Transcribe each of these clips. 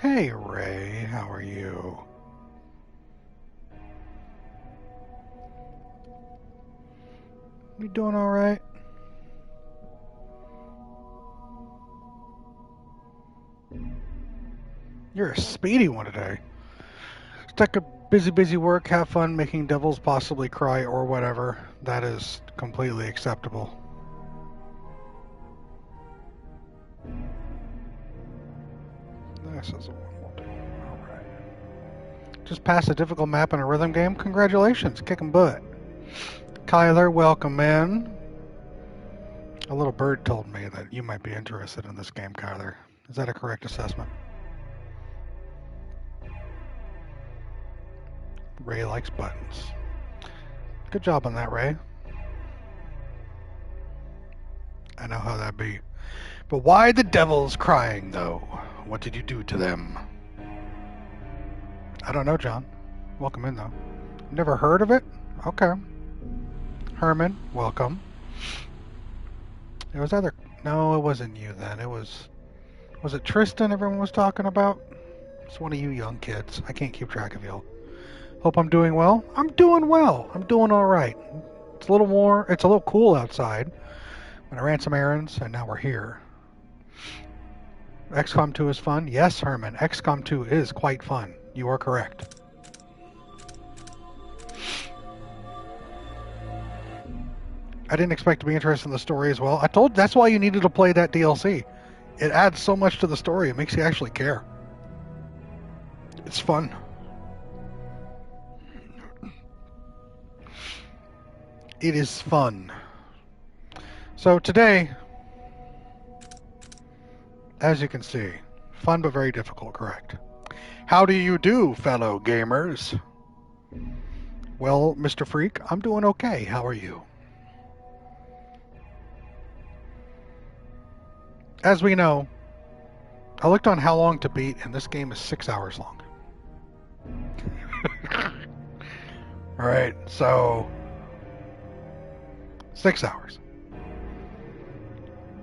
Hey, Ray, how are you? You doing all right? You're a speedy one today. Stuck a busy work, have fun making devils possibly cry or whatever. That is completely acceptable. This is a one we'll do. Alright. Just passed a difficult map in a rhythm game. Congratulations, kicking butt. Kyler, welcome in. A little bird told me that you might be interested in this game, Kyler. Is that a correct assessment? Ray likes buttons. Good job on that, Ray. I know how that be. But why the devils crying, though? What did you do to them? I don't know, John. Welcome in, though. Never heard of it? Okay. Herman, welcome. It was either... No, it wasn't you then. It was... Was it Tristan everyone was talking about? It's one of you young kids. I can't keep track of y'all. Hope I'm doing well. I'm doing well. I'm doing all right. It's a little warm. It's a little cool outside. When I ran some errands, and now we're here. XCOM 2 is fun? Yes, Herman. XCOM 2 is quite fun. You are correct. I didn't expect to be interested in the story as well. I told that's why you needed to play that DLC. It adds so much to the story. It makes you actually care. It's fun. It is fun. So today, as you can see, fun but very difficult, correct? How do you do, fellow gamers? Well, Mr. Freak, I'm doing okay. How are you? As we know, I looked on how long to beat, and this game is 6 hours long. Alright, so 6 hours.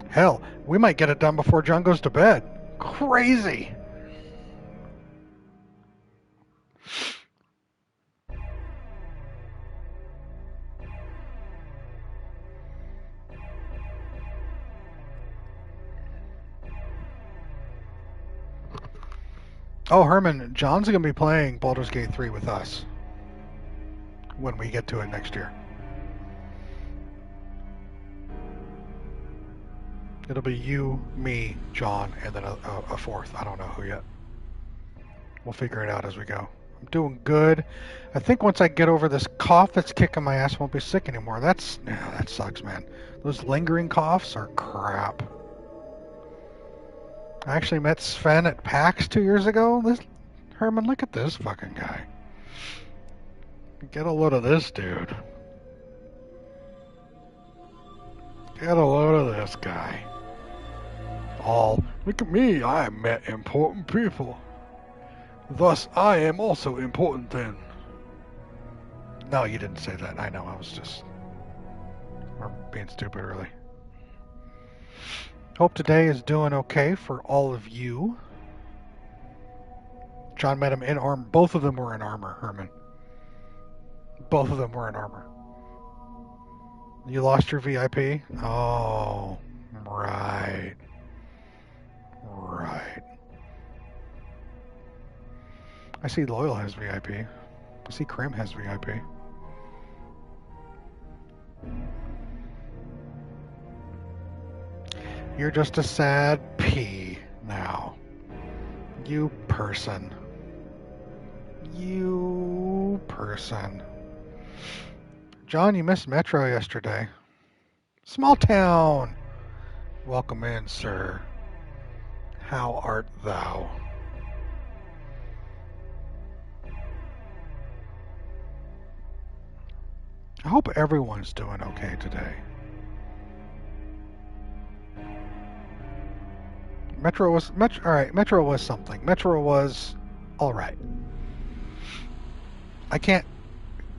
Hell, we might get it done before John goes to bed. Crazy! Oh, Herman, John's going to be playing Baldur's Gate 3 with us when we get to it next year. It'll be you, me, John, and then a fourth. I don't know who yet. We'll figure it out as we go. I'm doing good. I think once I get over this cough that's kicking my ass, I won't be sick anymore. That sucks, man. Those lingering coughs are crap. I actually met Sven at PAX 2 years ago. Herman, look at this fucking guy. Get a load of this dude. Get a load of this guy. Look at me, I have met important people. Thus, I am also important then. No, you didn't say that. I know, I was just... We're being stupid, really. Hope today is doing okay for all of you. John met him in armor. Both of them were in armor, Herman. Both of them were in armor. You lost your VIP? Oh, right. Right. I see Loyal has VIP. I see Krim has VIP. You're just a sad pea now. You person. You person. John, you missed Metro yesterday. Small town. Welcome in, sir. How art thou? I hope everyone's doing okay today. Metro was alright. Metro was something. Metro was alright. I can't.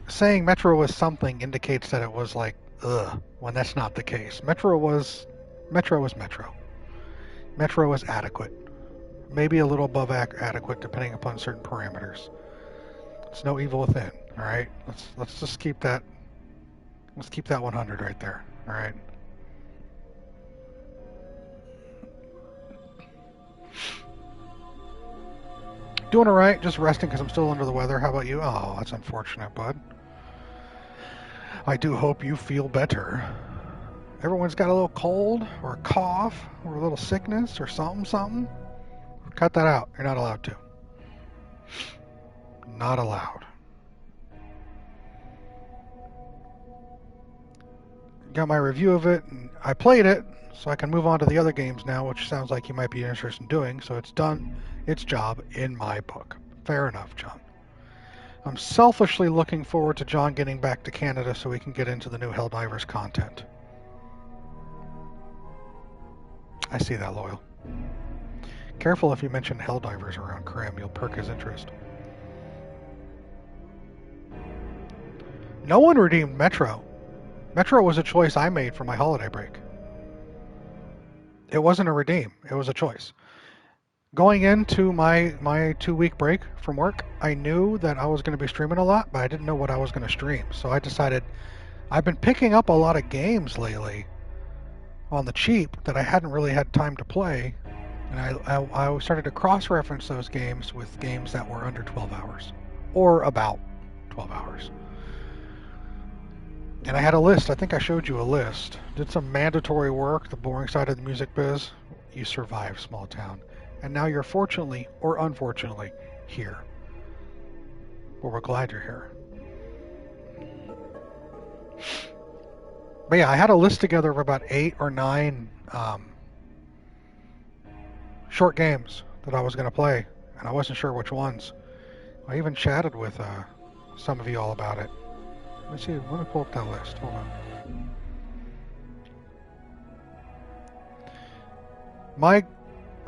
Saying Metro was something indicates that it was like ugh, when that's not the case. Metro was Metro. Metro was adequate. maybe a little above adequate depending upon certain parameters. It's no Evil Within. All right, let's just keep that. Let's keep that 100 right there. All right. Doing all right, just resting because I'm still under the weather. How about you? Oh, that's unfortunate, bud. I do hope you feel better. Everyone's got a little cold or a cough or a little sickness or something. Cut that out. You're not allowed to. Not allowed. Got my review of it, and I played it, so I can move on to the other games now, which sounds like you might be interested in doing. So it's done its job in my book. Fair enough, John. I'm selfishly looking forward to John getting back to Canada so we can get into the new Helldivers content. I see that, Loyal. Careful if you mention Helldivers around Krim, you'll perk his interest. No one redeemed Metro. Metro was a choice I made for my holiday break. It wasn't a redeem, it was a choice. Going into my 2-week break from work, I knew that I was going to be streaming a lot, but I didn't know what I was going to stream. So I decided I've been picking up a lot of games lately on the cheap that I hadn't really had time to play. And I started to cross-reference those games with games that were under 12 hours. Or about 12 hours. And I had a list. I think I showed you a list. Did some mandatory work, the boring side of the music biz. You survived, small town. And now you're fortunately, or unfortunately, here. Well, we're glad you're here. But yeah, I had a list together of about 8 or 9 short games that I was going to play, and I wasn't sure which ones. I even chatted with some of you all about it. Let's see, let me pull up that list. Hold on. My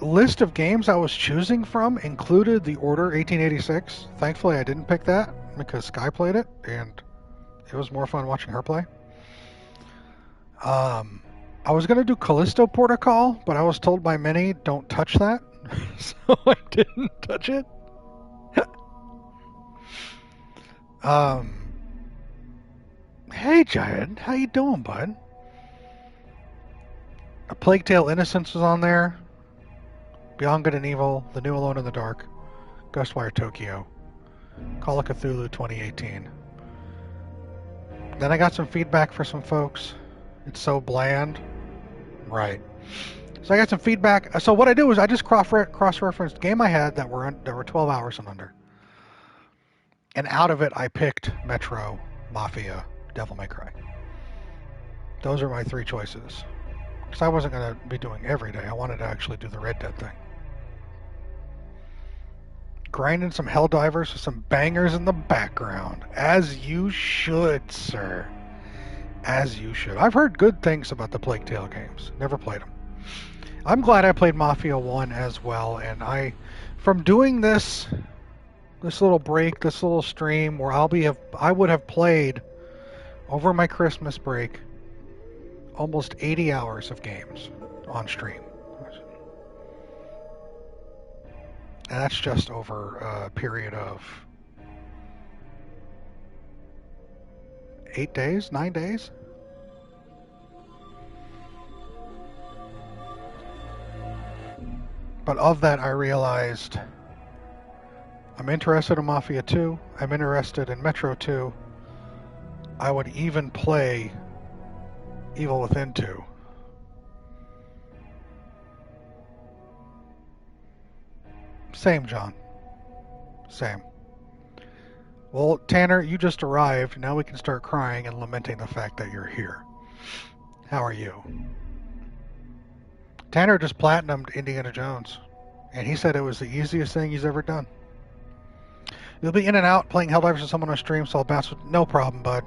list of games I was choosing from included The Order 1886. Thankfully, I didn't pick that because Sky played it, and it was more fun watching her play. I was going to do Callisto Protocol, but I was told by many, don't touch that. So I didn't touch it. Hey, Giant. How you doing, bud? A Plague Tale Innocence was on there. Beyond Good and Evil, The New Alone in the Dark, Ghostwire Tokyo, Call of Cthulhu 2018. Then I got some feedback for some folks. It's so bland. Right. So I got some feedback. So what I did was I just cross-referenced a game I had that were 12 hours and under. And out of it, I picked Metro, Mafia, Devil May Cry. Those are my 3 choices. Because I wasn't going to be doing every day. I wanted to actually do the Red Dead thing. Grinding some Helldivers with some bangers in the background. As you should, sir. As you should. I've heard good things about the Plague Tale games. Never played them. I'm glad I played Mafia 1 as well. And from doing this little break, this little stream, where I would have played over my Christmas break almost 80 hours of games on stream. And that's just over a period of 8 days, 9 days. But of that, I realized I'm interested in Mafia 2. I'm interested in Metro 2. I would even play Evil Within 2. Same, John. Same. Well, Tanner, you just arrived. Now we can start crying and lamenting the fact that you're here. How are you? Tanner just platinumed Indiana Jones, and he said it was the easiest thing he's ever done. You'll be in and out playing Helldivers with someone on stream, so I'll bounce with no problem, bud.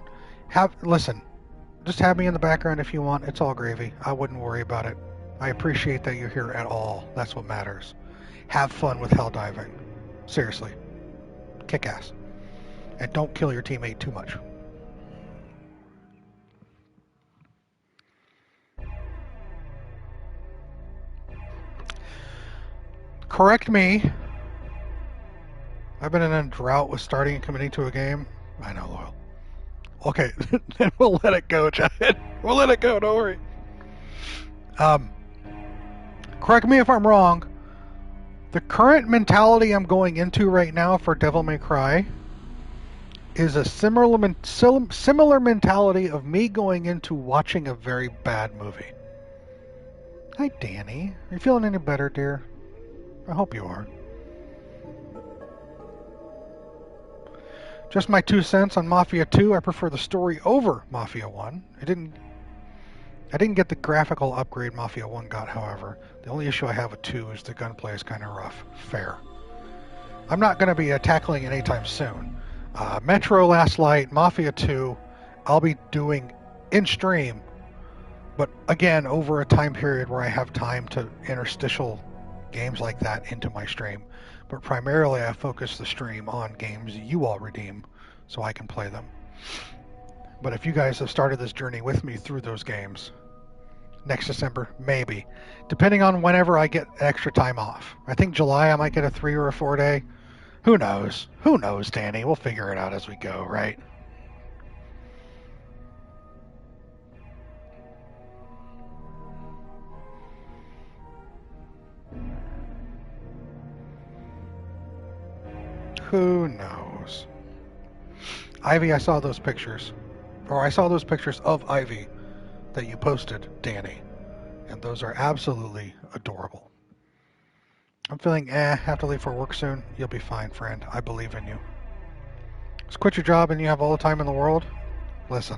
Listen, just have me in the background if you want. It's all gravy. I wouldn't worry about it. I appreciate that you're here at all. That's what matters. Have fun with Helldiving. Seriously. Kick ass. And don't kill your teammate too much. Correct me. I've been in a drought with starting and committing to a game. I know, Loyal. Okay, then we'll let it go, Chad. We'll let it go, don't worry. Correct me if I'm wrong. The current mentality I'm going into right now for Devil May Cry is a similar mentality of me going into watching a very bad movie. Hi, Danny. Are you feeling any better, dear? I hope you are. Just my 2 cents on Mafia 2. I prefer the story over Mafia 1. I didn't get the graphical upgrade Mafia 1 got, however. The only issue I have with 2 is the gunplay is kind of rough. Fair. I'm not going to be tackling it anytime soon. Metro Last Light, Mafia 2, I'll be doing in stream, but again, over a time period where I have time to interstitial games like that into my stream. But primarily I focus the stream on games you all redeem so I can play them. But if you guys have started this journey with me through those games, next December, maybe. Depending on whenever I get extra time off. I think July I might get a 3 or a 4 day. Who knows? Who knows, Danny? We'll figure it out as we go, right? Who knows? Ivy, I saw those pictures. Or I saw those pictures of Ivy that you posted, Danny. And those are absolutely adorable. I'm feeling have to leave for work soon. You'll be fine, friend. I believe in you. Just quit your job and you have all the time in the world? Listen.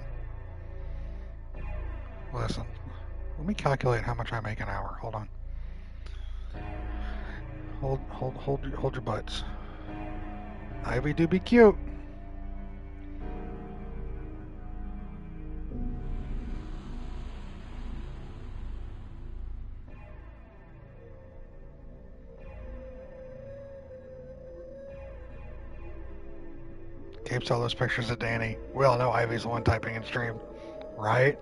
Let me calculate how much I make an hour. Hold on. Hold your butts. Ivy do be cute. Gabe saw those pictures of Danny. We all know Ivy's the one typing in stream, right?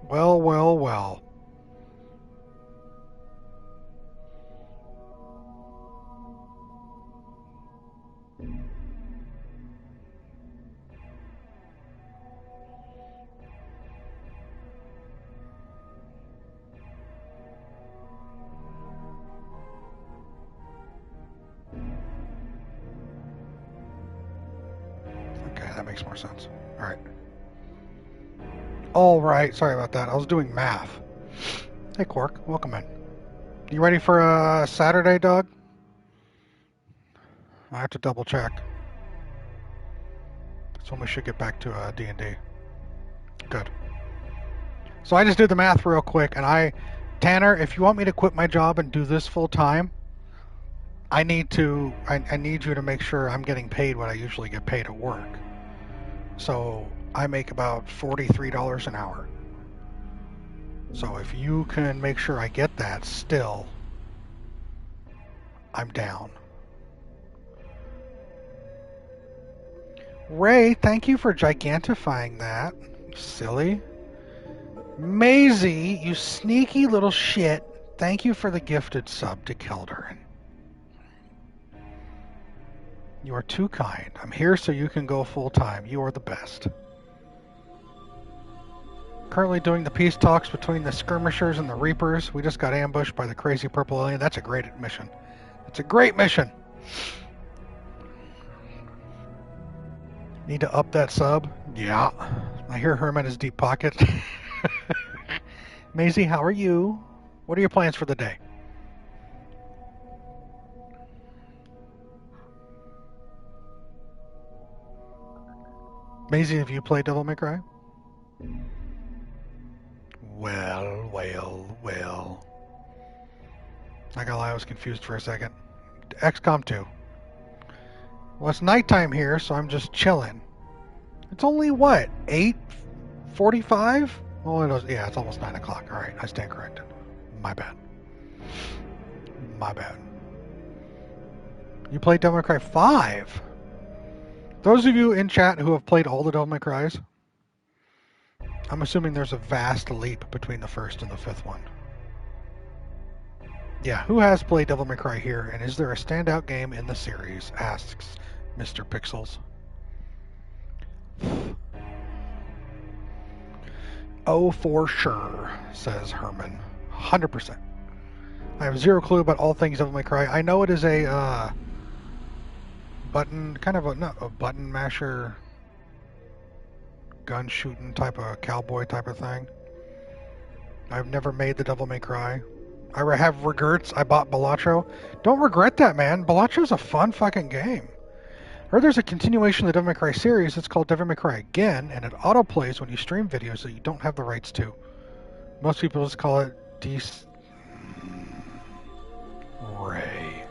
Well. Okay, that makes more sense. All right. All right, sorry about that. I was doing math. Hey, Quark, welcome in. You ready for a Saturday, Doug? I have to double check. That's when we should get back to D&D. Good. So I just did the math real quick, and Tanner, if you want me to quit my job and do this full time, I need you to make sure I'm getting paid what I usually get paid at work. So I make about $43 an hour. So if you can make sure I get that still, I'm down. Ray, thank you for gigantifying that. Silly. Maisie, you sneaky little shit. Thank you for the gifted sub to Kelderin. You are too kind. I'm here so you can go full time. You are the best. Currently doing the peace talks between the skirmishers and the reapers. We just got ambushed by the crazy purple alien. That's a great mission. It's a great mission. Need to up that sub? Yeah. I hear Herman is deep pockets. Maisie, how are you? What are your plans for the day? Maisie, have you played Devil May Cry? Well. I gotta lie, I was confused for a second. XCOM 2. Well, it's nighttime here, so I'm just chilling. It's only what, 8:45? Well, yeah, it's almost 9 o'clock. All right, I stand corrected. My bad. My bad. You played Devil May Cry 5. Those of you in chat who have played all the Devil May Crys, I'm assuming there's a vast leap between the first and the fifth one. Yeah, who has played Devil May Cry here, and is there a standout game in the series? Asks Mr. Pixels. Oh, for sure, says Herman. 100%. I have zero clue about all things Devil May Cry. I know it is a button, kind of a button masher, gun shooting type of cowboy type of thing. I've never made the Devil May Cry. I have regrets. I bought Balatro. Don't regret that, man. Balatro's a fun fucking game. Or there's a continuation of the Devil May Cry series. It's called Devil May Cry Again, and it autoplays when you stream videos that you don't have the rights to. Most people just call it Ray.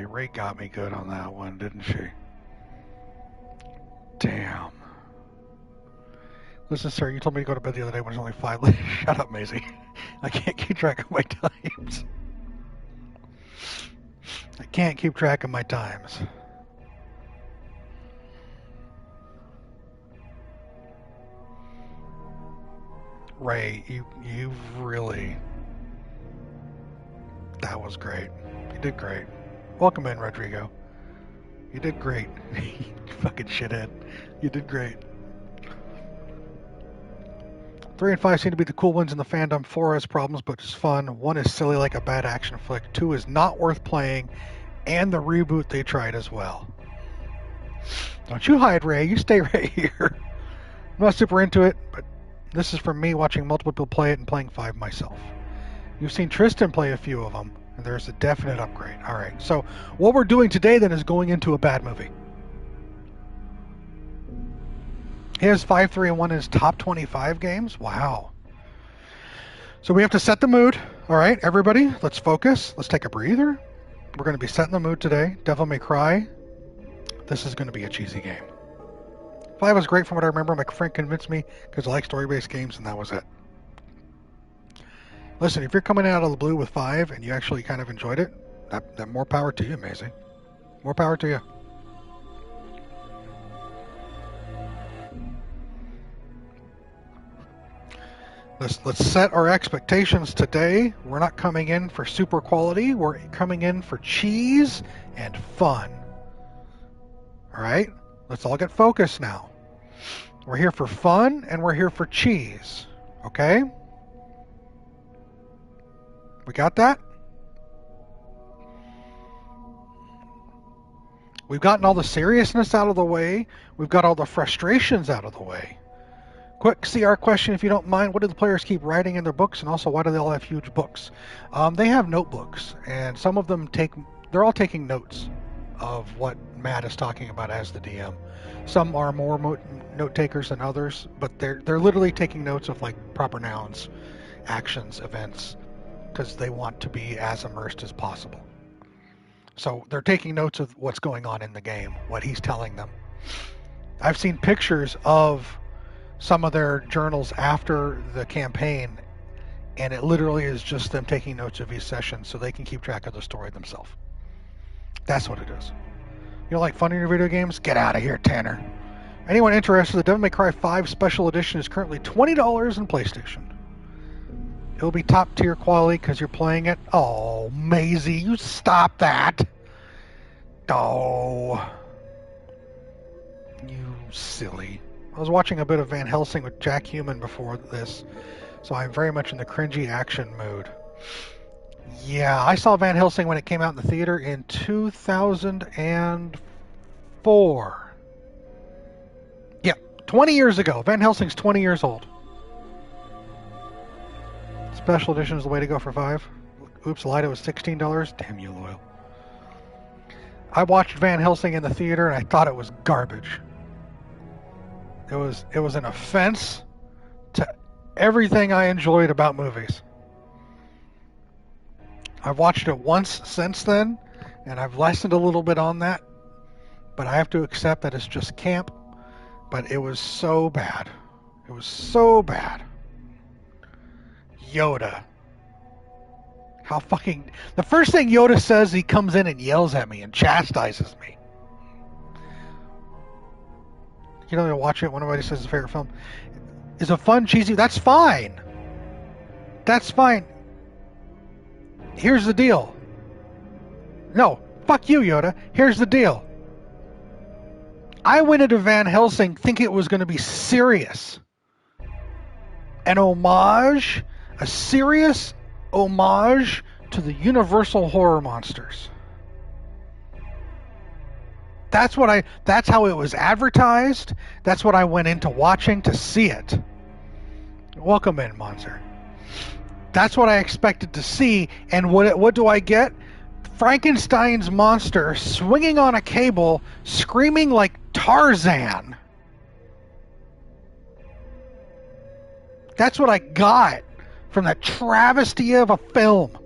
Ray got me good on that one, didn't she? Damn. Listen, sir, you told me to go to bed the other day when it was only 5 late. Shut up, Maisie. I can't keep track of my times. I can't keep track of my times. Ray, you really... That was great. You did great. Welcome in, Rodrigo. You did great. You fucking shithead. You did great. 3 and 5 seem to be the cool ones in the fandom. 4 has problems, but it's fun. 1 is silly like a bad action flick. 2 is not worth playing, and the reboot they tried as well. Don't you hide, Ray. You stay right here. I'm not super into it, but this is from me watching multiple people play it and playing 5 myself. You've seen Tristan play a few of them, and there's a definite upgrade. All right, so what we're doing today then is going into a bad movie. His 5, 3, and 1 is top 25 games. Wow. So we have to set the mood. All right, everybody, let's focus. Let's take a breather. We're going to be setting the mood today. Devil May Cry. This is going to be a cheesy game. 5 was great from what I remember. My friend convinced me because I like story-based games, and that was it. Listen, if you're coming out of the blue with 5 and you actually kind of enjoyed it, that more power to you, Maisie. More power to you. Let's set our expectations today. We're not coming in for super quality. We're coming in for cheese and fun. All right? Let's all get focused now. We're here for fun and we're here for cheese. Okay? We got that? We've gotten all the seriousness out of the way. We've got all the frustrations out of the way. Quick CR question, if you don't mind. What do the players keep writing in their books? And also, why do they all have huge books? They have notebooks, and some of them they're all taking notes of what Matt is talking about as the DM. Some are more note takers than others, but they're literally taking notes of like proper nouns, actions, events, because they want to be as immersed as possible. So they're taking notes of what's going on in the game, what he's telling them. I've seen pictures of some of their journals after the campaign, and it literally is just them taking notes of each session so they can keep track of the story themselves. That's what it is. You don't like fun in your video games? Get out of here, Tanner. Anyone interested, the Devil May Cry 5 Special Edition is currently $20 in PlayStation. It'll be top tier quality because you're playing it. Oh, Maisie, you stop that. Oh. You silly. I was watching a bit of Van Helsing with Jack Human before this, so I'm very much in the cringy action mood. Yeah, I saw Van Helsing when it came out in the theater in 2004. Yeah, 20 years ago. Van Helsing's 20 years old. Special edition is the way to go for 5. Oops, lied. It was $16. Damn you, Loyal. I watched Van Helsing in the theater and I thought it was garbage. It was an offense to everything I enjoyed about movies. I've watched it once since then, and I've lessened a little bit on that, but I have to accept that it's just camp. But it was so bad. It was so bad. Yoda. How fucking... The first thing Yoda says, he comes in and yells at me and chastises me. You don't even watch it when nobody says his favorite film. Is a fun, cheesy... That's fine. That's fine. Here's the deal. No, fuck you, Yoda. Here's the deal. I went into Van Helsing thinking it was going to be serious. An homage, a serious homage to the Universal horror monsters. That's how it was advertised. That's what I went into watching to see it. Welcome in, Monster. That's what I expected to see, and what do I get? Frankenstein's monster swinging on a cable, screaming like Tarzan. That's what I got from that travesty of a film.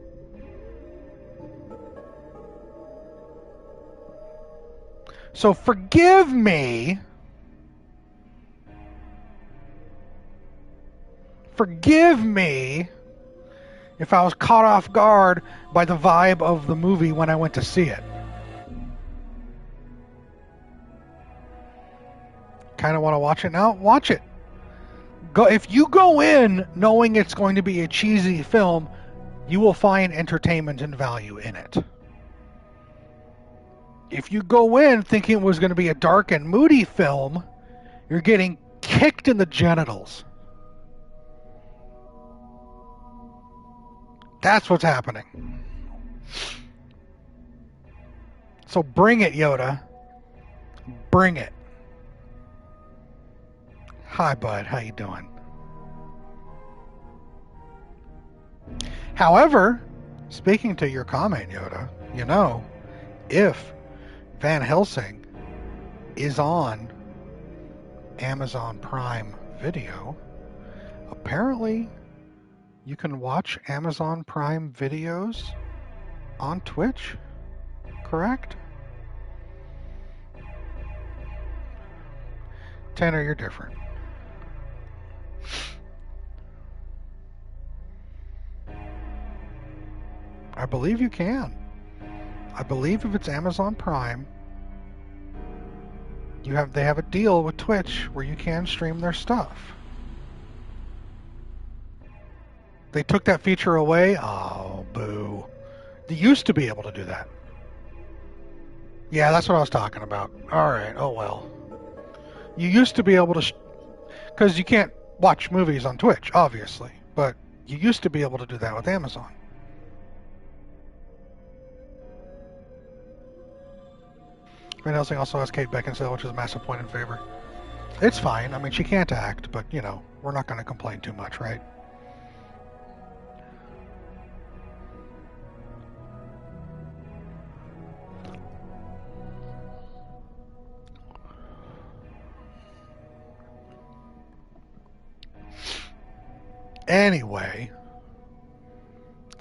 So forgive me. Forgive me if I was caught off guard by the vibe of the movie when I went to see it. Kind of want to watch it now? Watch it. If you go in knowing it's going to be a cheesy film, you will find entertainment and value in it. If you go in thinking it was going to be a dark and moody film, you're getting kicked in the genitals. That's what's happening. So bring it, Yoda. Bring it. Hi, bud. How you doing? However, speaking to your comment, Yoda, if Van Helsing is on Amazon Prime Video, apparently you can watch Amazon Prime videos on Twitch, correct? Tanner, you're different. I believe you can. I believe if it's Amazon Prime, they have a deal with Twitch where you can stream their stuff. They took that feature away. Oh, boo. They used to be able to do that. Yeah, that's what I was talking about. All right. Oh, well. You used to be able to... Because you can't watch movies on Twitch, obviously. But you used to be able to do that with Amazon. Van Helsing also has Kate Beckinsale, which is a massive point in favor. It's fine. I mean, she can't act, but, we're not going to complain too much, right?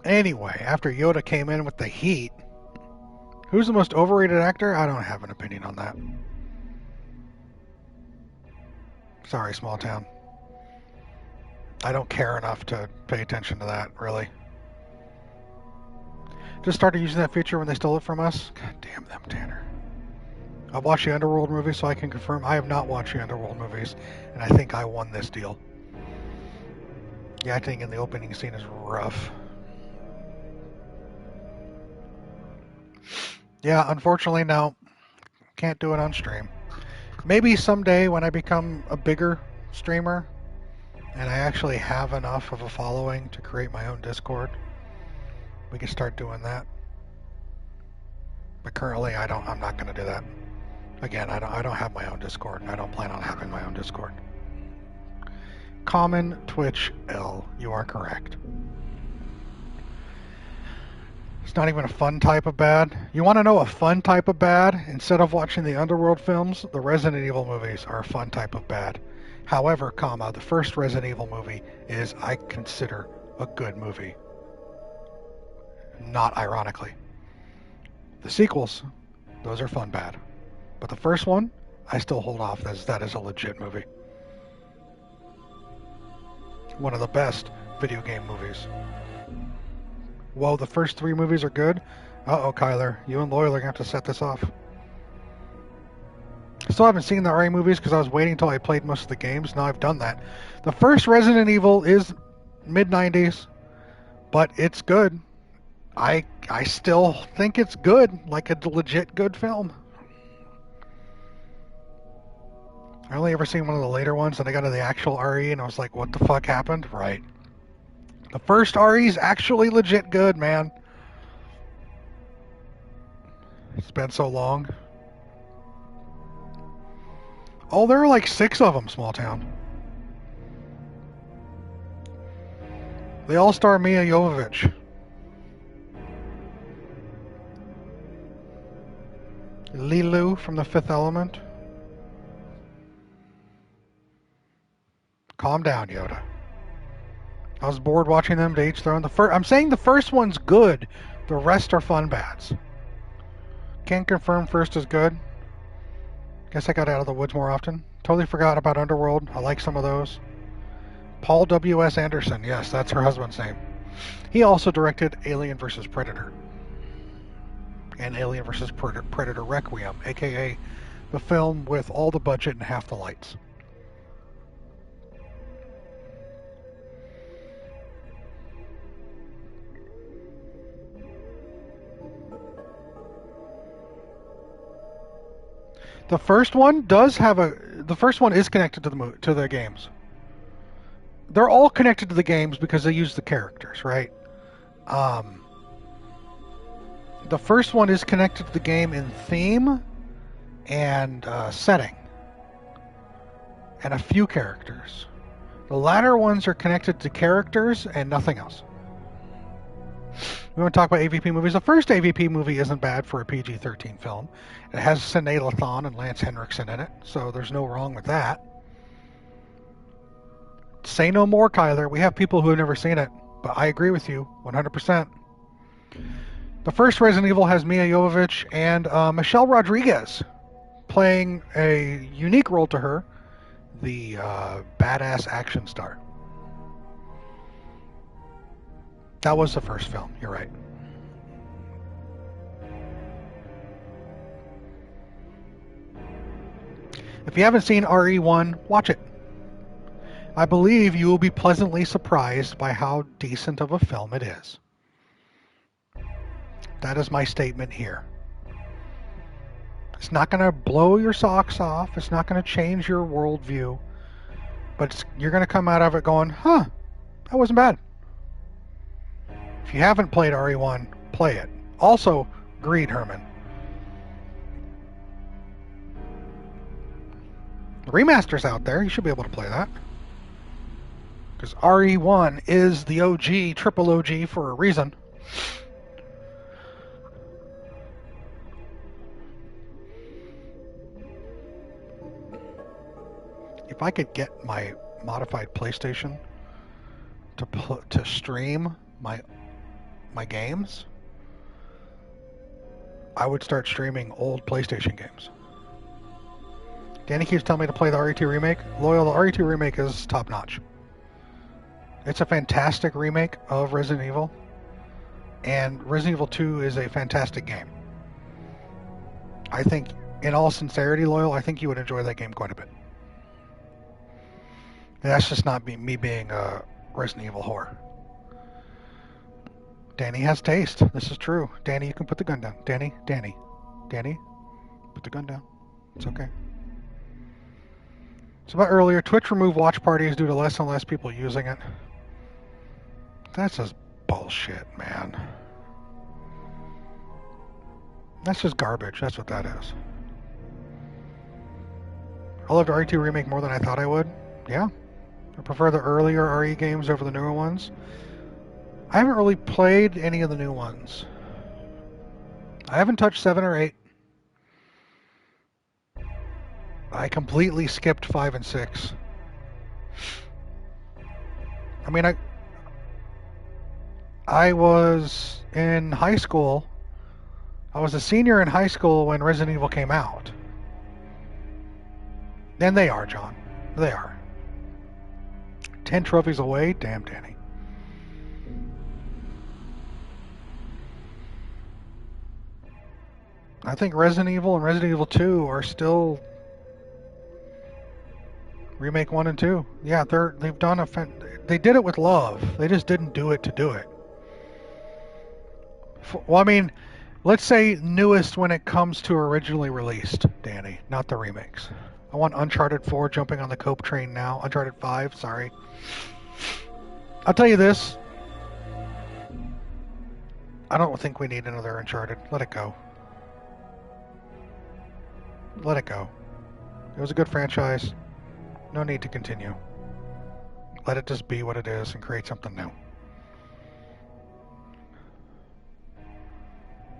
Anyway, after Yoda came in with the heat, who's the most overrated actor? I don't have an opinion on that. Sorry, small town. I don't care enough to pay attention to that, really. Just started using that feature when they stole it from us. God damn them, Tanner. I've watched the Underworld movie, so I can confirm I have not watched the Underworld movies, and I think I won this deal. The acting in the opening scene is rough. Yeah, unfortunately, no. Can't do it on stream. Maybe someday when I become a bigger streamer and I actually have enough of a following to create my own Discord, we can start doing that. But currently, I'm not going to do that. Again, I don't have my own Discord, and I don't plan on having my own Discord. Common Twitch L. You are correct. It's not even a fun type of bad. You want to know a fun type of bad? Instead of watching the Underworld films, the Resident Evil movies are a fun type of bad. However, the first Resident Evil movie is, I consider, a good movie. Not ironically. The sequels, those are fun bad. But the first one, I still hold off as that is a legit movie. One of the best video game movies. Whoa, the first 3 movies are good? Uh-oh, Kyler. You and Loyal are going to have to set this off. I still haven't seen the RE movies because I was waiting until I played most of the games. Now I've done that. The first Resident Evil is mid-90s, but it's good. I still think it's good, like a legit good film. I only ever seen one of the later ones, and I got to the actual RE, and I was like, what the fuck happened? Right. The first RE's actually legit good, man. It's been so long. Oh, there are like 6 of them, Small Town. They all star Mia Jovovich. Lilu from The Fifth Element. Calm down, Yoda. I was bored watching them to each their own. I'm saying the first one's good. The rest are fun bads. Can't confirm first is good. Guess I got out of the woods more often. Totally forgot about Underworld. I like some of those. Paul W.S. Anderson. Yes, that's her husband's name. He also directed Alien vs. Predator. And Alien vs. Predator Requiem, a.k.a. the film with all the budget and half the lights. The first one does have the first one is connected to the games. They're all connected to the games because they use the characters, right? The first one is connected to the game in theme and setting, and a few characters. The latter ones are connected to characters and nothing else. We want to talk about AVP movies. The first AVP movie isn't bad for a PG-13 film. It has Sinead Lathon and Lance Henriksen in it, so there's no wrong with that. Say no more, Kyler. We have people who have never seen it, but I agree with you 100%. The first Resident Evil has Mia Jovovich and Michelle Rodriguez playing a unique role to her, the badass action star. That was the first film, you're right. If you haven't seen RE1, watch it. I believe you will be pleasantly surprised by how decent of a film it is. That is my statement here. It's not going to blow your socks off. It's not going to change your worldview. But you're going to come out of it going, huh, that wasn't bad. If you haven't played RE1, play it. Also, Greed, Herman. The remaster's out there. You should be able to play that. Because RE1 is the OG, triple OG for a reason. If I could get my modified PlayStation to stream my games, I would start streaming old PlayStation games. Danny keeps telling me to play the RE2 remake. Loyal, the RE2 remake is top notch. It's a fantastic remake of Resident Evil, and Resident Evil 2 is a fantastic game. I think, in all sincerity, Loyal, I think you would enjoy that game quite a bit. And that's just not me being a Resident Evil whore. Danny has taste. This is true. Danny, you can put the gun down. Danny, put the gun down. It's okay. So about earlier, Twitch removed watch parties due to less and less people using it. That's just bullshit, man. That's just garbage. That's what that is. I loved RE2 Remake more than I thought I would. Yeah. I prefer the earlier RE games over the newer ones. I haven't really played any of the new ones. I haven't touched 7 or 8. I completely skipped 5 and 6. I mean, I was in high school. I was a senior in high school when Resident Evil came out. And they are, John. They are. 10 trophies away? Damn, Danny. I think Resident Evil and Resident Evil 2 are still remake 1 and 2. Yeah, they've done they did it with love. They just didn't do it to do it. Well, I mean, let's say newest when it comes to originally released, Danny, not the remakes. I want Uncharted 4 jumping on the Cope train now. Uncharted 5, sorry. I'll tell you this. I don't think we need another Uncharted. Let it go. Let it go. It was a good franchise. No need to continue. Let it just be what it is and create something new.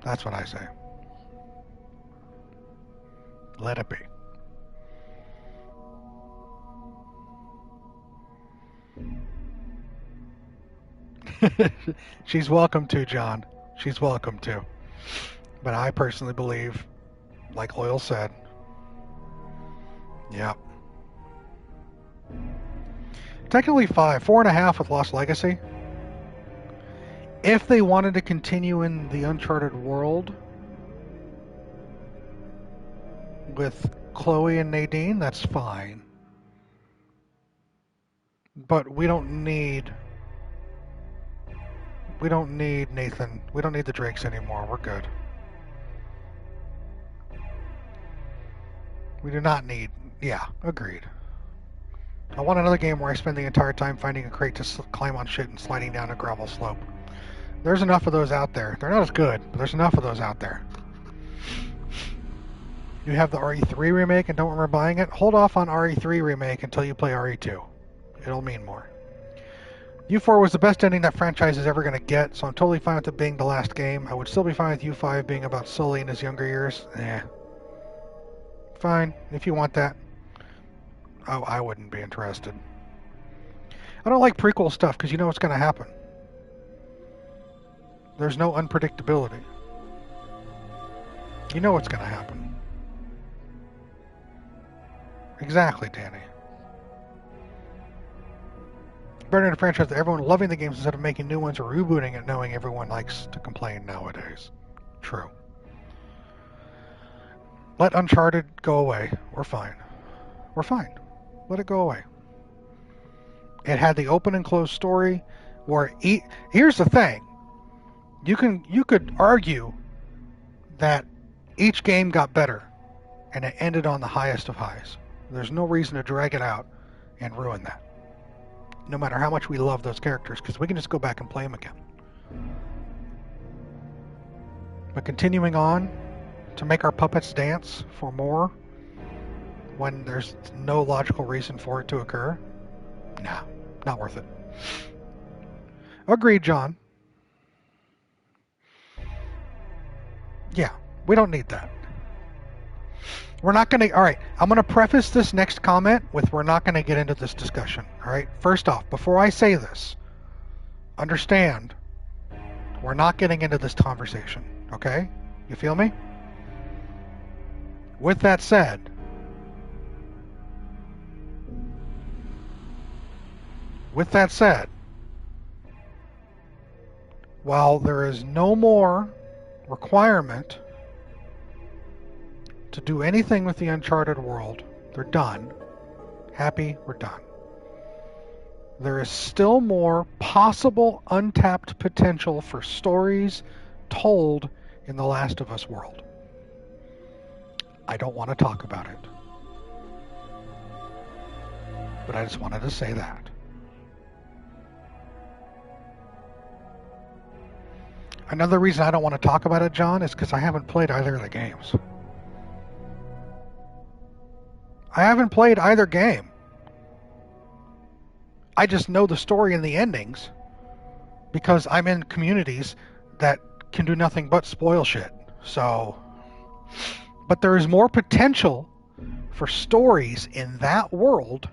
That's what I say. Let it be. She's welcome to, John. She's welcome to. But I personally believe, like Loyal said, yeah. Technically 5, 4.5 with Lost Legacy. If they wanted to continue in the Uncharted world with Chloe and Nadine, that's fine. But we don't need Nathan. We don't need the Drakes anymore. We're good. We do not need... Yeah, agreed. I want another game where I spend the entire time finding a crate to climb on shit and sliding down a gravel slope. There's enough of those out there. They're not as good, but there's enough of those out there. You have the RE3 remake and don't remember buying it? Hold off on RE3 remake until you play RE2. It'll mean more. U4 was the best ending that franchise is ever going to get, so I'm totally fine with it being the last game. I would still be fine with U5 being about Sully in his younger years. Fine, if you want that. Oh, I wouldn't be interested. I don't like prequel stuff because you know what's going to happen. There's no unpredictability. You know what's going to happen. Exactly, Danny. Better than a franchise that everyone loving the games instead of making new ones or rebooting it knowing everyone likes to complain nowadays. True. Let Uncharted go away. We're fine. We're fine. Let it go away. It had the open and closed story where... Here's the thing. You could argue that each game got better and it ended on the highest of highs. There's no reason to drag it out and ruin that. No matter how much we love those characters, because we can just go back and play them again. But continuing on to make our puppets dance for more when there's no logical reason for it to occur, nah, not worth it. Agreed, John. Yeah, we don't need that. We're not going to... All right, I'm going to preface this next comment with we're not going to get into this discussion. All right, first off, before I say this, understand we're not getting into this conversation, okay? You feel me? With that said, while there is no more requirement to do anything with the Uncharted world, they're done. Happy, we're done. There is still more possible untapped potential for stories told in the Last of Us world. I don't want to talk about it, but I just wanted to say that. Another reason I don't want to talk about it, John, is because I haven't played either of the games. I haven't played either game. I just know the story and the endings because I'm in communities that can do nothing but spoil shit. So, but there is more potential for stories in that world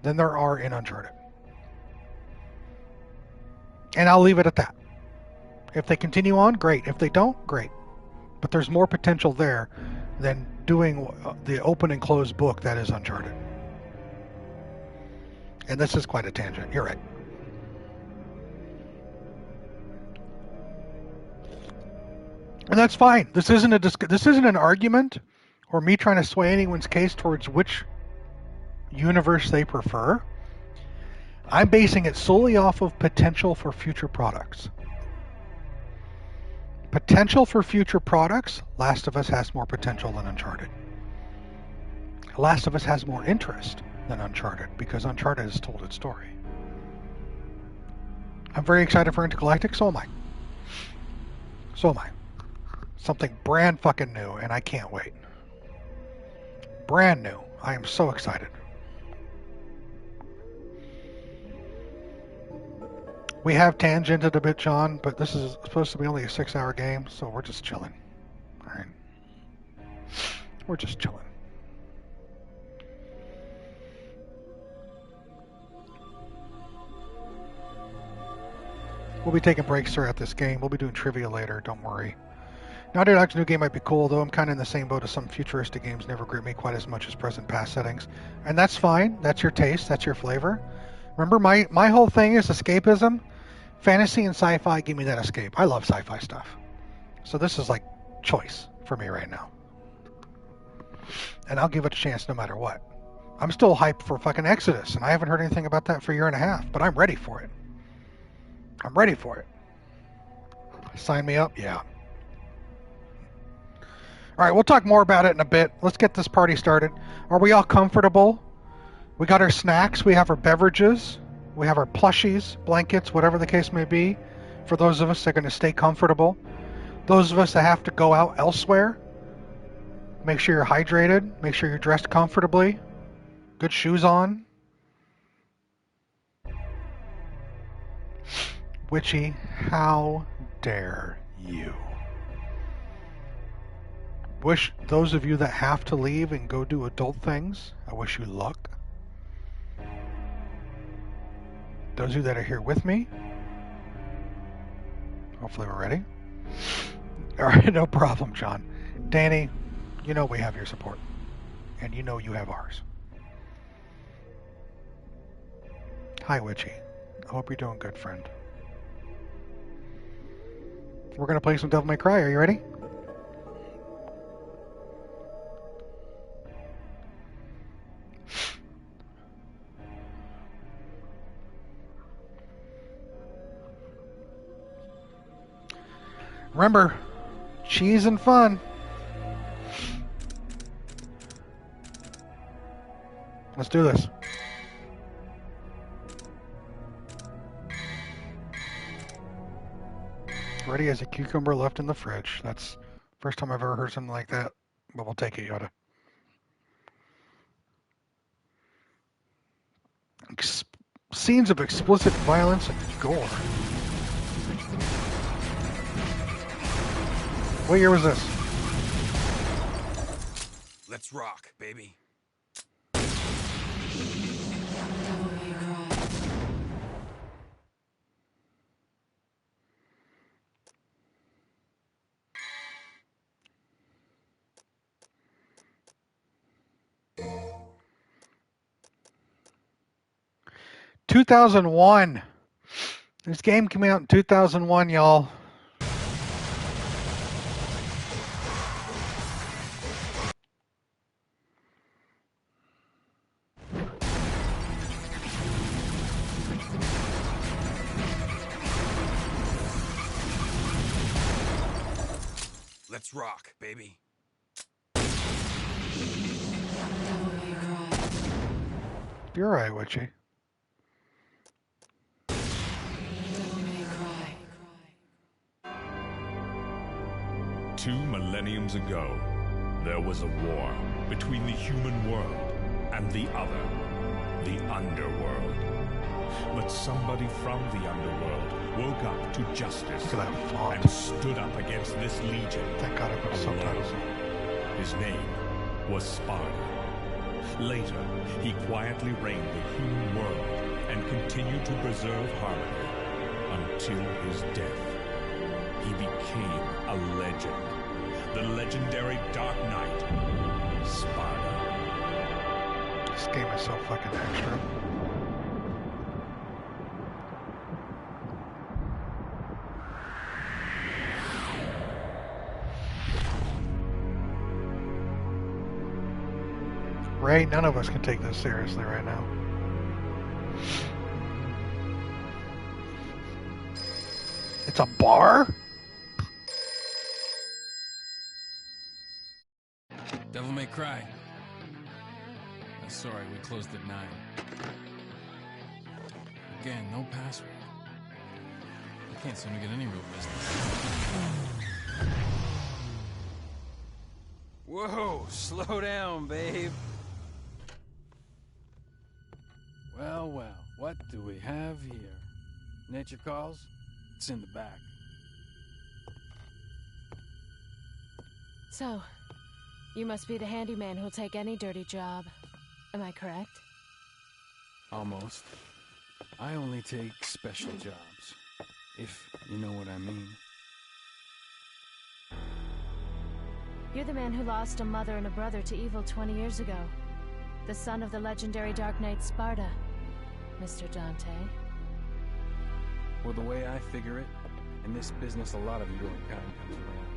than there are in Uncharted. And I'll leave it at that. If they continue on, great. If they don't, great. But there's more potential there than doing the open and closed book that is Uncharted. And this is quite a tangent. You're right. And that's fine. This isn't an argument or me trying to sway anyone's case towards which universe they prefer. I'm basing it solely off of potential for future products. Potential for future products, Last of Us has more potential than Uncharted. Last of Us has more interest than Uncharted because Uncharted has told its story. I'm very excited for Intergalactic, so am I. So am I. Something brand fucking new, and I can't wait. Brand new. I am so excited. We have tangented a bit, John, but this is supposed to be only a 6-hour game, so we're just chilling. All right. We're just chilling. We'll be taking breaks throughout this game. We'll be doing trivia later, don't worry. Naughty Dog's new game might be cool, though I'm kind of in the same boat as some futuristic games never grip me quite as much as present past settings. And that's fine. That's your taste. That's your flavor. Remember, my whole thing is escapism. Fantasy and sci-fi give me that escape. I love sci-fi stuff. So this is like choice for me right now. And I'll give it a chance no matter what. I'm still hyped for fucking Exodus, and I haven't heard anything about that for a year and a half, but I'm ready for it. I'm ready for it. Sign me up? Yeah. All right, we'll talk more about it in a bit. Let's get this party started. Are we all comfortable? We got our snacks. We have our beverages. We have our plushies, blankets, whatever the case may be. For those of us that are going to stay comfortable. Those of us that have to go out elsewhere, make sure you're hydrated. Make sure you're dressed comfortably. Good shoes on. Witchy, how dare you? Wish those of you that have to leave and go do adult things, I wish you luck. Those of you that are here with me, hopefully we're ready. All right, no problem, John. Danny, you know we have your support. And you know you have ours. Hi, Witchy. I hope you're doing good, friend. We're going to play some Devil May Cry. Are you ready? Remember, cheese and fun. Let's do this. Ready as a cucumber left in the fridge. That's the first time I've ever heard something like that, but we'll take it, Yoda. Scenes of explicit violence and gore. What year was this? Let's rock, baby. ...2001. This game came out in 2001, y'all. Let's rock, baby. You're right, Witchy. Two millenniums ago, there was a war between the human world and the other, the underworld. But somebody from the underworld woke up to justice and stood up against against this legion. Thank God I put subtitles on. His name was Sparda. Later, he quietly reigned the human world and continued to preserve harmony until his death. He became a legend. The legendary Dark Knight, Sparda. This game is so fucking extra. Ray, none of us can take this seriously right now. It's a bar? Devil May Cry. Sorry, we closed at 9. Again, no password. I can't seem to get any real business. Whoa, slow down, babe. Well, well, what do we have here? Nature calls? It's in the back. So, you must be the handyman who'll take any dirty job. Am I correct? Almost. I only take special jobs, if you know what I mean. You're the man who lost a mother and a brother to evil 20 years ago. The son of the legendary Dark Knight Sparda, Mr. Dante. Well, the way I figure it, in this business a lot of your kind comes around.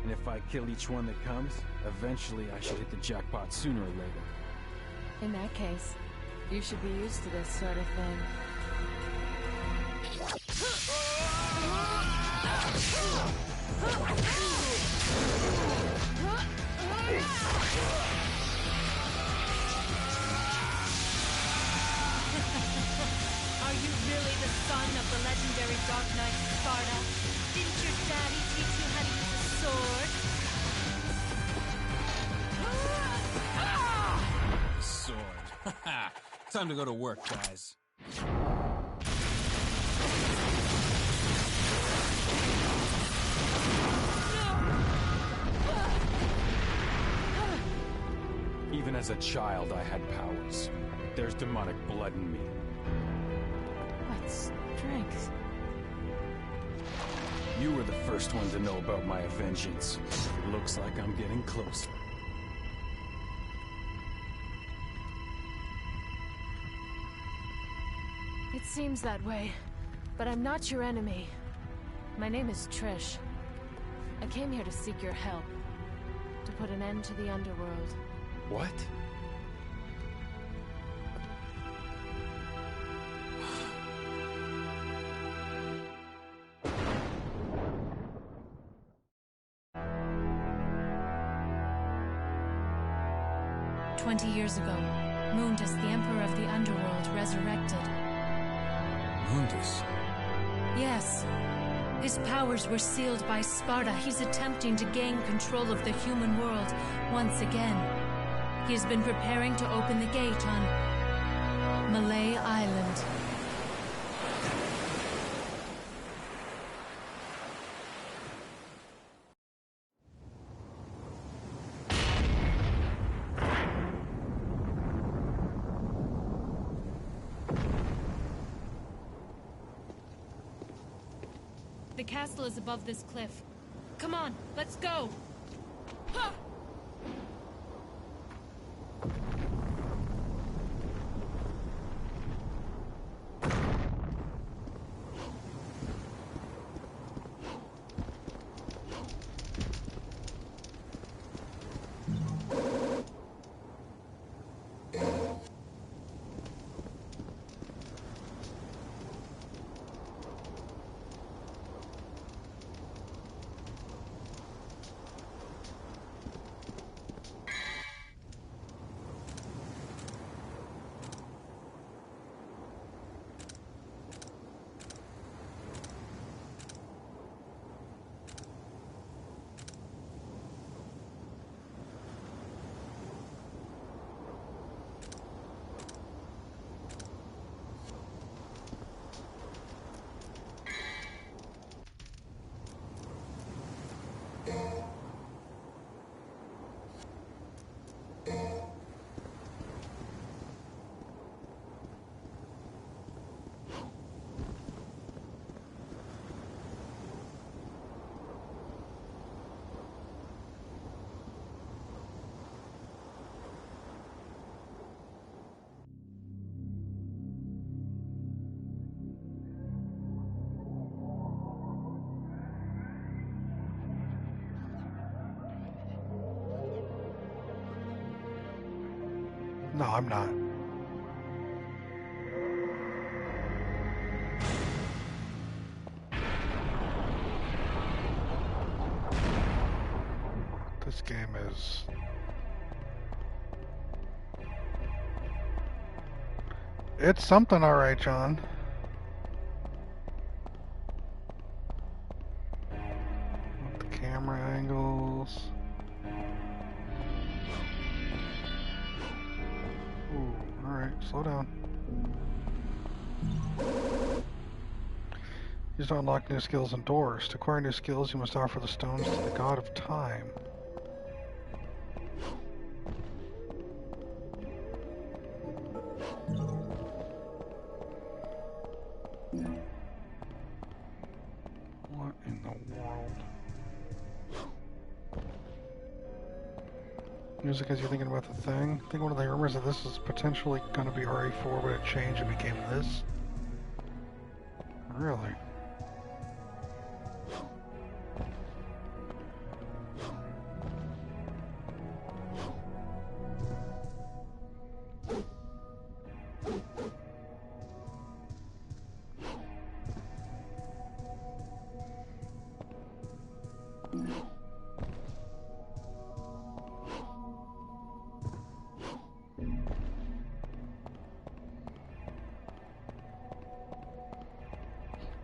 And if I kill each one that comes, eventually I should hit the jackpot sooner or later. In that case, you should be used to this sort of thing. Are you really the son of the legendary Dark Knight Sparda? Didn't your daddy teach you how to use a sword? Sword. Time to go to work, guys. Even as a child, I had powers. There's demonic blood in me. What strength? You were the first one to know about my vengeance. It looks like I'm getting closer. It seems that way, but I'm not your enemy. My name is Trish. I came here to seek your help, to put an end to the underworld. What? Years ago, Mundus, the Emperor of the Underworld, resurrected. Mundus? Yes. His powers were sealed by Sparda. He's attempting to gain control of the human world once again. He has been preparing to open the gate on Malay Island. The castle is above this cliff. Come on, let's go! Ha! No, I'm not. This game is... It's something, alright, John. With the camera angles. Ooh, alright, slow down. Use to unlock new skills and doors. To acquire new skills, you must offer the stones to the god of time. What in the world? Music as you're thinking about the thing. I think one of the rumors that this is potentially going to be RE4, but it changed and became this. Really?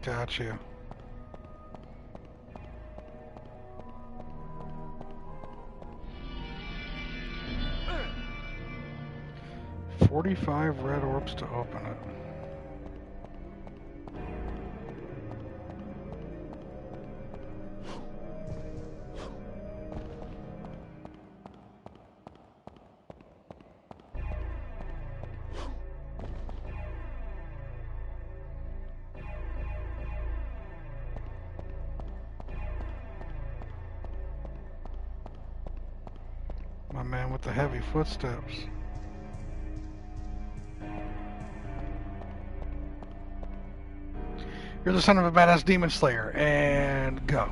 Got you. $45 red orbs to open it. My man with the heavy footsteps. You're the son of a badass demon slayer, and go.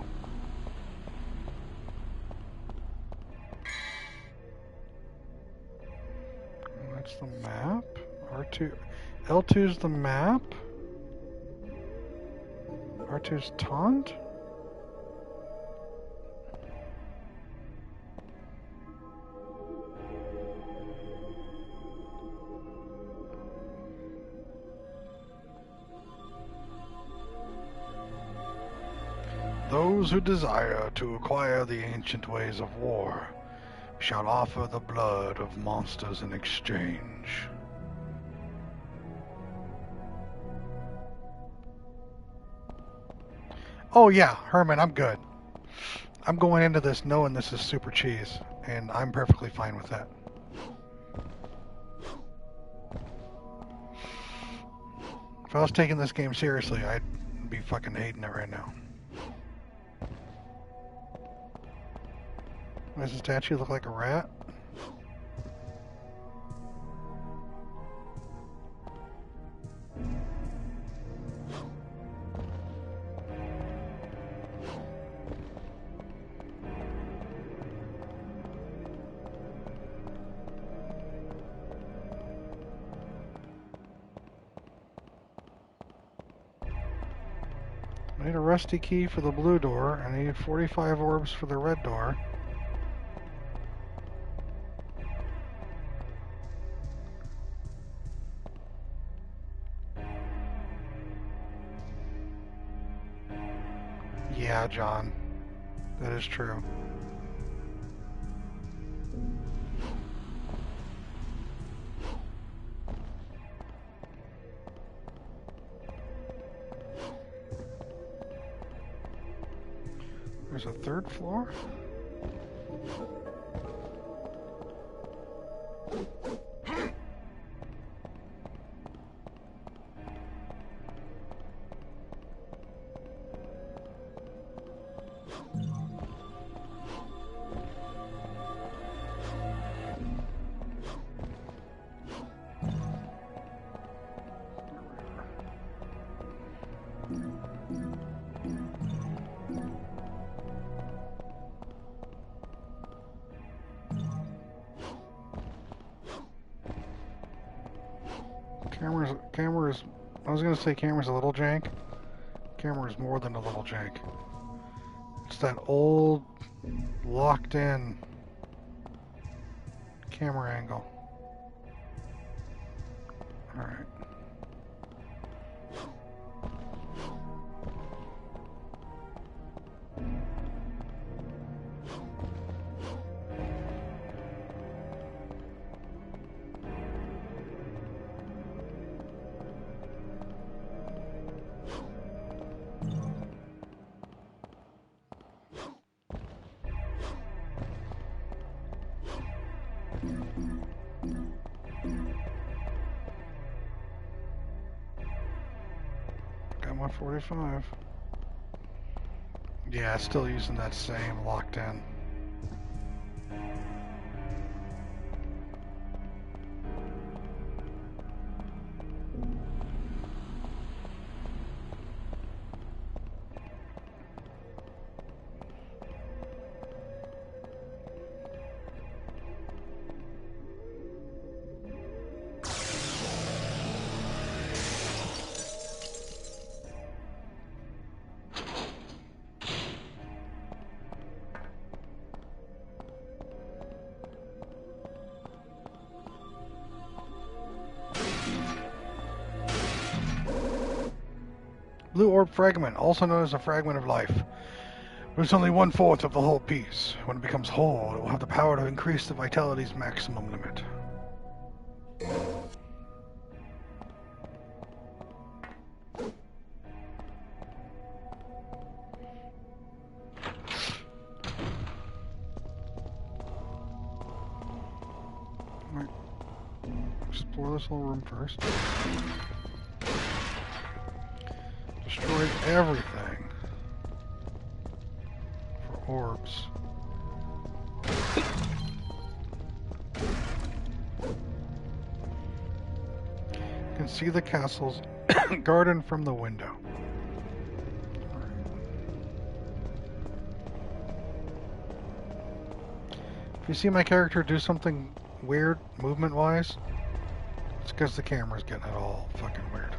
That's the map. R2, L2's the map. R2's taunt. Those who desire to acquire the ancient ways of war shall offer the blood of monsters in exchange. Oh yeah, Herman, I'm good. I'm going into this knowing this is super cheese, and I'm perfectly fine with that. If I was taking this game seriously, I'd be fucking hating it right now. Does the statue look like a rat? I need a rusty key for the blue door. I need 45 orbs for the red door. Yeah, John. That is true. There's a third floor? Camera's, I was gonna say camera's a little jank. Camera's more than a little jank. It's that old, locked in camera angle. Alright. Got my 45. Yeah, still using that same locked in. Blue orb fragment, also known as a fragment of life. But it's only 1/4 of the whole piece. When it becomes whole, it will have the power to increase the vitality's maximum limit. Alright. Explore this little room first. Destroyed everything for orbs. You can see the castle's garden from the window. If you see my character do something weird movement-wise, it's because the camera's getting it all fucking weird.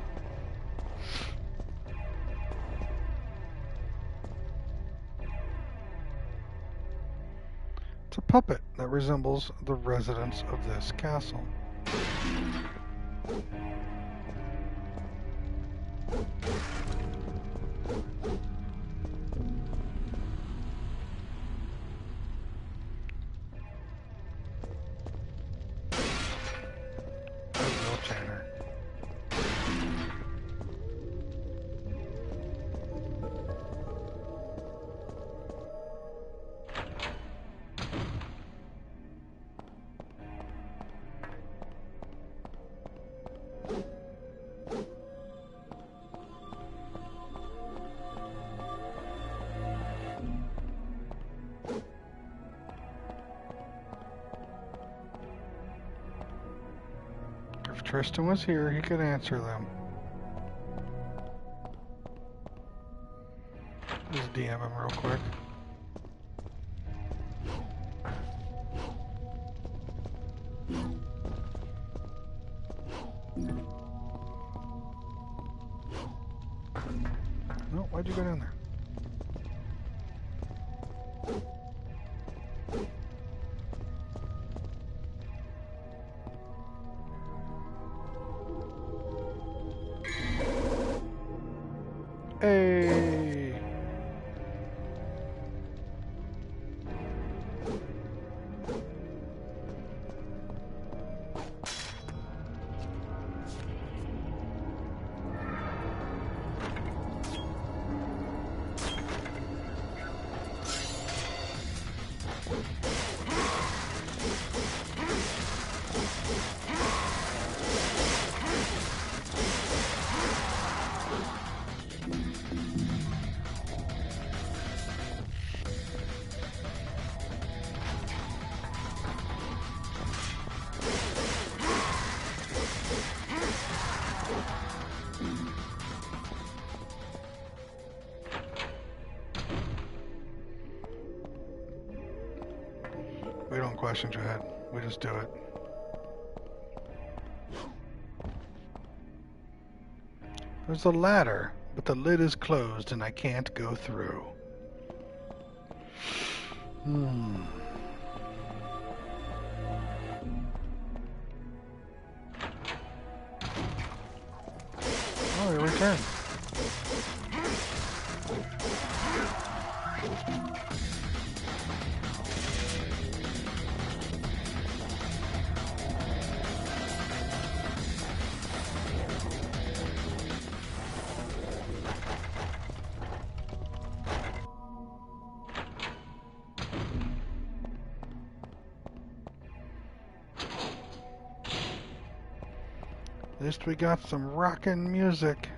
It's a puppet that resembles the residents of this castle. A wheelchair. If Tristan was here, he could answer them. Just DM him real quick. No, why'd you go down there? Hey. We don't question Jihad. We just do it. There's a ladder, but the lid is closed and I can't go through. Oh, he returned. At least we got some rockin' music.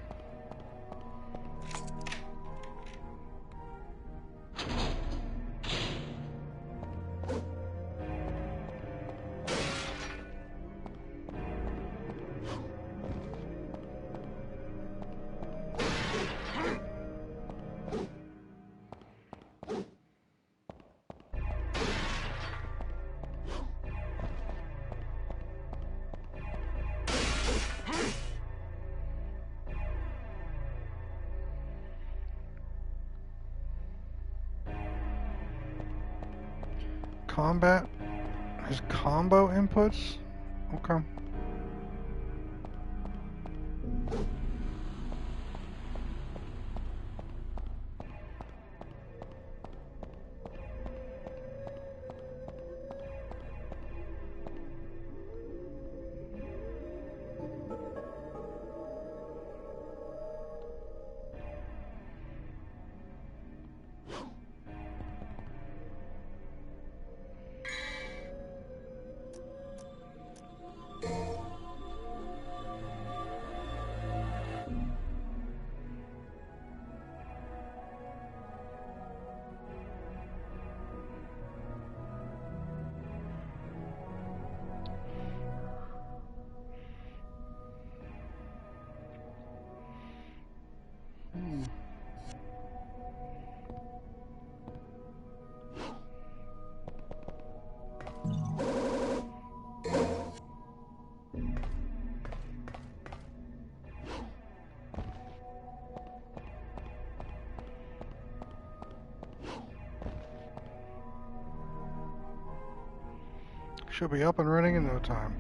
Combat? His combo inputs? Okay. Should be up and running in no time.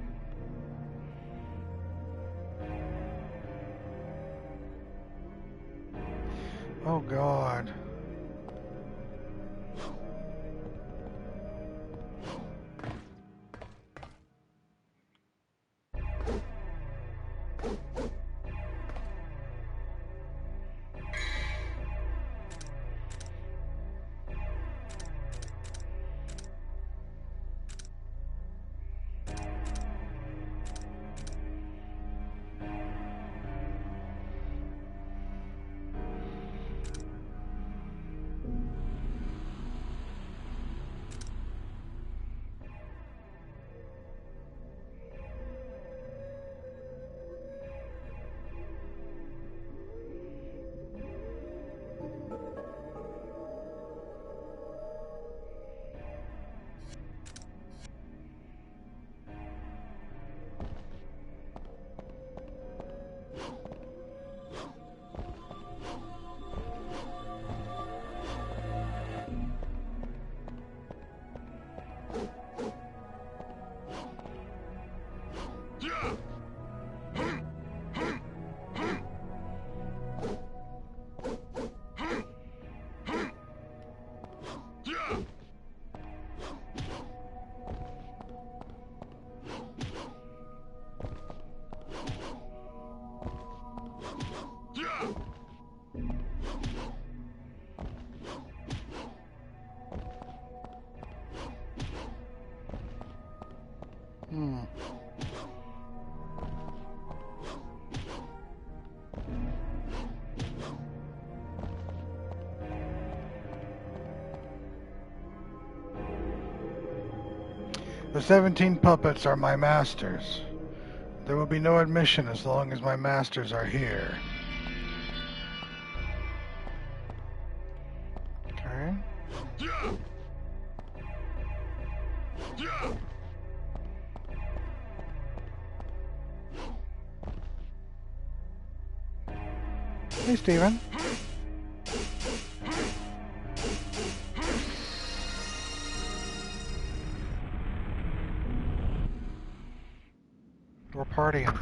Oh God. The 17 puppets are my masters. There will be no admission as long as my masters are here. Okay. Hey, Steven. We're partying.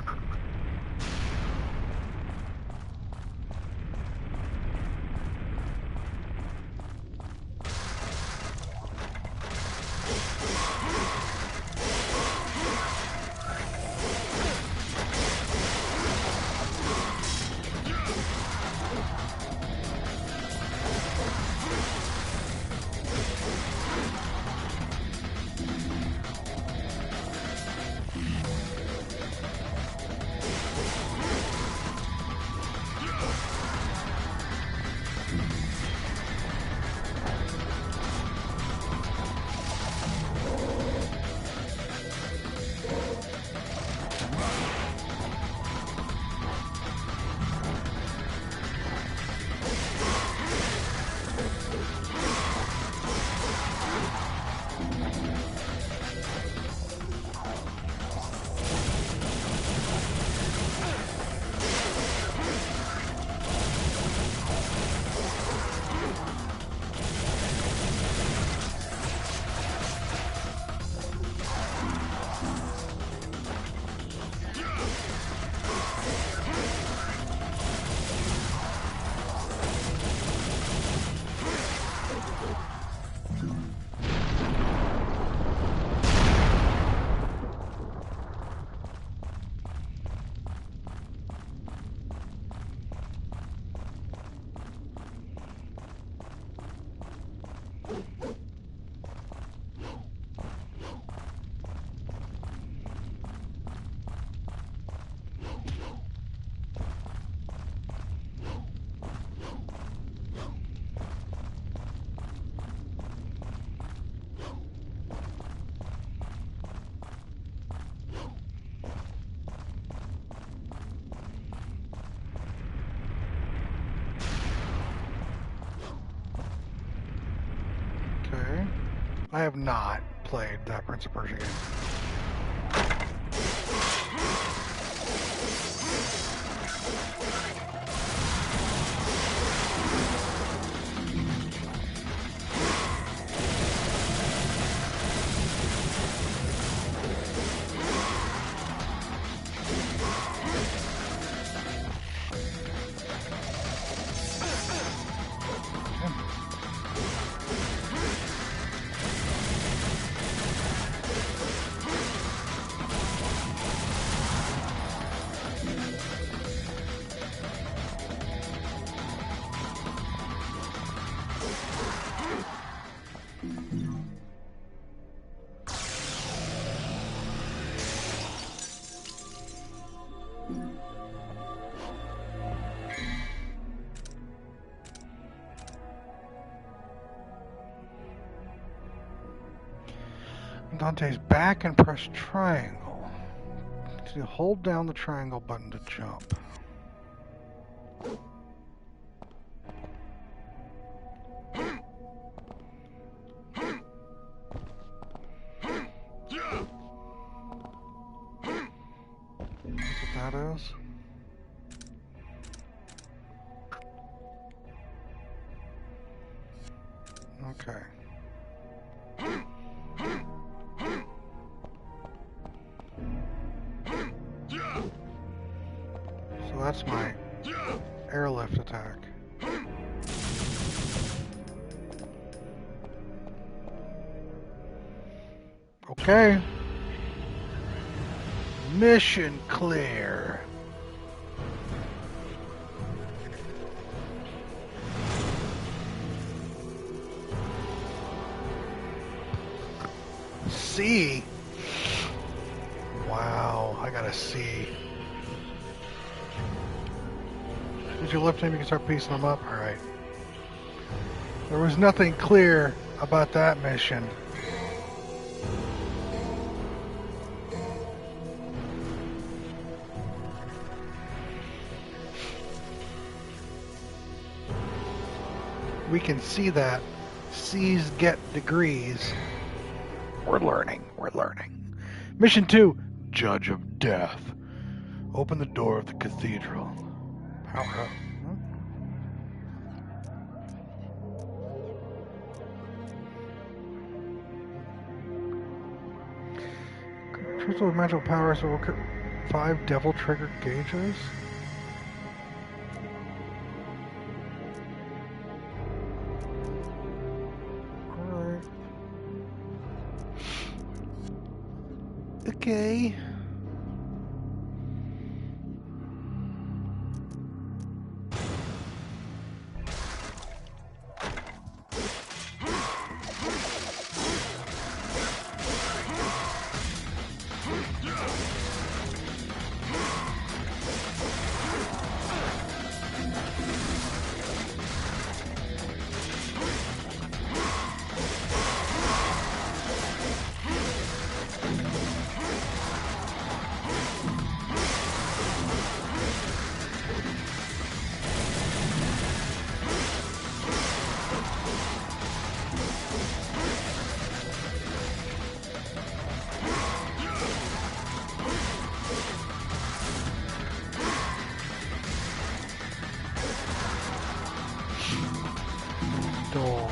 Okay. I have not played that Prince of Persia game. Dante's back and press triangle. So hold down the triangle button to jump. That's what that is. Okay. So that's my airlift attack. Okay. Mission clear. C. Wow, I got a C. Did you lift him? You can start piecing them up. All right. There was nothing clear about that mission. We can see that C's get degrees. We're learning. We're learning. Mission 2, Judge of Death. Open the door of the cathedral. Power up. Crystal with magical powers will 5 devil triggered gauges. Alright. Okay. Door.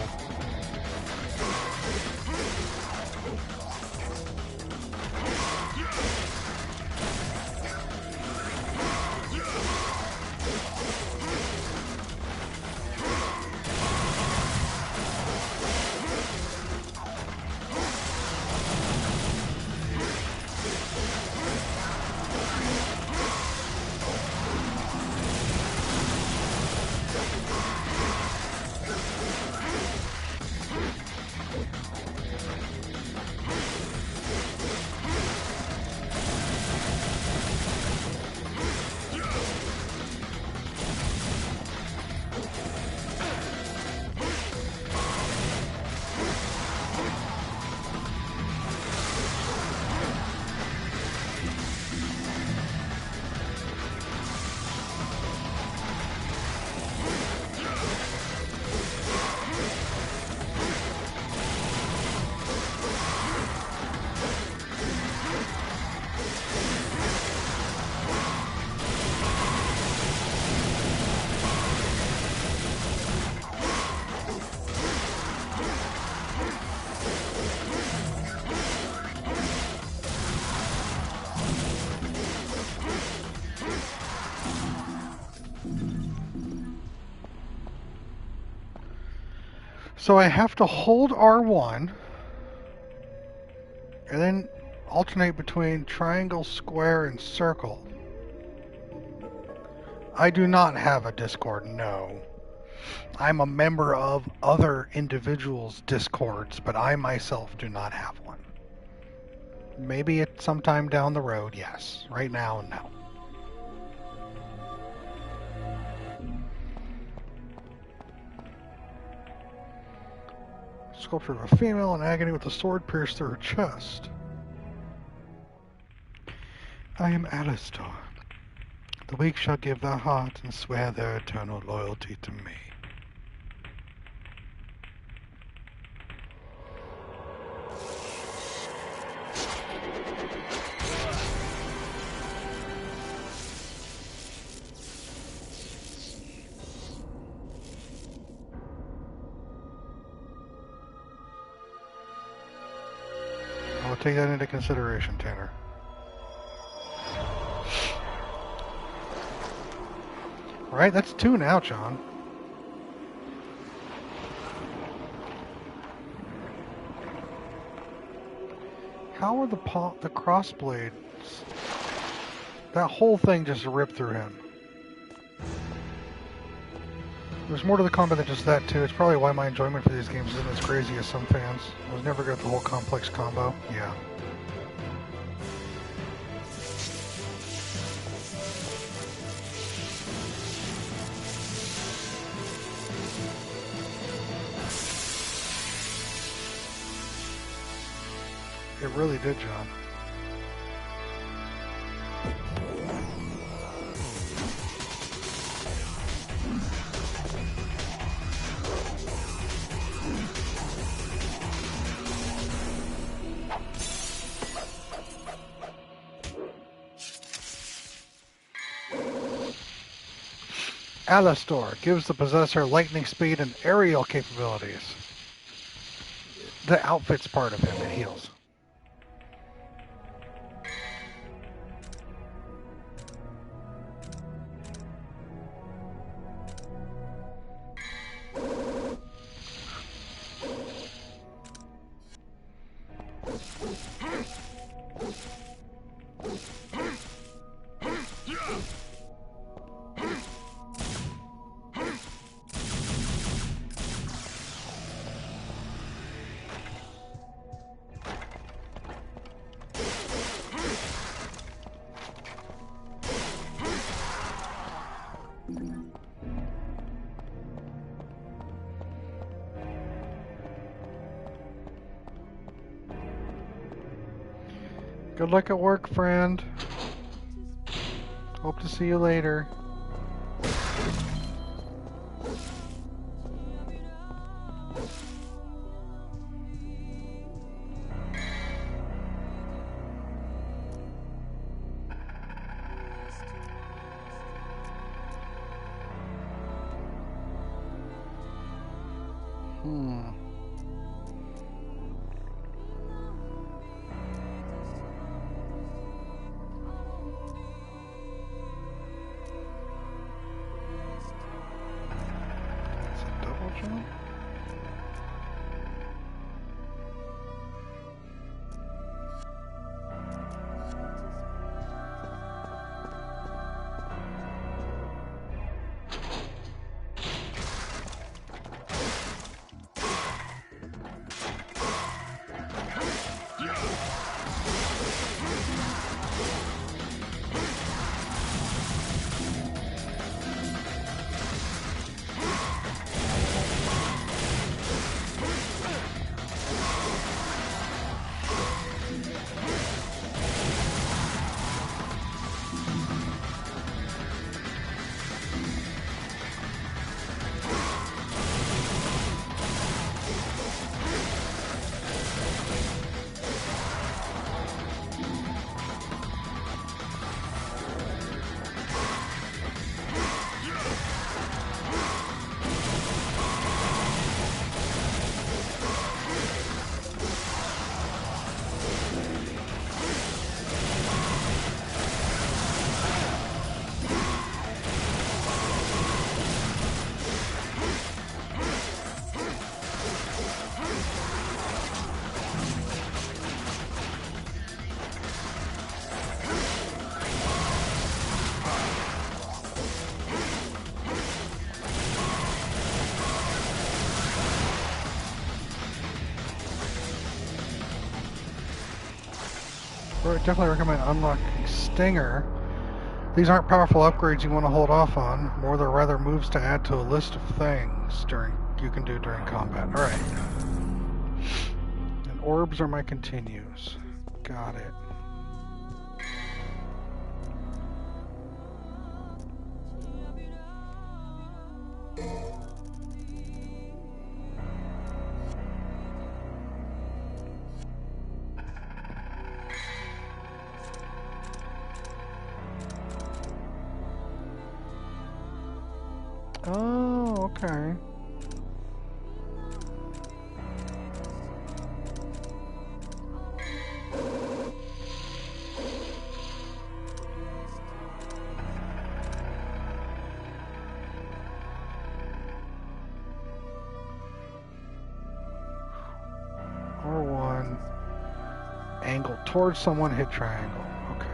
So I have to hold R1 and then alternate between triangle, square, and circle. I do not have a Discord, no. I'm a member of other individuals' Discords, but I myself do not have one. Maybe at some time down the road, yes. Right now, no. Sculpture of a female in agony with a sword pierced through her chest. I am Alistar. The weak shall give their heart and swear their eternal loyalty to me. I'll take that into consideration, Tanner. Right, that's 2 now, John. How are the crossblades? That whole thing just ripped through him. There's more to the combat than just that, too. It's probably why my enjoyment for these games isn't as crazy as some fans. I was never good at the whole complex combo. Yeah. It really did, John. Alastor gives the possessor lightning speed and aerial capabilities. The outfit's part of him. It heals. Good luck at work, friend. Hope to see you later. I definitely recommend unlocking Stinger. These aren't powerful upgrades you want to hold off on, more they're rather moves to add to a list of things you can do during combat. Alright. And orbs are my continues. Got it. Oh, okay. R1. Angle towards someone, hit triangle. Okay.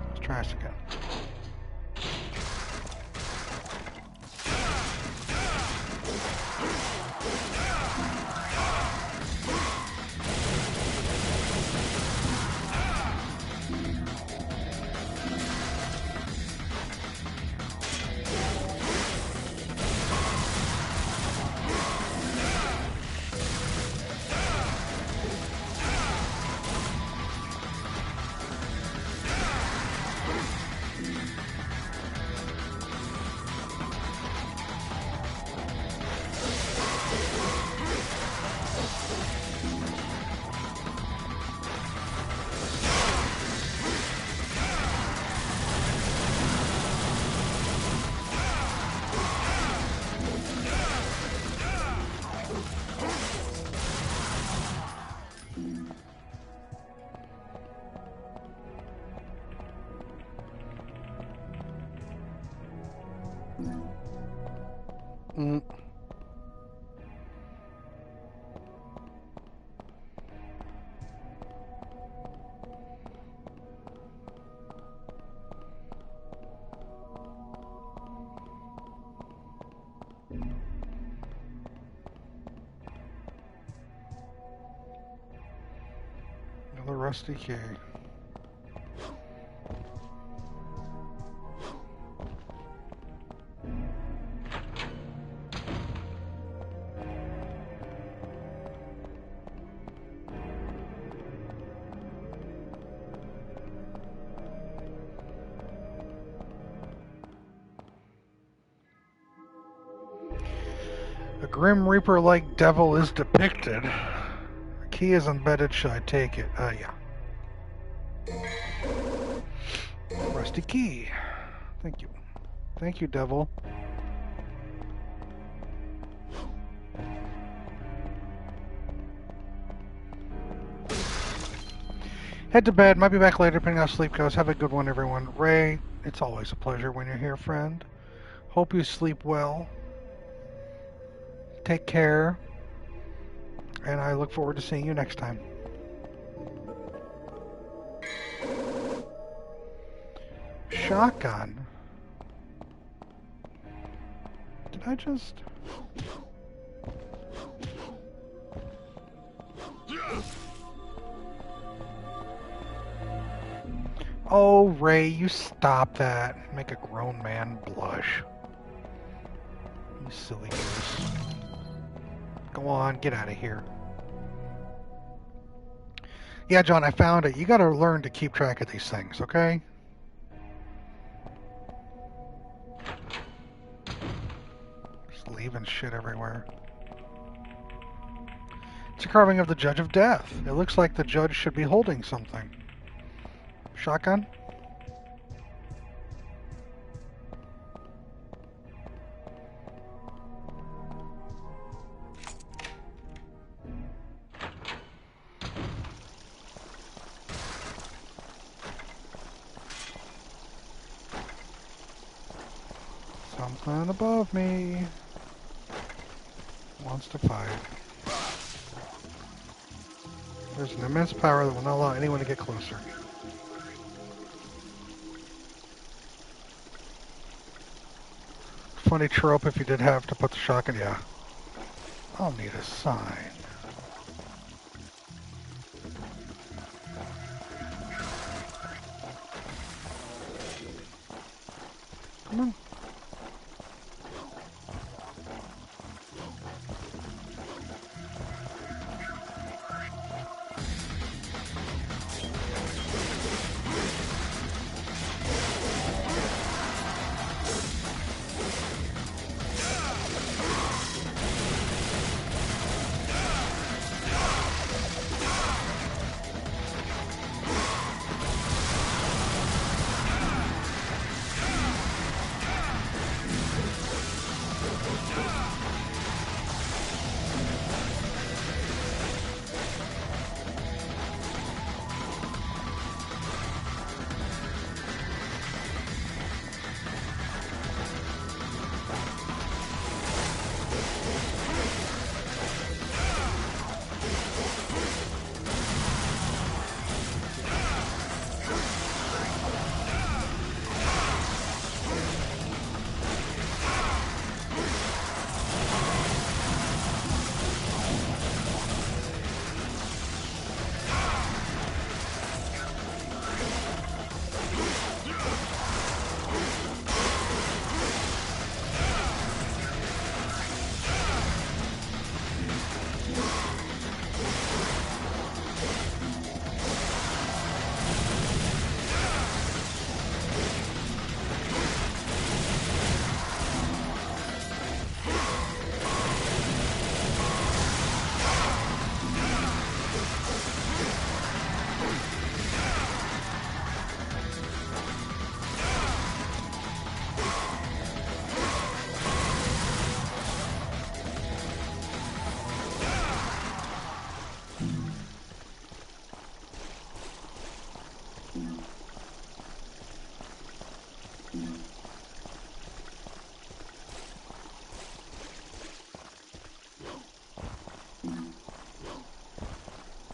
Let's try this again. Mm. Another rusty key. A Grim Reaper-like devil is depicted. A key is embedded. Should I take it? Yeah. Rusty key. Thank you. Thank you, devil. Head to bed. Might be back later, depending on how sleep goes. Have a good one, everyone. Ray, it's always a pleasure when you're here, friend. Hope you sleep well. Take care. And I look forward to seeing you next time. Shotgun. Did I just... Oh, Ray, you stop that. Make a grown man blush. You silly goose. Go on, get out of here. Yeah, John, I found it. You gotta learn to keep track of these things, okay? Just leaving shit everywhere. It's a carving of the Judge of Death. It looks like the judge should be holding something. Shotgun? Something above me wants to fight. There's an immense power that will not allow anyone to get closer. Funny trope if you did have to put the shotgun. Yeah. I'll need a sign. Come on.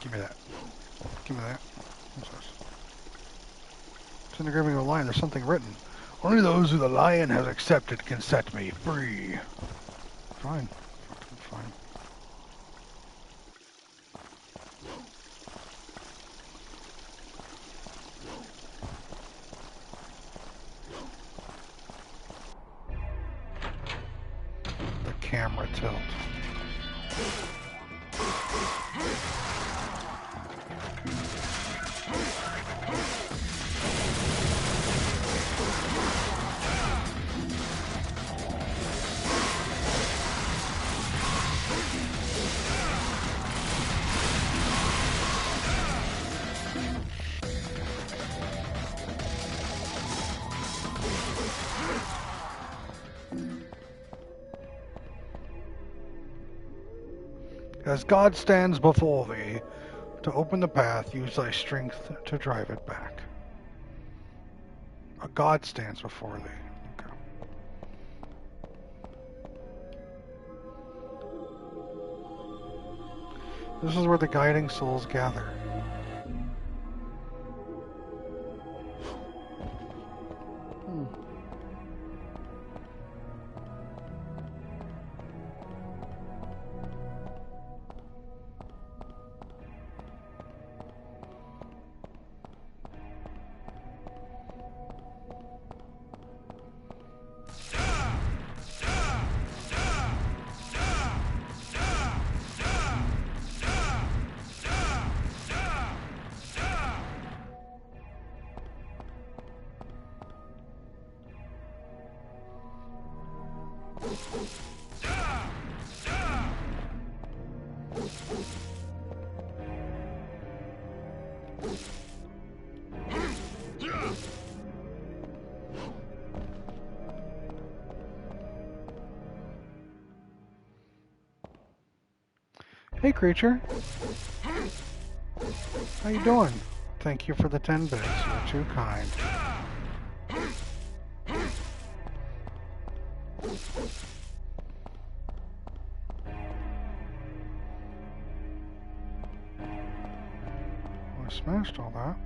Give me that. Give me that. What's this? It's in the engraving of a lion. There's something written. Only those who the lion has accepted can set me free. Fine. Fine. The camera tilt. As God stands before thee, to open the path, use thy strength to drive it back. A God stands before thee. Okay. This is where the guiding souls gather. Hey, creature. How you doing? Thank you for the 10 bits. You're too kind. Well, I smashed all that.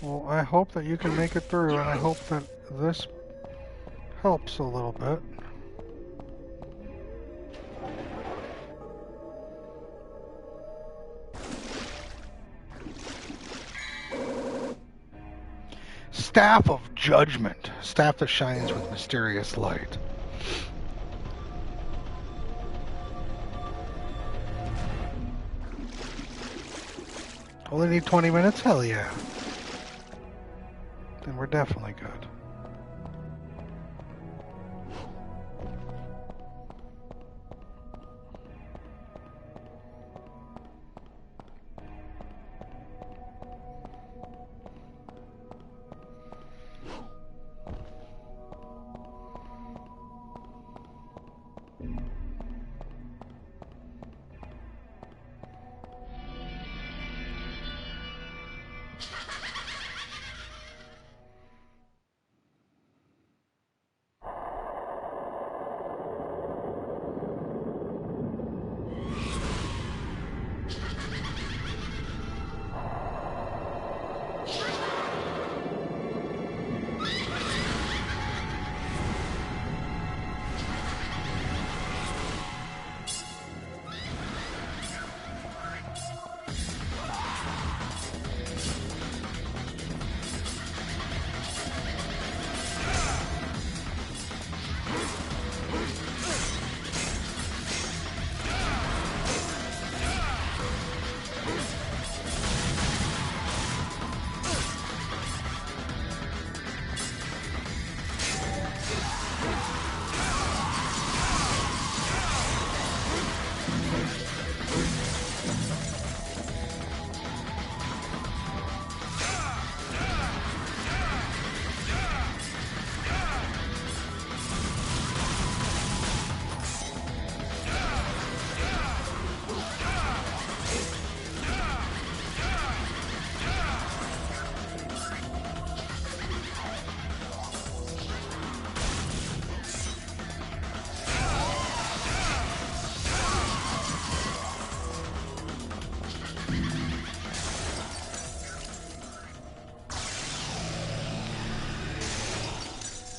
Well, I hope that you can make it through, and I hope that this helps a little bit. Staff of Judgment. Staff that shines with mysterious light. Only need 20 minutes? Hell yeah. Then we're definitely good.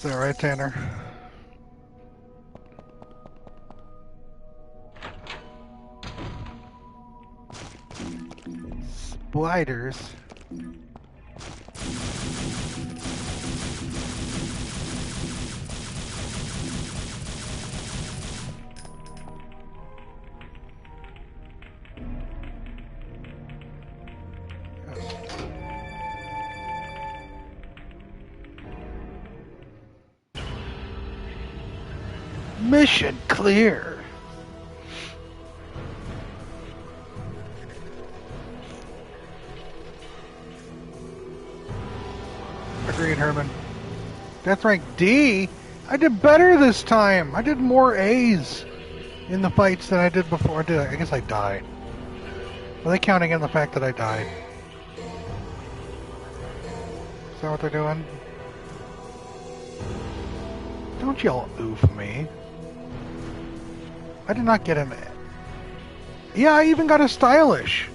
that right, Tanner? Spiders. Mission clear. Agreed, Herman. Death rank D? I did better this time. I did more A's in the fights than I did before. I guess I died. Are they counting in the fact that I died? Is that what they're doing? Don't y'all oof me. I did not get an... Yeah, I even got a stylish.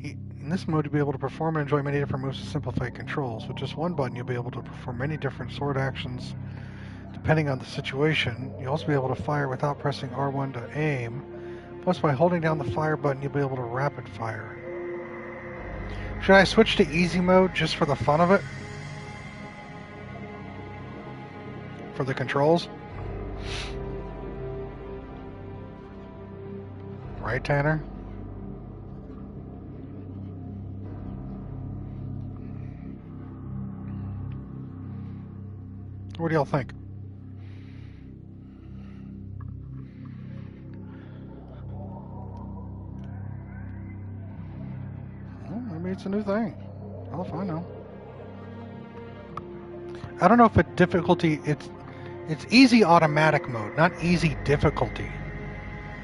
In this mode, you'll be able to perform and enjoy many different moves to simplify controls. With just one button, you'll be able to perform many different sword actions depending on the situation. You'll also be able to fire without pressing R1 to aim. Plus, by holding down the fire button, you'll be able to rapid fire. Should I switch to easy mode just for the fun of it? For the controls? Right, Tanner? What do y'all think? Well, maybe it's a new thing. Hell if I know. I don't know if it's easy automatic mode, not easy difficulty.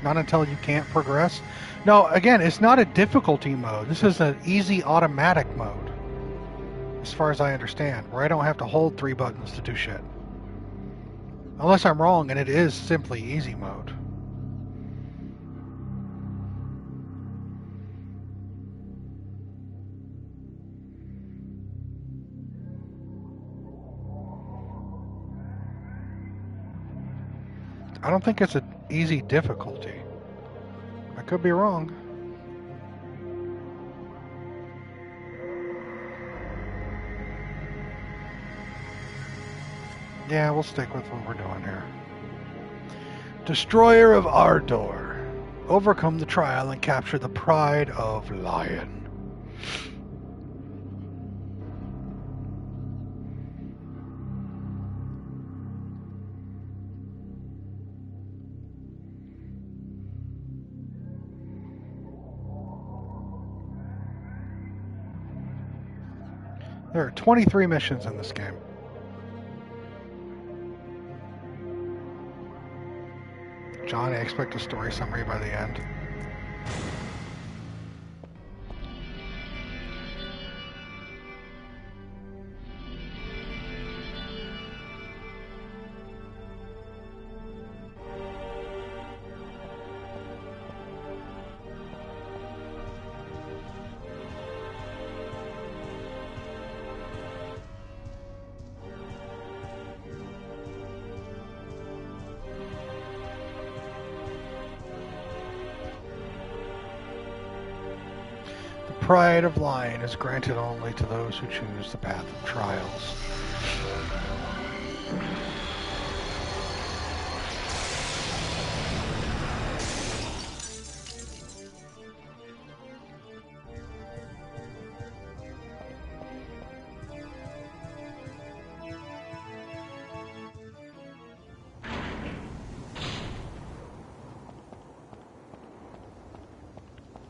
Not until you can't progress. No, again, it's not a difficulty mode. This is an easy automatic mode. As far as I understand, where I don't have to hold 3 buttons to do shit. Unless I'm wrong and it is simply easy mode. I don't think it's an easy difficulty. I could be wrong. Yeah, we'll stick with what we're doing here. Destroyer of Ardor. Overcome the trial and capture the Pride of Lion. There are 23 missions in this game. John, I expect a story summary by the end. Pride of Lion is granted only to those who choose the path of trials.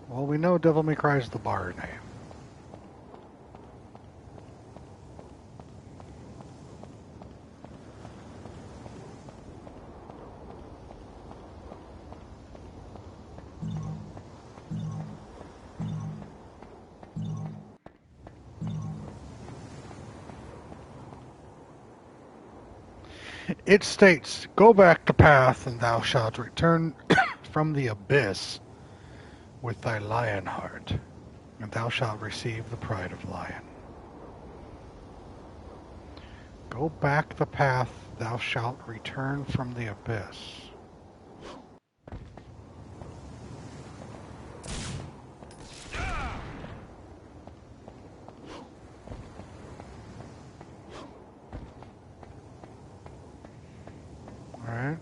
Well, we know Devil May Cry is the bar name. It states, "Go back to path, and thou shalt return from the abyss with thy lion heart." and thou shalt receive the pride of lion. Go back the path, thou shalt return from the abyss. Alright.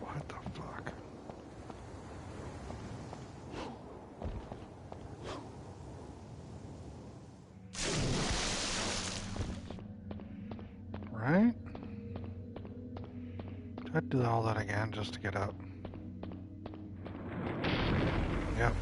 What the fuck? Right? I'd do all that again just to get up. Yep.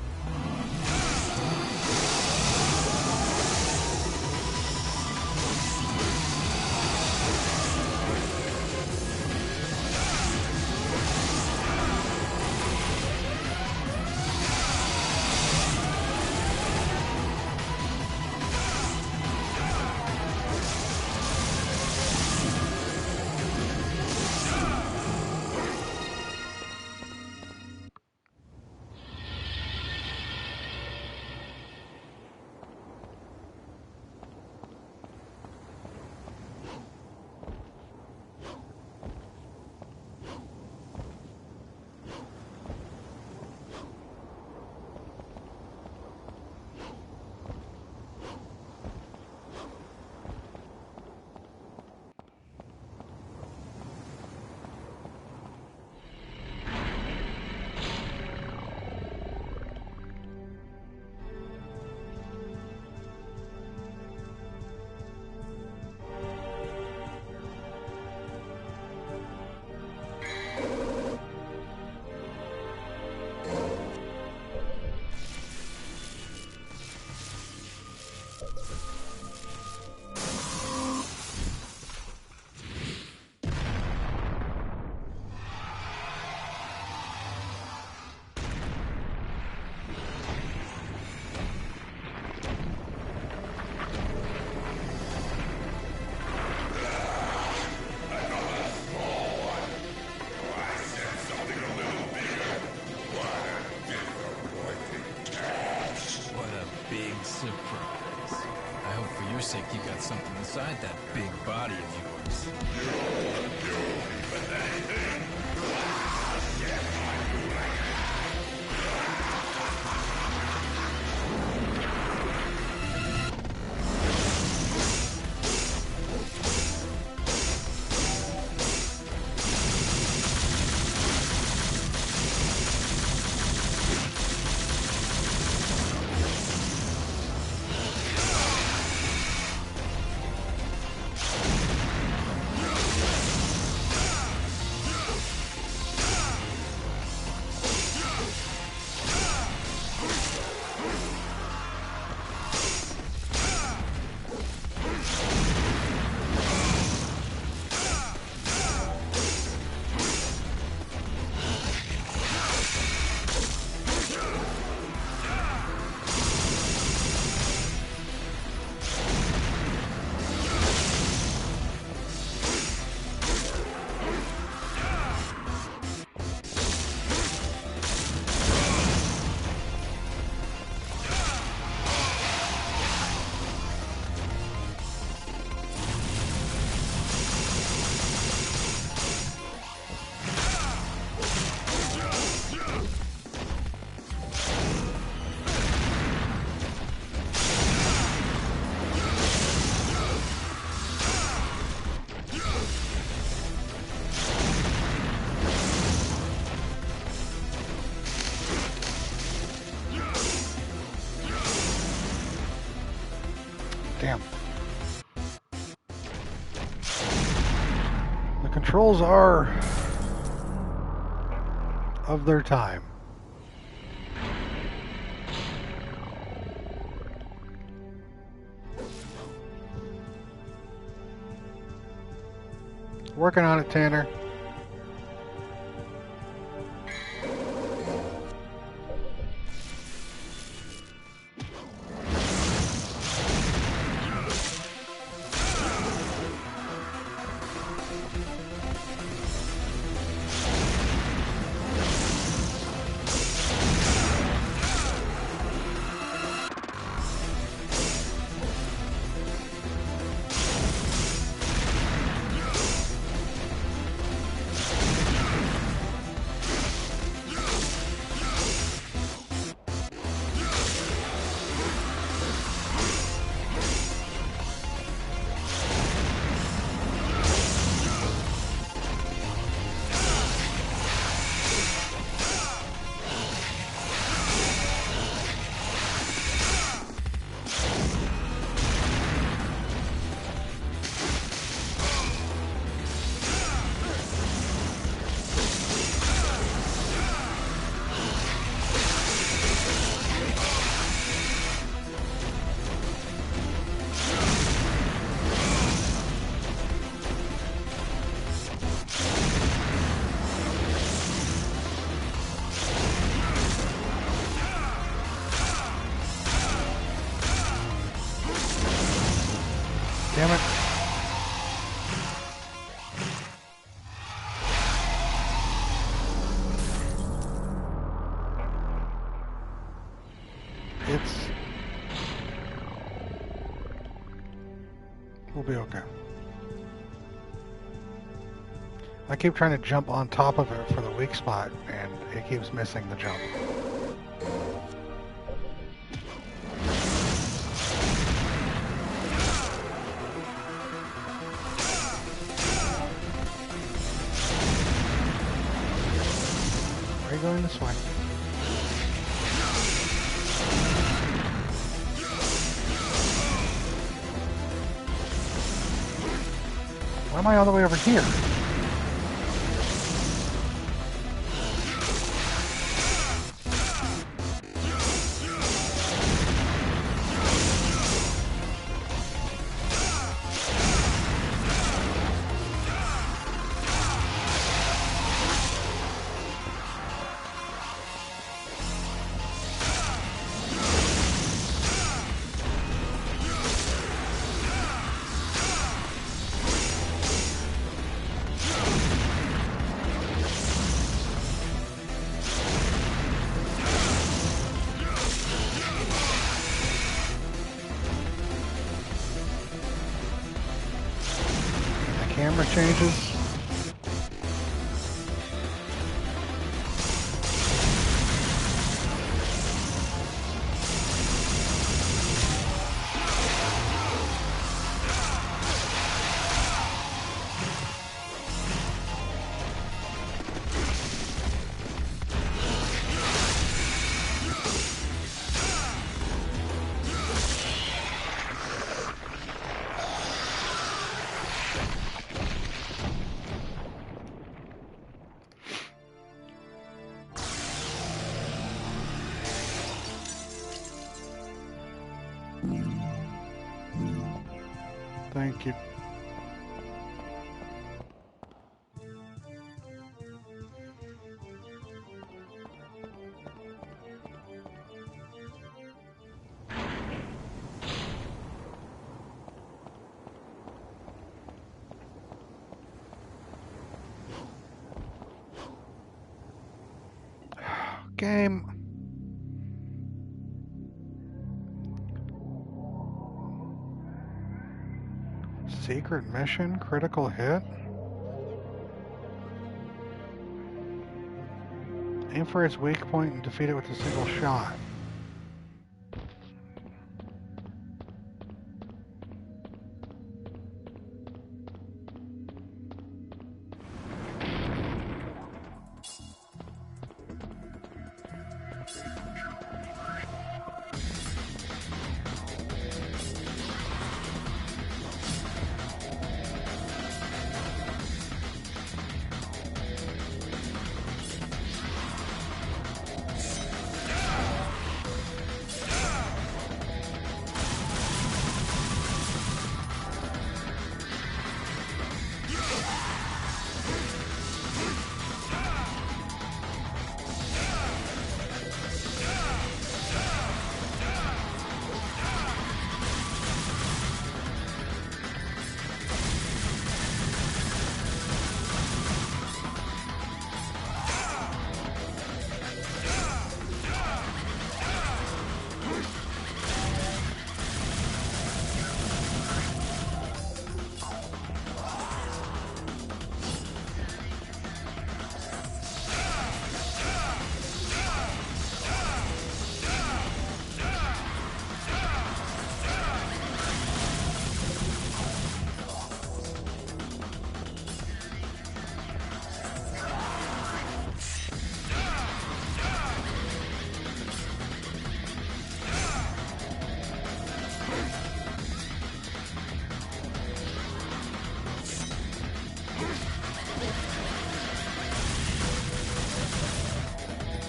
Surprise. I hope for your sake you got something inside that big body of yours. Damn. The controls are of their time. Working on it, Tanner. Damn it. We'll be okay. I keep trying to jump on top of it for the weak spot, and it keeps missing the jump. Are you going this way? Why am I all the way over here? Camera changes. Thank you. Game. Secret mission, critical hit. Aim for its weak point and defeat it with a single shot.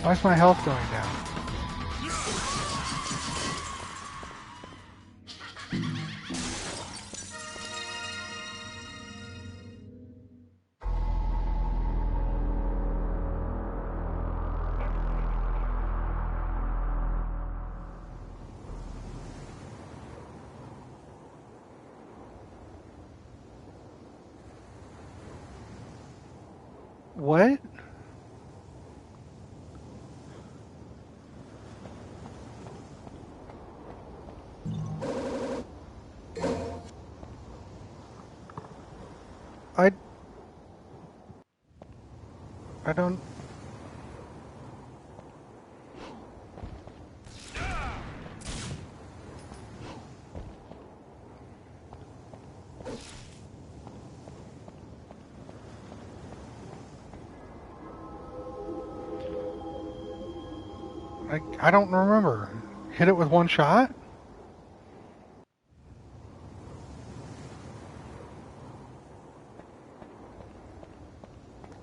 Why's my health going down? What? I don't... I don't remember. Hit it with one shot?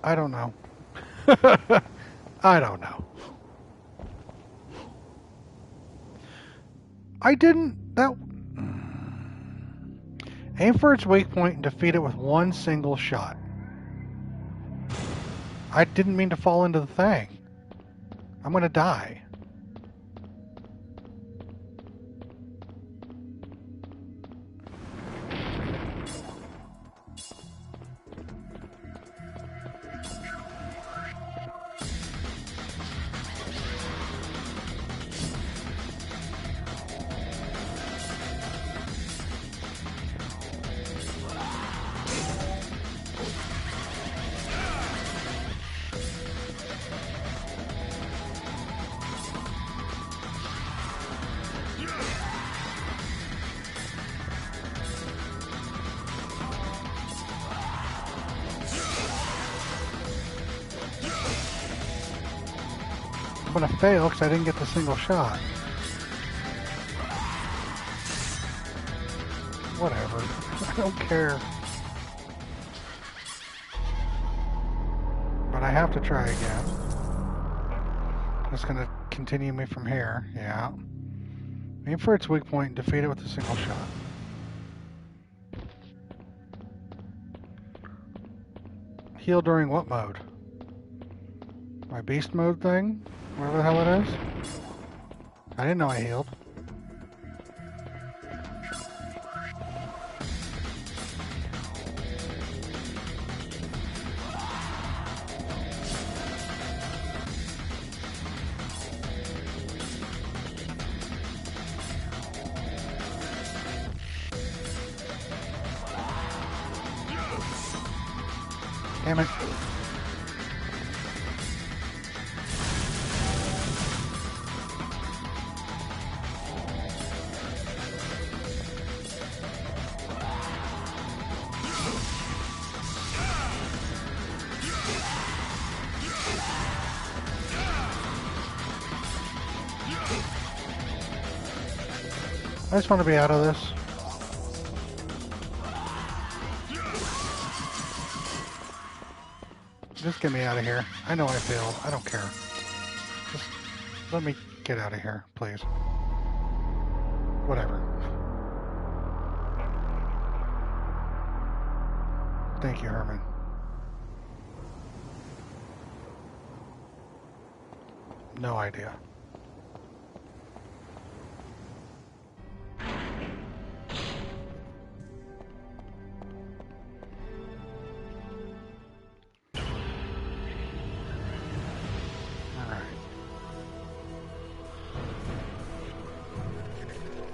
I don't know. I don't know. I didn't... That... Aim for its weak point and defeat it with one single shot. I didn't mean to fall into the thing. I'm gonna die. I'm gonna fail because I didn't get the single shot. Whatever. I don't care. But I have to try again. It's gonna continue me from here. Yeah. Aim for its weak point and defeat it with a single shot. Heal during what mode? My beast mode thing? Whatever the hell it is? I didn't know I healed. Damn it. I just want to be out of this. Just get me out of here. I know I failed. I don't care. Just let me get out of here, please. Whatever. Thank you, Herman. No idea.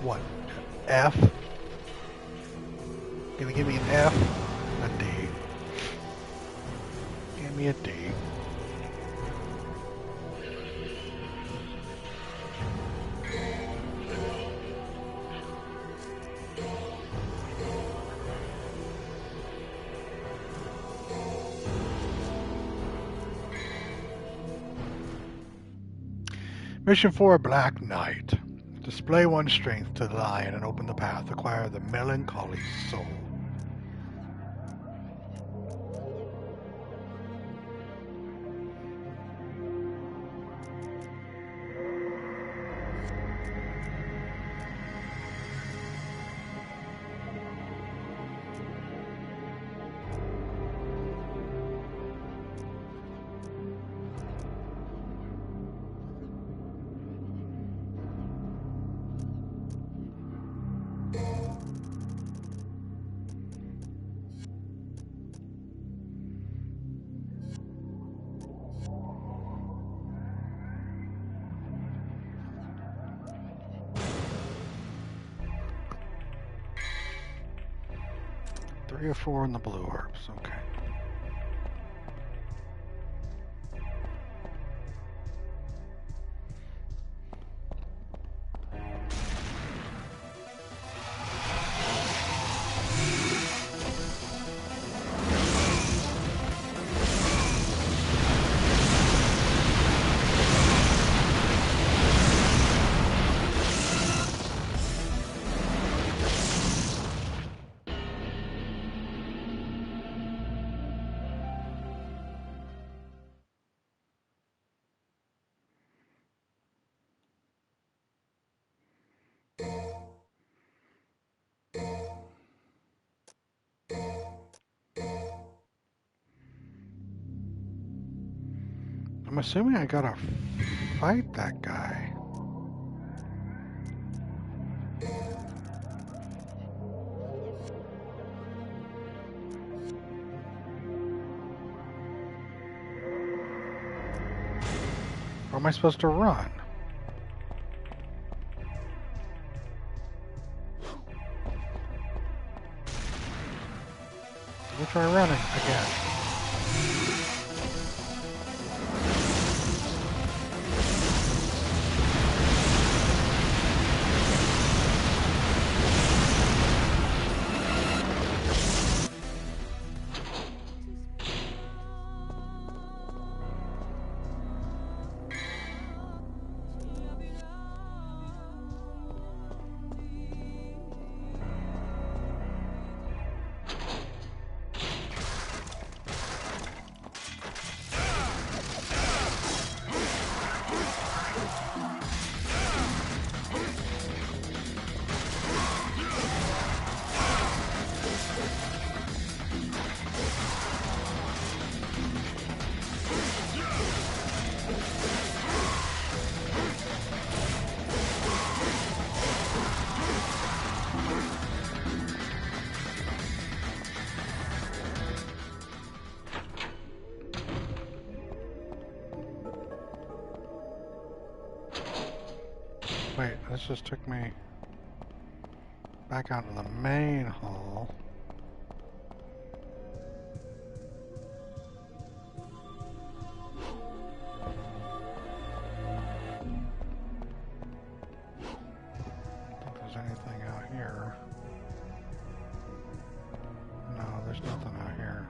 What? F? Gonna give me an F? A D. Give me a D. Mission 4, Black Knight. Display one's strength to the lion and open the path. Acquire the melancholy soul. 3 or 4 in the blue orbs. Okay. I'm assuming I gotta fight that guy. Or am I supposed to run? We'll try running again. Wait, this just took me back out to the main hall. I don't think there's anything out here. No, there's nothing out here.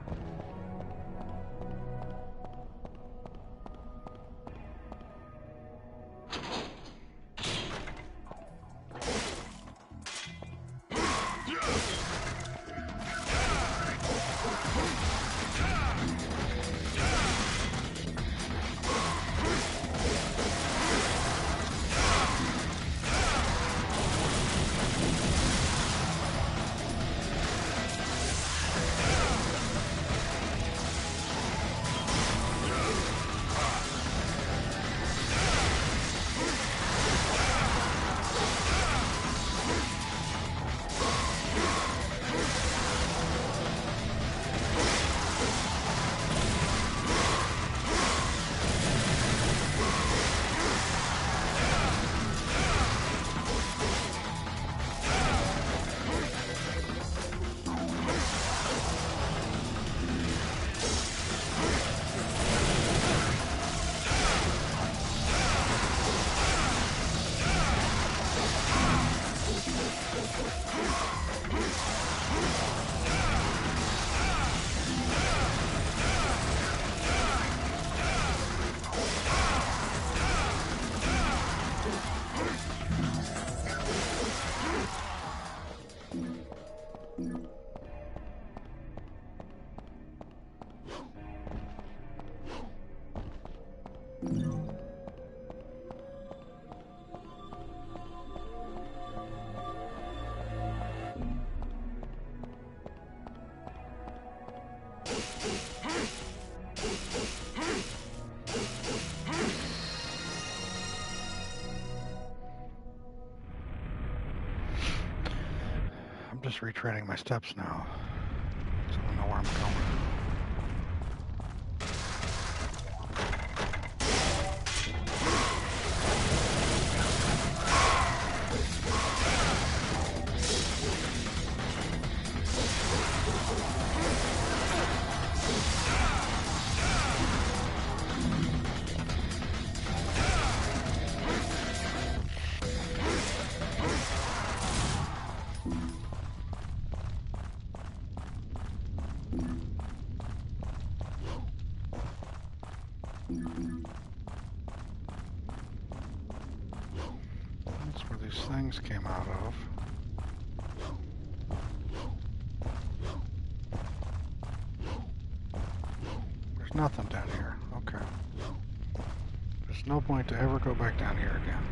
I'm just retraining my steps now, so I know where I'm going. That's where these things came out of. There's nothing down here. Okay. There's no point to ever go back down here again.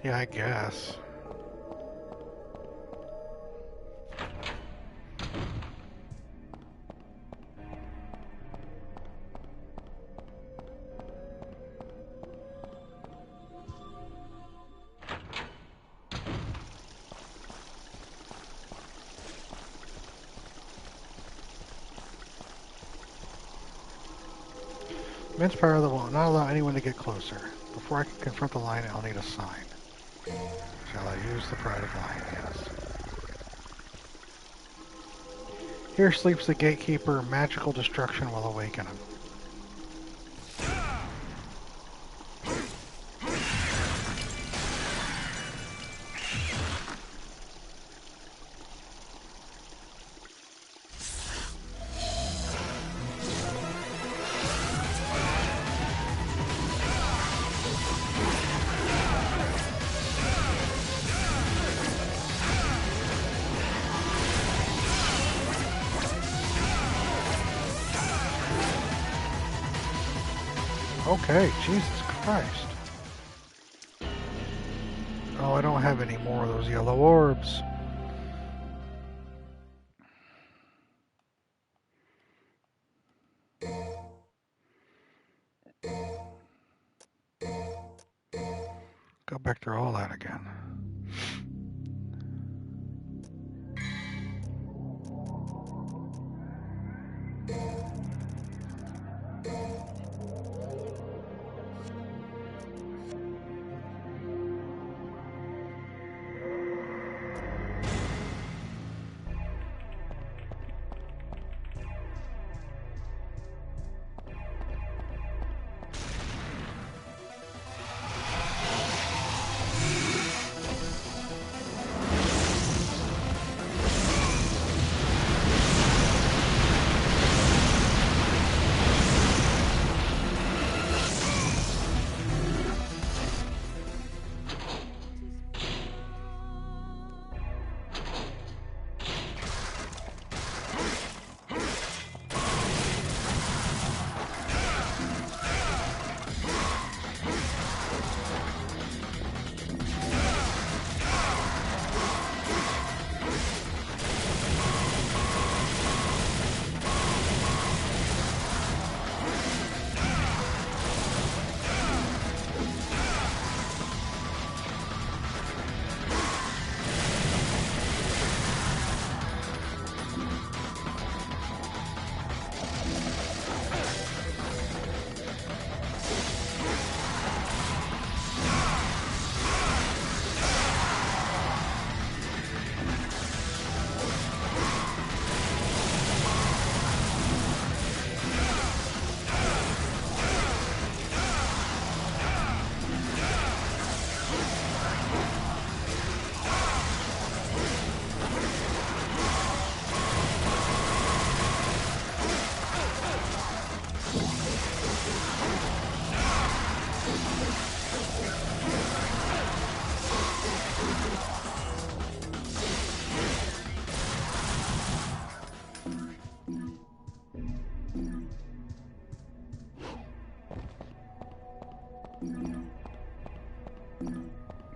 Yeah, I guess. Immense power that will not allow anyone to get closer. Before I can confront the lion, I'll need a sign. Shall I use the Pride of Lion? Yes. Here sleeps the gatekeeper. Magical destruction will awaken him. Okay, Jesus Christ. Oh, I don't have any more of those yellow orbs. Go back through all that again.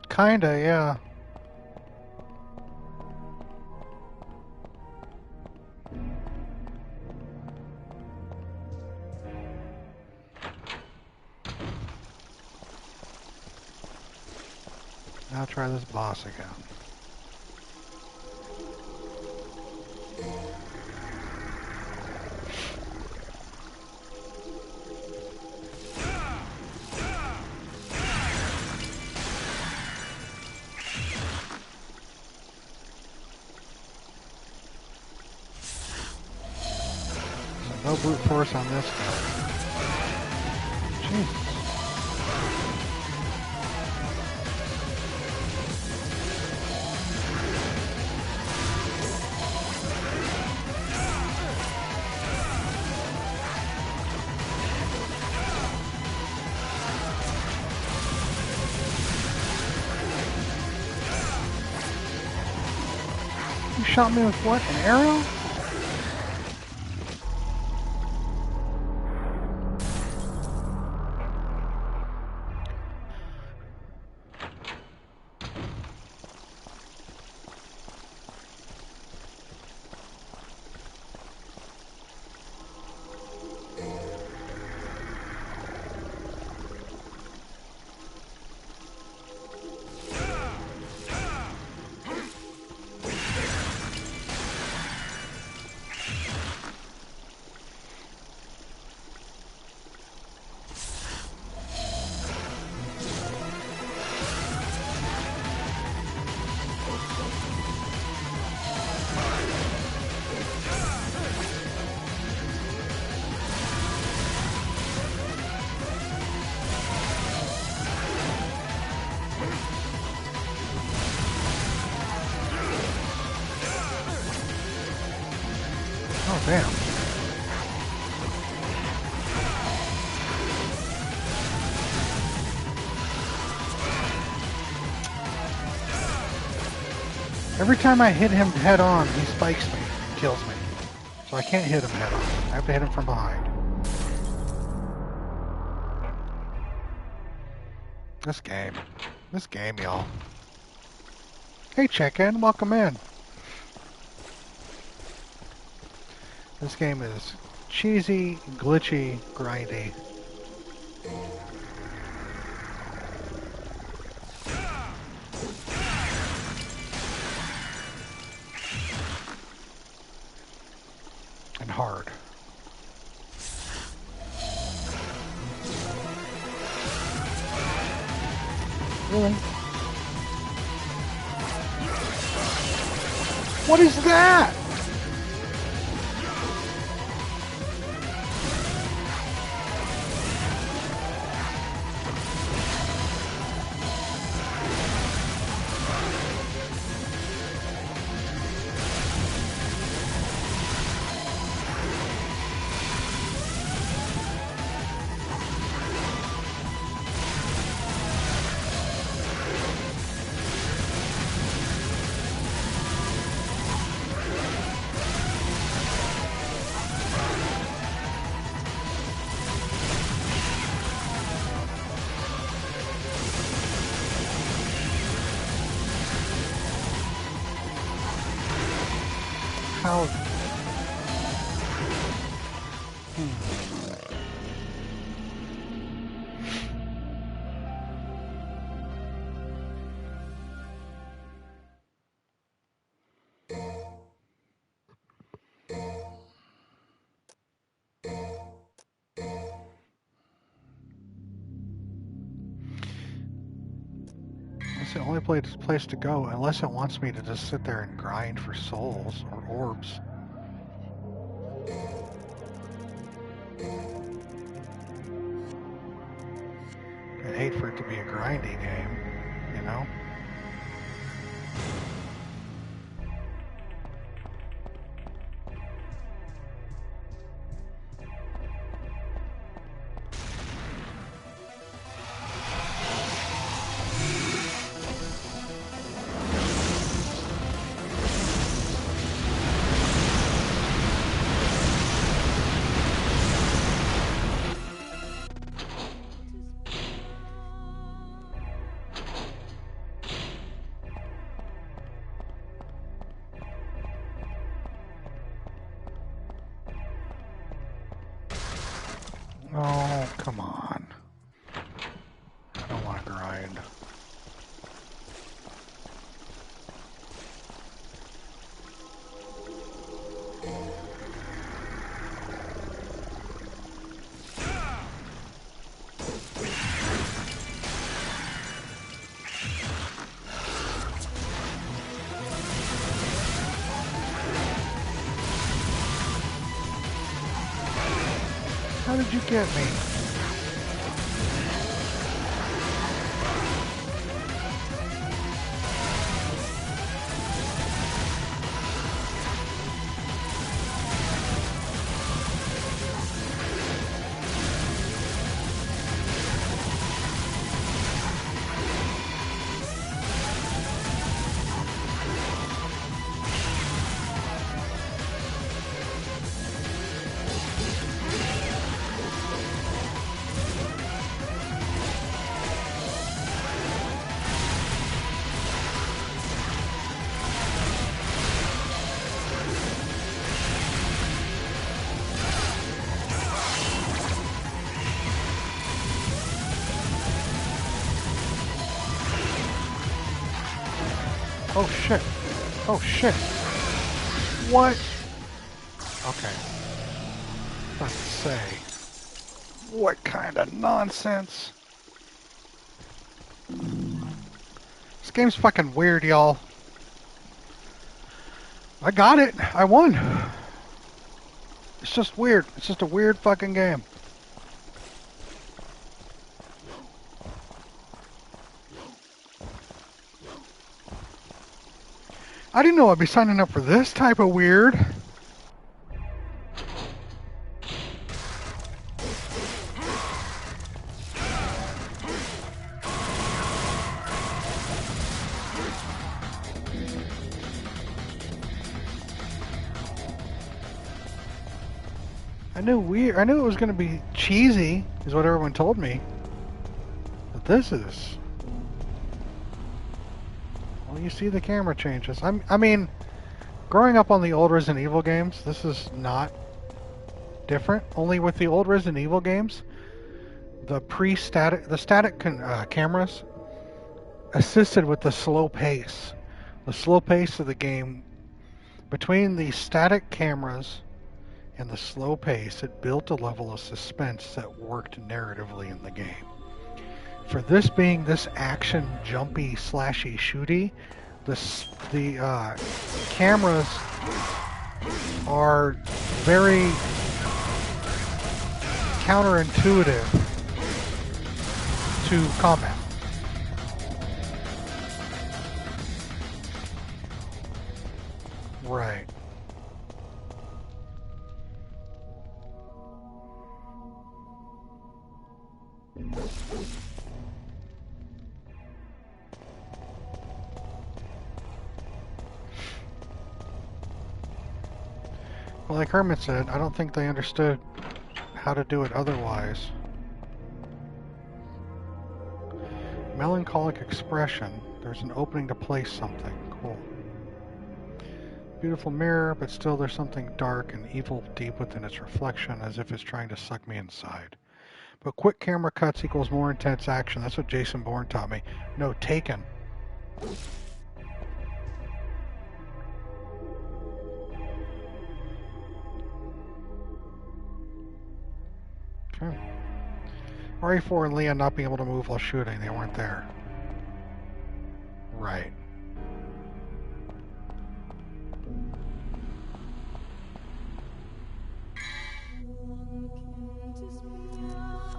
Kinda, yeah. Now try this boss again. No brute force on this guy. Jesus. You shot me with what? An arrow? Oh, damn. Every time I hit him head on, he spikes me, kills me. So I can't hit him head on. I have to hit him from behind. This game, y'all. Hey, check-in, welcome in. This game is cheesy, glitchy, grindy. And hard. Really? What is that? How? It's the only place to go, unless it wants me to just sit there and grind for souls or orbs. I'd hate for it to be a grindy game, you know? Oh, come on. I don't want to grind. How did you get me? Oh shit. Oh shit. What? Okay. About to say. What kind of nonsense? This game's fucking weird, y'all. I got it. I won. It's just weird. It's just a weird fucking game. I didn't know I'd be signing up for this type of weird. I knew it was going to be cheesy, is what everyone told me. But this is... Well, you see the camera changes. I mean, growing up on the old Resident Evil games, this is not different. Only with the old Resident Evil games, the static cameras assisted with the slow pace. The slow pace of the game, between the static cameras and the slow pace, it built a level of suspense that worked narratively in the game. For this being this action, jumpy, slashy, shooty, the cameras are very counterintuitive to combat. Right. Well, like Hermit said, I don't think they understood how to do it otherwise. Melancholic expression. There's an opening to place something. Cool. Beautiful mirror, but still there's something dark and evil deep within its reflection, as if it's trying to suck me inside. But quick camera cuts equals more intense action. That's what Jason Bourne taught me. No, Taken. Okay. RE4 and Leon not being able to move while shooting. They weren't there. Right.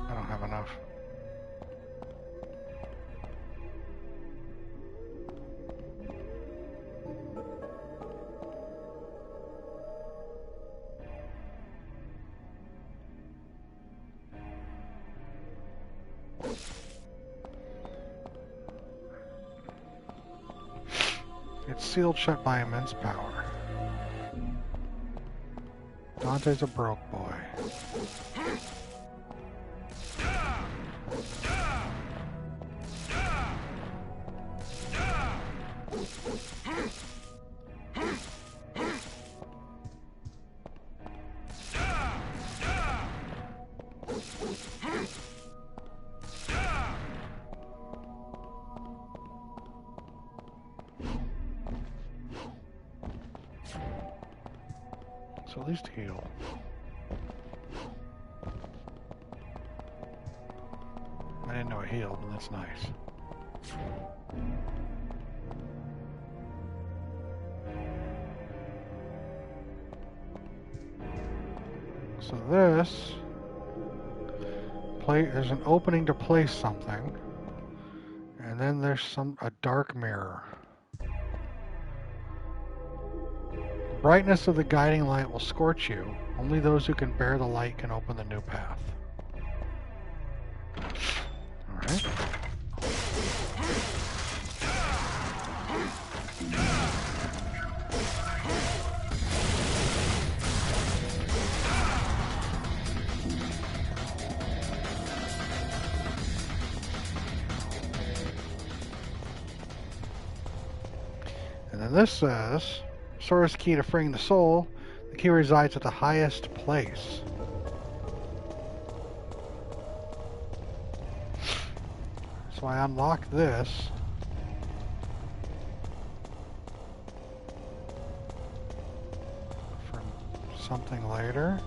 I don't have enough. It's sealed shut by immense power. Dante's a broke boy. So at least heal. I didn't know it healed, and that's nice. So this there's an opening to place something. And then there's a dark mirror. The brightness of the guiding light will scorch you. Only those who can bear the light can open the new path. Alright. And then this says, Sora's key to freeing the soul. The key resides at the highest place. So I unlock this. For something later.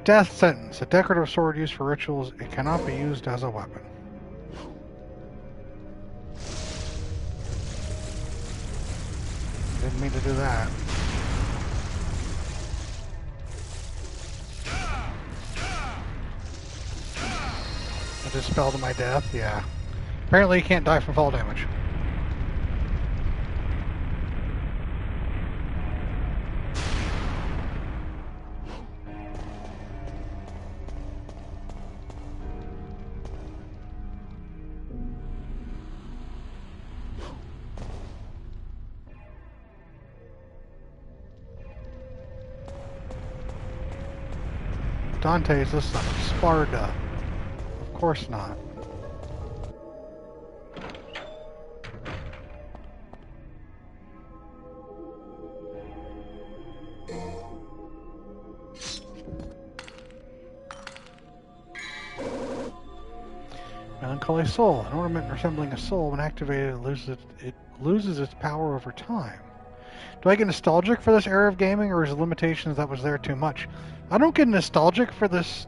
Death sentence. A decorative sword used for rituals. It cannot be used as a weapon. Didn't mean to do that. I just fell to my death, yeah. Apparently you can't die from fall damage. Dante is the son of Sparda. Of course not. Melancholy Soul. An ornament resembling a soul, when activated, it loses its power over time. Do I get nostalgic for this era of gaming, or is the limitations that was there too much? I don't get nostalgic for this.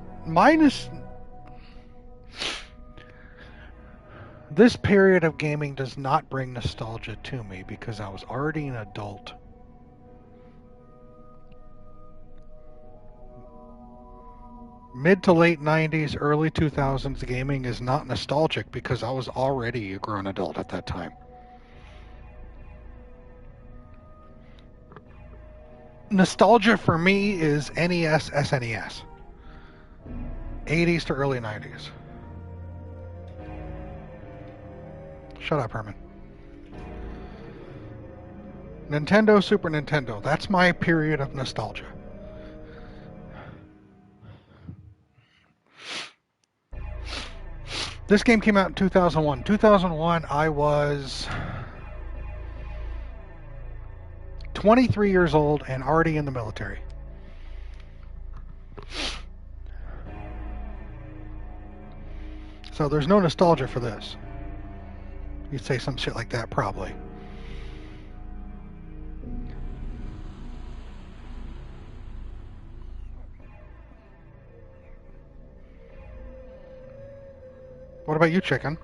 This period of gaming does not bring nostalgia to me because I was already an adult. Mid to late 90s, early 2000s gaming is not nostalgic because I was already a grown adult at that time. Nostalgia for me is NES, SNES. 80s to early 90s. Shut up, Herman. Nintendo, Super Nintendo. That's my period of nostalgia. This game came out in 2001. 2001, I was 23 years old and already in the military. So there's no nostalgia for this. You'd say some shit like that, probably. What about you, chicken?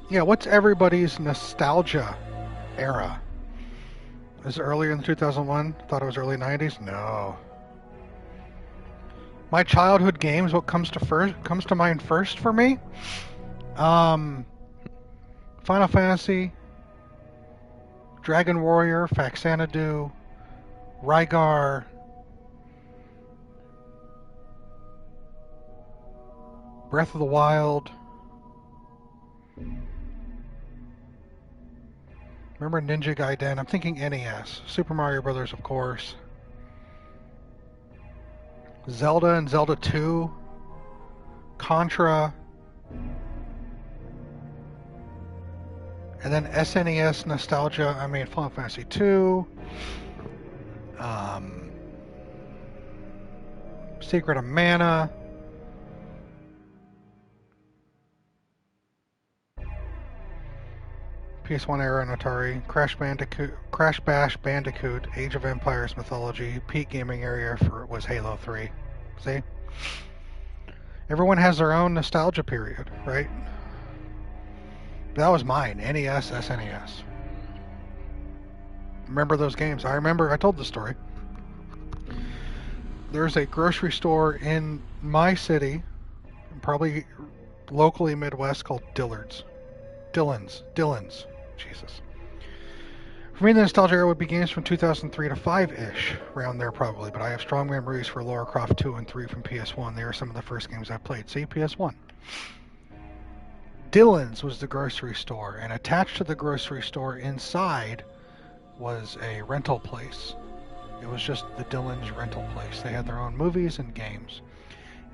Yeah, what's everybody's nostalgia era? Is it earlier than 2001? Thought it was early 90s? No. My childhood games, what comes to mind first for me? Final Fantasy, Dragon Warrior, Faxanadu, Rygar, Breath of the Wild. Remember Ninja Gaiden? I'm thinking NES. Super Mario Brothers, of course. Zelda and Zelda 2. Contra. And then SNES nostalgia. I mean, Final Fantasy 2. Secret of Mana. PS1 era and Atari, Crash Bash Bandicoot, Age of Empires Mythology, peak gaming area was Halo 3. See? Everyone has their own nostalgia period, right? That was mine, NES, SNES. Remember those games? I remember, I told the story. There's a grocery store in my city, probably locally Midwest, called Dillard's. Dillon's. Jesus. For me, the nostalgia era would be games from 2003 to 5-ish, around there probably, but I have strong memories for Lara Croft 2 and 3 from PS1. They were some of the first games I played. See, PS1. Dillon's was the grocery store, and attached to the grocery store inside was a rental place. It was just the Dillon's rental place. They had their own movies and games.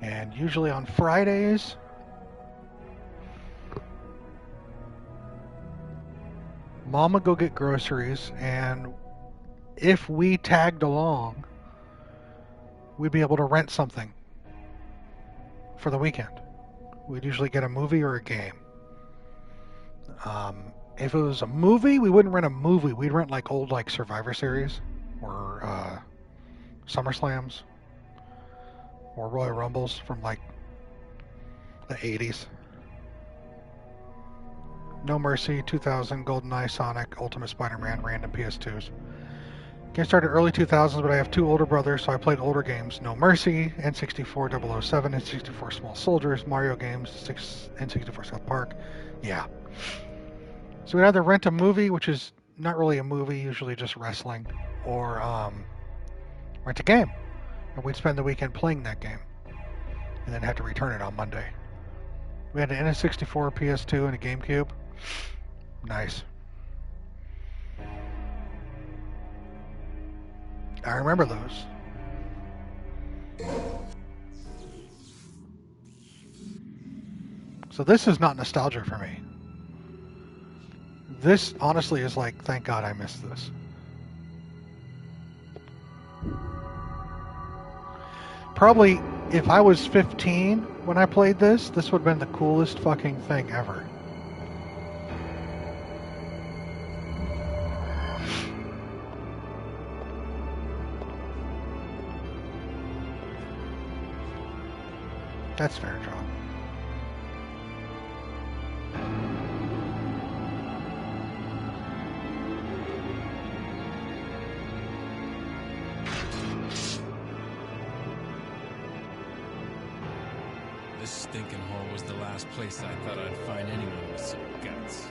And usually on Fridays, Mom would go get groceries, and if we tagged along, we'd be able to rent something for the weekend. We'd usually get a movie or a game. If it was a movie, we wouldn't rent a movie. We'd rent like old Survivor Series or SummerSlams or Royal Rumbles from like the 80s. No Mercy, 2000, GoldenEye, Sonic, Ultimate Spider-Man, random PS2s. Game started early 2000s, but I have two older brothers, so I played older games. No Mercy, N64 007, N64 Small Soldiers, Mario games, N64 South Park. Yeah. So we'd either rent a movie, which is not really a movie, usually just wrestling, or rent a game. And we'd spend the weekend playing that game, and then have to return it on Monday. We had an N64, PS2, and a GameCube. Nice. I remember those. So this is not nostalgia for me. This honestly is like, thank God I missed this. Probably, if I was 15 when I played this, this would have been the coolest fucking thing ever. That's fair, John. This stinking hole was the last place I thought I'd find anyone with some guts.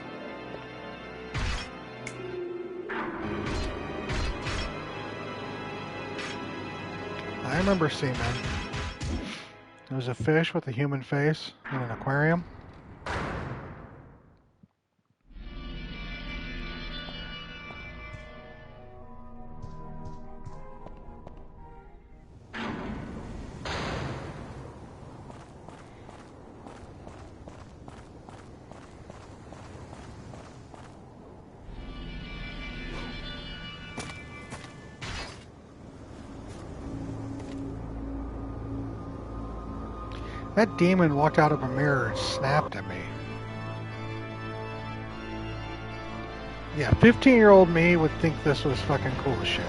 I remember seeing that. There was a fish with a human face in an aquarium. That demon walked out of a mirror and snapped at me. Yeah, 15-year-old me would think this was fucking cool as shit.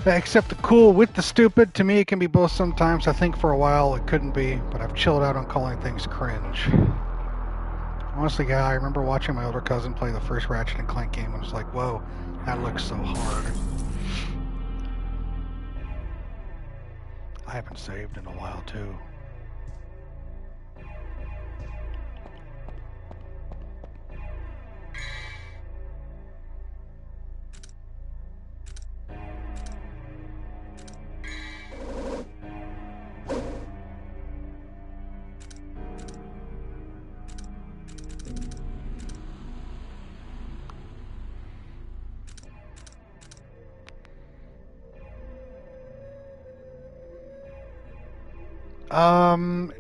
Except the cool with the stupid, to me it can be both sometimes. I think for a while it couldn't be, but I've chilled out on calling things cringe. Honestly, yeah, I remember watching my older cousin play the first Ratchet and Clank game and was like, whoa, that looks so hard. I haven't saved in a while, too.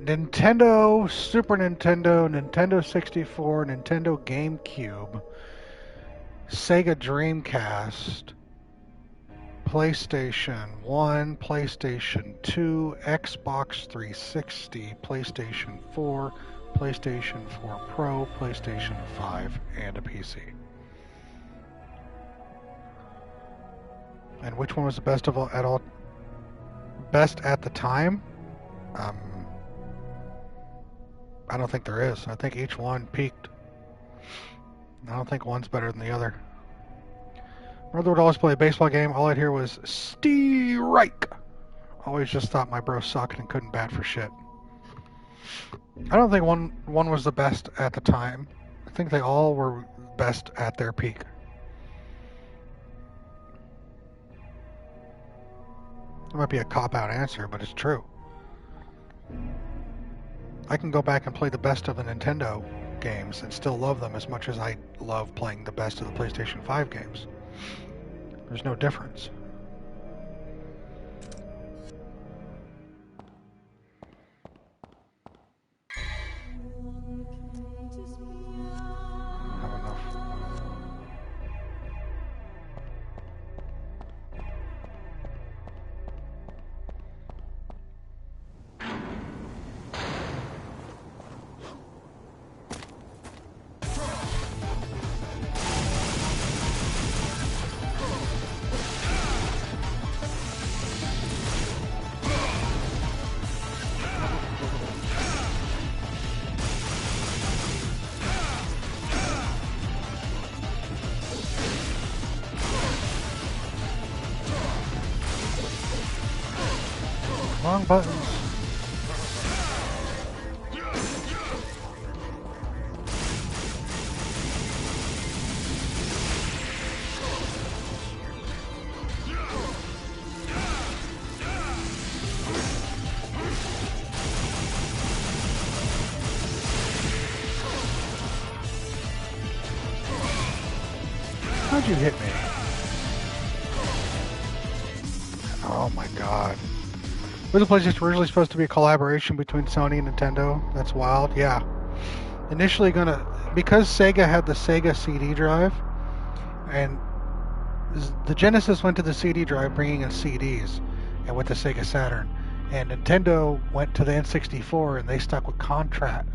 Nintendo, Super Nintendo, Nintendo 64, Nintendo GameCube, Sega Dreamcast, PlayStation 1, PlayStation 2, Xbox 360, PlayStation 4, PlayStation 4 Pro, PlayStation 5, and a PC. And which one was the best of all, best at the time? I don't think there is. I think each one peaked. I don't think one's better than the other. My brother would always play a baseball game. All I'd hear was strike. Always just thought my bro sucked and couldn't bat for shit. I don't think one was the best at the time. I think they all were best at their peak. It might be a cop-out answer, but it's true. I can go back and play the best of the Nintendo games and still love them as much as I love playing the best of the PlayStation 5 games. There's no difference. Wrong buttons. How'd you hit me? Oh my god. Was the PlayStation originally supposed to be a collaboration between Sony and Nintendo? That's wild. Yeah. Initially because Sega had the Sega CD drive, and the Genesis went to the CD drive bringing in CDs, and with the Sega Saturn, and Nintendo went to the N64 and they stuck with contract.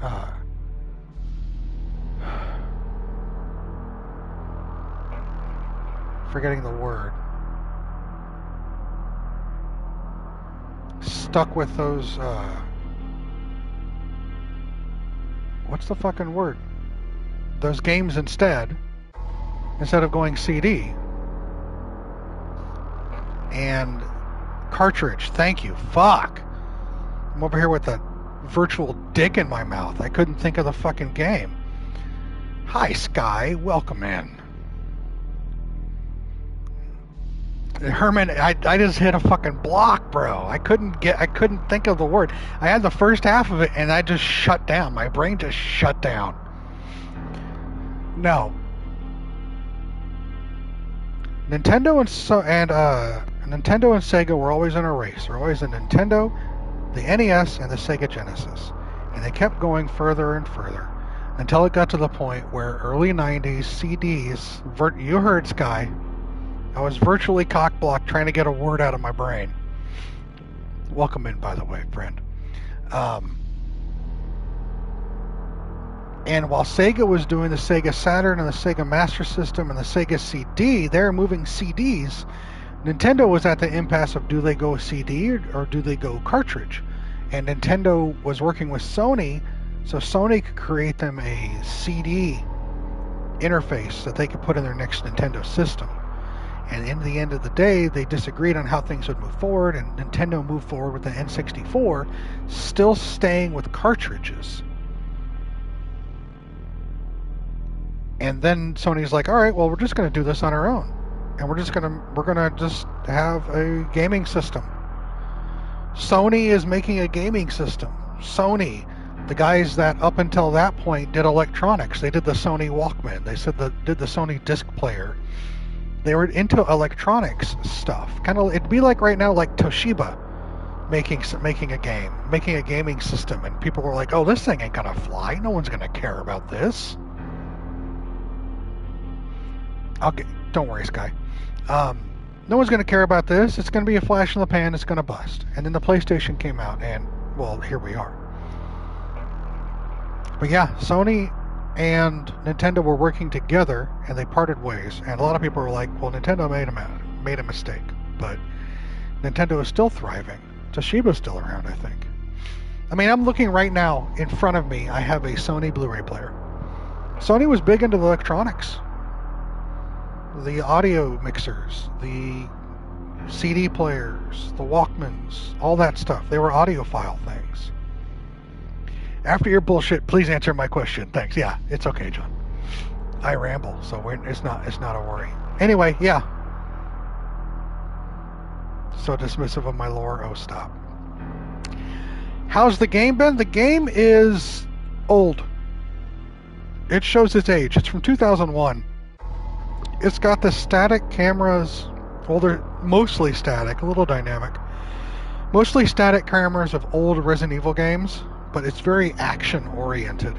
Forgetting the word. Stuck with those, what's the fucking word? Those games instead of going CD. And cartridge, thank you. Fuck. I'm over here with a virtual dick in my mouth. I couldn't think of the fucking game. Hi, Sky. Welcome in. Herman, I just hit a fucking block, bro. I couldn't think of the word. I had the first half of it and I just shut down. My brain just shut down. No. Nintendo and Sega were always in a race. They're always the Nintendo, the NES, and the Sega Genesis. And they kept going further and further until it got to the point where early 90s CDs, you heard Sky, I was virtually cock-blocked trying to get a word out of my brain. Welcome in, by the way, friend. And while Sega was doing the Sega Saturn and the Sega Master System and the Sega CD, they were moving CDs Nintendo was at the impasse of do they go CD or do they go cartridge? And Nintendo was working with Sony, so Sony could create them a CD interface that they could put in their next Nintendo system. And in the end of the day, they disagreed on how things would move forward, and Nintendo moved forward with the N64, still staying with cartridges. And then Sony's like, all right, well, we're just going to do this on our own. And we're gonna just have a gaming system. Sony is making a gaming system. Sony, the guys that up until that point did electronics, they did the Sony Walkman. They did the Sony disc player. They were into electronics stuff. Kind of, it'd be like right now, like Toshiba making a game, making a gaming system, and people were like, "Oh, this thing ain't gonna fly. No one's gonna care about this." Don't worry, Sky. No one's going to care about this. It's going to be a flash in the pan. It's going to bust. And then the PlayStation came out, and, well, here we are. But yeah, Sony and Nintendo were working together, and they parted ways. And a lot of people were like, well, Nintendo made a mistake. But Nintendo is still thriving. Toshiba's still around, I think. I mean, I'm looking right now, in front of me, I have a Sony Blu-ray player. Sony was big into the electronics. The audio mixers, the CD players, the Walkmans, all that stuff. They were audiophile things. After your bullshit, please answer my question. Thanks. Yeah, it's okay, John. I ramble, so it's not a worry. Anyway, yeah. So dismissive of my lore. Oh, stop. How's the game been? The game is old. It shows its age. It's from 2001. It's got the static cameras, well, they're mostly static, a little dynamic. Mostly static cameras of old Resident Evil games, but it's very action-oriented.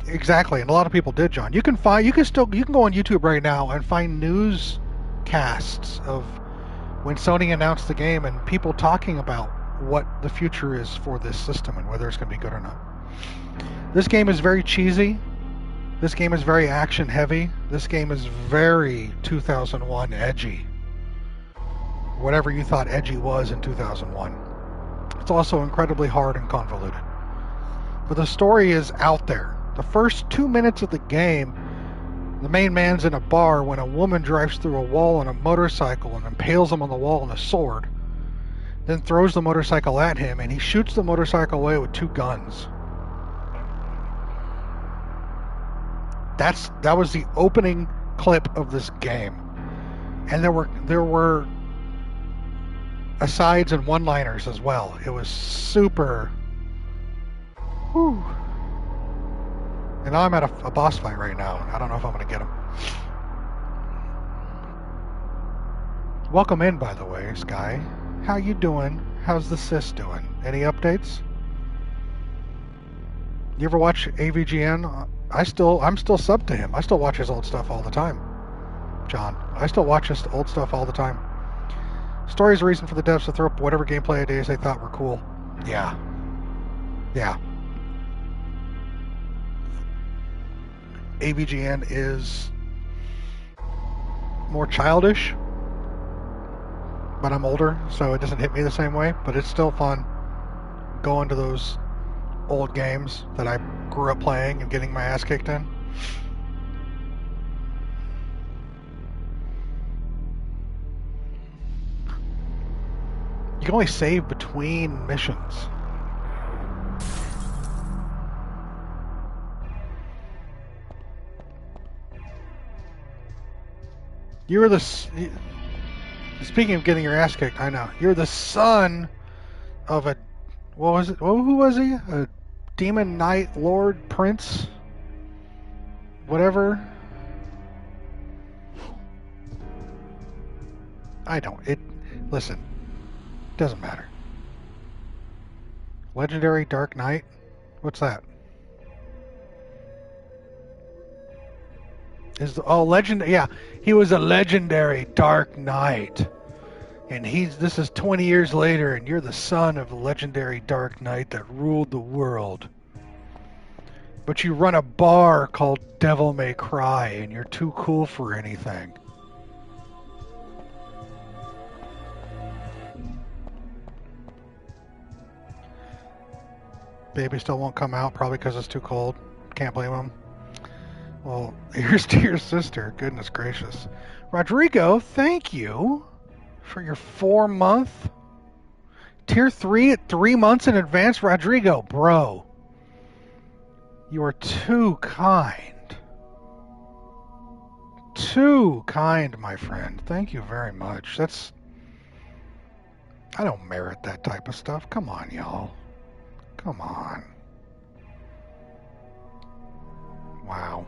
Exactly, and a lot of people did, John. You can go on YouTube right now and find newscasts of when Sony announced the game and people talking about what the future is for this system and whether it's going to be good or not. This game is very cheesy. This game is very action heavy. This game is very 2001 edgy. Whatever you thought edgy was in 2001. It's also incredibly hard and convoluted. But the story is out there. The first 2 minutes of the game, the main man's in a bar when a woman drives through a wall on a motorcycle and impales him on the wall with a sword, then throws the motorcycle at him, and he shoots the motorcycle away with 2 guns. That was the opening clip of this game, and there were asides and one-liners as well. It was super. Whew. And now I'm at a boss fight right now. I don't know if I'm going to get him. Welcome in, by the way, Sky. How you doing? How's the sis doing? Any updates? You ever watch AVGN? I'm still subbed to him. I still watch his old stuff all the time. John, I still watch his old stuff all the time. Story is a reason for the devs to throw up whatever gameplay ideas they thought were cool. Yeah. Yeah. AVGN is more childish, but I'm older, so it doesn't hit me the same way, but it's still fun going to those old games that I grew up playing and getting my ass kicked in. You can only save between missions. You're the... Speaking of getting your ass kicked, I know. You're the son of a... What was it? Who was he? A demon knight, lord, prince? Whatever. I don't. Listen. Doesn't matter. Legendary Dark Knight? What's that? Yeah, he was a legendary Dark Knight. And this is 20 years later, and you're the son of the legendary Dark Knight that ruled the world. But you run a bar called Devil May Cry, and you're too cool for anything. Baby still won't come out, probably because it's too cold. Can't blame him. Well, here's to your sister. Goodness gracious. Rodrigo, thank you for your 4-month. Tier 3 at 3 months in advance. Rodrigo, bro. You are too kind. Too kind, my friend. Thank you very much. I don't merit that type of stuff. Come on, y'all. Come on. Wow.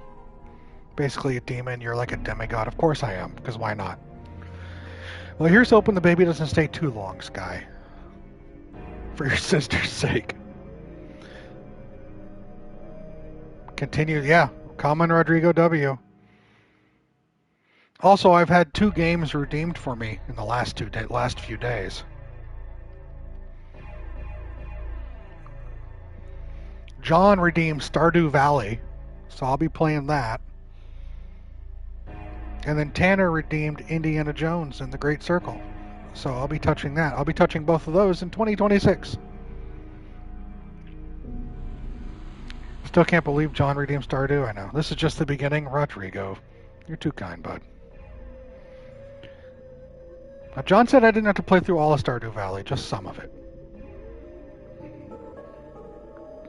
Basically a demon, you're like a demigod. Of course I am, because why not? Well, here's hoping the baby doesn't stay too long, Sky. For your sister's sake. Continue, yeah. Common Rodrigo W. Also, I've had 2 games redeemed for me in the last few days. John redeemed Stardew Valley, so I'll be playing that. And then Tanner redeemed Indiana Jones and the Great Circle, so I'll be touching that. I'll be touching both of those in 2026. Still can't believe John redeemed Stardew. I know. This is just the beginning. Rodrigo, you're too kind, bud. Now, John said I didn't have to play through all of Stardew Valley, just some of it.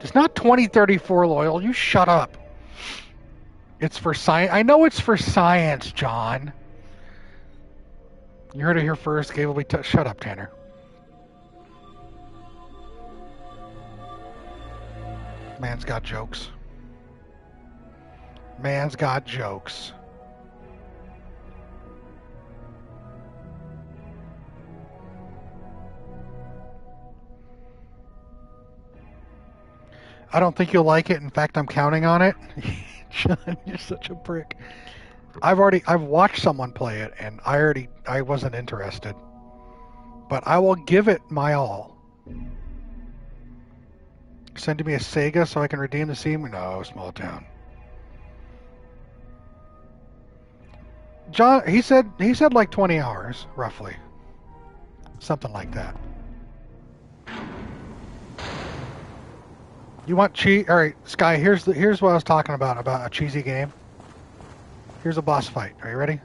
It's not 2034 loyal. You shut up. It's for science. I know it's for science, John. You heard it here first. Gabe will be shut up, Tanner. Man's got jokes. Man's got jokes. I don't think you'll like it. In fact, I'm counting on it. John, you're such a prick. I've watched someone play it, and I wasn't interested. But I will give it my all. Send me a Sega so I can redeem the Steam? No, small town. John, he said like 20 hours, roughly. Something like that. You want cheese? All right, Sky. Here's what I was talking about a cheesy game. Here's a boss fight. Are you ready?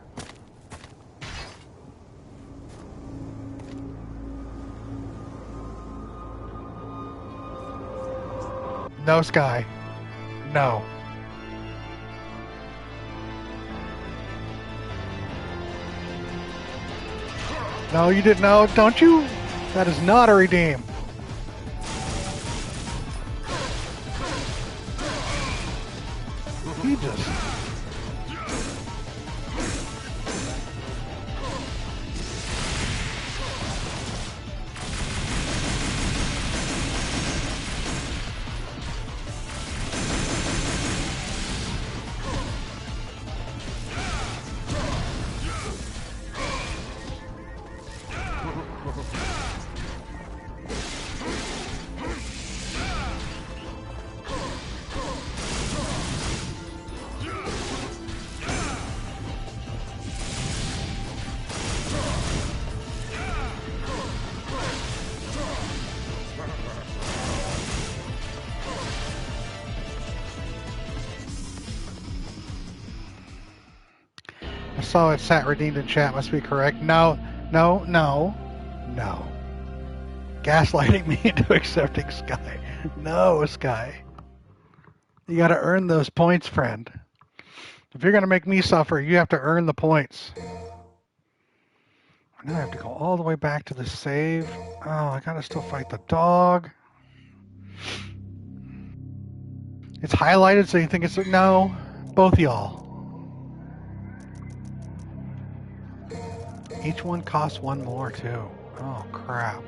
No, Sky. No. No, you didn't know, don't you? That is not a redeem. He just... saw it sat redeemed in chat must be correct. No. Gaslighting me into accepting Sky. No, Sky. You gotta earn those points, friend. If you're gonna make me suffer, you have to earn the points. Now I have to go all the way back to the save. Oh, I gotta still fight the dog. It's highlighted so you think it's... No, both y'all. Each one costs 1 more, too. Oh, crap.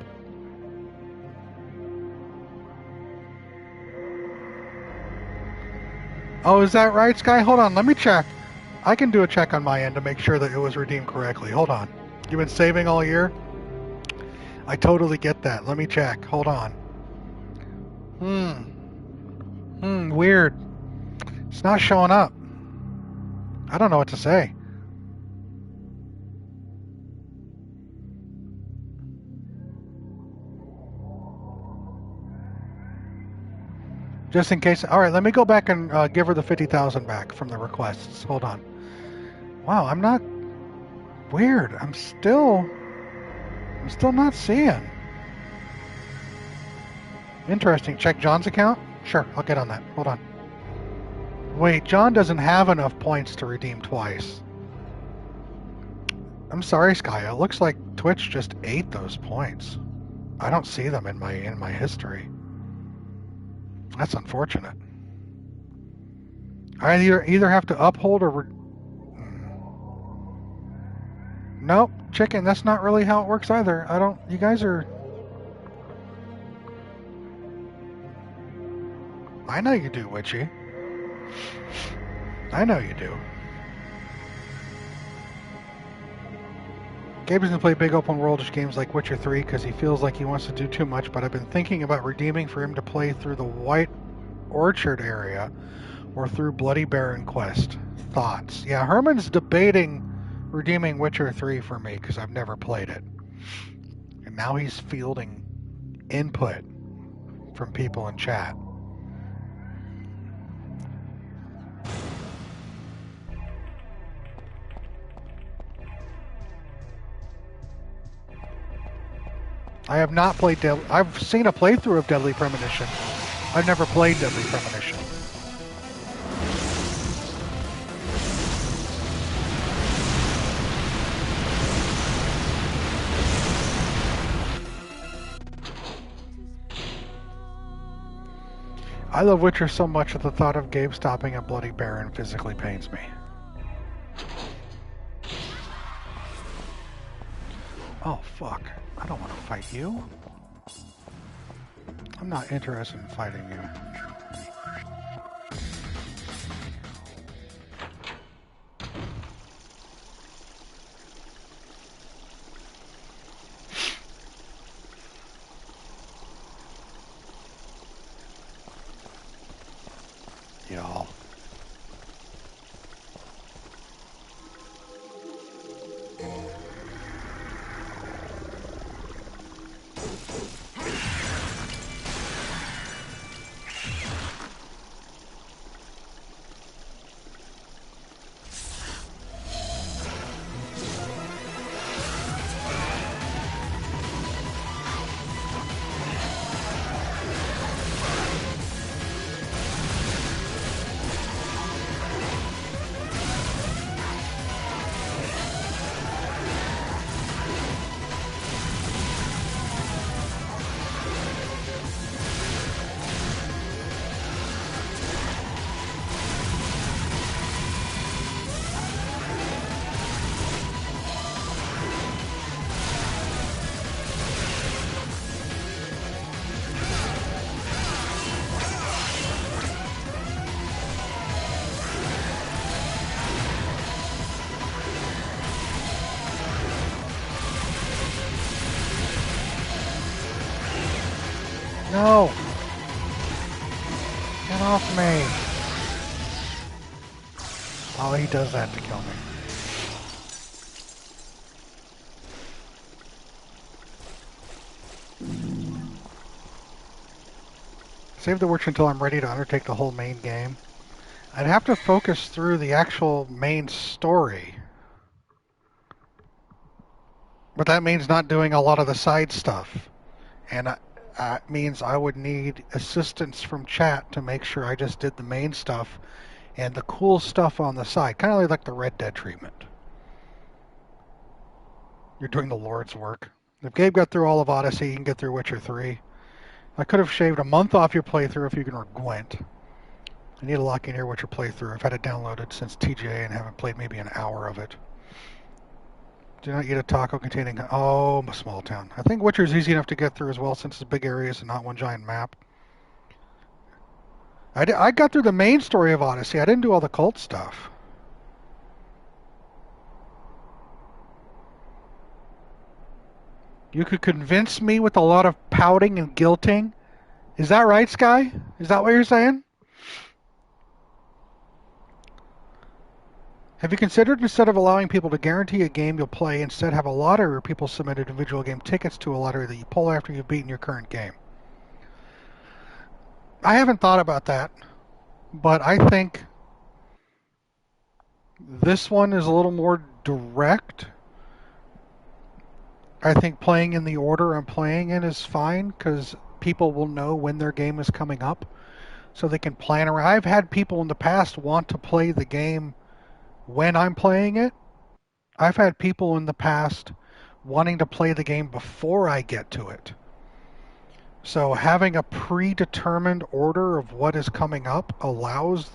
Oh, is that right, Sky? Hold on, let me check. I can do a check on my end to make sure that it was redeemed correctly. Hold on. You've been saving all year? I totally get that. Let me check. Hold on. Weird. It's not showing up. I don't know what to say. Just in case. All right, let me go back and give her the 50,000 back from the requests. Hold on. Wow, I'm not... Weird. I'm still not seeing. Interesting. Check John's account? Sure, I'll get on that. Hold on. Wait, John doesn't have enough points to redeem twice. I'm sorry, Sky. It looks like Twitch just ate those points. I don't see them in my history. That's unfortunate. I either have to uphold or... Nope, chicken, that's not really how it works either. You guys are... I know you do, Witchy. I know you do. Gabe doesn't play big open worldish games like Witcher 3 because he feels like he wants to do too much, but I've been thinking about redeeming for him to play through the White Orchard area or through Bloody Baron Quest. Thoughts? Yeah, Herman's debating redeeming Witcher 3 for me because I've never played it. And now he's fielding input from people in chat. I have not played I've seen a playthrough of Deadly Premonition. I've never played Deadly Premonition. I love Witcher so much that the thought of Gabe stopping at Bloody Baron physically pains me. Oh, fuck. I don't want to fight you. I'm not interested in fighting you. Y'all. No! Get off me! Oh, he does that to kill me. Save the Witcher until I'm ready to undertake the whole main game. I'd have to focus through the actual main story. But that means not doing a lot of the side stuff. And means I would need assistance from chat to make sure I just did the main stuff and the cool stuff on the side. Kind of like the Red Dead treatment. You're doing the Lord's work. If Gabe got through all of Odyssey, he can get through Witcher 3. I could have shaved a month off your playthrough if you can Gwent. I need to lock in your Witcher playthrough. I've had it downloaded since TGA and haven't played maybe an hour of it. Do not eat a taco containing... Oh, a small town. I think Witcher is easy enough to get through as well since it's big areas and not one giant map. I got through the main story of Odyssey. I didn't do all the cult stuff. You could convince me with a lot of pouting and guilting. Is that right, Sky? Is that what you're saying? Have you considered, instead of allowing people to guarantee a game you'll play, instead have a lottery where people submit individual game tickets to a lottery that you pull after you've beaten your current game? I haven't thought about that, but I think this one is a little more direct. I think playing in the order I'm playing in is fine because people will know when their game is coming up, so they can plan around. I've had people in the past want to play the game when I'm playing it. I've had people in the past wanting to play the game before I get to it. So having a predetermined order of what is coming up allows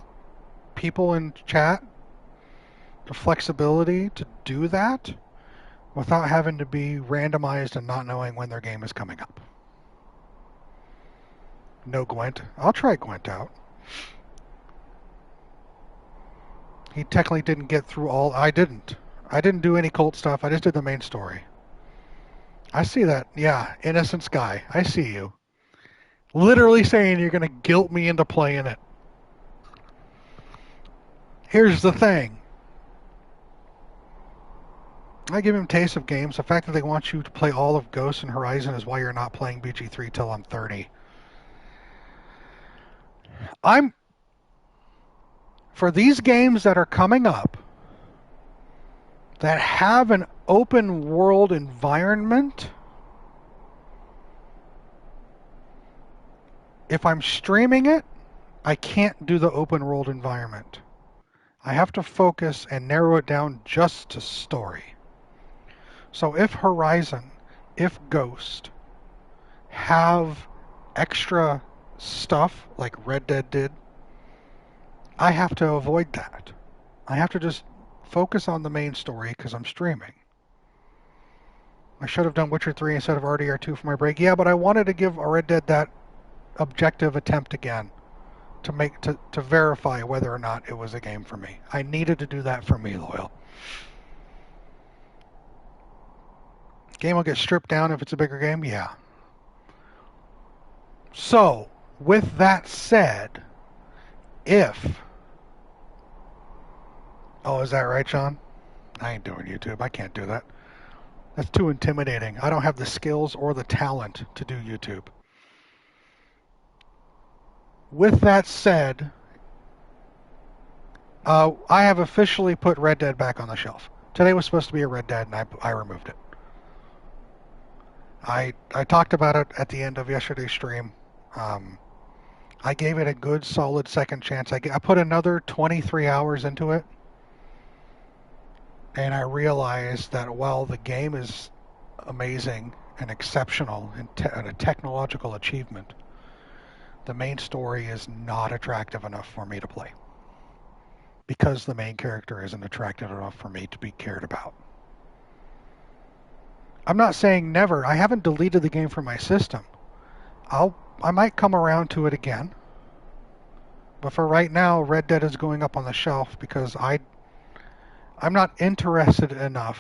people in chat the flexibility to do that without having to be randomized and not knowing when their game is coming up. No Gwent. I'll try Gwent out. He technically didn't get through all. I didn't do any cult stuff. I just did the main story. I see that. Yeah, Innocent Sky. I see you. Literally saying you're going to guilt me into playing it. Here's the thing. I give him taste of games. The fact that they want you to play all of Ghost and Horizon is why you're not playing BG3 till I'm 30. For these games that are coming up that have an open world environment, if I'm streaming it, I can't do the open world environment. I have to focus and narrow it down just to story. So if Horizon, if Ghost have extra stuff like Red Dead did, I have to avoid that. I have to just focus on the main story because I'm streaming. I should have done Witcher 3 instead of RDR2 for my break. Yeah, but I wanted to give Red Dead that objective attempt again to verify whether or not it was a game for me. I needed to do that for me, Loyal. Game will get stripped down if it's a bigger game? Yeah. So, with that said, if... Oh, is that right, Sean? I ain't doing YouTube. I can't do that. That's too intimidating. I don't have the skills or the talent to do YouTube. With that said, I have officially put Red Dead back on the shelf. Today was supposed to be a Red Dead, and I removed it. I talked about it at the end of yesterday's stream. I gave it a good, solid second chance. I put another 23 hours into it, and I realized that while the game is amazing and exceptional and a technological achievement, the main story is not attractive enough for me to play because the main character isn't attractive enough for me to be cared about. I'm not saying never. I haven't deleted the game from my system. I might come around to it again. But for right now, Red Dead is going up on the shelf because I'm not interested enough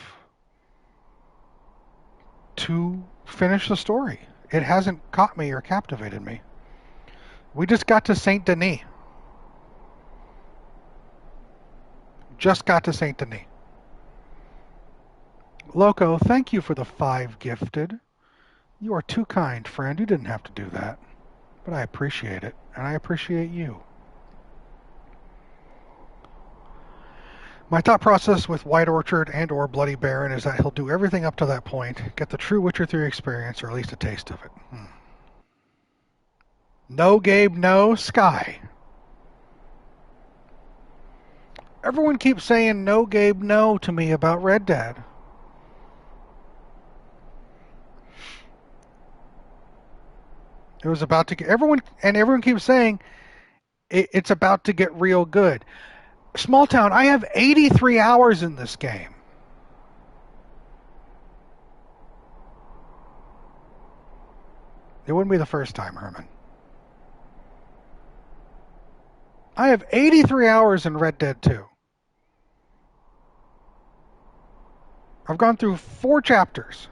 to finish the story. It hasn't caught me or captivated me. We just got to Saint Denis. Just got to Saint Denis. Loco, thank you for the 5 gifted. You are too kind, friend. You didn't have to do that. But I appreciate it, and I appreciate you. My thought process with White Orchard and or Bloody Baron is that he'll do everything up to that point, get the true Witcher 3 experience, or at least a taste of it. No, Gabe, no. Sky. Everyone keeps saying no, Gabe, no to me about Red Dead. It was about to get... Everyone keeps saying it's about to get real good. Small Town, I have 83 hours in this game. It wouldn't be the first time, Herman. I have 83 hours in Red Dead 2. I've gone through 4 chapters.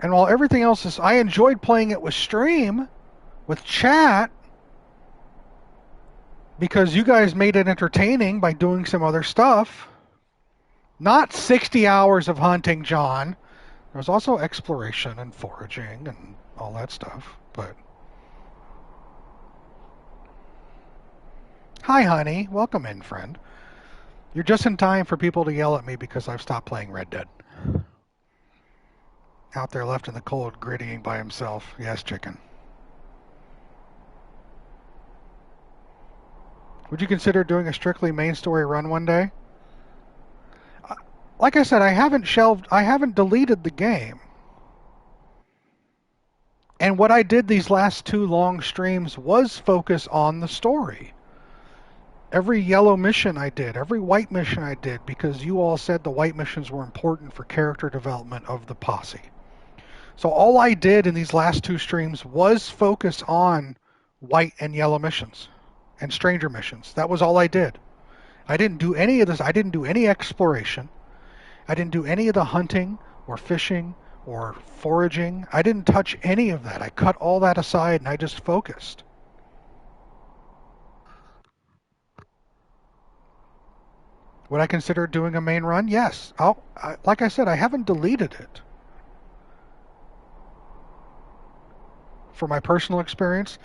And while everything else is... I enjoyed playing it with stream, with chat, because you guys made it entertaining by doing some other stuff. Not 60 hours of hunting, John. There was also exploration and foraging and all that stuff, but... Hi, honey. Welcome in, friend. You're just in time for people to yell at me because I've stopped playing Red Dead. Out there left in the cold, grittying by himself. Yes, chicken. Would you consider doing a strictly main story run one day? Like I said, I haven't deleted the game. And what I did these last 2 long streams was focus on the story. Every yellow mission I did, every white mission I did, because you all said the white missions were important for character development of the posse. So all I did in these last 2 streams was focus on white and yellow missions and stranger missions. That was all I did. I didn't do any of this. I didn't do any exploration. I didn't do any of the hunting or fishing or foraging. I didn't touch any of that. I cut all that aside and I just focused. Would I consider doing a main run? Yes. Like I said, I haven't deleted it. For my personal experience,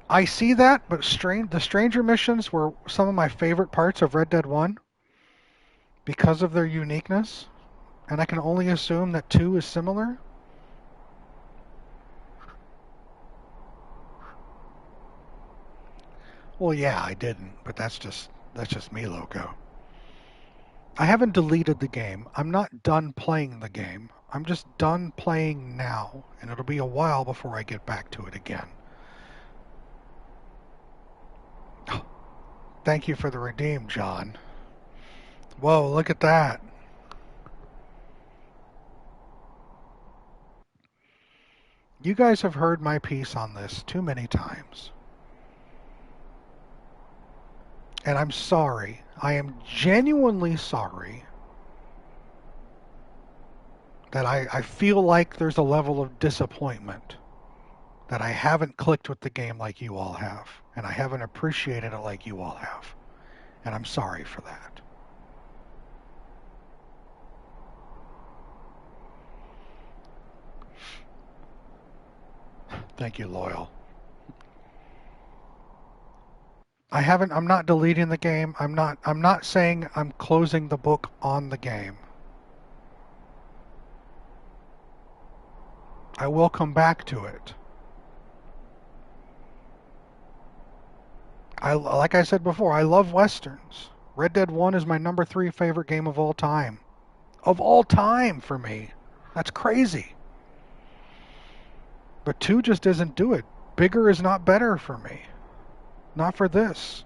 I see that, but the stranger missions were some of my favorite parts of Red Dead 1 because of their uniqueness, and I can only assume that 2 is similar. Well, yeah, I didn't, but that's just me, Loco. I haven't deleted the game. I'm not done playing the game. I'm just done playing now, and it'll be a while before I get back to it again. Oh, thank you for the redeem, John. Whoa, look at that. You guys have heard my piece on this too many times. And I'm sorry. I am genuinely sorry that I feel like there's a level of disappointment that I haven't clicked with the game like you all have, and I haven't appreciated it like you all have. And I'm sorry for that. Thank you, Loyal. I'm not deleting the game. I'm not saying I'm closing the book on the game. I will come back to it. Like I said before, I love Westerns. Red Dead 1 is my number 3 favorite game of all time. Of all time for me. That's crazy. But 2 just doesn't do it. Bigger is not better for me. Not for this.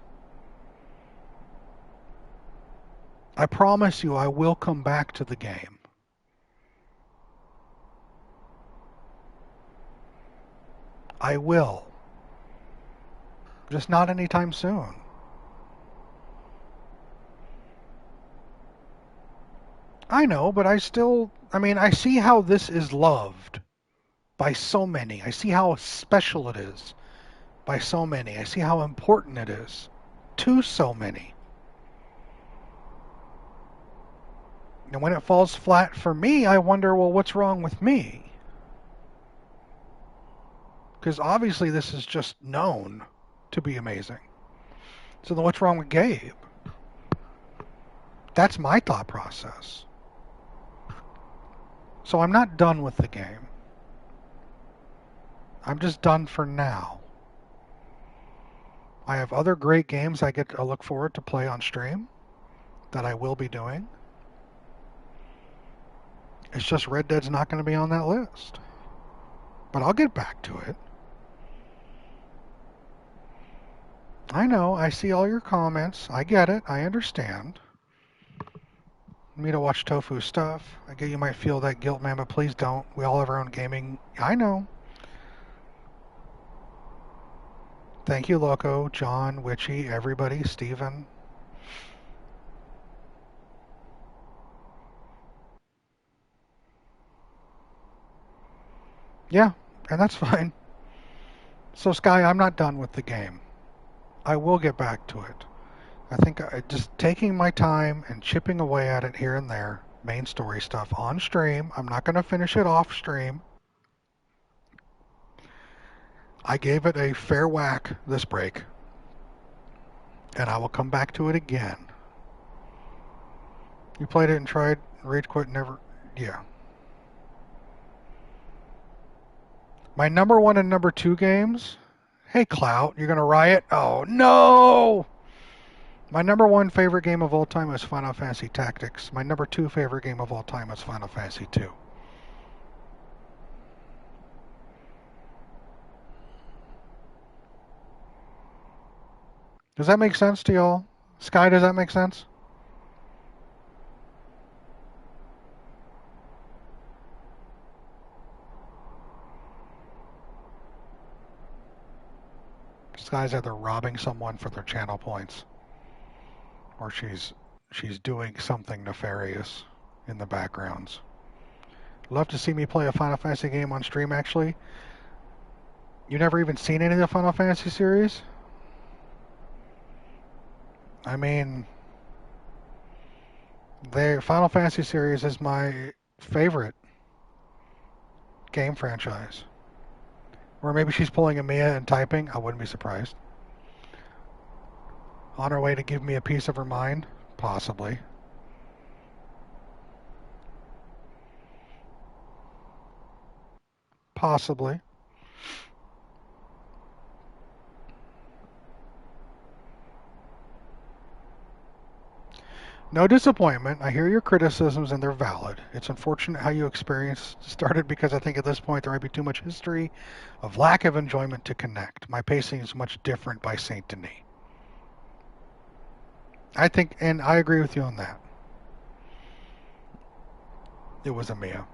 I promise you I will come back to the game. I will. Just not anytime soon. I know, but I see how this is loved by so many. I see how special it is by so many. I see how important it is to so many. And when it falls flat for me, I wonder, well, what's wrong with me? Because obviously this is just known to be amazing. So then what's wrong with Gabe? That's my thought process. So I'm not done with the game. I'm just done for now. I have other great games I get to look forward to play on stream that I will be doing. It's just Red Dead's not going to be on that list. But I'll get back to it. I know, I see all your comments. I get it, I understand. Me to watch Tofu stuff. I get you might feel that guilt, man, but please don't. We all have our own gaming. I know. Thank you, Loco, John, Witchy, everybody, Steven. Yeah, and that's fine. So, Sky, I'm not done with the game. I will get back to it. I think just taking my time and chipping away at it here and there, main story stuff on stream. I'm not going to finish it off stream. I gave it a fair whack this break, and I will come back to it again. You played it and tried, rage quit, never, yeah. My number 1 and number 2 games, hey Clout, you're gonna riot? Oh no! My number 1 favorite game of all time is Final Fantasy Tactics. My number 2 favorite game of all time is Final Fantasy 2. Does that make sense to y'all? Sky, does that make sense? Sky's either robbing someone for their channel points, or she's doing something nefarious in the backgrounds. Love to see me play a Final Fantasy game on stream, actually. You never even seen any of the Final Fantasy series? I mean, the Final Fantasy series is my favorite game franchise. Or maybe she's pulling a Mia and typing. I wouldn't be surprised. On her way to give me a piece of her mind? Possibly. Possibly. No disappointment. I hear your criticisms and they're valid. It's unfortunate how you experience started because I think at this point there might be too much history of lack of enjoyment to connect. My pacing is much different by Saint Denis. I think, and I agree with you on that. It was a Mia.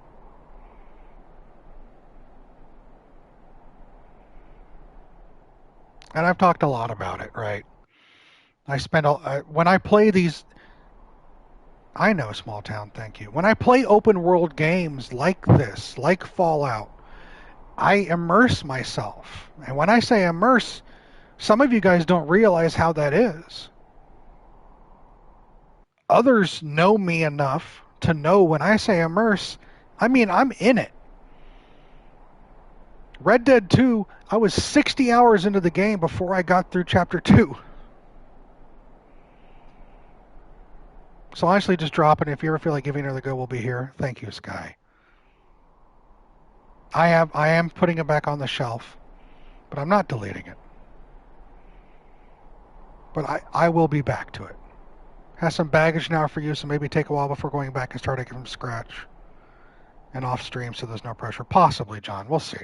And I've talked a lot about it, right? I spend when I play these. I know, small town, thank you. When I play open world games like this, like Fallout, I immerse myself. And when I say immerse, some of you guys don't realize how that is. Others know me enough to know when I say immerse, I mean I'm in it. Red Dead 2, I was 60 hours into the game before I got through Chapter 2. So honestly, just drop it. If you ever feel like giving it another go, we'll be here. Thank you, Sky. I am putting it back on the shelf, but I'm not deleting it. But I will be back to it. Has some baggage now for you, so maybe take a while before going back and starting from scratch. And off stream, so there's no pressure. Possibly, John. We'll see.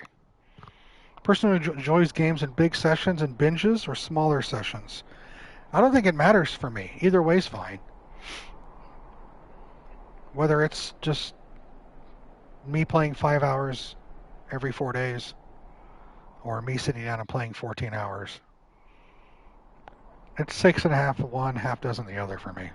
Person who enjoys games in big sessions and binges or smaller sessions. I don't think it matters for me. Either way's fine. Whether it's just me playing 5 hours every 4 days or me sitting down and playing 14 hours. It's 6.5 one, half dozen the other for me.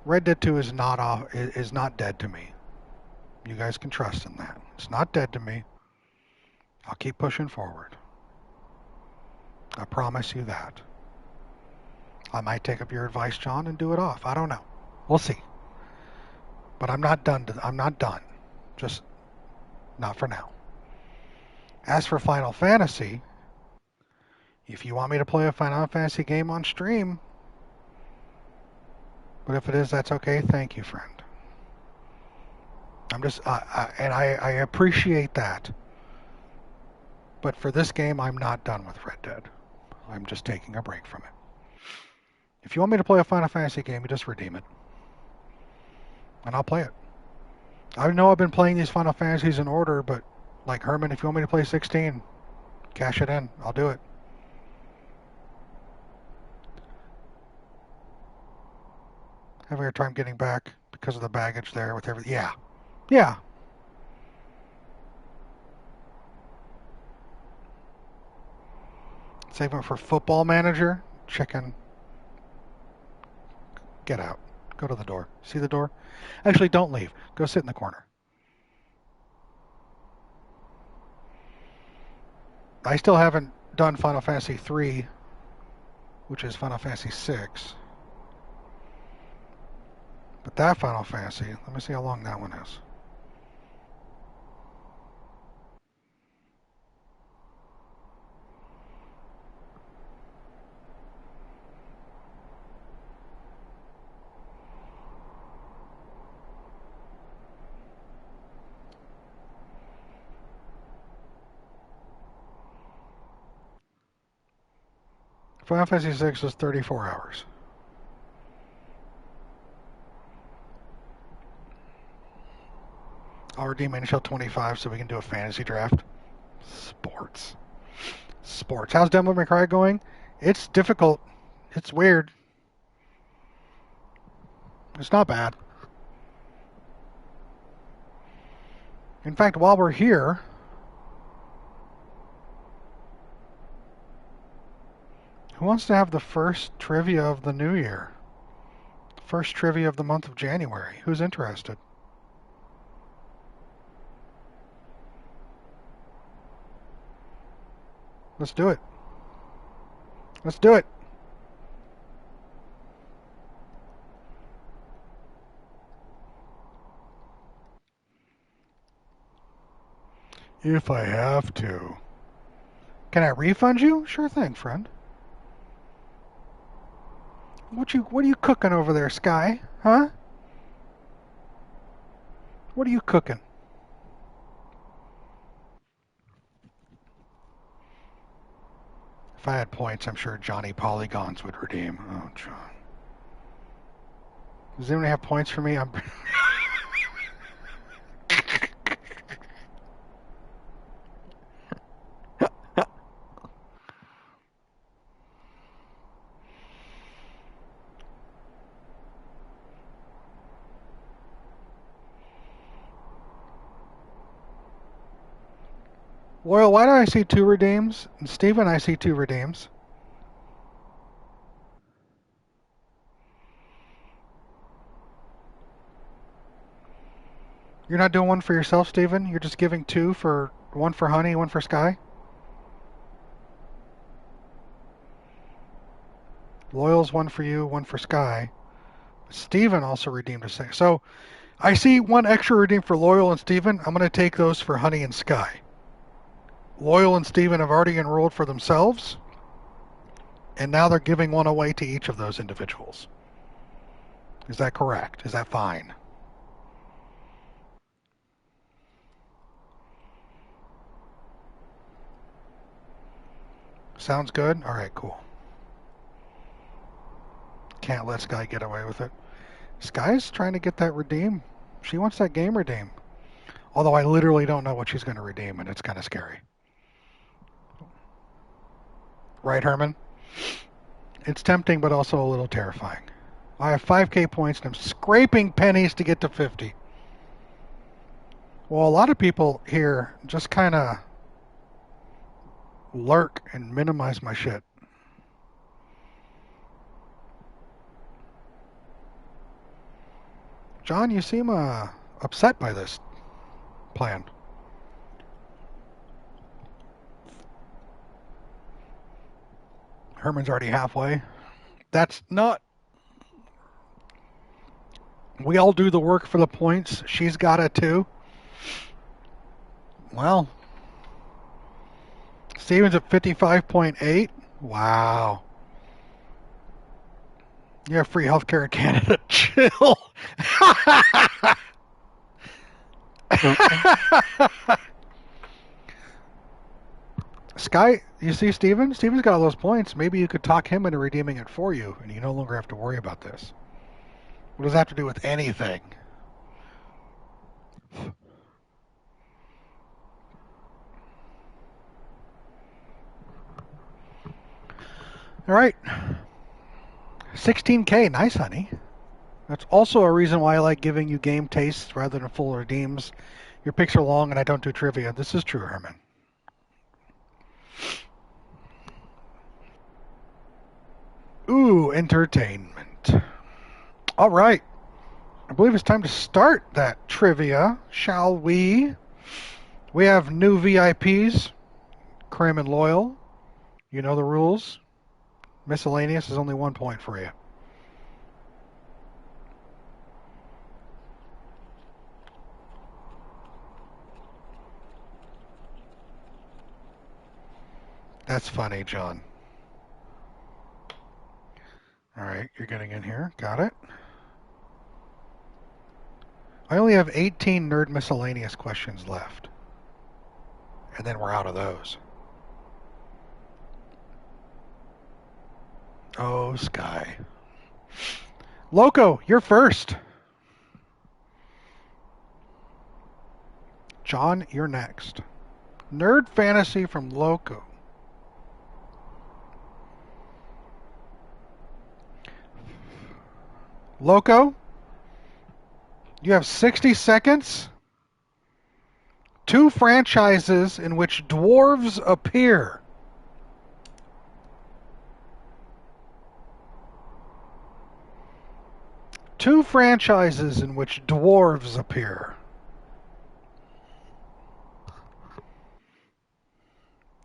Red Dead 2 is not dead to me. You guys can trust in that. It's not dead to me. I'll keep pushing forward. I promise you that. I might take up your advice, John, and do it off. I don't know. We'll see. But I'm not done. I'm not done. Just not for now. As for Final Fantasy, if you want me to play a Final Fantasy game on stream, but if it is, that's okay. Thank you, friend. I'm just, I appreciate that. But for this game, I'm not done with Red Dead. I'm just taking a break from it. If you want me to play a Final Fantasy game, you just redeem it. And I'll play it. I know I've been playing these Final Fantasies in order, but like Herman, if you want me to play 16, cash it in. I'll do it. Having a hard time getting back because of the baggage there with everything. Yeah. Yeah. Saving for Football Manager. Chicken. Get out. Go to the door. See the door? Actually, don't leave. Go sit in the corner. I still haven't done Final Fantasy 3, which is Final Fantasy 6. But that Final Fantasy, let me see how long that one is. Final Fantasy VI is 34 hours. I'll redeem NHL 25 so we can do a fantasy draft. Sports. How's Devil May Cry going? It's difficult. It's weird. It's not bad. In fact, while we're here, who wants to have the first trivia of the new year? First trivia of the month of January. Who's interested? Let's do it. Let's do it. If I have to. Can I refund you? Sure thing, friend. What are you cooking over there, Sky? Huh? What are you cooking? If I had points, I'm sure Johnny Polygons would redeem. Oh, John. Does anyone have points for me? I'm... Loyal, why do I see 2 redeems? And Steven, I see 2 redeems. You're not doing one for yourself, Steven? You're just giving 2 for... one for Honey, one for Sky? Loyal's one for you, one for Sky. Steven also redeemed a second. So, I see 1 extra redeem for Loyal and Steven. I'm going to take those for Honey and Sky. Loyal and Steven have already enrolled for themselves, and now they're giving 1 away to each of those individuals. Is that correct? Is that fine? Sounds good? Alright, cool. Can't let Sky get away with it. Sky's trying to get that redeem. She wants that game redeem. Although I literally don't know what she's going to redeem, and it's kind of scary. Right, Herman? It's tempting, but also a little terrifying. I have 5k points, and I'm scraping pennies to get to 50. Well, a lot of people here just kind of lurk and minimize my shit. John, you seem upset by this plan. Herman's already halfway. That's not... We all do the work for the points. She's got it too. Well, Steven's at 55.8. Wow. You have free healthcare in Canada. Chill. Sky, you see Steven? Steven's got all those points. Maybe you could talk him into redeeming it for you, and you no longer have to worry about this. What does that have to do with anything? All right. 16k. Nice, honey. That's also a reason why I like giving you game tastes rather than full redeems. Your picks are long and I don't do trivia. This is true, Herman. Ooh, entertainment. All right. I believe it's time to start that trivia, shall we? We have new VIPs, Krim and Loyal. You know the rules. Miscellaneous is only 1 point for you. That's funny, John. Alright, you're getting in here. Got it. I only have 18 Nerd Miscellaneous questions left. And then we're out of those. Oh, Sky. Loco, you're first. John, you're next. Nerd Fantasy from Loco. Loco, you have 60 seconds. 2 franchises in which dwarves appear. Two franchises in which dwarves appear.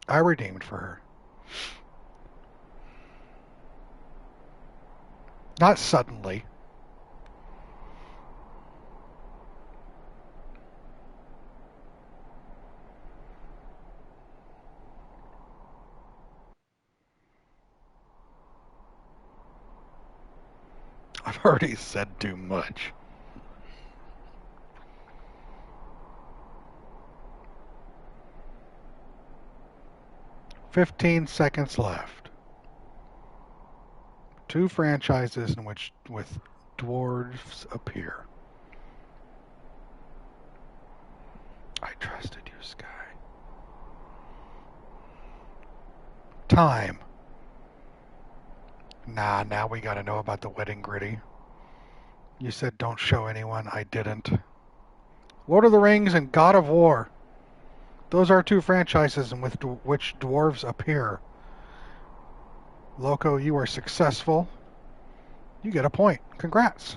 I redeemed for her. Not suddenly. I've already said too much. "15 seconds left. 2 franchises in which with dwarves appear. I trusted you, Sky. Time. Nah, now we gotta know about the wedding gritty. You said don't show anyone. I didn't. Lord of the Rings and God of War. Those are 2 franchises in which dwarves appear. Loco, you are successful. You get a point. Congrats.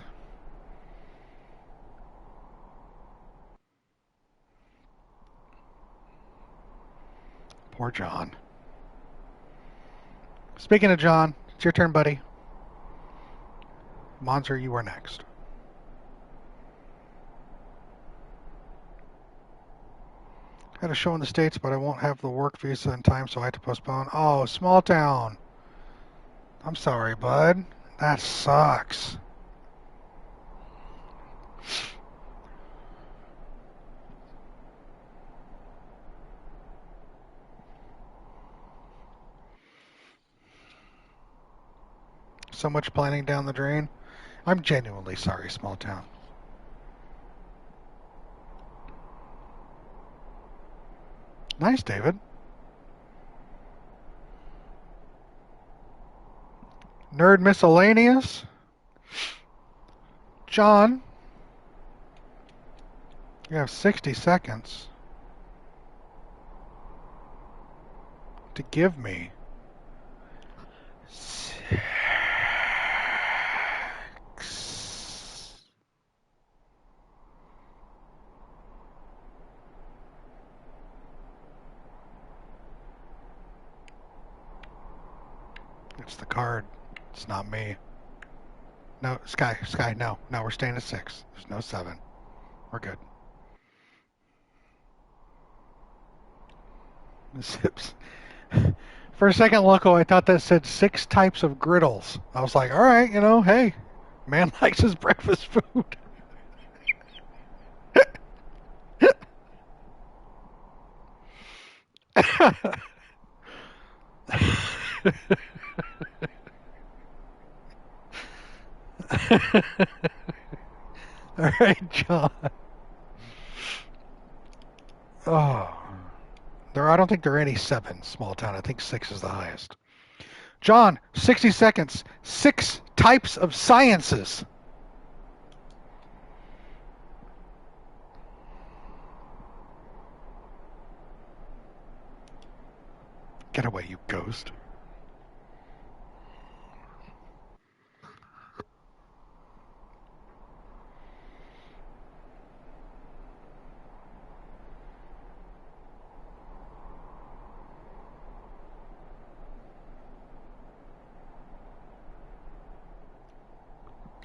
Poor John. Speaking of John, it's your turn, buddy. Monzer, you are next. Had a show in the States, but I won't have the work visa in time, so I had to postpone. Oh, small town. I'm sorry, bud. That sucks. So much planning down the drain. I'm genuinely sorry, small town. Nice, David. Nerd Miscellaneous. John, you have 60 seconds to give me It's the card. It's not me. No, Sky, no. No, we're staying at 6. There's no 7. We're good. Zips. For a second, Loco, I thought that said 6 types of griddles. I was like, all right, hey, man likes his breakfast food. All right, John. Oh. I don't think there are any 7s, small town. I think 6 is the highest. John, 60 seconds. 6 types of sciences. Get away, you ghost.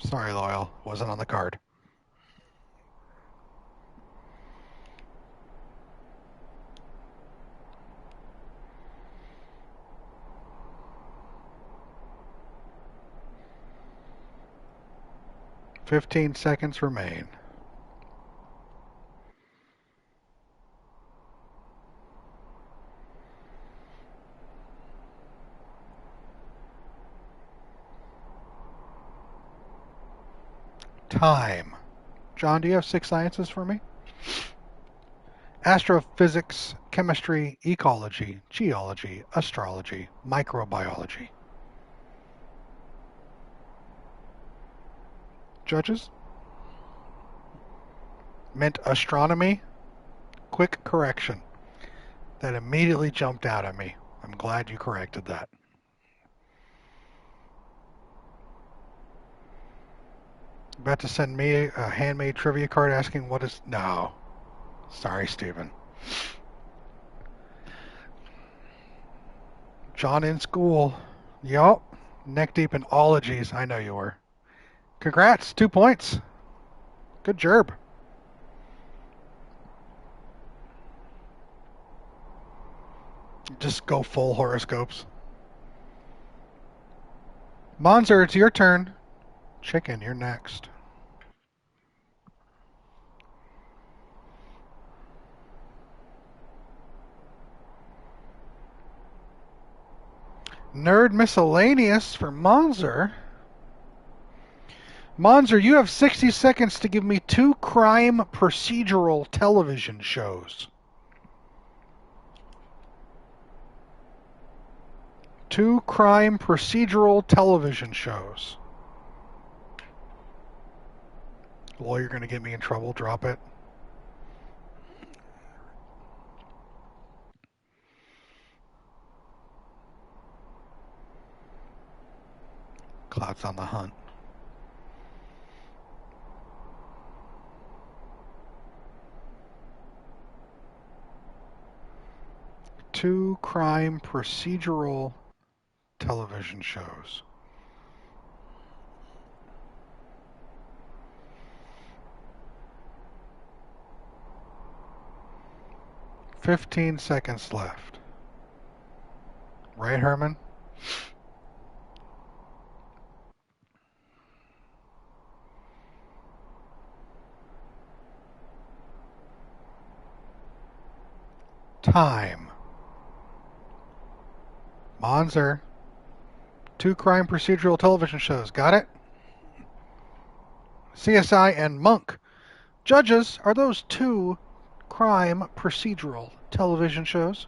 Sorry, Loyal. Wasn't on the card. 15 seconds remain. Time. John, do you have 6 sciences for me? Astrophysics, chemistry, ecology, geology, astrology, microbiology. Judges? Meant astronomy? Quick correction. That immediately jumped out at me. I'm glad you corrected that. About to send me a handmade trivia card asking what is... No. Sorry, Stephen. John in school. Yup. Neck deep in ologies. I know you were. Congrats. 2 points. Good job. Just go full horoscopes. Monzer, it's your turn. Chicken, you're next. Nerd Miscellaneous for Monzer. Monzer, you have 60 seconds to give me 2 crime procedural television shows. 2 crime procedural television shows. Lawyer gonna get me in trouble, drop it. Cloud's on the hunt. Two crime procedural television shows. "15 seconds left. Right, Herman? Time. Monzer. 2 crime procedural television shows. Got it? CSI and Monk. Judges, are those 2 crime procedural television shows?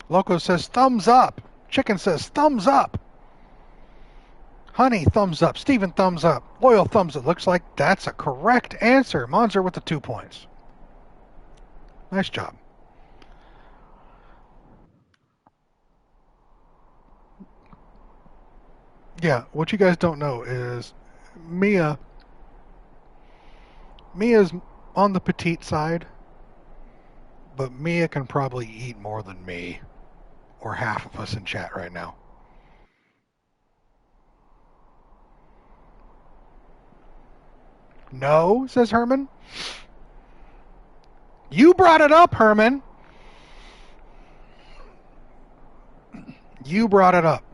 Loco says thumbs up. Chicken says thumbs up. Honey, thumbs up. Steven, thumbs up. Loyal, thumbs up. Looks like that's a correct answer. Monzer with the 2 points. Nice job. Yeah, what you guys don't know is Mia's on the petite side, but Mia can probably eat more than me, or half of us in chat right now. No, says Herman. You brought it up, Herman. You brought it up.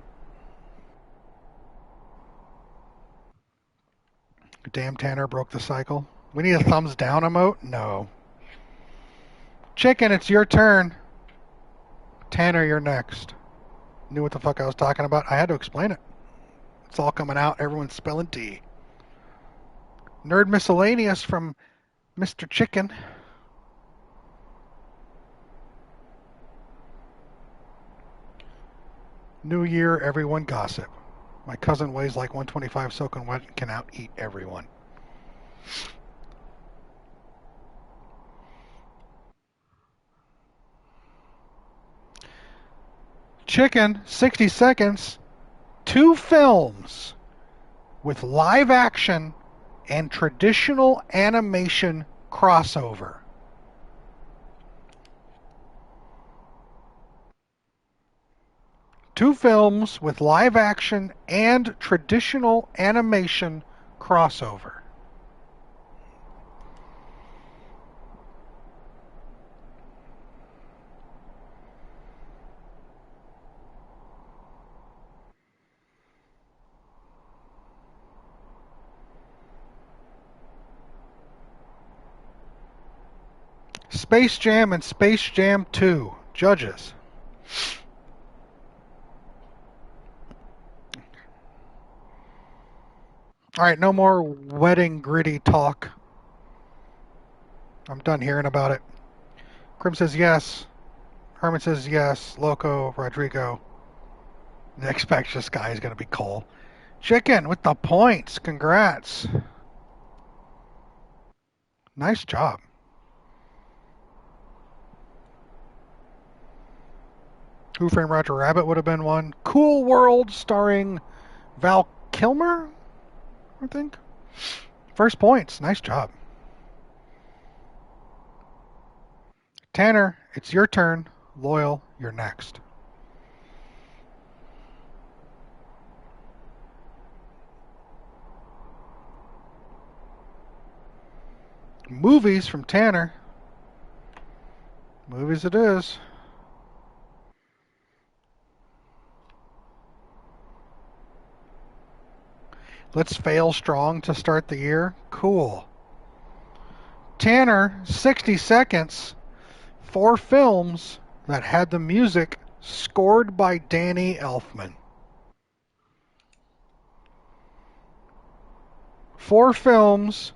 Damn, Tanner broke the cycle. We need a thumbs down emote? No. Chicken, it's your turn. Tanner, you're next. Knew what the fuck I was talking about? I had to explain it. It's all coming out. Everyone's spelling tea. Nerd Miscellaneous from Mr. Chicken. New year, everyone gossip. My cousin weighs like 125 soaking wet and can out-eat everyone. Chicken, 60 seconds. 2 films with live action and traditional animation crossover. Two films with live action and traditional animation crossover. Space Jam and Space Jam 2. Judges. Alright, no more wedding gritty talk. I'm done hearing about it. Krim says yes. Herman says yes. Loco, Rodrigo. The expectious guy is going to be Cole. Chicken with the points. Congrats. Nice job. Who Framed Roger Rabbit would have been one. Cool World starring Val Kilmer, I think. First points. Nice job. Tanner, it's your turn. Loyal, you're next. Movies from Tanner. Movies it is. Let's fail strong to start the year. Cool. Tanner, 60 seconds. 4 films that had the music scored by Danny Elfman. 4 films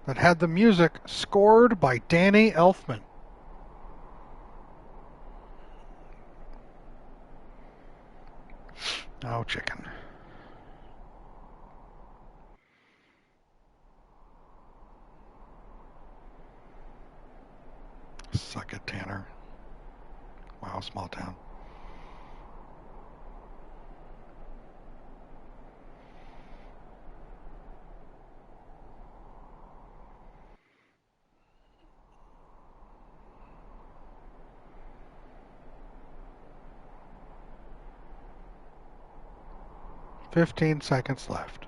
that had the music scored by Danny Elfman. Oh, chicken. Suck it, Tanner. Wow, small town. Fifteen seconds left.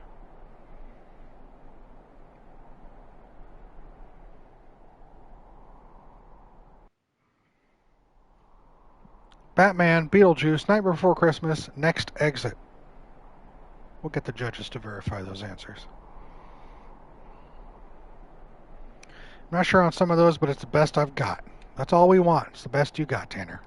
Batman, Beetlejuice, Night Before Christmas, Next Exit. We'll get the judges to verify those answers. I'm not sure on some of those, but it's the best I've got. That's all we want. It's the best you got, Tanner.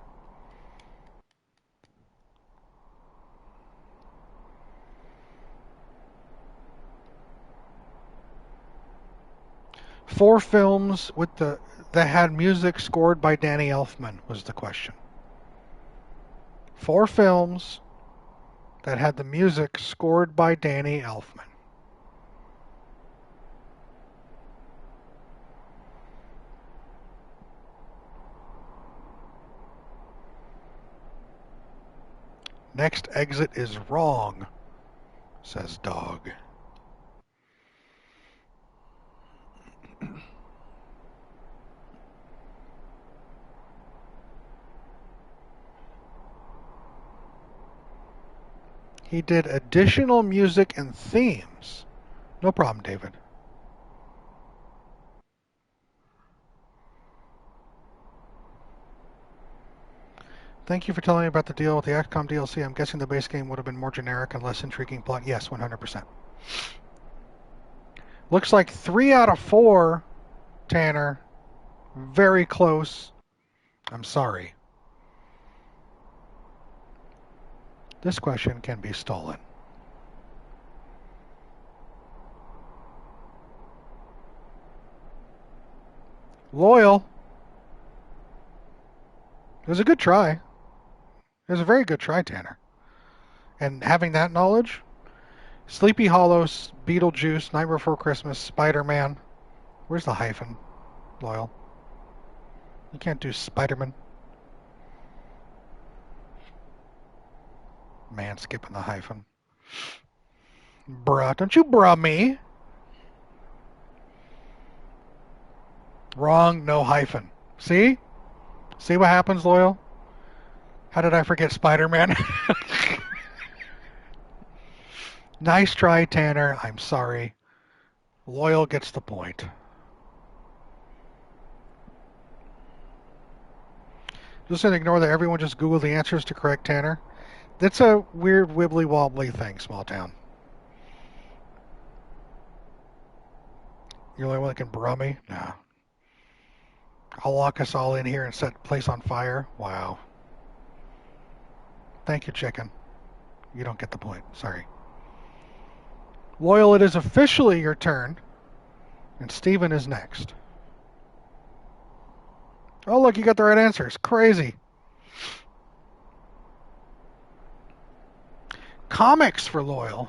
Four films with that had music scored by Danny Elfman was the question. 4 films that had the music scored by Danny Elfman. Next Exit is wrong, says Dog. He did additional music and themes. No problem, David. Thank you for telling me about the deal with the XCOM DLC. I'm guessing the base game would have been more generic and less intriguing plot. Yes, 100%. Looks like 3 out of 4, Tanner. Very close. I'm sorry. This question can be stolen. Loyal. It was a good try. It was a very good try, Tanner. And having that knowledge, Sleepy Hollows, Beetlejuice, Night Before Christmas, Spider-Man. Where's the hyphen, Loyal? You can't do Spider-Man. Man, skipping the hyphen. Bruh, don't you bruh me. Wrong, no hyphen. See? See what happens, Loyal? How did I forget Spider-Man? Nice try, Tanner. I'm sorry. Loyal gets the point. Just gonna ignore that everyone just Googled the answers to correct Tanner. That's a weird wibbly-wobbly thing, small town. You're the only one that can bruh me? No. I'll lock us all in here and set the place on fire. Wow. Thank you, chicken. You don't get the point. Sorry. Loyal, it is officially your turn. And Steven is next. Oh, look, you got the right answers. Crazy. Comics for Loyal.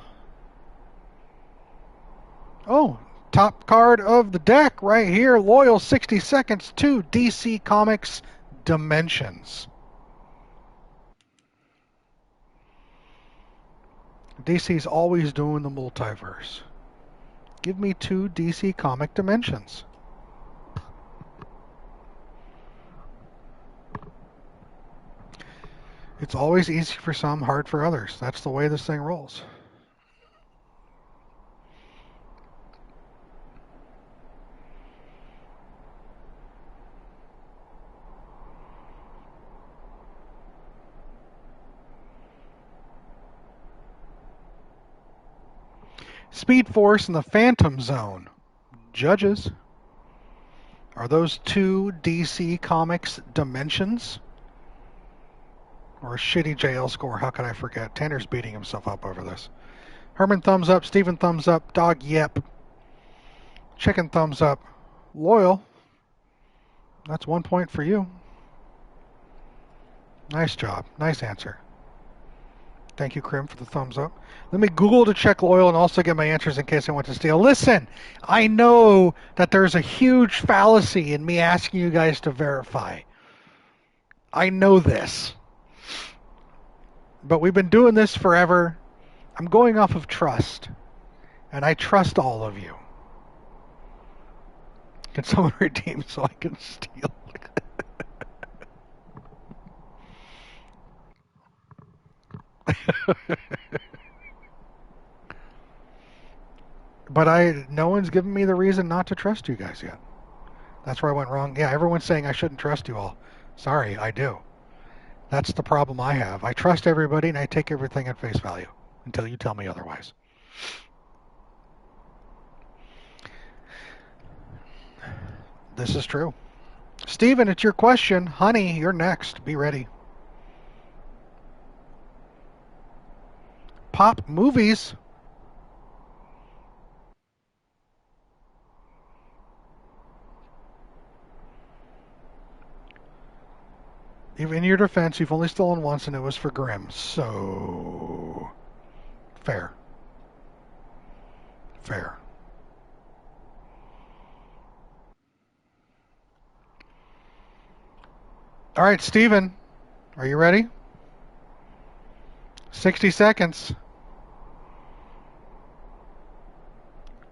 Oh, top card of the deck right here. Loyal 60 seconds to DC Comics Dimensions. DC's always doing the multiverse. Give me 2 DC comic dimensions. It's always easy for some, hard for others. That's the way this thing rolls. Speed Force and the Phantom Zone. Judges. Are those 2 DC Comics dimensions? Or a shitty JL score? How could I forget? Tanner's beating himself up over this. Herman thumbs up. Steven thumbs up. Dog yep. Chicken thumbs up. Loyal. That's 1 point for you. Nice job. Nice answer. Thank you, Krim, for the thumbs up. Let me Google to check Loyal and also get my answers in case I want to steal. Listen, I know that there's a huge fallacy in me asking you guys to verify. I know this. But we've been doing this forever. I'm going off of trust. And I trust all of you. Can someone redeem so I can steal? But no one's given me the reason not to trust you guys yet. That's where I went wrong. Yeah, everyone's saying I shouldn't trust you all. Sorry, I do. That's the problem I have. I trust everybody and I take everything at face value until you tell me otherwise. This is true. Steven, it's your question. Honey, you're next. Be ready. Pop movies. In your defense, you've only stolen once, and it was for Grimm. So, fair. Fair. All right, Steven, are you ready? 60 seconds.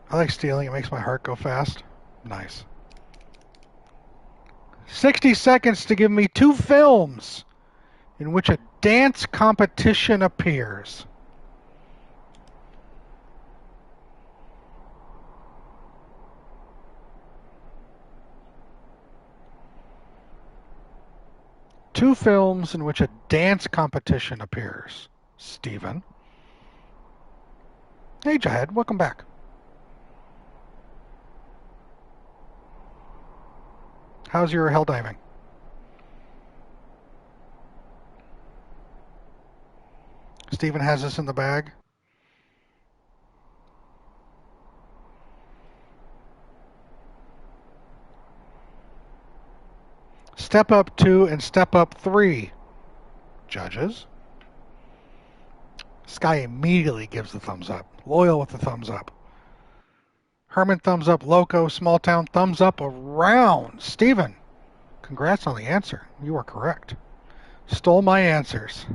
I like stealing. It makes my heart go fast. Nice. 60 seconds to give me 2 films in which a dance competition appears. Two films in which a dance competition appears. Steven. Hey, Jahed, welcome back. How's your hell diving? Steven has this in the bag. Step Up 2 and Step Up 3. Judges. Sky immediately gives the thumbs up. Loyal with the thumbs up. Herman thumbs up. Loco, Small Town thumbs up around. Steven, congrats on the answer. You are correct. Stole my answers.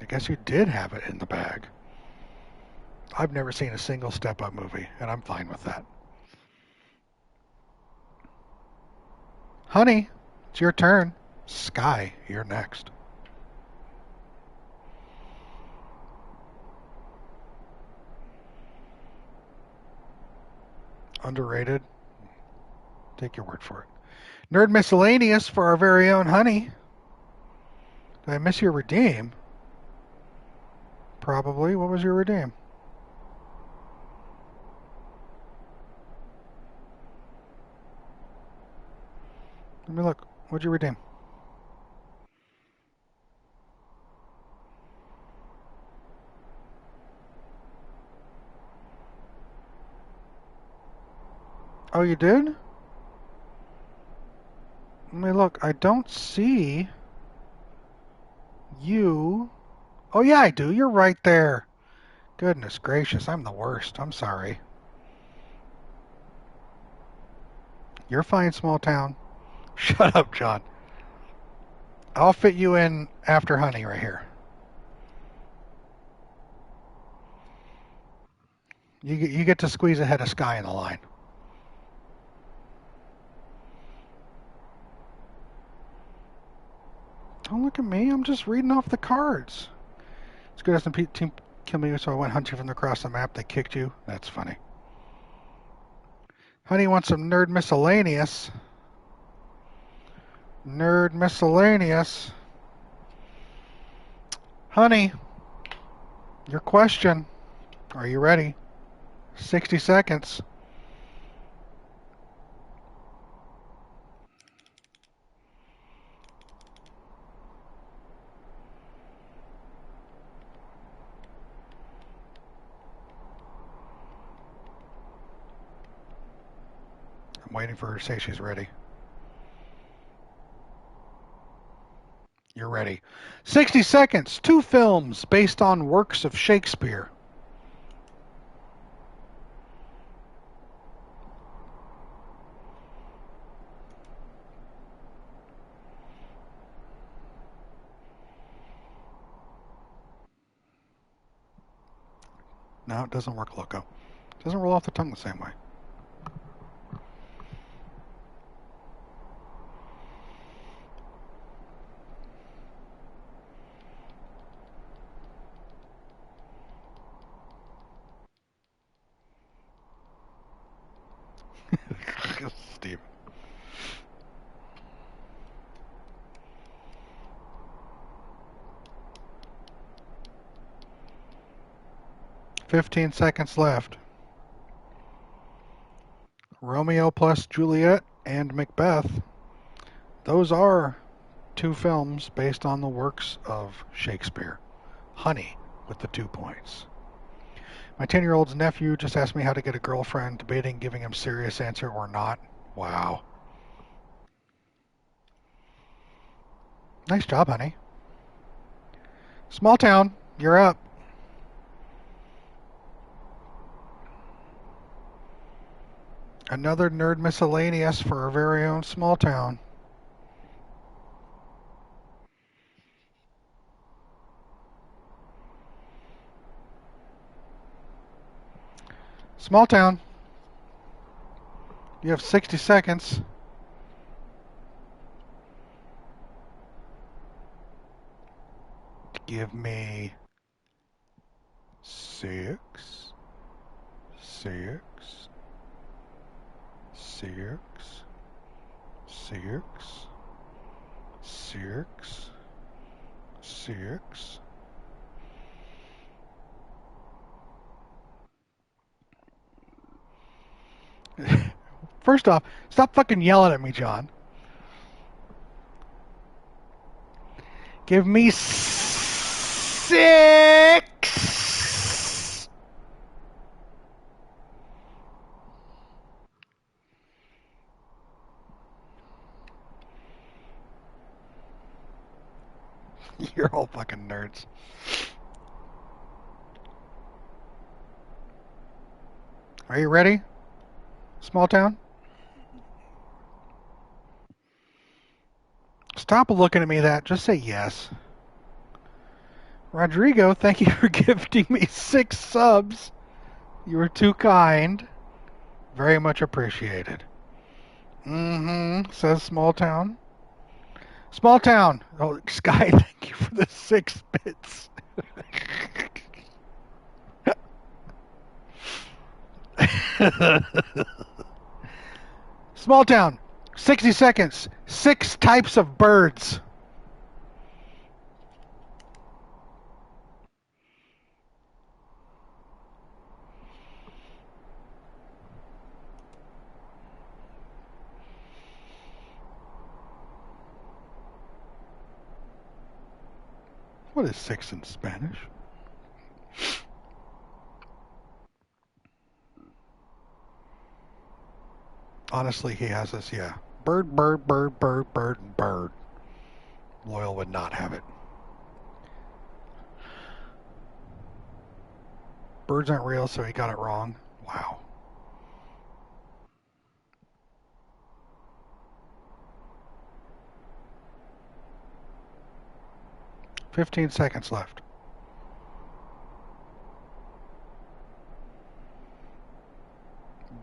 I guess you did have it in the bag. I've never seen a single Step Up movie, and I'm fine with that. Honey, it's your turn. Sky, you're next. Underrated. Take your word for it. Nerd Miscellaneous for our very own Honey. Did I miss your redeem? Probably. What was your redeem? Let me look. What'd you redeem? Oh, you did? Let me look. I don't see you. Oh, yeah, I do. You're right there. Goodness gracious, I'm the worst. I'm sorry. You're fine, small town. Shut up, John. I'll fit you in after Honey right here. You get to squeeze ahead of Sky in the line. Don't look at me. I'm just reading off the cards. It's good as the team killed me, so I went hunting from across the map. They kicked you. That's funny. Honey wants some nerd miscellaneous. Nerd miscellaneous. Honey, your question. Are you ready? 60 seconds. I'm waiting for her to say she's ready. You're ready. 60 seconds. 2 films based on works of Shakespeare. No, it doesn't work, Loco. It doesn't roll off the tongue the same way. Steve. "15 seconds left. Romeo plus Juliet and Macbeth. Those are 2 films based on the works of Shakespeare. Honey with the 2 points. My 10-year-old's nephew just asked me how to get a girlfriend, debating giving him serious answer or not. Wow. Nice job, honey. Small town, you're up. Another nerd miscellaneous for our very own small town. Small town. You have 60 seconds. Give me 6, 6, 6, 6, 6, 6. First off, stop fucking yelling at me, John. Give me 6. You're all fucking nerds. Are you ready? Small town? Stop looking at me that. Just say yes. Rodrigo, thank you for gifting me 6 subs. You were too kind. Very much appreciated. Says Small Town. Small Town. Oh, Sky, thank you for the 6 bits. Small Town. 60 seconds. 6 types of birds. What is 6 in Spanish? Honestly, he has this, yeah. Bird, bird, bird, bird, bird, and bird. Loyal would not have it. Birds aren't real, so he got it wrong. Wow. "15 seconds left.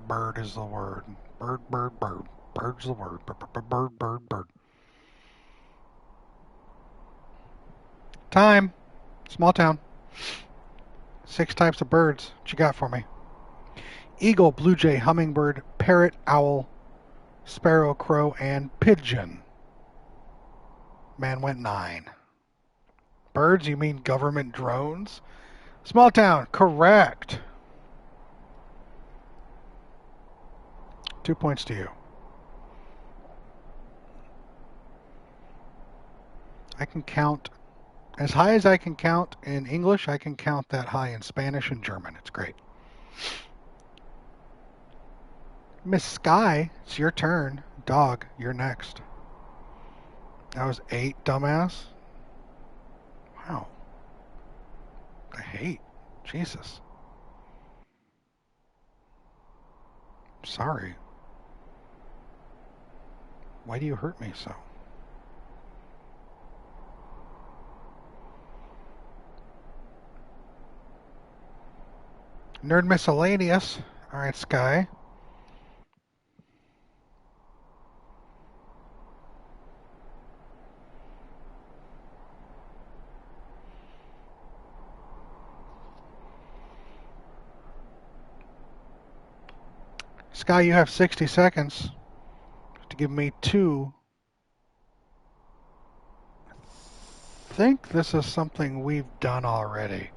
Bird is the word. Bird, bird, bird. Bird's the word. Bird, bird, bird. Time. Small town. 6 types of birds. What you got for me? Eagle, blue jay, hummingbird, parrot, owl, sparrow, crow, and pigeon. Man went 9. Birds, you mean government drones? Small town, correct. 2 points to you. I can count as high as I can count in English. I can count that high in Spanish and German. It's great. Miss Sky, it's your turn. Dog, you're next. That was 8, dumbass. Wow. I hate. Jesus. Sorry. Why do you hurt me so? Nerd miscellaneous. All right, Sky. Sky, you have 60 seconds to give me 2. I think this is something we've done already.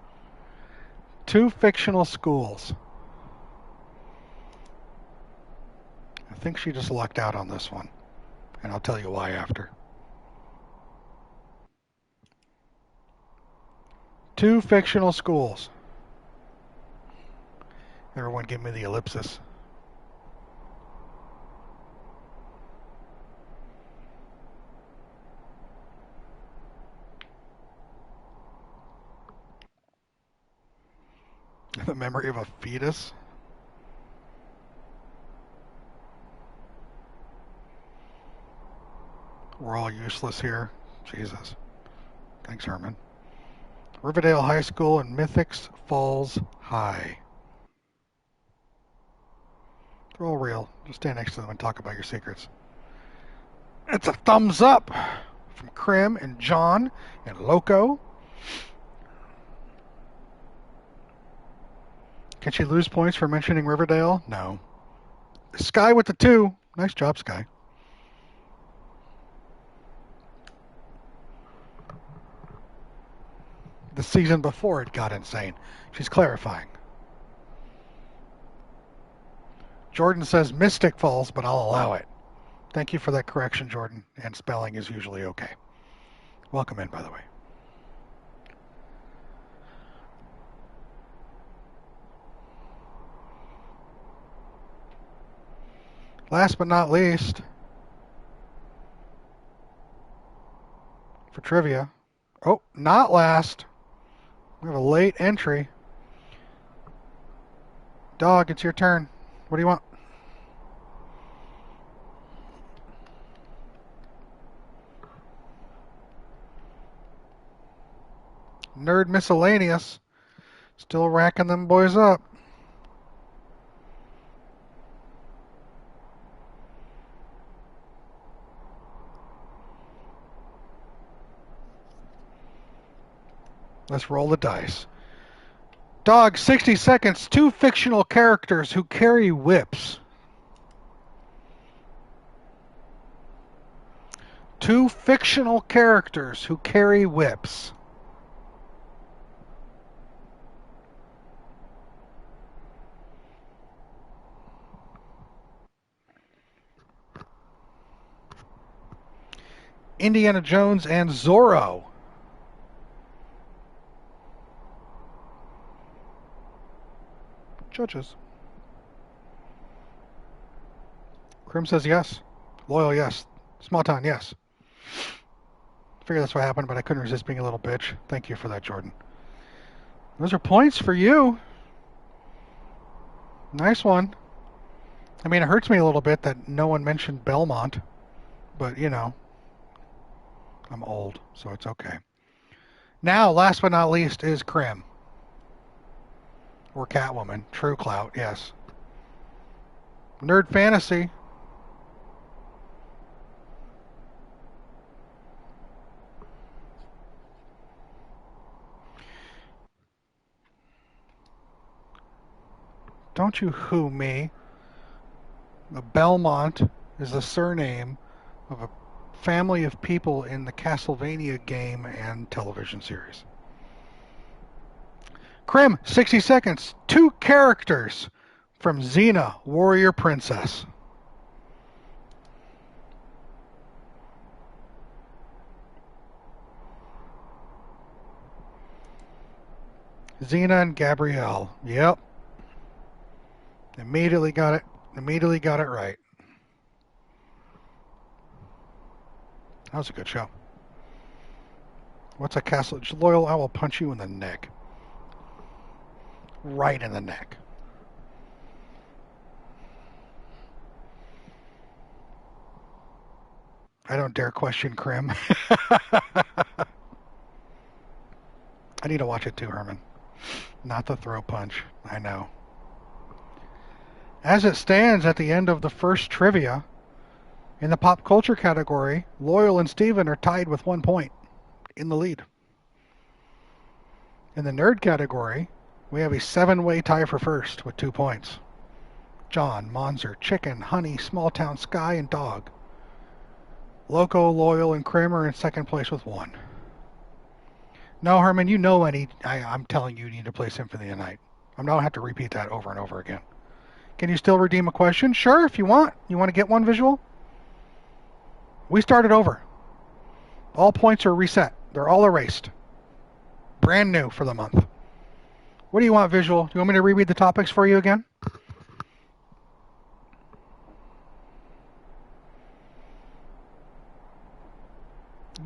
2 fictional schools. I think she just lucked out on this one, and I'll tell you why after. 2 fictional schools. Everyone give me the ellipsis. The memory of a fetus. We're all useless here. Jesus. Thanks, Herman. Riverdale High School and Mythics Falls High. They're all real. Just stand next to them and talk about your secrets. It's a thumbs up from Krim and John and Loco. Can she lose points for mentioning Riverdale? No. Sky with the 2. Nice job, Sky. The season before it got insane. She's clarifying. Jordan says Mystic Falls, but I'll allow it. Thank you for that correction, Jordan. And spelling is usually okay. Welcome in, by the way. Last but not least, for trivia. Oh, not last. We have a late entry. Dog, it's your turn. What do you want? Nerd miscellaneous. Still racking them boys up. Let's roll the dice. Dog, 60 seconds. 2 fictional characters who carry whips. 2 fictional characters who carry whips. Indiana Jones and Zorro. Judges. Krim says yes. Loyal, yes. Small town, yes. Figured that's what happened, but I couldn't resist being a little bitch. Thank you for that, Jordan. Those are points for you. Nice one. I mean, it hurts me a little bit that no one mentioned Belmont, but, you know, I'm old, so it's okay. Now, last but not least, is Krim. Or Catwoman. True clout, yes. Nerd Fantasy. Don't you who me. The Belmont is the surname of a family of people in the Castlevania game and television series. Krim, 60 seconds. 2 characters from Xena, Warrior Princess. Xena and Gabrielle. Yep. Immediately got it right. That was a good show. What's a castle? Loyal, I will punch you in the neck. Right in the neck. I don't dare question Krim. I need to watch it too, Herman. Not the throw punch. I know. As it stands at the end of the first trivia, in the pop culture category, Loyal and Steven are tied with 1 point in the lead. In the nerd category, we have a 7-way tie for first with 2 points. John, Monzer, Chicken, Honey, Small Town, Sky, and Dog. Loco, Loyal, and Krim are in second place with 1. No, Herman, you know I'm telling you need to play Symphony of the Night. I don't have to repeat that over and over again. Can you still redeem a question? Sure, if you want. You want to get one visual? We started over. All points are reset. They're all erased. Brand new for the month. What do you want, visual? Do you want me to reread the topics for you again?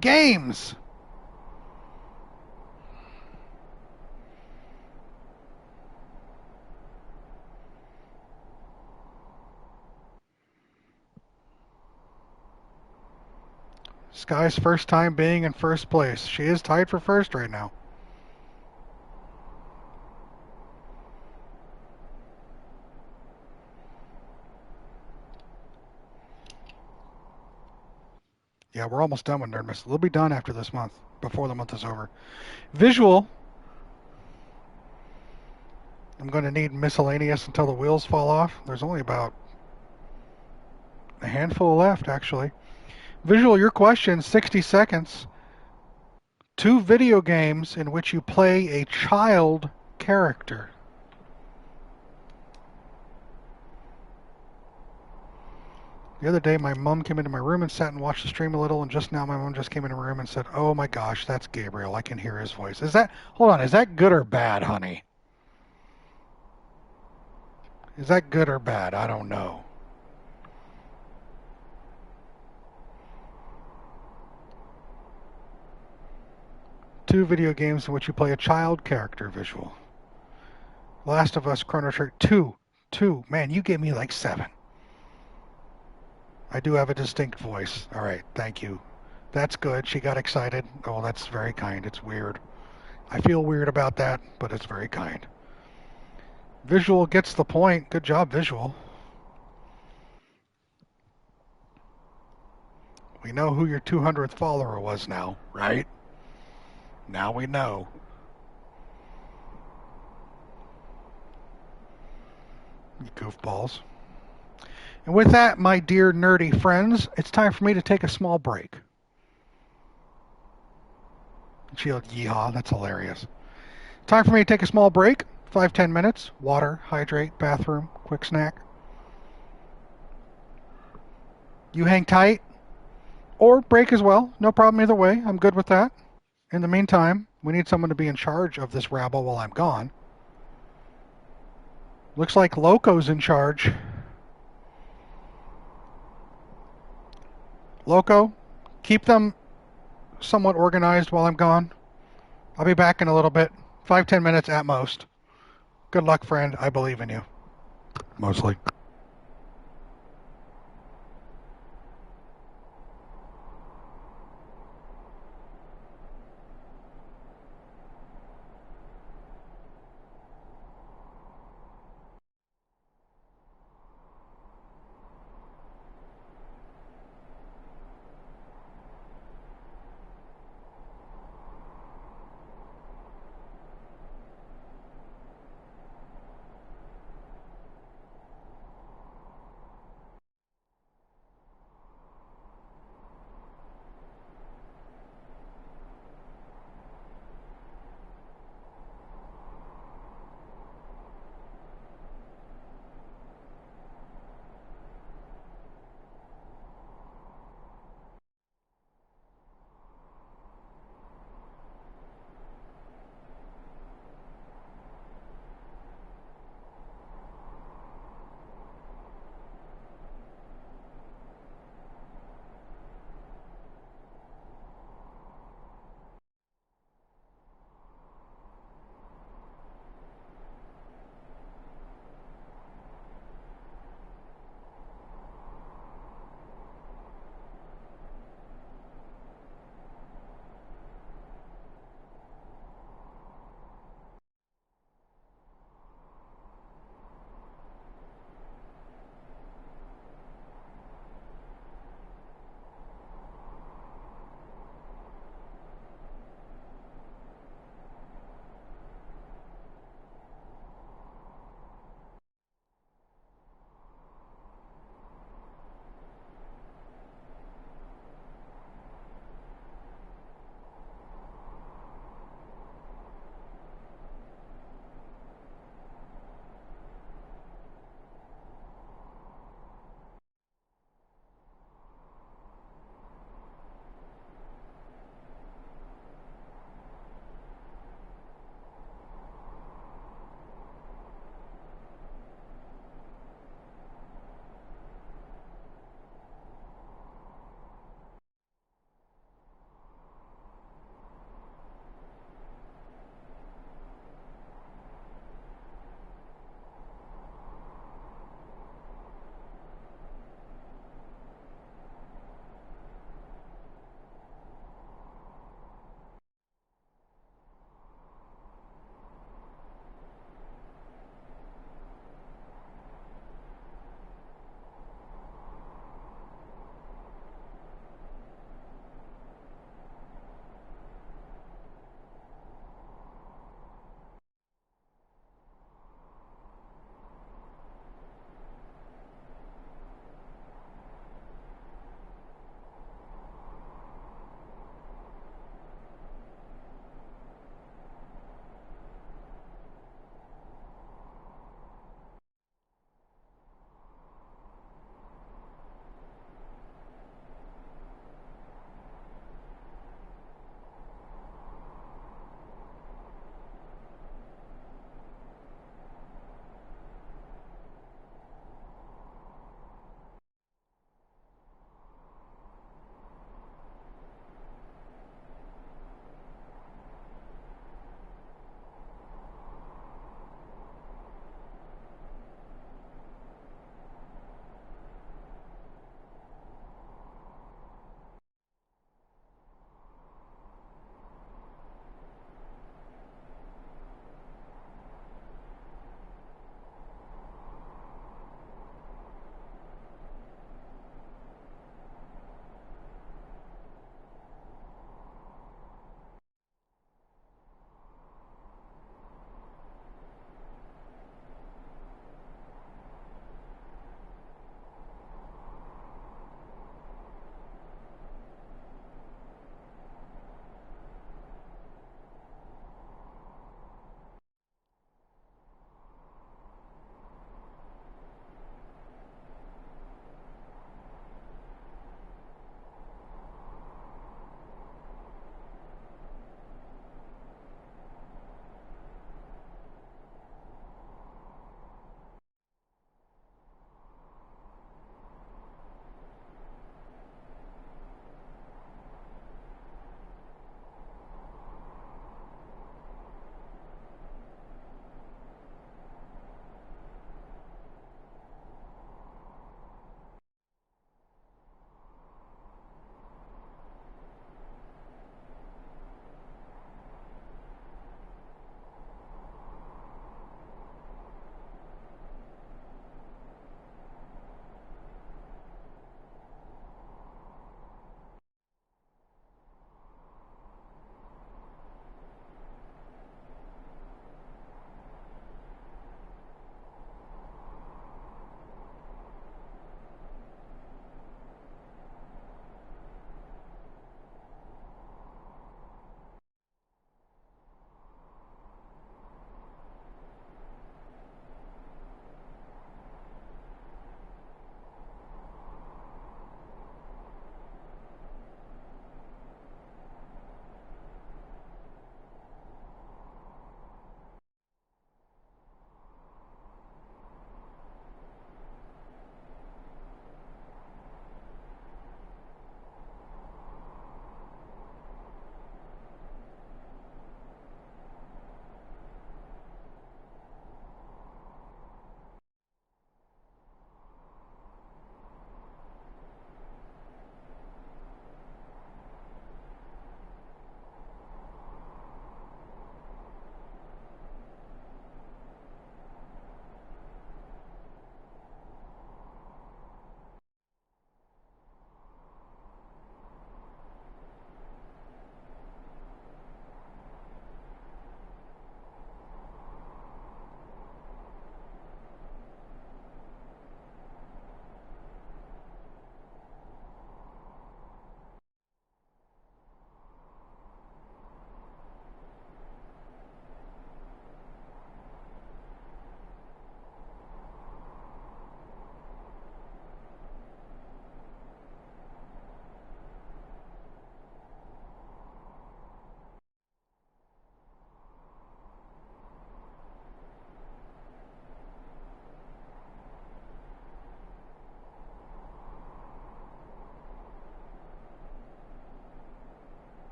Games. Sky's first time being in first place. She is tied for first right now. Yeah, we're almost done with Nerdmas. We'll be done after this month, before the month is over. Visual. I'm going to need miscellaneous until the wheels fall off. There's only about a handful left, actually. Visual, your question, 60 seconds. 2 video games in which you play a child character. The other day, my mom came into my room and sat and watched the stream a little, and just now my mom just came into my room and said, "Oh my gosh, that's Gabriel. I can hear his voice." Hold on, is that good or bad, honey? Is that good or bad? I don't know. Two video games in which you play a child character visual. Last of Us, Chrono Trigger, 2. Man, you gave me like 7. I do have a distinct voice. All right, thank you. That's good. She got excited. Oh, that's very kind. It's weird. I feel weird about that, but it's very kind. Visual gets the point. Good job, Visual. We know who your 200th follower was now, right? Now we know. You goofballs. And with that, my dear nerdy friends, it's time for me to take a small break. She yelled, yeehaw, that's hilarious. Time for me to take a small break, 5-10 minutes, water, hydrate, bathroom, quick snack. You hang tight, or break as well, no problem either way, I'm good with that. In the meantime, we need someone to be in charge of this rabble while I'm gone. Looks like Loco's in charge. Loco, keep them somewhat organized while I'm gone. I'll be back in a little bit. 5-10 minutes at most. Good luck, friend. I believe in you. Mostly.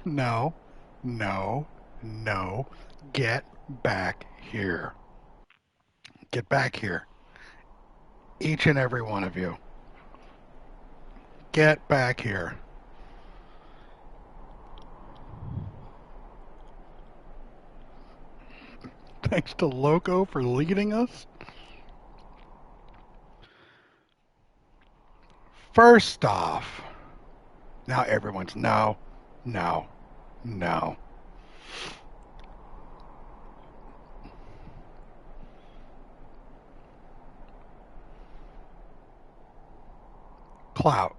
No, no, no. Get back here. Get back here. Each and every one of you. Get back here. Thanks to Loco for leading us. First off, now everyone's no, no, no. Clout.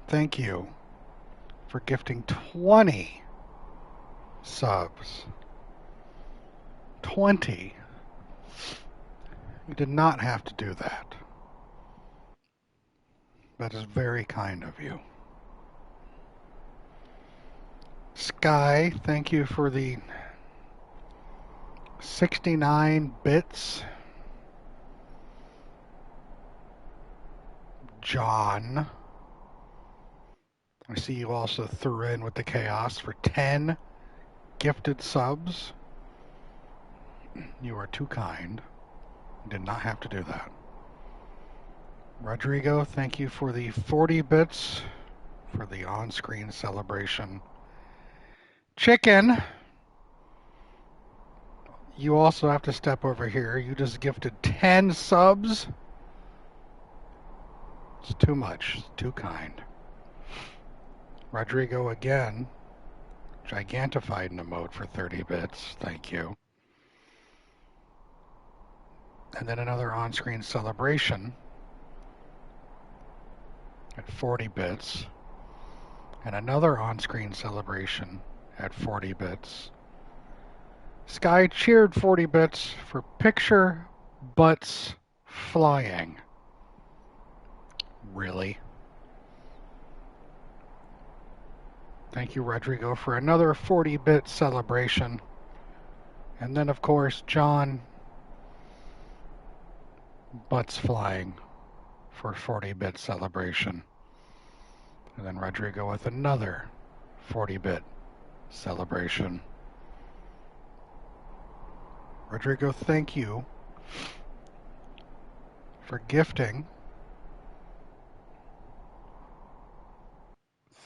Thank you for gifting 20 subs. 20. You did not have to do that. That is very kind of you. Sky, thank you for the 69 bits. John, I see you also threw in with the chaos for 10 gifted subs. You are too kind. You did not have to do that. Rodrigo, thank you for the 40 bits for the on-screen celebration. Chicken, you also have to step over here. You just gifted 10 subs. It's too much. It's too kind. Rodrigo again. Gigantified in emote for 30 bits. Thank you. And then another on-screen celebration at 40 bits. And another on-screen celebration at 40 bits. Sky cheered 40 bits for picture butts flying. Really? Thank you, Rodrigo, for another 40-bit celebration. And then, of course, John, butts flying for 40-bit celebration. And then Rodrigo with another 40-bit celebration. Rodrigo, thank you for gifting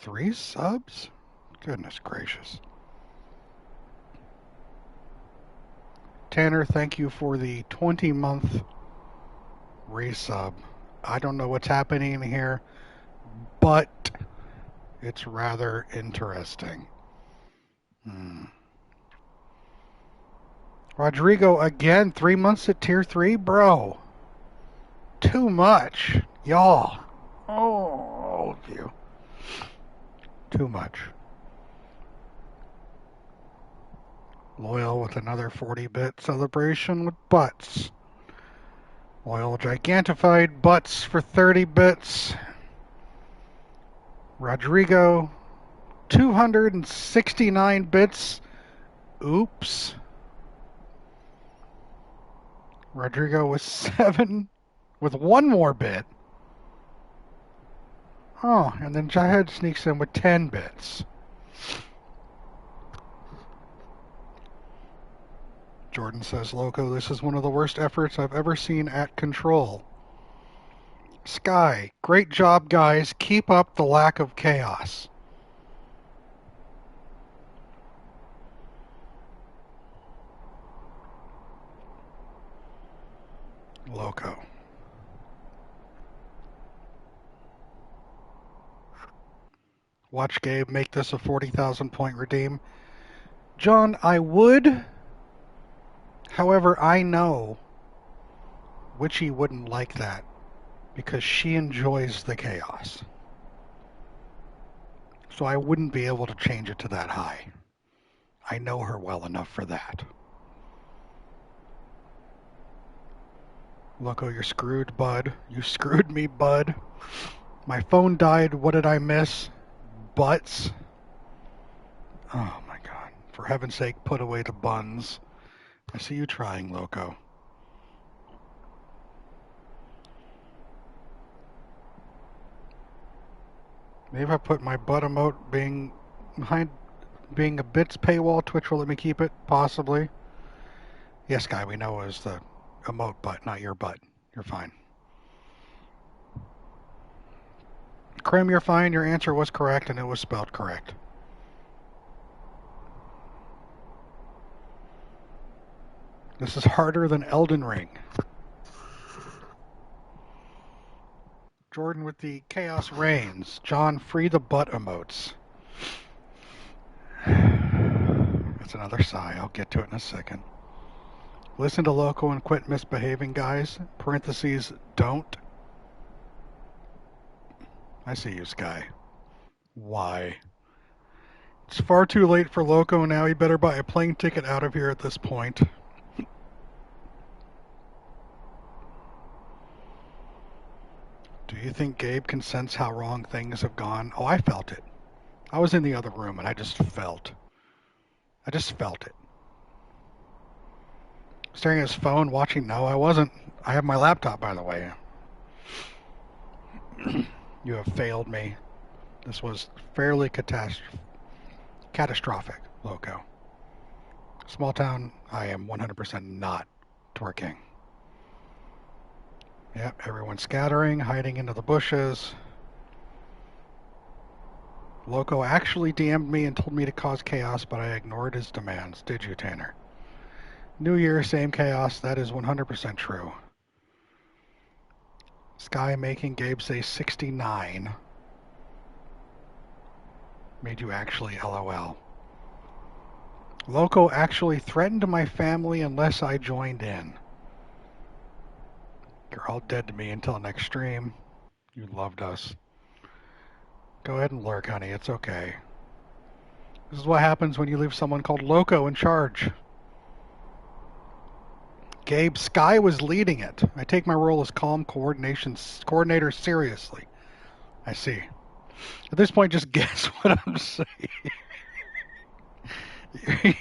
3 subs? Goodness gracious. Tanner, thank you for the 20-month resub. I don't know what's happening here, but it's rather interesting. Rodrigo, again, 3 months at tier 3? Bro, too much. Y'all. Oh, all of you. Too much. Loyal with another 40-bit celebration with butts. Loyal gigantified butts for 30 bits. Rodrigo, 269 bits. Oops. Rodrigo with 7, with 1 more bit. Oh, and then Jahed sneaks in with 10 bits. Jordan says, Loco, this is one of the worst efforts I've ever seen at Control. Sky, great job, guys. Keep up the lack of chaos. Loco. Watch Gabe make this a 40,000 point redeem. John, I would. However, I know Witchy wouldn't like that because she enjoys the chaos. So I wouldn't be able to change it to that high. I know her well enough for that. Loco, you're screwed, bud. You screwed me, bud. My phone died. What did I miss? Butts. Oh my god. For heaven's sake, put away the buns. I see you trying, Loco. Maybe if I put my butt emote being a bits paywall, Twitch will let me keep it? Possibly. Yes, Guy, we know it was the emote butt, not your butt. You're fine. Krim, you're fine. Your answer was correct, and it was spelled correct. This is harder than Elden Ring. Jordan with the Chaos Reigns. John, free the butt emotes. That's another sigh. I'll get to it in a second. Listen to Loco and quit misbehaving, guys. Parentheses, don't. I see you, Sky. Why? It's far too late for Loco now. He better buy a plane ticket out of here at this point. Do you think Gabe can sense how wrong things have gone? Oh, I felt it. I was in the other room and I just felt it. Staring at his phone, watching. No, I wasn't. I have my laptop, by the way. You have failed me. This was fairly catastrophic, Loco. Small town, I am 100% not twerking. Yep, everyone's scattering, hiding into the bushes. Loco actually DM'd me and told me to cause chaos, but I ignored his demands. Did you, Tanner? New Year, same chaos. That is 100% true. Sky making Gabe say 69 made you actually LOL. Loco actually threatened my family unless I joined in. You're all dead to me until next stream. You loved us. Go ahead and lurk, honey. It's okay. This is what happens when you leave someone called Loco in charge. Gabe, Sky was leading it. I take my role as calm coordinator seriously. I see. At this point, just guess what I'm saying.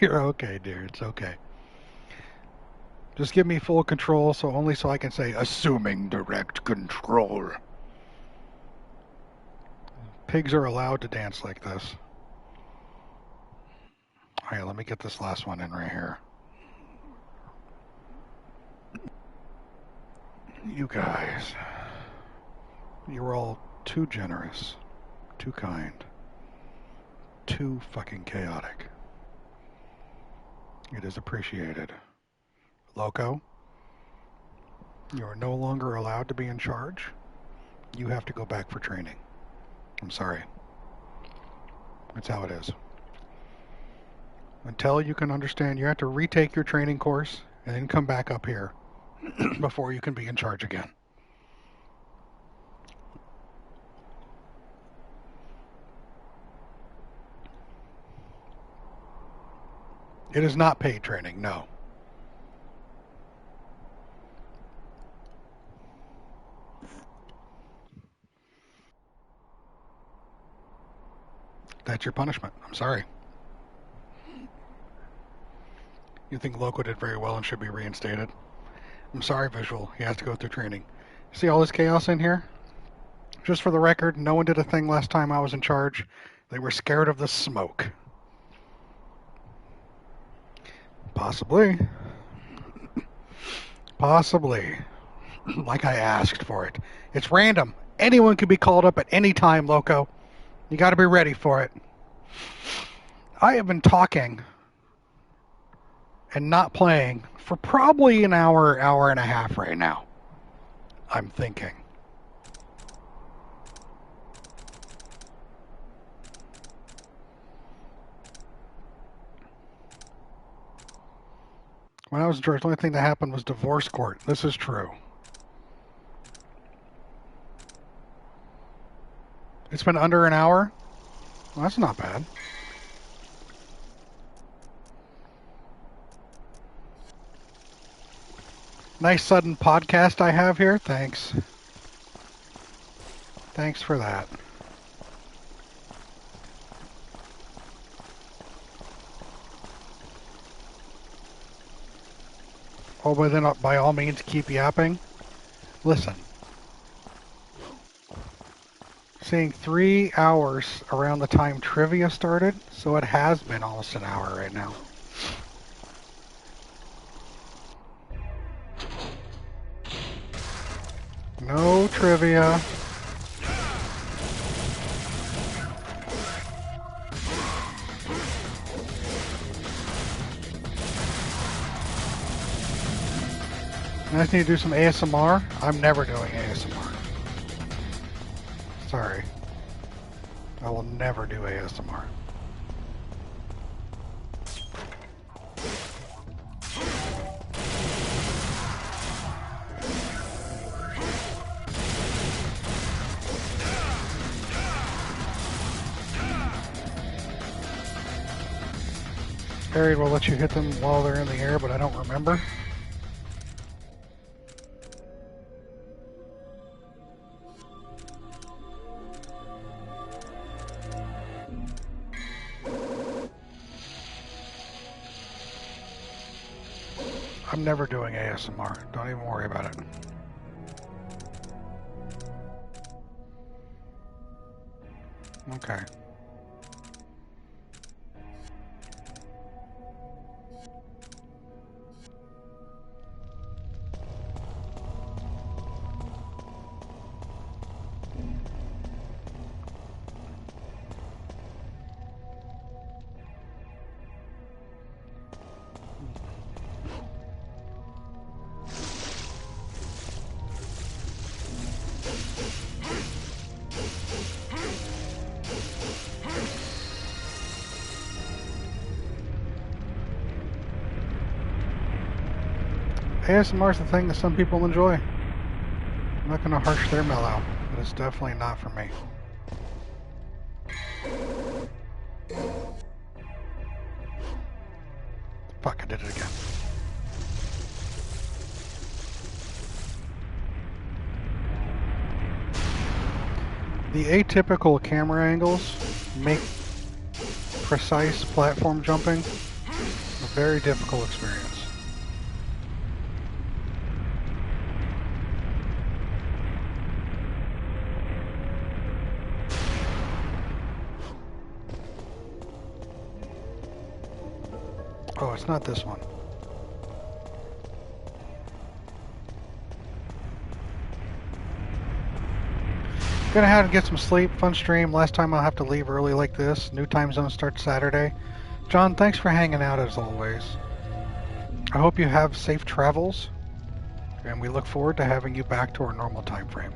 You're okay, dear. It's okay. Just give me full control, so I can say, assuming direct control. Pigs are allowed to dance like this. Alright, let me get this last one in right here. You guys, you're all too generous, too kind, too fucking chaotic. It is appreciated. Loco, you are no longer allowed to be in charge. You have to go back for training. I'm sorry. That's how it is. Until you can understand, you have to retake your training course and then come back up here before you can be in charge again. It is not paid training, no. That's your punishment. I'm sorry. You think Loco did very well and should be reinstated? I'm sorry, Visual. He has to go through training. See all this chaos in here? Just for the record, no one did a thing last time I was in charge. They were scared of the smoke. Possibly. Possibly. Like I asked for it. It's random. Anyone can be called up at any time, Loco. You gotta be ready for it. I have been talking and not playing for probably an hour, hour and a half right now. I'm thinking. When I was in charge, the only thing that happened was divorce court. This is true. It's been under an hour? Well, that's not bad. Nice sudden podcast I have here. Thanks. Thanks for that. Oh, but then by all means keep yapping. Listen. seeing 3 hours around the time trivia started, so it has been almost an hour right now. No trivia. I just need to do some ASMR. I'm never doing ASMR. Sorry. I will never do ASMR. Harry will let you hit them while they're in the air, but I don't remember. I'm never doing ASMR. Don't even worry about it. Okay. ASMR is the thing that some people enjoy. I'm not going to harsh their mellow, but it's definitely not for me. Fuck, I did it again. The atypical camera angles make precise platform jumping a very difficult experience. Oh, it's not this one. Gonna have to get some sleep. Fun stream. Last time I'll have to leave early like this. New time zone starts Saturday. John, thanks for hanging out as always. I hope you have safe travels, and we look forward to having you back to our normal time frame.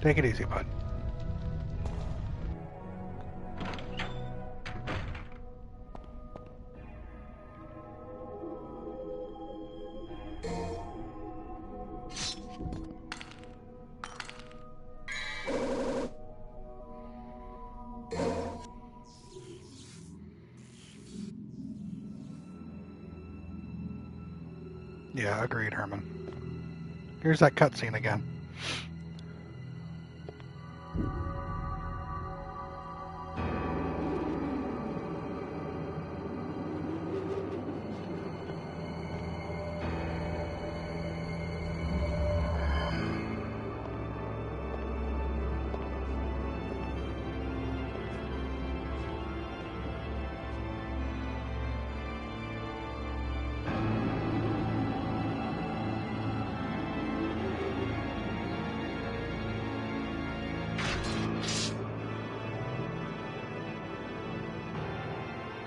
Take it easy, bud. Yeah, agreed, Herman. Here's that cutscene again.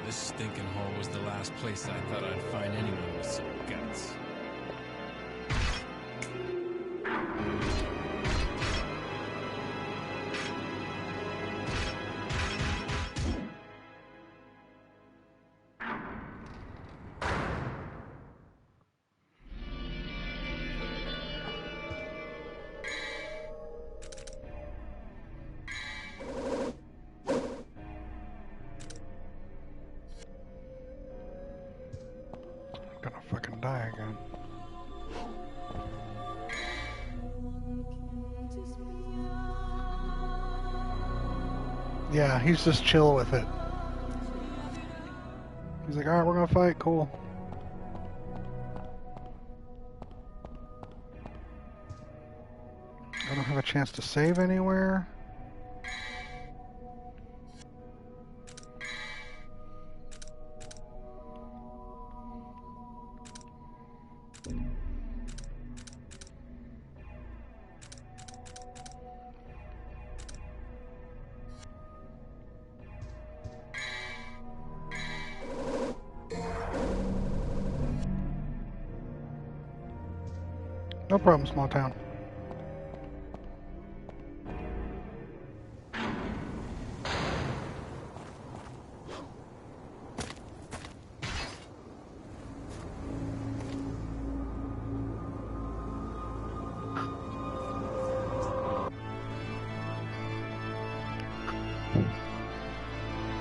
This stinking hole was the last place I thought I'd find anyone with some guts. I'm gonna fucking die again. Yeah, he's just chill with it. He's like, alright, we're gonna fight, cool. I don't have a chance to save anywhere. No problem, small town.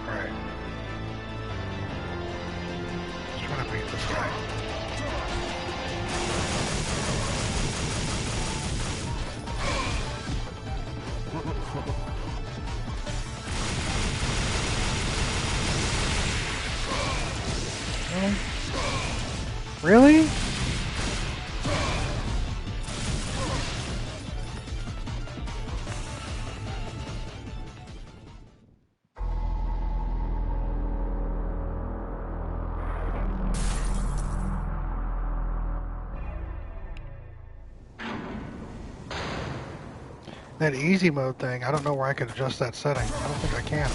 Alright. Just trying to beat this guy. Really? That easy mode thing, I don't know where I could adjust that setting. I don't think I can.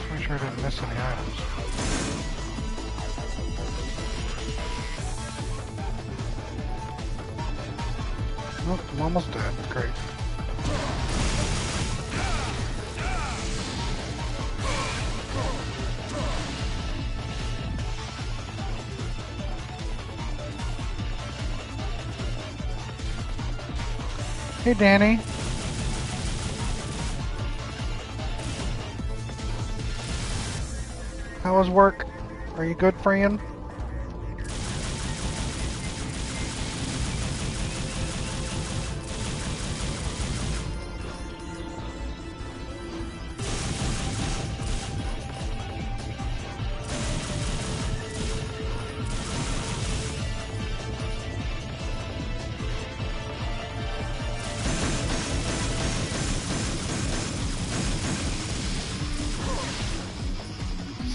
Make sure I didn't miss any items. Nope, I'm almost dead. Great. Hey, Danny. How was work? Are you good, friend?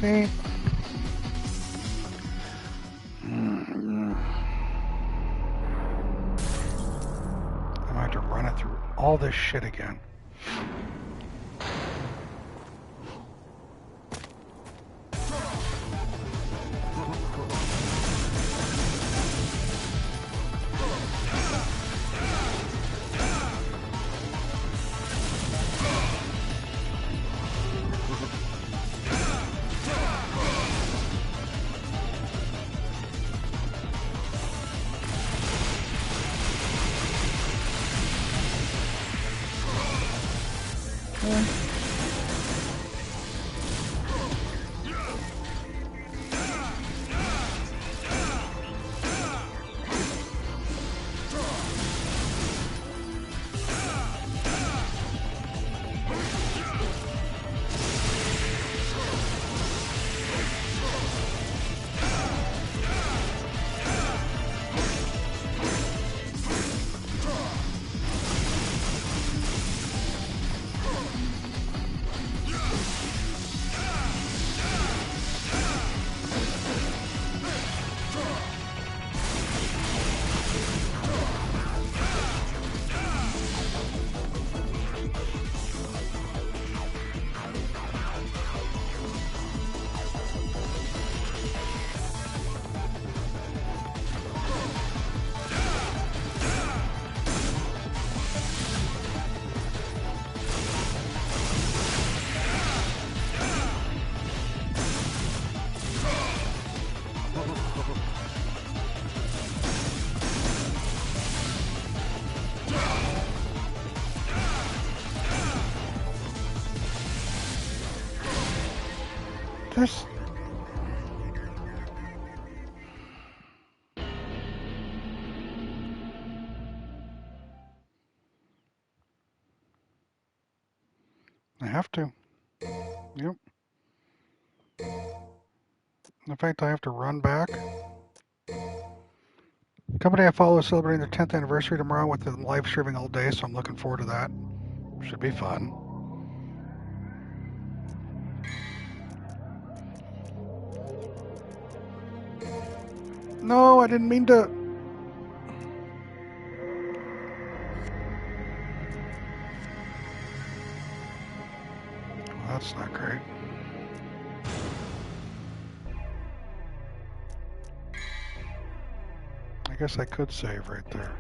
See? I'm gonna have to run it through all this shit again. This... I have to. Yep. In fact, I have to run back. The company I follow is celebrating their 10th anniversary tomorrow with them live streaming all day, so I'm looking forward to that. Should be fun. No, I didn't mean to... Well, that's not great. I guess I could save right there.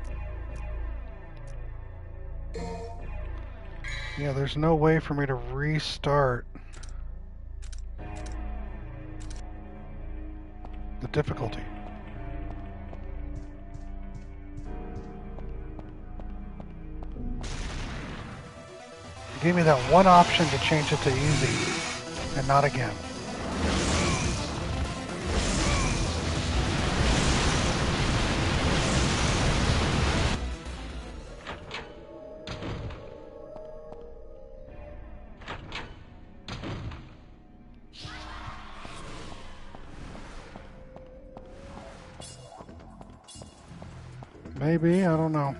Yeah, there's no way for me to restart the difficulty. It gave me that one option to change it to easy, and not again. Maybe, I don't know.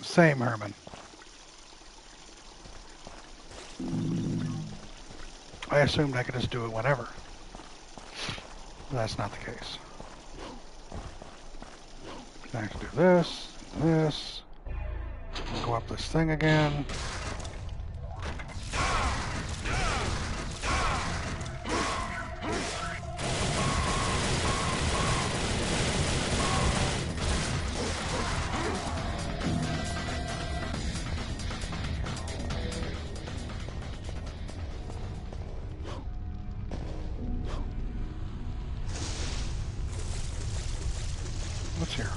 Same, Herman. I assumed I could just do it whenever. But that's not the case. I have to do this, this, go up this thing again. What's here?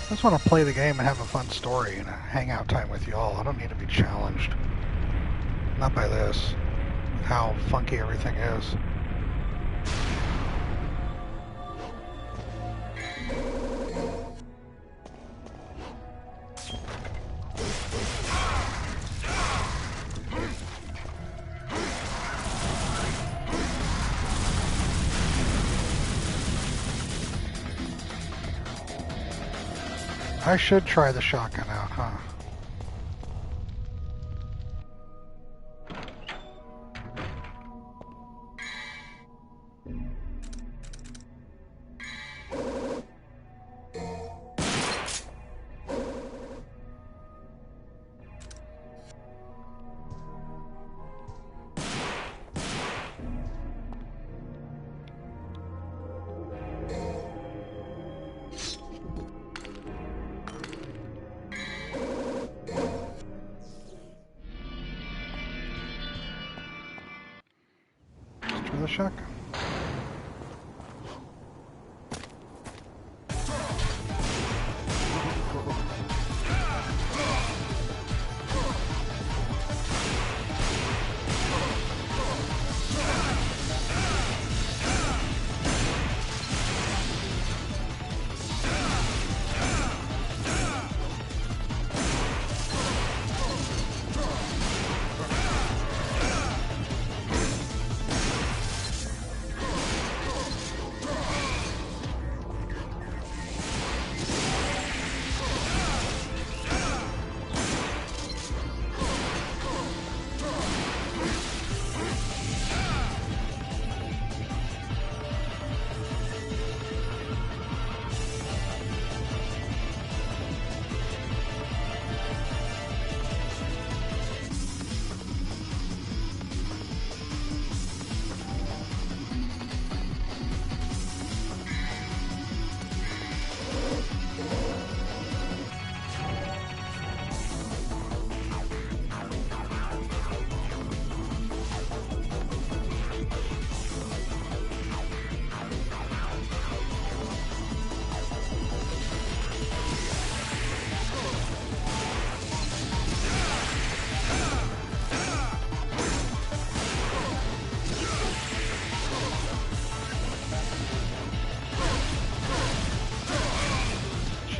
I just want to play the game and have a fun story and a hangout time with y'all. I don't need to be challenged. Not by this. With how funky everything is. I should try the shotgun out, huh? The shotgun.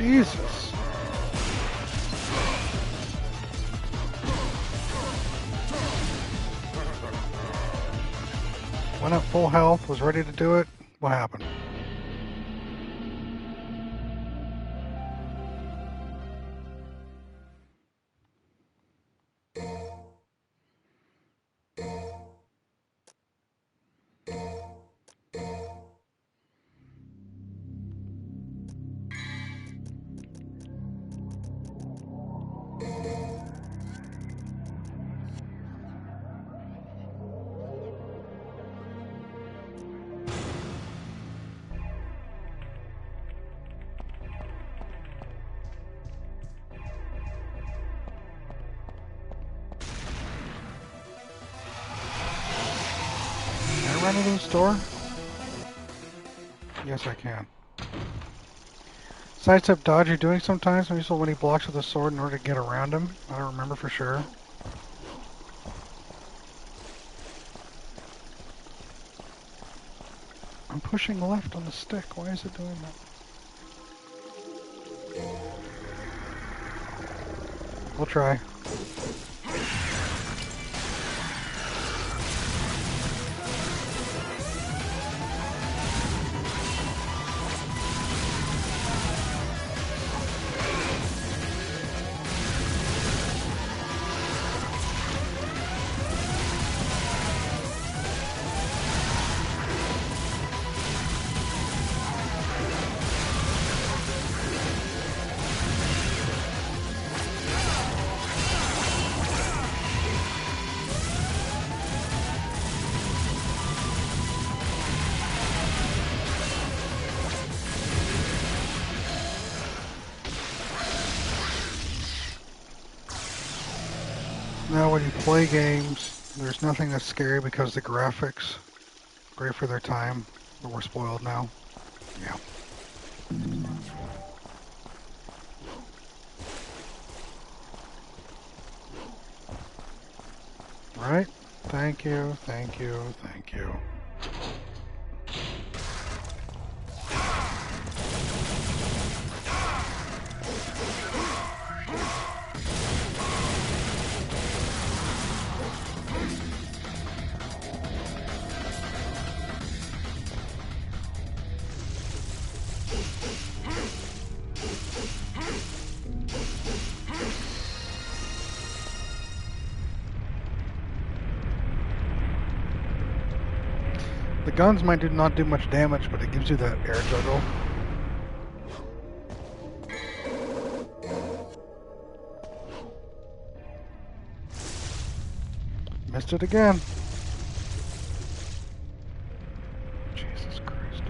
Jesus. Went up full health, was ready to do it. What happened? Run into the store? Yes, I can. Sidestep dodge you're doing sometimes when you use when he blocks with a sword in order to get around him. I don't remember for sure. I'm pushing left on the stick. Why is it doing that? We'll try. Now when you play games, there's nothing that's scary because the graphics, great for their time, but we're spoiled now. Yeah. Right? Thank you, thank you, thank you. The guns might not do much damage, but it gives you that air juggle. Missed it again. Jesus Christ.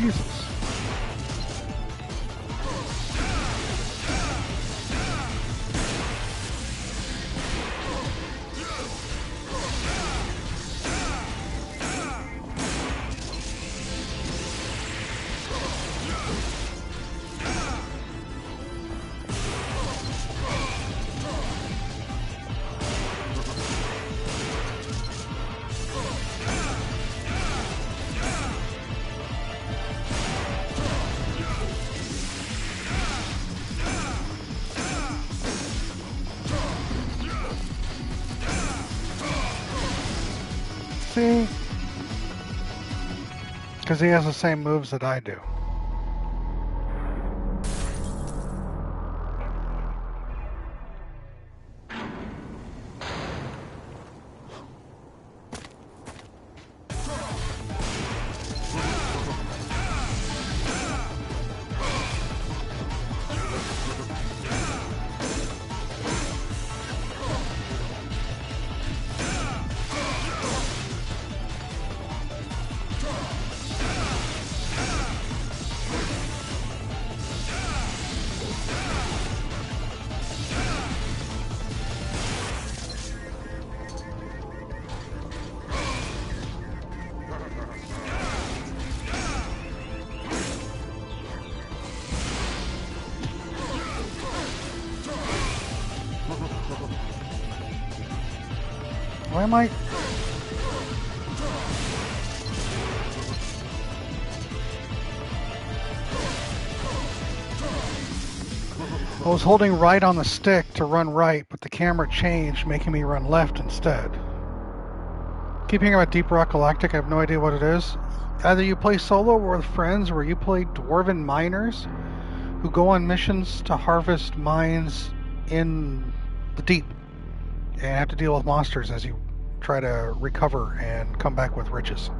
Jesus. See? Because he has the same moves that I do. Why am I... I was holding right on the stick to run right, but the camera changed, making me run left instead. Keep hearing about Deep Rock Galactic, I have no idea what it is. Either you play solo or with friends, where you play dwarven miners who go on missions to harvest mines in the deep and have to deal with monsters as you try to recover and come back with riches.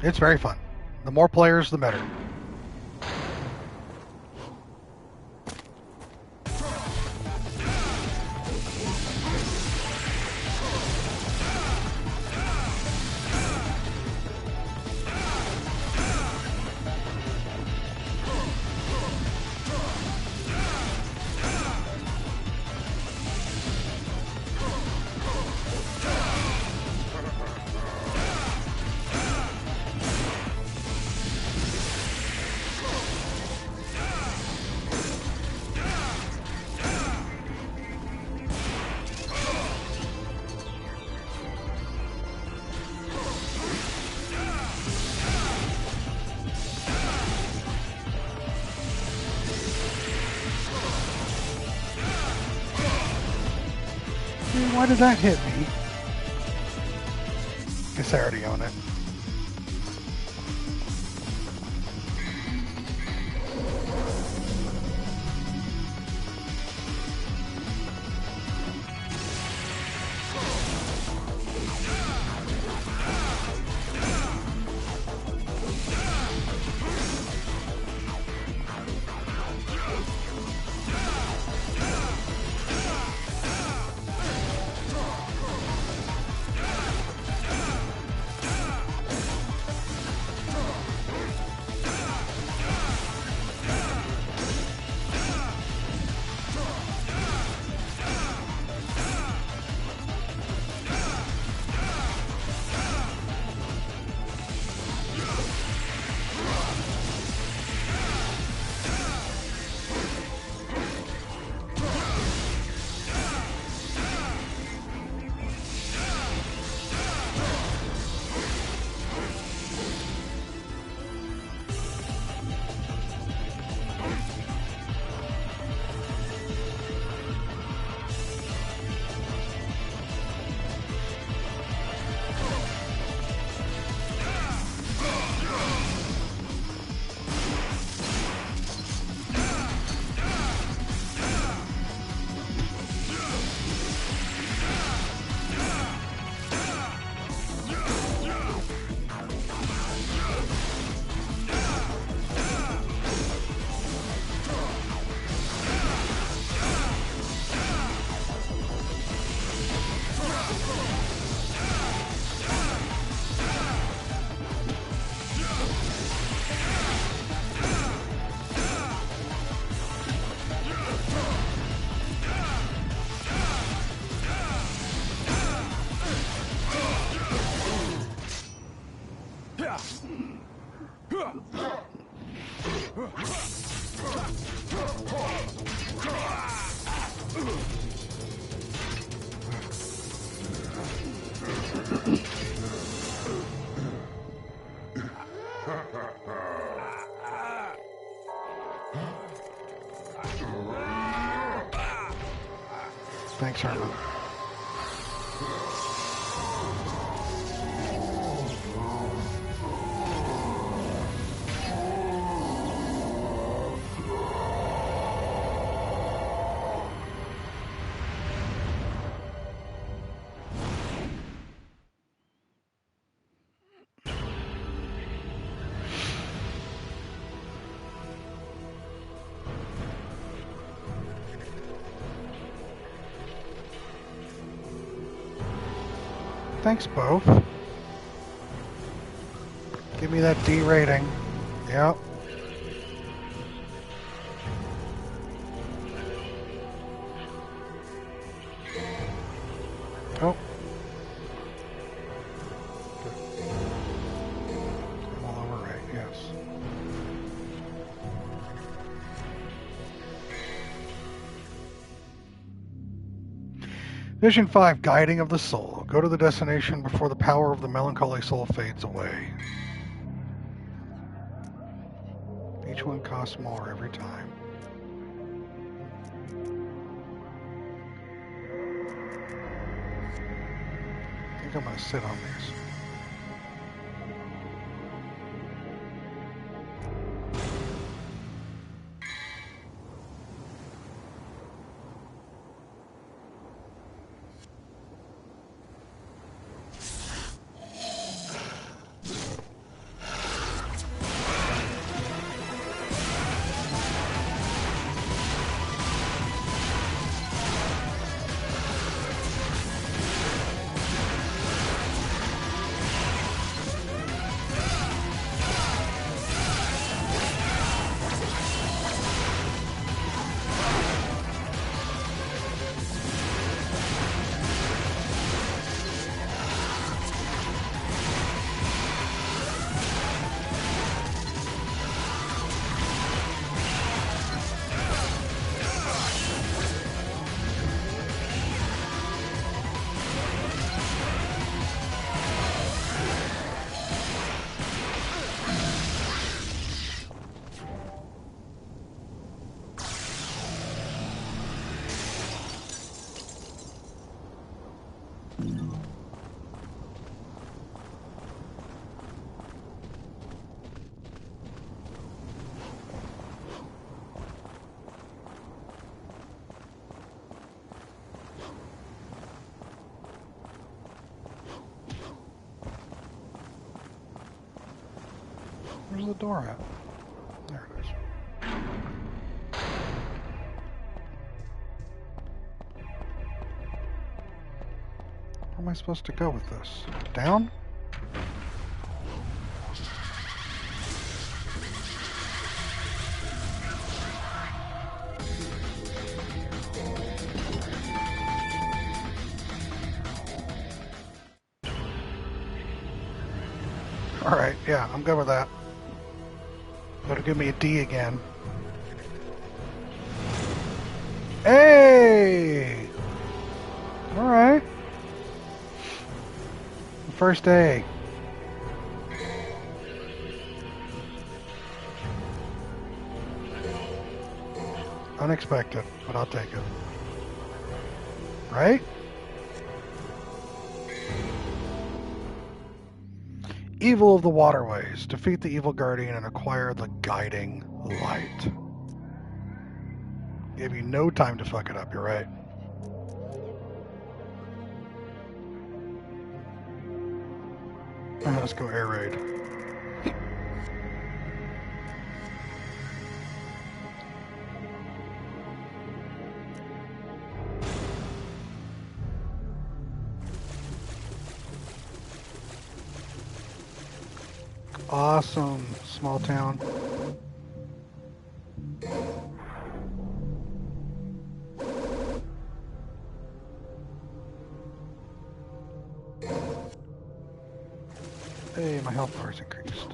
It's very fun. The more players, the better. Why did that hit me? Guess I already own it. Thanks, Herman. Thanks, both. Give me that D rating. Yep. Oh. Good. I'm all over right, yes. Vision 5, Guiding of the Soul. Go to the destination before the power of the melancholy soul fades away. Each one costs more every time. I think I'm going to sit on these. Where's the door at? There it is. Where am I supposed to go with this? Down? Alright, yeah, I'm good with that. Better give me a D again. Hey! Alright. First A. Unexpected, but I'll take it. Right? Evil of the Waterways. Defeat the evil guardian and acquire the guiding light. Gave you no time to fuck it up, you're right. Let's go air raid. Awesome, small town. Hey, my health bar's increased.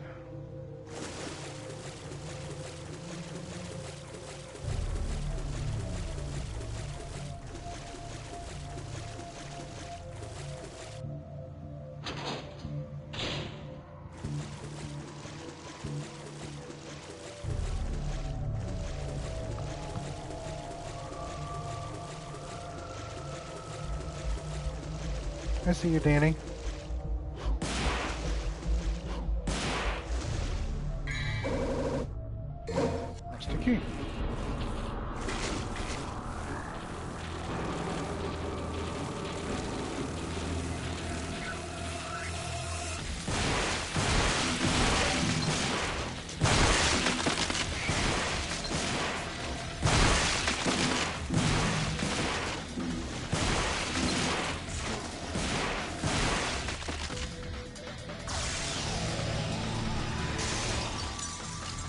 I see you, Danny. That's the key.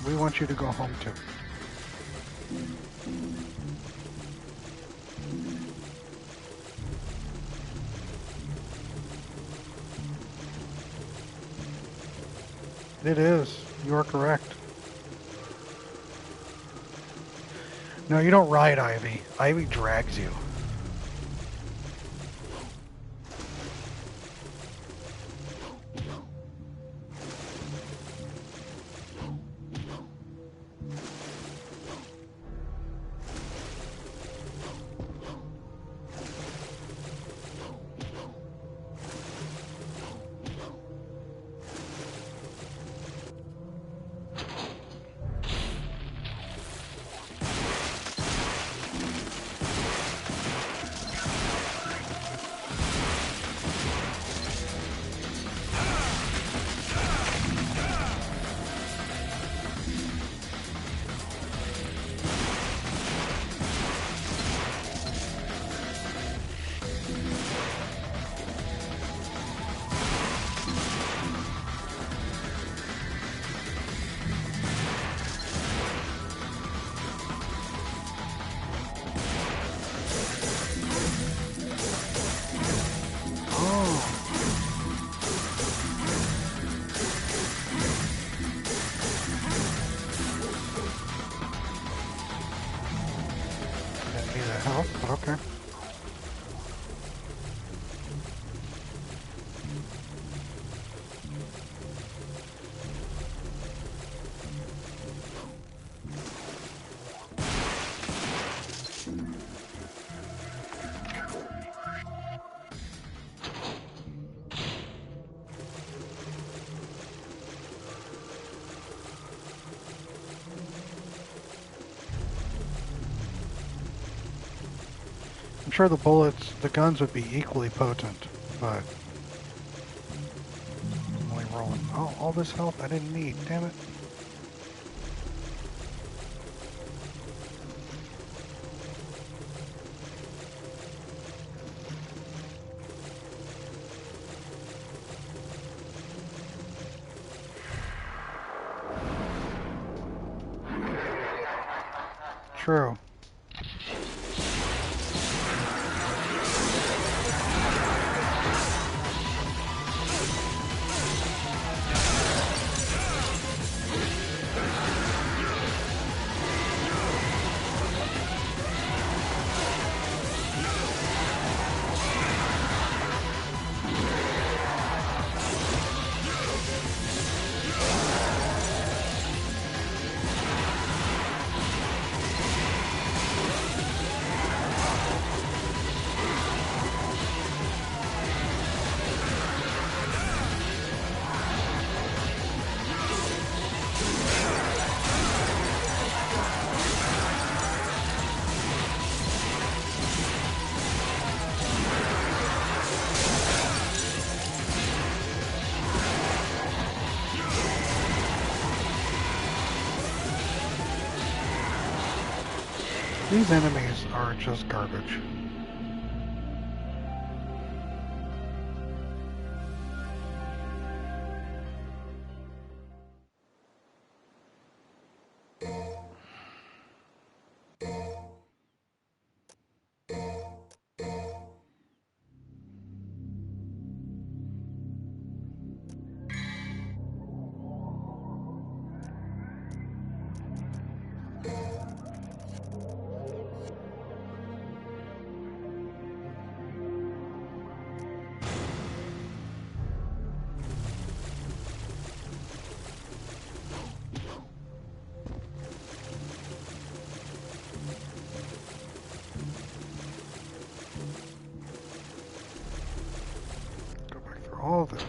We want you to go home too. It is. You are correct. No, you don't ride Ivy. Ivy drags you. Okay. I'm sure the guns would be equally potent, but I'm only rolling. Oh, all this health I didn't need, damn it. True. These enemies are just garbage. After all this.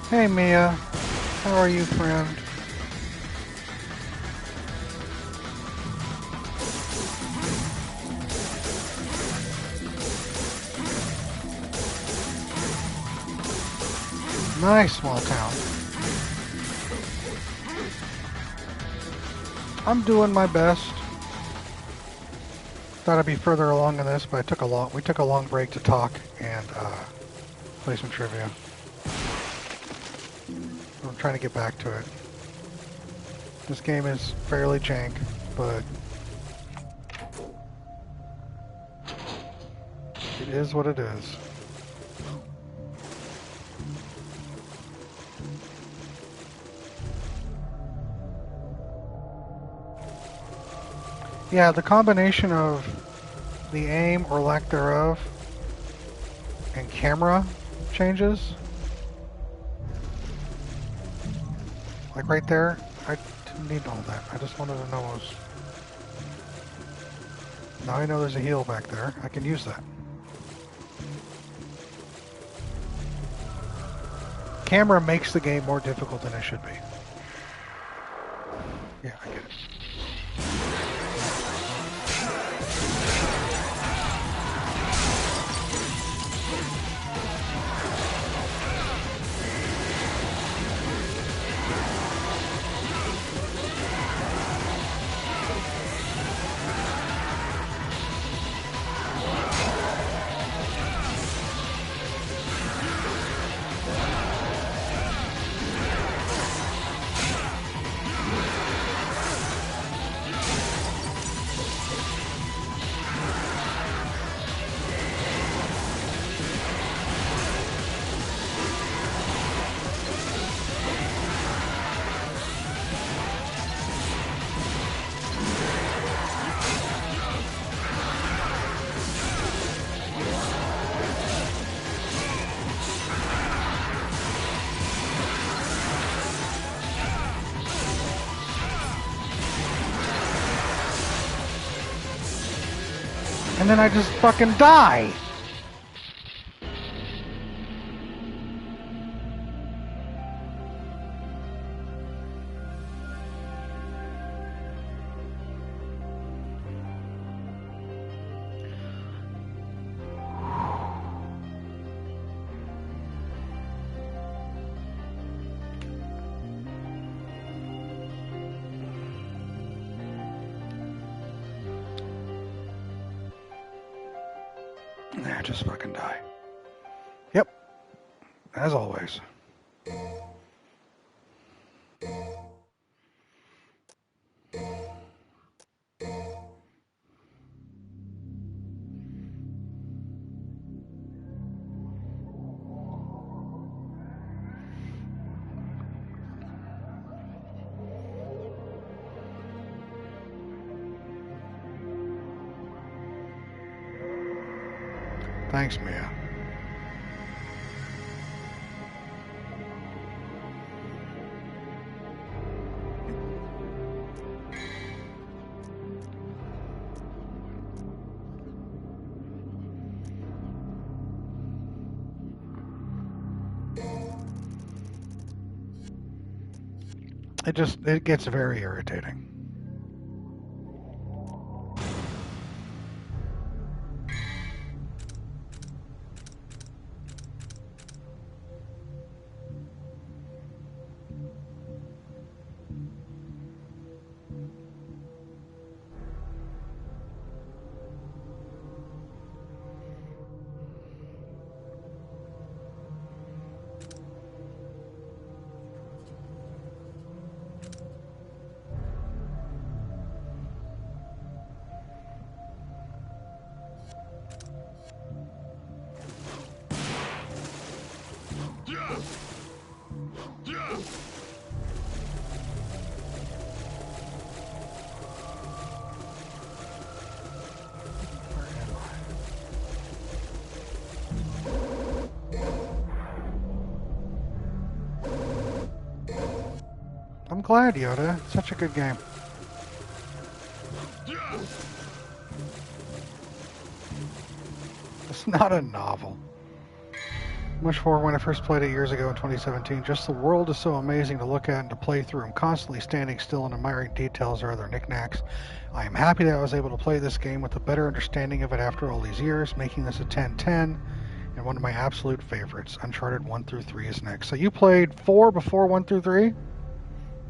Hey Mia, how are you, friend? Nice small town. I'm doing my best. Thought I'd be further along in this, but we took a long break to talk and play some trivia. I'm trying to get back to it. This game is fairly jank, but it is what it is. Yeah, the combination of the aim or lack thereof and camera changes. Like right there, I didn't need all that. I just wanted to know what was... Now I know there's a heal back there. I can use that. Camera makes the game more difficult than it should be. Yeah, I get it. And then I just fucking die. Nah, just fucking die. Yep. As always. Thanks, Mia. It gets very irritating. I'm glad, Yoda. It's such a good game. It's not a novel. Much for when I first played it years ago in 2017. Just the world is so amazing to look at and to play through. I'm constantly standing still and admiring details or other knickknacks. I am happy that I was able to play this game with a better understanding of it after all these years, making this a 10/10 and one of my absolute favorites. Uncharted 1 through 3 is next. So you played 4 before 1 through 3?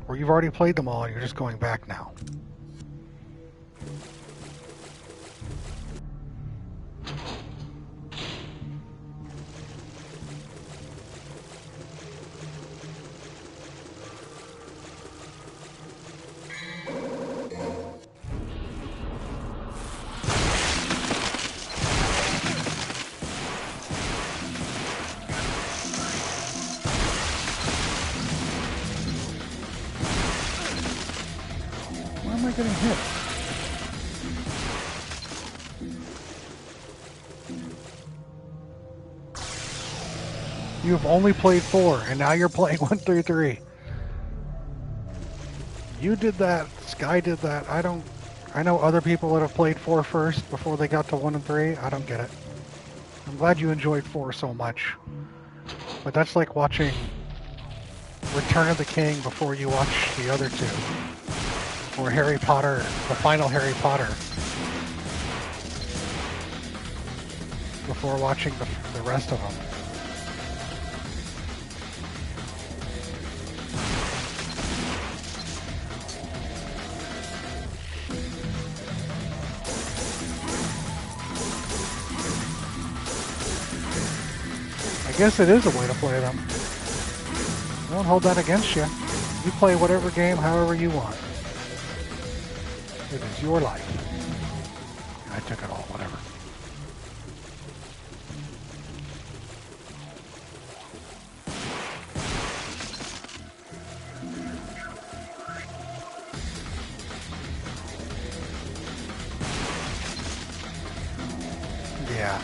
Or you've already played them all and you're just going back now? Why am I getting hit? You have only played 4, and now you're playing 1 through 3. You did that. Sky did that. I know other people that have played 4 first before they got to 1 and 3. I don't get it. I'm glad you enjoyed 4 so much. But that's like watching Return of the King before you watch the other 2. Or Harry Potter, the final Harry Potter, before watching the rest of them. I guess it is a way to play them. I won't hold that against you. You play whatever game however you want. It is your life. I took it all, whatever. Yeah.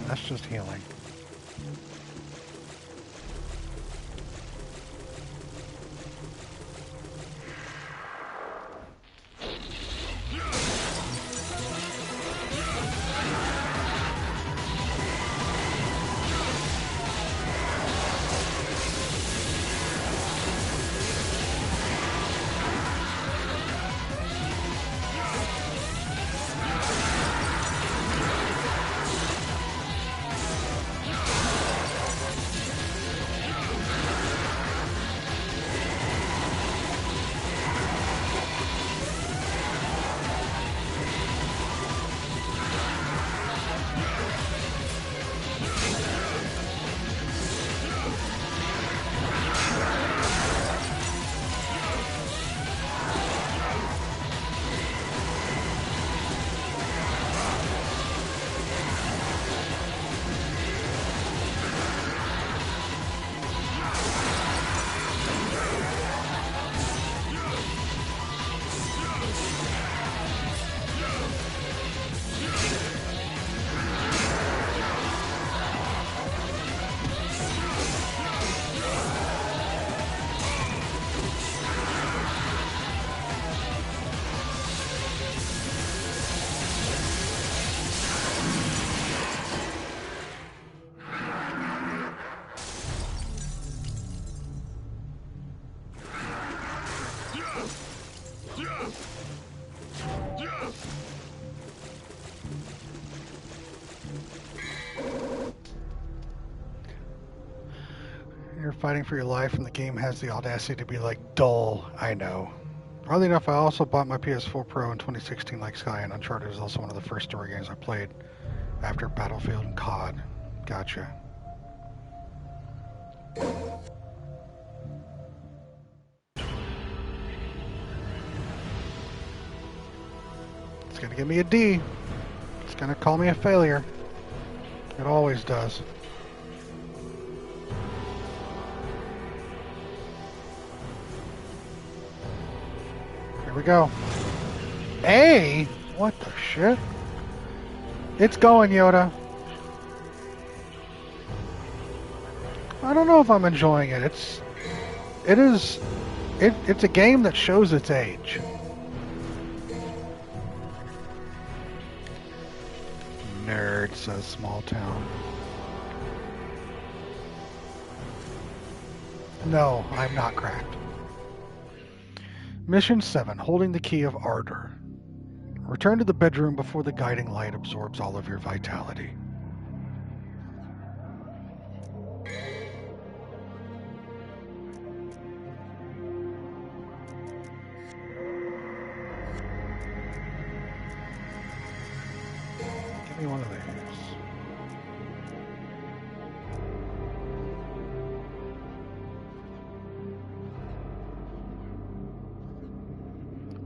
That's just healing. You're fighting for your life, and the game has the audacity to be like dull. I know. Oddly enough, I also bought my PS4 Pro in 2016 like Sky, and Uncharted is also one of the first story games I played after Battlefield and COD. Gotcha. It's gonna give me a D. It's gonna call me a failure. It always does. Here we go. A? What the shit? It's going, Yoda. I don't know if I'm enjoying it. It's a game that shows its age. Nerd, says Small Town. No, I'm not cracked. Mission 7, holding the key of Ardor. Return to the bedroom before the guiding light absorbs all of your vitality. Give me one of these.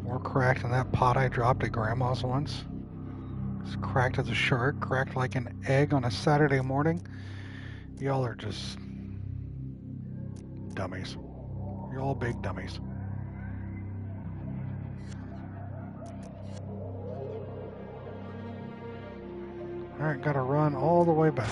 More cracked than that pot I dropped at Grandma's once. It's cracked as a shark, cracked like an egg on a Saturday morning. Y'all are just dummies. You're all big dummies. Alright, gotta run all the way back.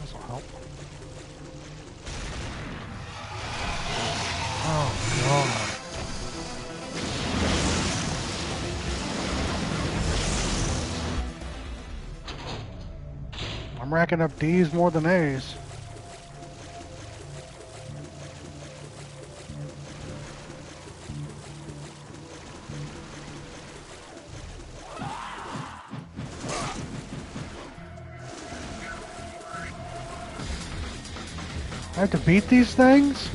This'll help. Oh, God. I'm racking up D's more than A's. I have to beat these things?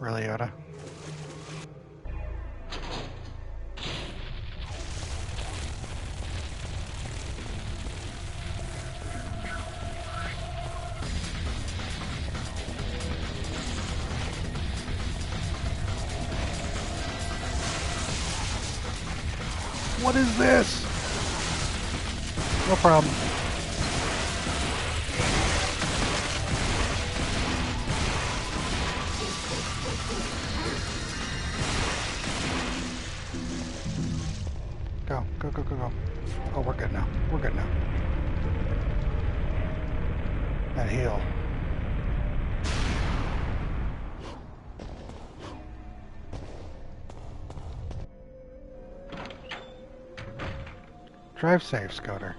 Really, Yoda? What is this? No problem. Go, go, go, go, go. Oh, we're good now. We're good now. That heal. Drive safe, Scooter.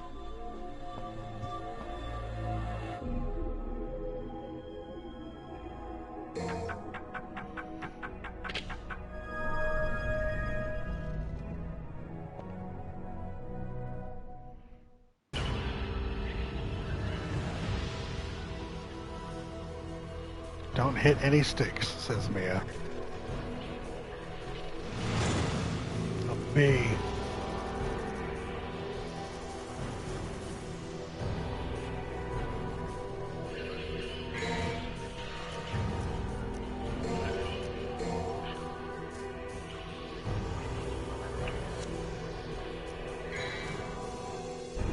Don't hit any sticks, says Mia. B.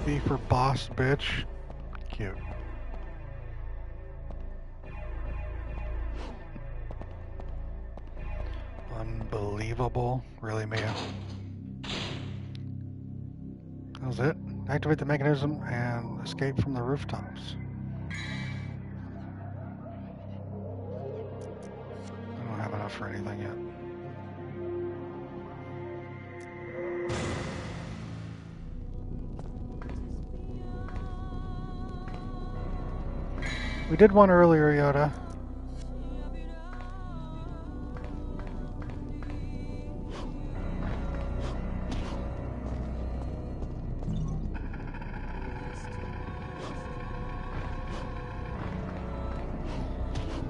B for boss, bitch. Cute. Unbelievable. Really, Mia? That was it? Activate the mechanism and escape from the rooftops. I don't have enough for anything yet. We did one earlier, Yoda.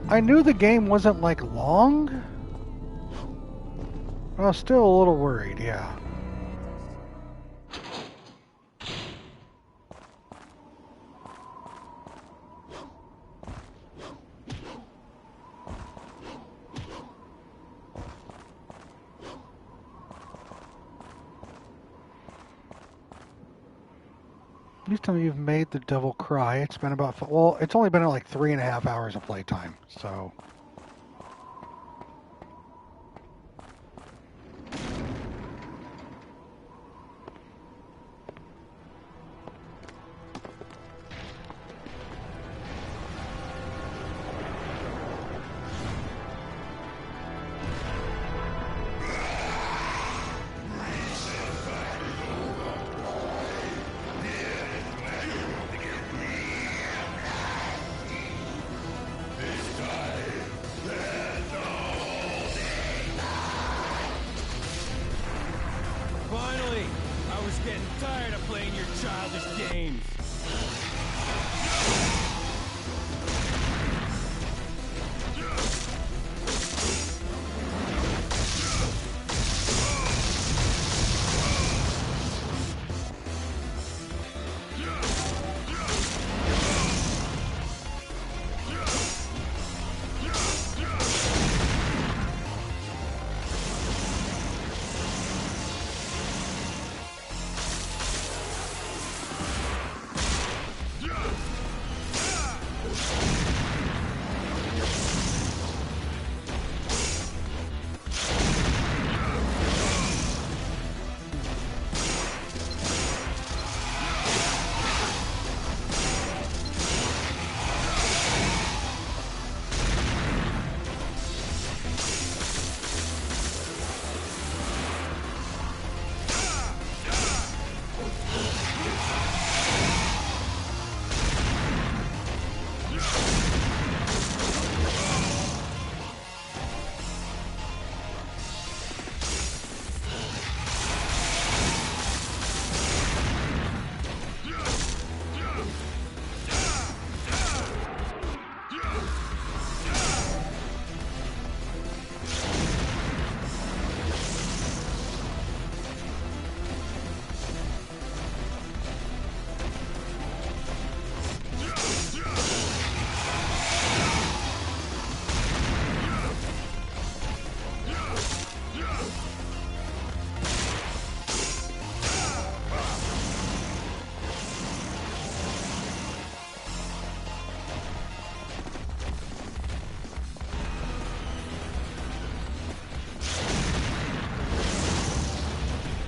I knew the game wasn't like long. I was still a little worried, yeah. Please tell me you've made the devil cry. It's been about, well, it's only been like 3.5 hours of playtime, so. Finally! I was getting tired of playing your childish games.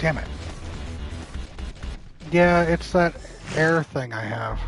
Damn it. Yeah, it's that air thing I have.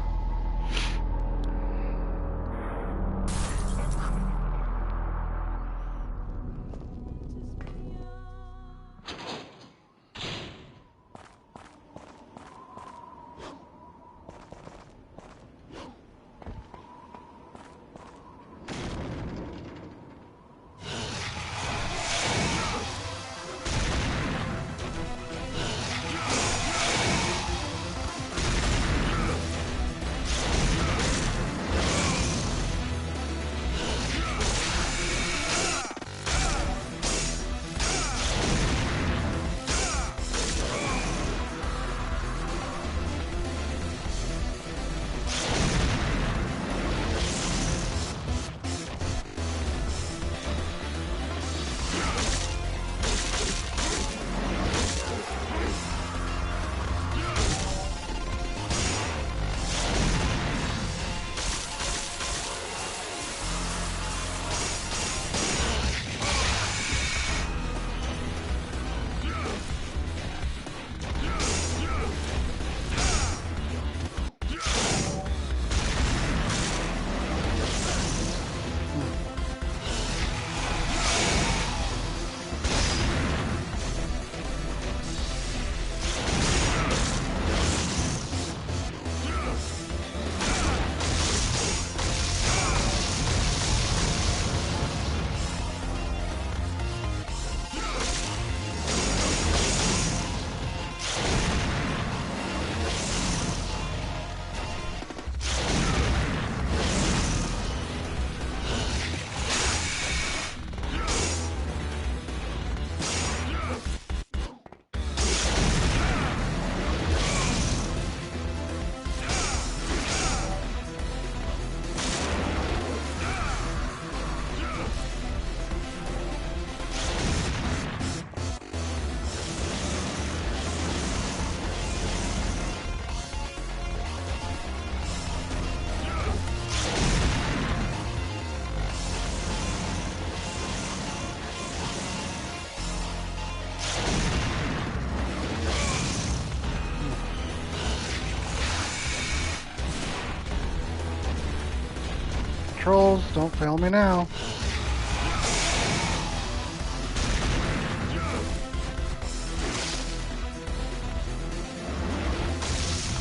controls, don't fail me now.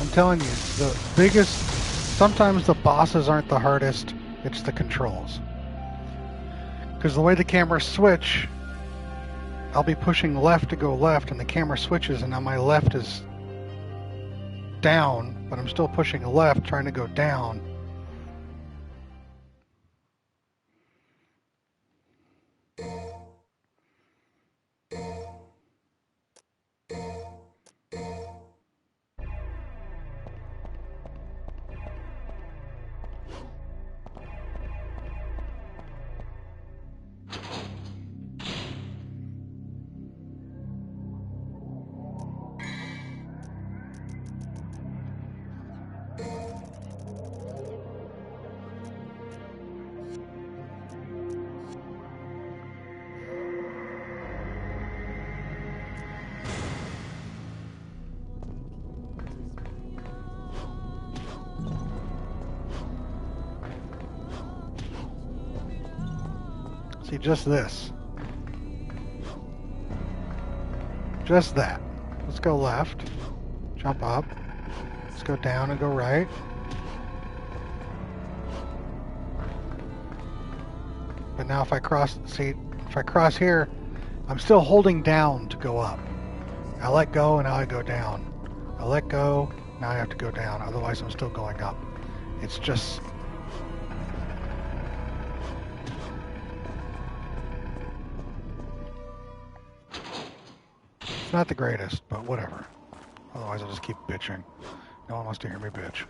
I'm telling you, the biggest, sometimes the bosses aren't the hardest, it's the controls. Because the way the cameras switch, I'll be pushing left to go left, and the camera switches, and now my left is down, but I'm still pushing left, trying to go down. See, just this. Just that. Let's go left. Jump up. Let's go down and go right. But now if I cross, see, if I cross here, I'm still holding down to go up. I let go and now I go down. I let go, now I have to go down. Otherwise I'm still going up. It's just... It's not the greatest, but whatever. Otherwise I'll just keep bitching. No one wants to hear me bitch.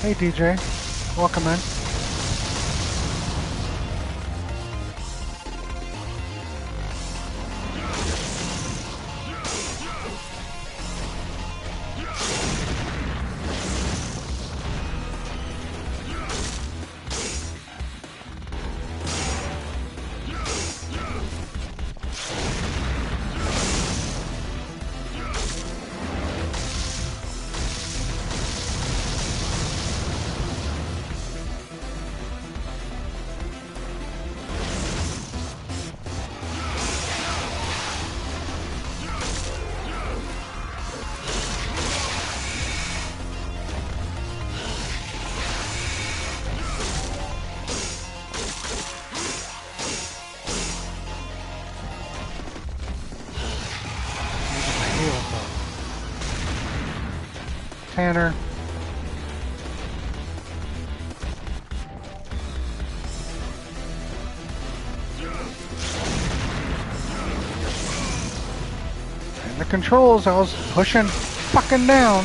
Hey DJ, welcome in. Tanner. And the controls, I was pushing fucking down.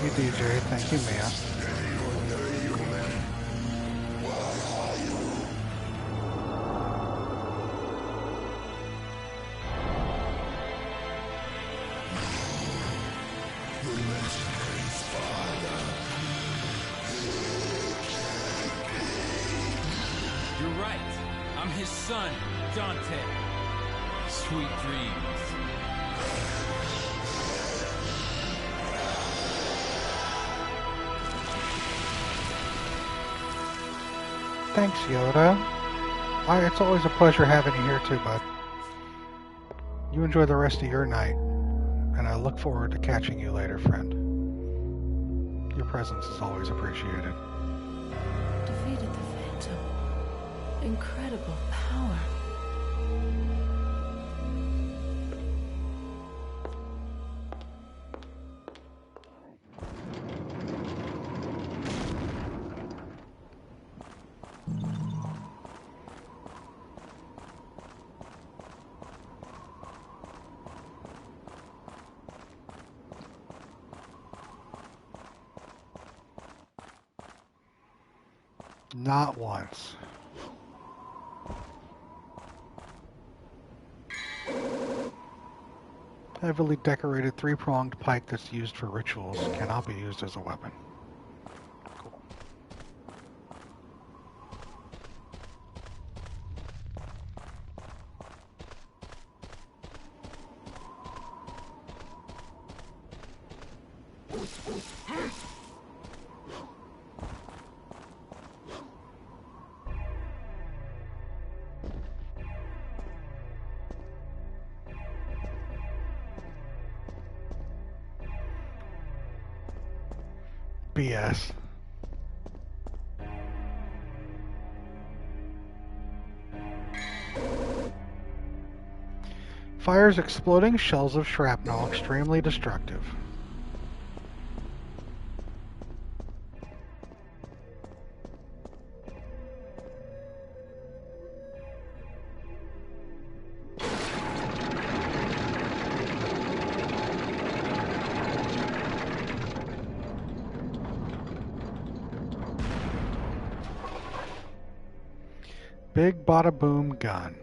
you, DJ. Thank you, Mia. You're right. I'm his son, Dante. Sweet dreams. Thanks, Yoda. It's always a pleasure having you here too, bud. You enjoy the rest of your night, and I look forward to catching you later, friend. Your presence is always appreciated. Defeated the Phantom. Incredible power. Not once. Heavily decorated three-pronged pike that's used for rituals cannot be used as a weapon. Cool. BS. Fires exploding shells of shrapnel, extremely destructive. Big bada boom gun.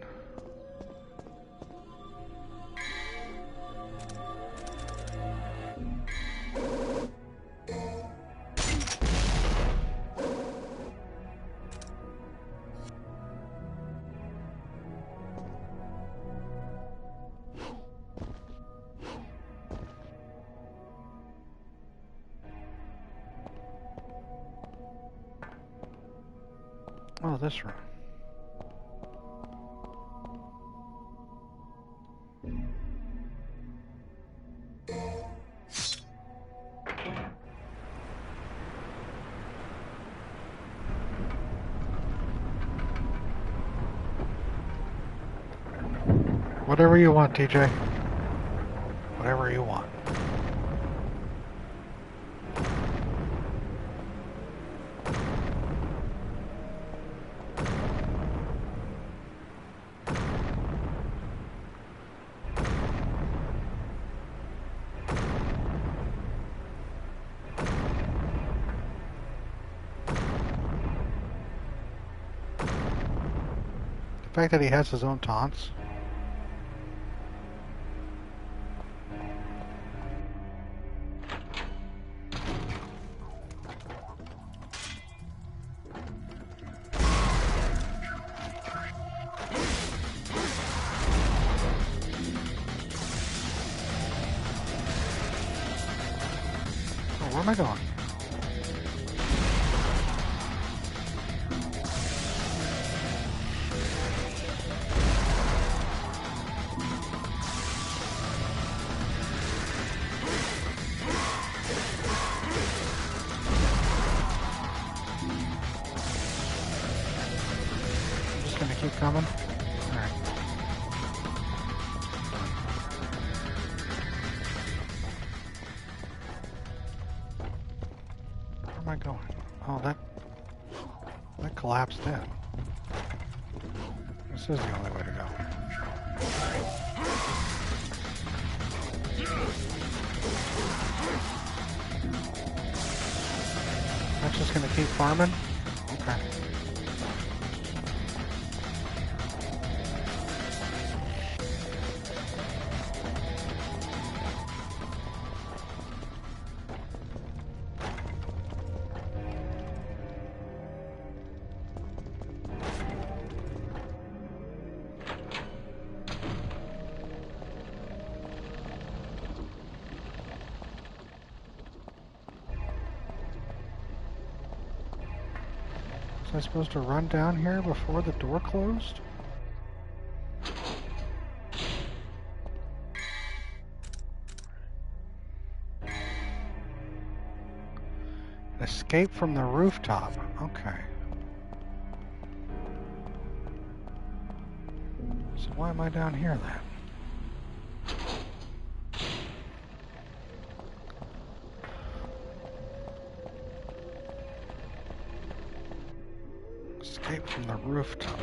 Oh, this room. Whatever you want, TJ. Whatever you want. The fact that he has his own taunts. Where am I going? I'm just gonna keep coming. All right. Where am I going? Oh, that collapsed in. This is the only way to go. just gonna keep farming? Okay. Was I supposed to run down here before the door closed? Escape from the rooftop. Okay. So why am I down here then? Escape from the rooftop.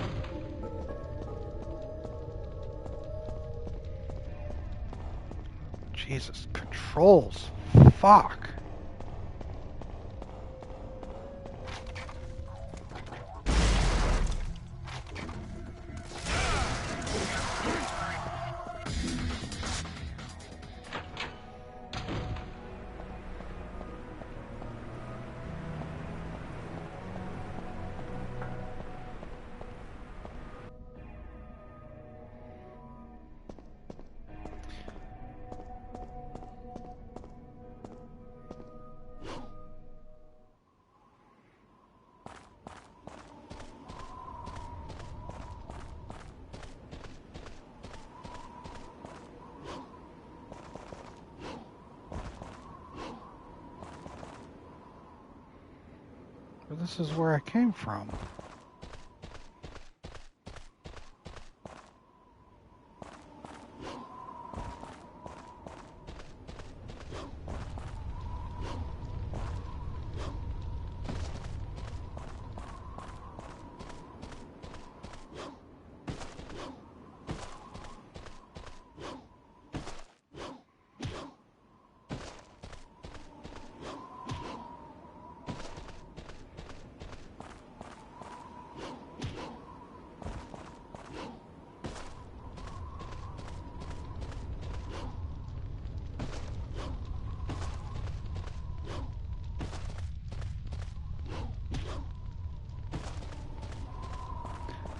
Jesus, controls. Fuck. But this is where I came from.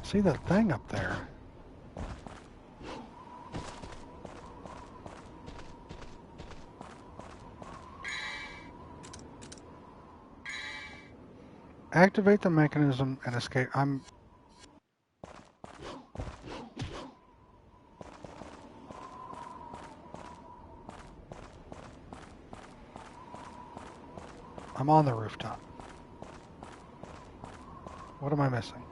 See that thing up there? Activate the mechanism and escape. I'm on the rooftop. What am I missing?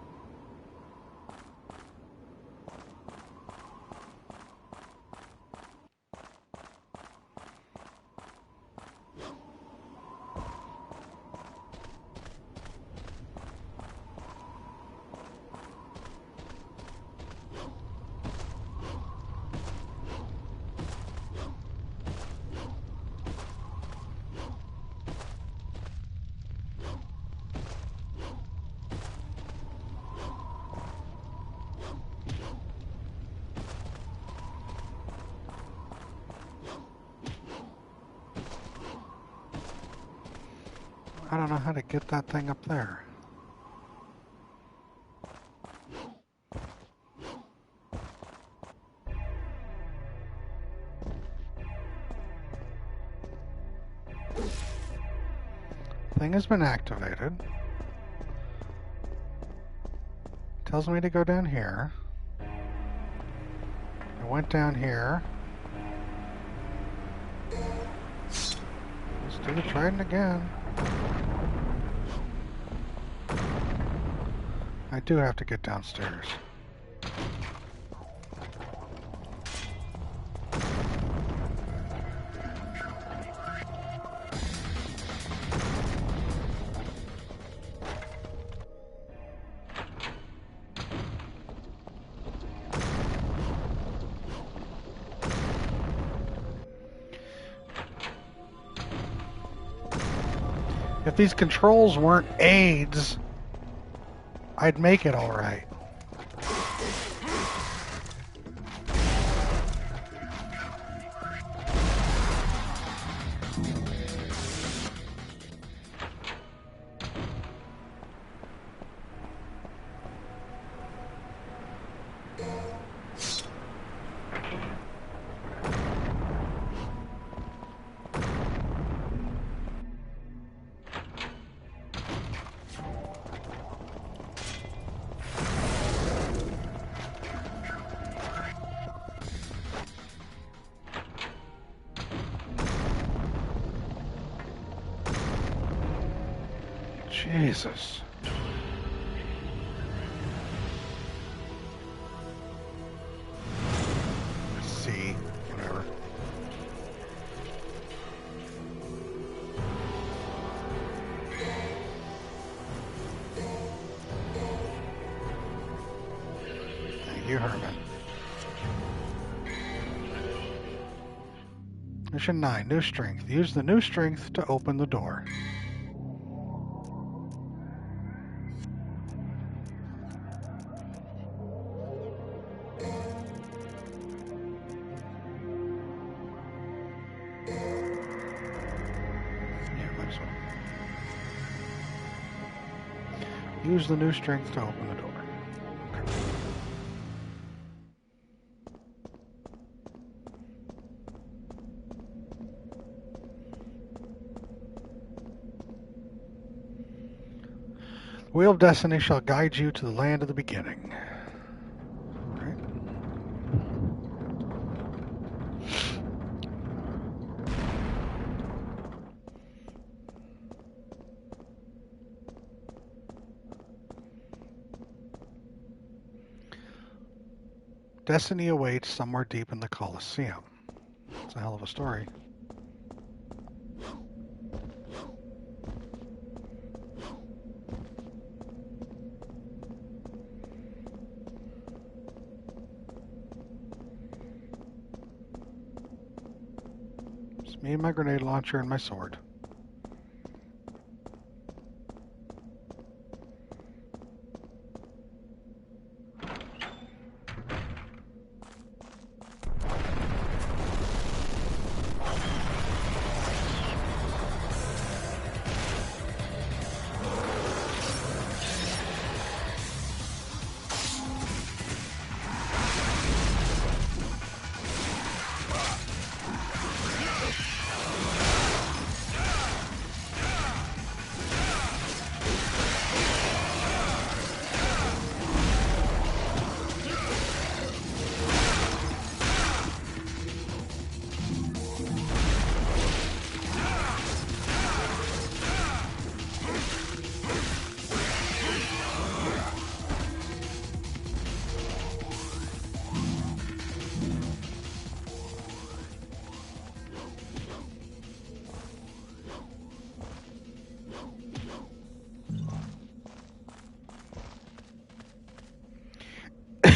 I don't know how to get that thing up there. Thing has been activated. Tells me to go down here. I went down here. Let's do the trident again. I do have to get downstairs. If these controls weren't aids, I'd make it all right. Jesus. See, whatever. Thank you, Herman. Mission 9, new strength. Use the new strength to open the door. Use the new strength to open the door. Okay. The Wheel of Destiny shall guide you to the land of the beginning. Okay. Destiny awaits somewhere deep in the Colosseum. It's a hell of a story. It's me and my grenade launcher and my sword.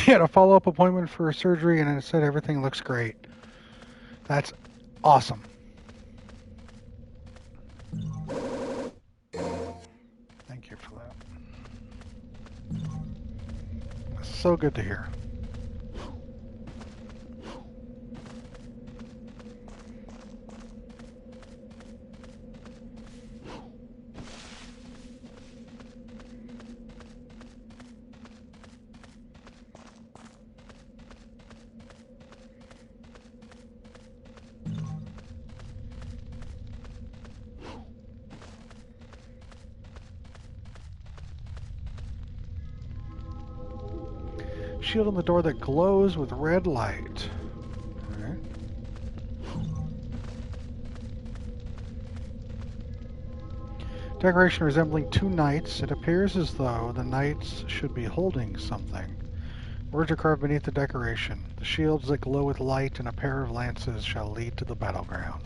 He had a follow-up appointment for surgery, and it said everything looks great. That's awesome. Thank you for that. That's so good to hear. Shield on the door that glows with red light. Alright. Decoration resembling two knights. It appears as though the knights should be holding something. Words are carved beneath the decoration. The shields that glow with light and a pair of lances shall lead to the battleground.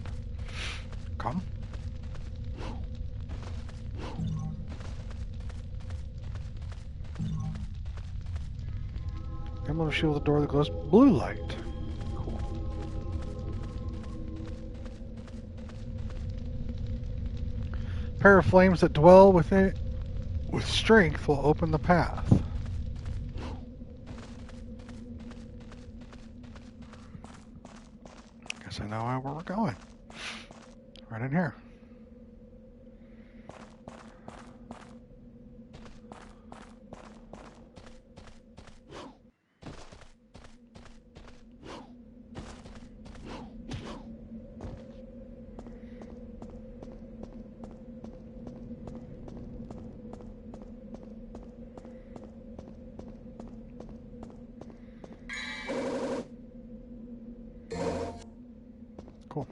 Come. Emblem of shield at the door that glows blue light. Cool. pair of flames that dwell within it with strength will open the path. Guess I know where we're going. Right in here. Cool.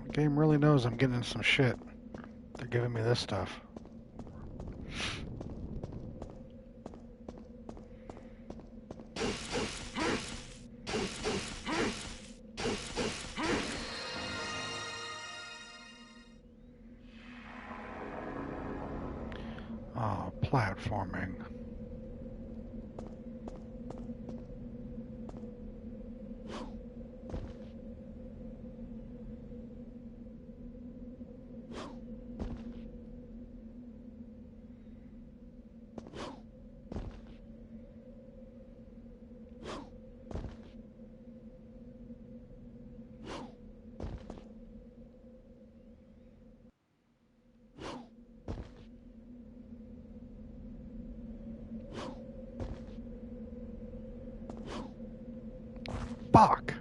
The game really knows I'm getting some shit. They're giving me this stuff. Oh, platforming. Fuck.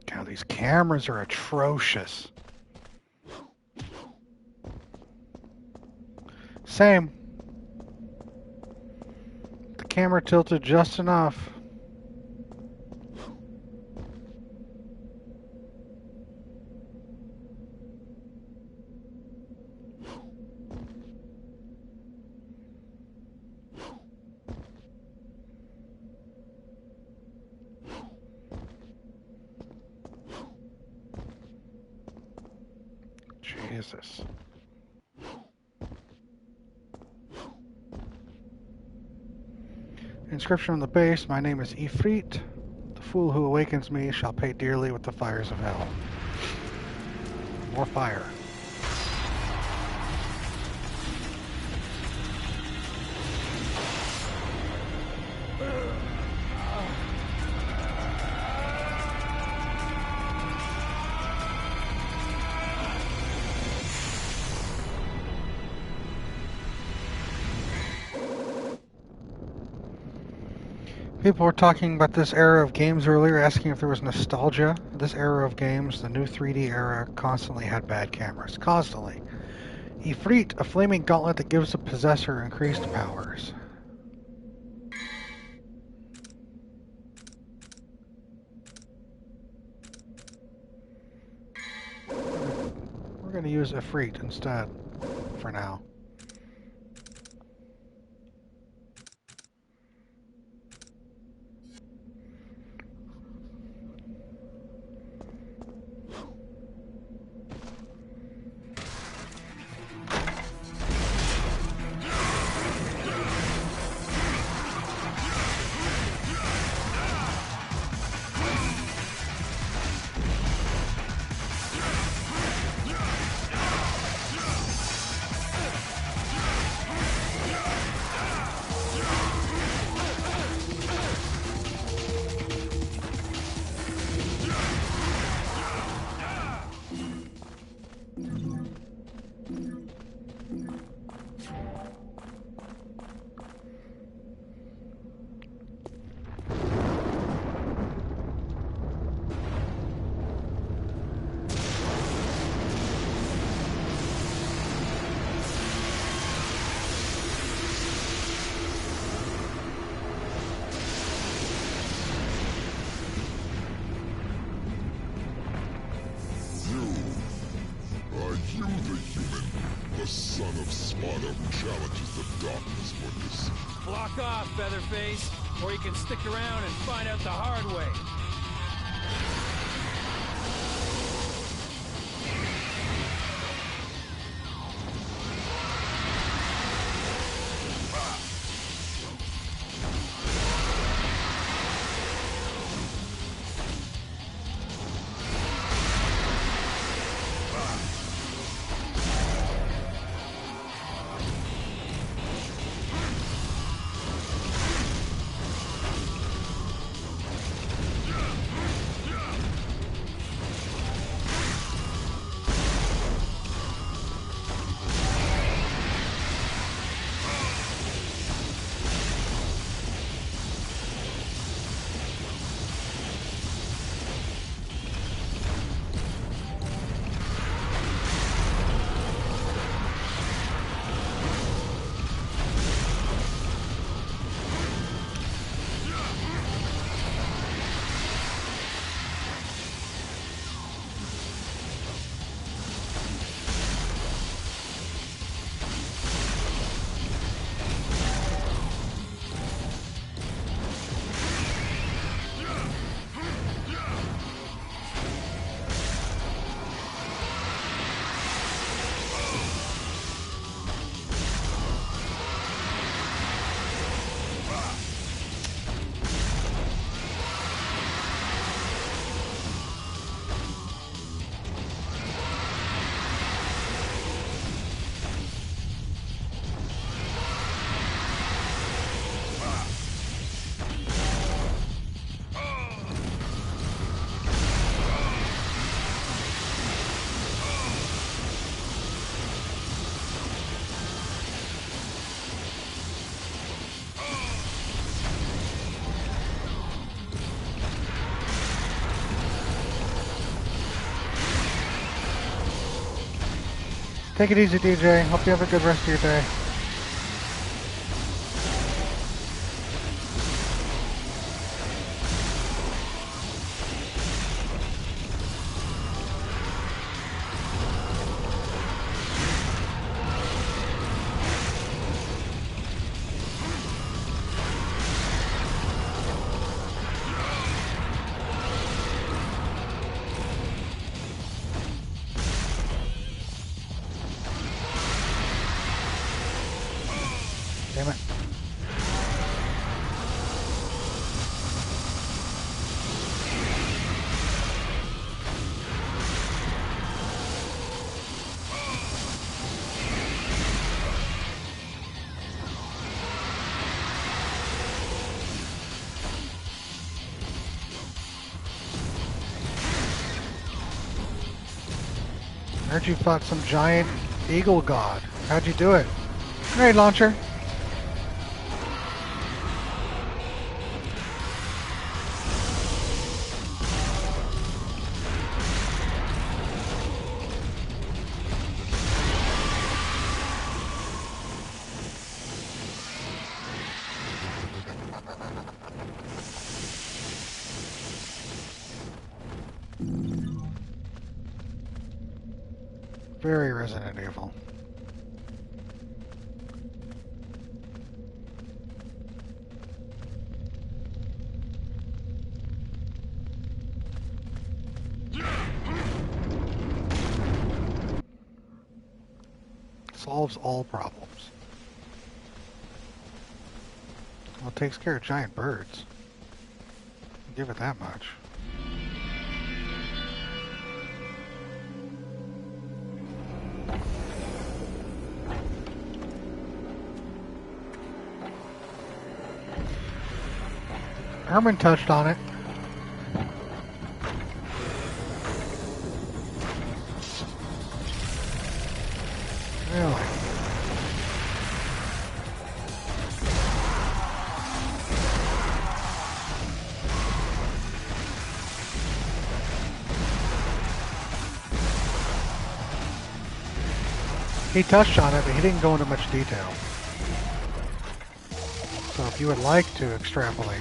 God, these cameras are atrocious. Same. The camera tilted just enough. Jesus. Inscription on the base, my name is Ifrit. The fool who awakens me shall pay dearly with the fires of hell. More fire. People were talking about this era of games earlier, asking if there was nostalgia. This era of games, the new 3D era, constantly had bad cameras. Constantly. Ifrit, a flaming gauntlet that gives the possessor increased powers. We're going to use Ifrit instead, for now. the human, the son of Sparta who challenges the darkness for this. Block off, Featherface, or you can stick around and find out the hard way. Take it easy, DJ. Hope you have a good rest of your day. Damn it. I heard you fought some giant eagle god. How'd you do it? Grenade launcher. Very Resident Evil. Solves all problems. Well, it takes care of giant birds. I'll give it that much. Herman touched on it. Really? He touched on it, but he didn't go into much detail. So if you would like to extrapolate.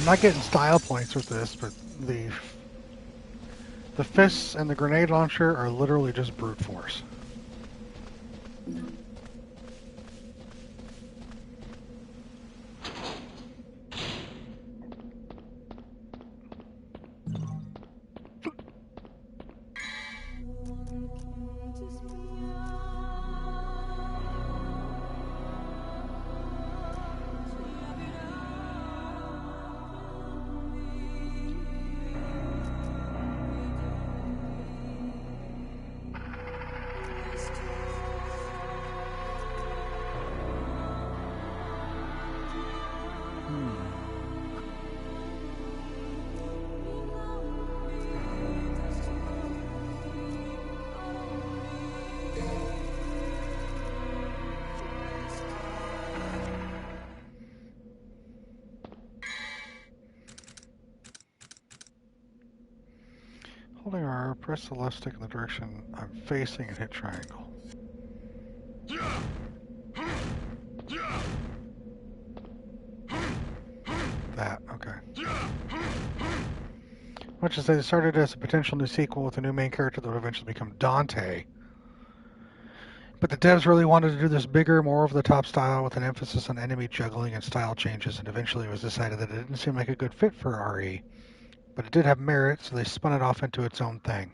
I'm not getting style points with this, but the fists and the grenade launcher are literally just brute force. Holding R, press the left stick in the direction I'm facing and hit triangle. That, okay. Much as they started as a potential new sequel with a new main character that would eventually become Dante. But the devs really wanted to do this bigger, more over-the-top style with an emphasis on enemy juggling and style changes, and eventually it was decided that it didn't seem like a good fit for RE. But it did have merit, so they spun it off into its own thing.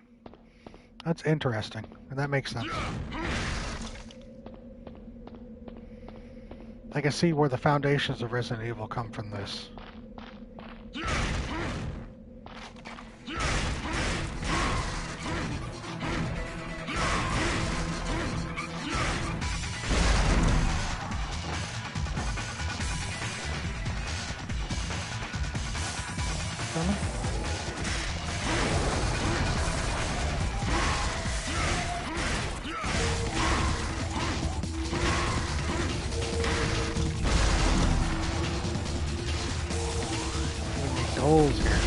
That's interesting, and that makes sense. I can see where the foundations of Resident Evil come from this. Goals here.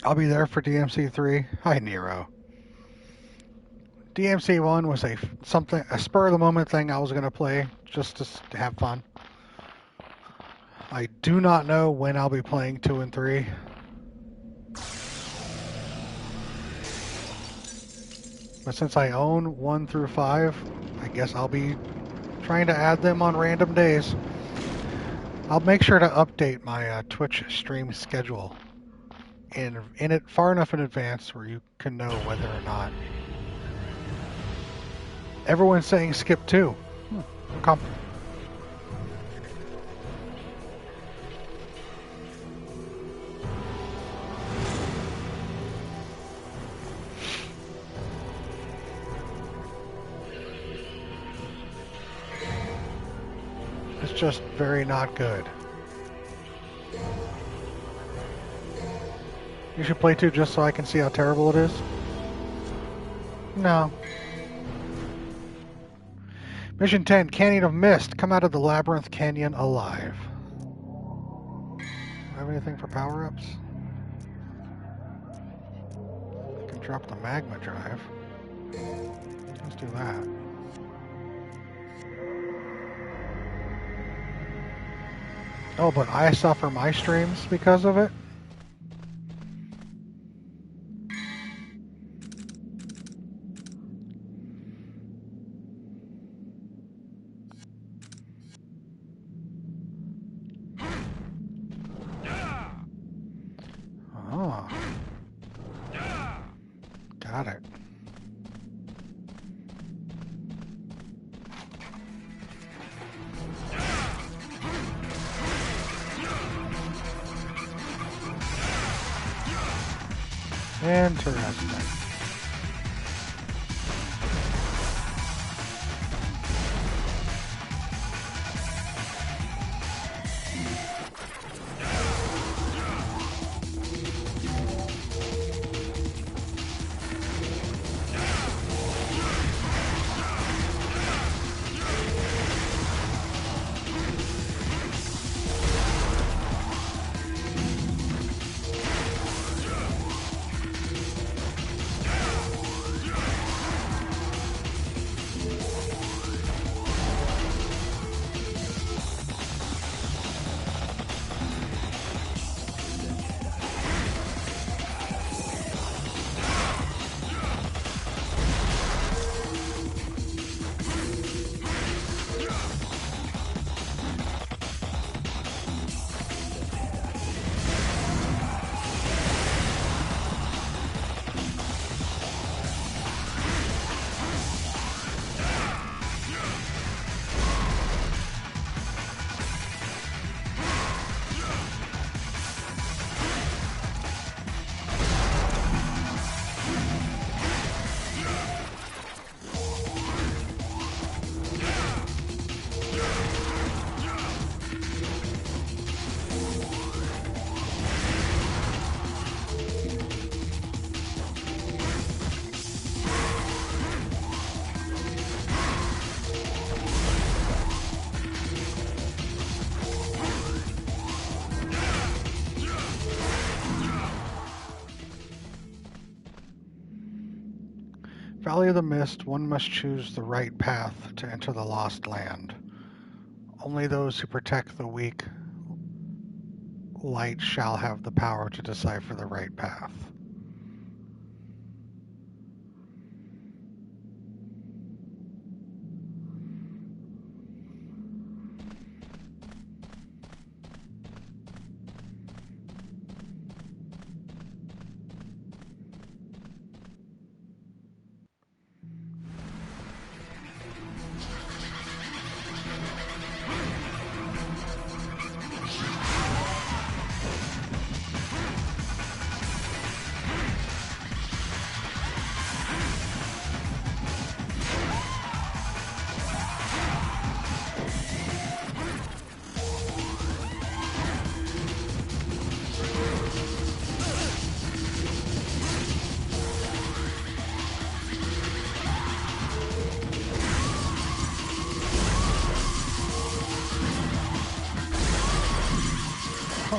I'll be there for DMC 3. Hi, Nero. DMC 1 was a spur of the moment thing I was going to play just to have fun. I do not know when I'll be playing 2 and 3. But since I own 1 through 5, I guess I'll be trying to add them on random days. I'll make sure to update my Twitch stream schedule in it far enough in advance where you can know whether or not. Everyone's saying skip 2. It's just very not good. You should play too, just so I can see how terrible it is. No. Mission 10, Canyon of Mist. Come out of the Labyrinth Canyon alive. Have anything for power-ups? I can drop the magma drive. Let's do that. Oh, but I suffer my streams because of it? Oh. Got it. Interesting. Valley of the Mist, one must choose the right path to enter the Lost Land. Only those who protect the weak light shall have the power to decipher the right path.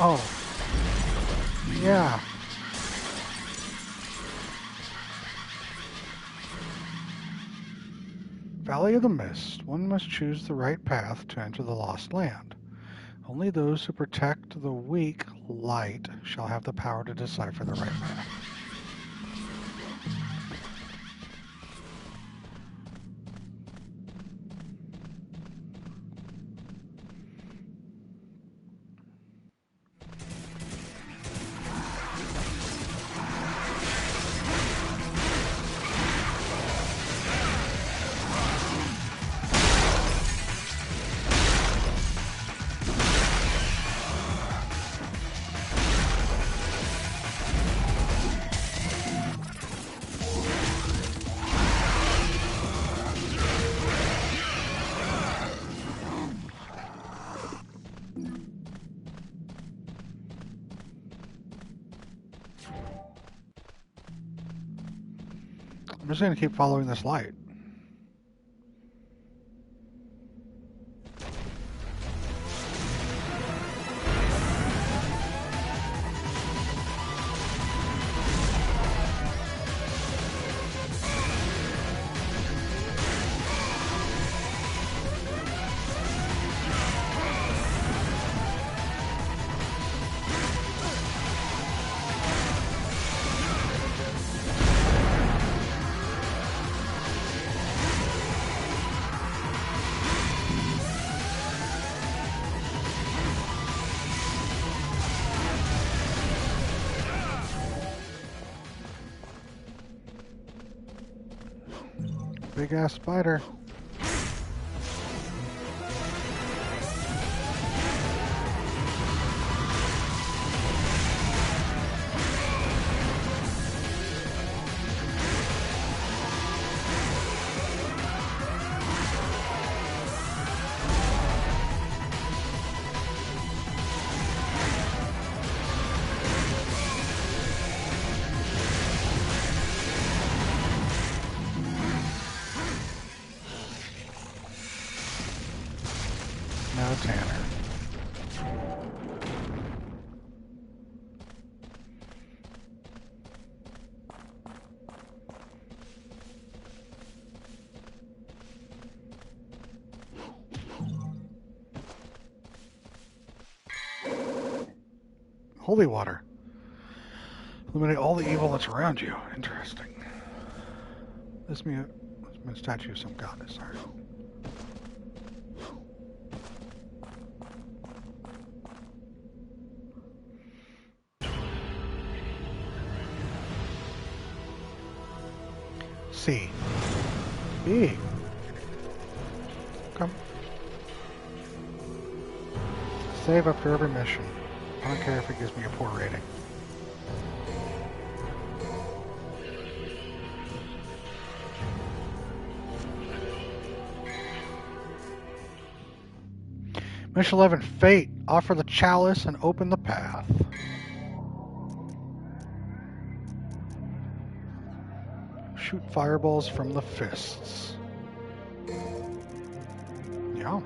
Oh, yeah. Valley of the Mist. One must choose the right path to enter the Lost Land. Only those who protect the weak light shall have the power to decipher the right path. just gonna keep following this light. Big ass spider. No Tanner. Holy water. Eliminate all the evil that's around you. Interesting. This means a statue of some goddess. Sorry. C. B. Come. Save after every mission. I don't care if it gives me a poor rating. Mission 11, Fate. Offer the chalice and open the path. Shoot fireballs from the fists. Yeah.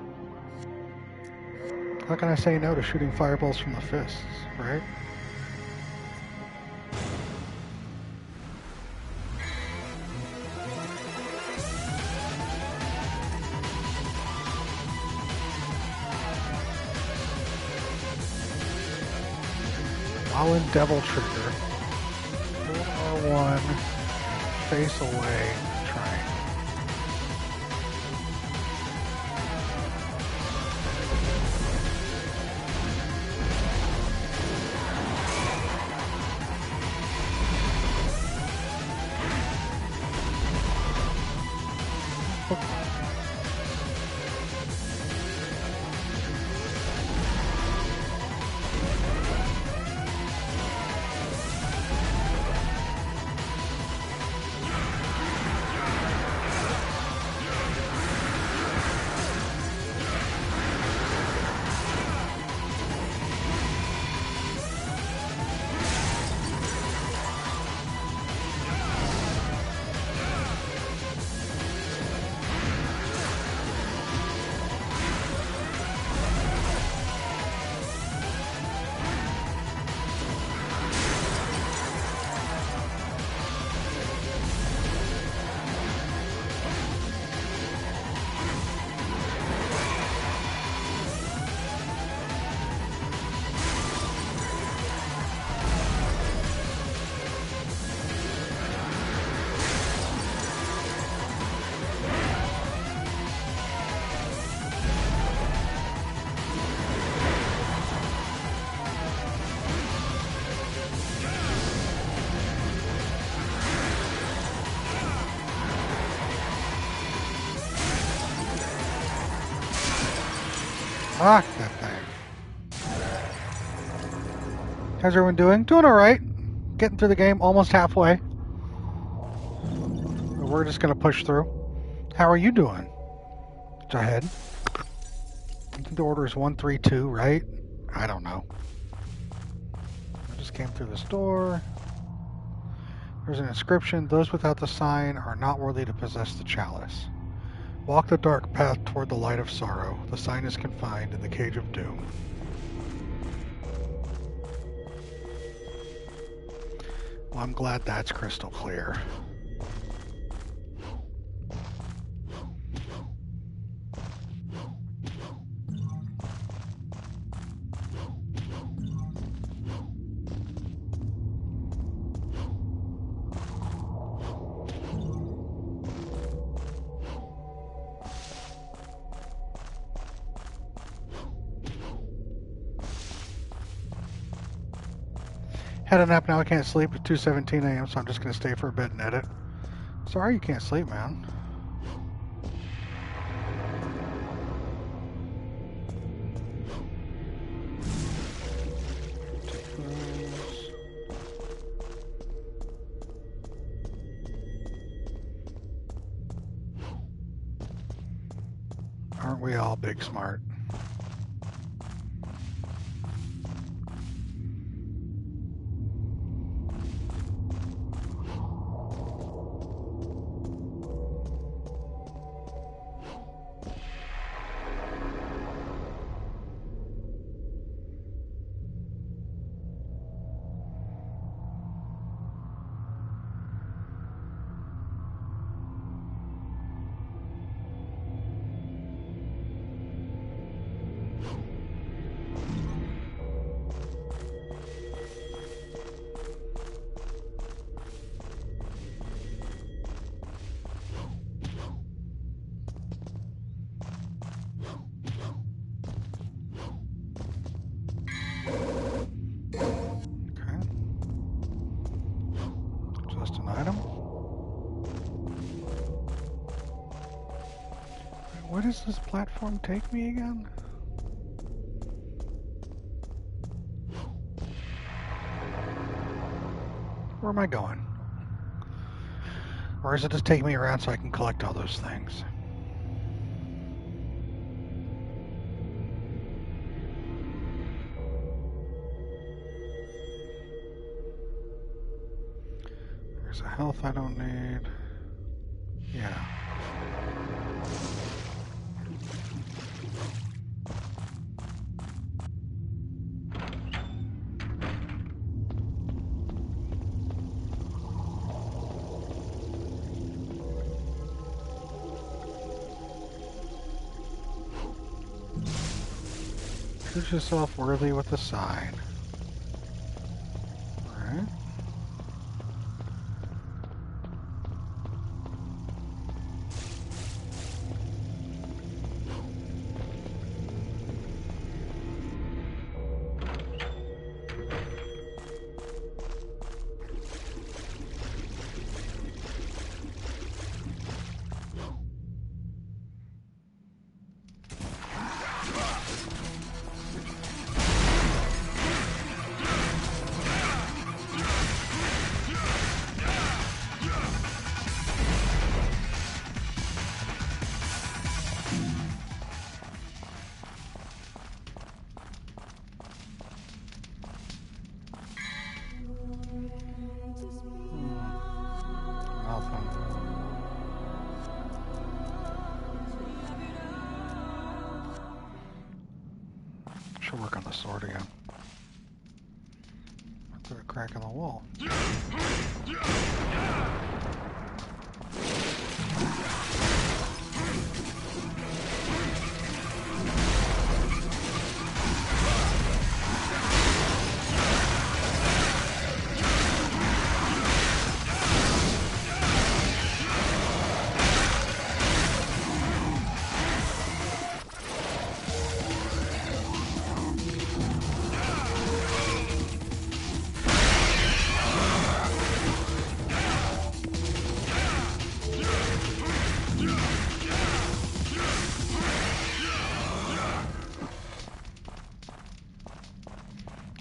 How can I say no to shooting fireballs from the fists, right? While in Devil Trigger, hold R1, face away, trying. Fuck that thing. How's everyone doing? Doing alright. Getting through the game, almost halfway. We're just gonna push through. How are you doing? Go ahead. I think the order is 132, right? I don't know. I just came through this door. There's an inscription, those without the sign are not worthy to possess the chalice. Walk the dark path toward the light of sorrow. The sign is confined in the cage of doom. Well, I'm glad that's crystal clear. Had a nap, now I can't sleep. It's 2:17 a.m., so I'm just going to stay for a bit and edit. Sorry you can't sleep, man. Aren't we all big smart? Where does this platform take me again? Where am I going? Or is it just taking me around so I can collect all those things? There's a health I don't need. Yeah. Prove yourself worthy with a sign. Alright. Should work on the sword again. Through a crack in the wall.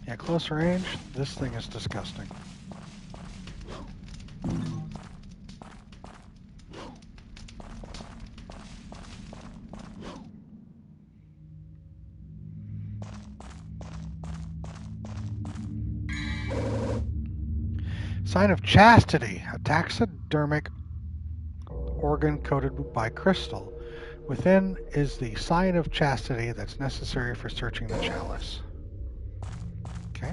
At close range, this thing is disgusting. Sign of Chastity, a taxidermic organ coated by crystal. Within is the sign of chastity that's necessary for searching the chalice. Okay.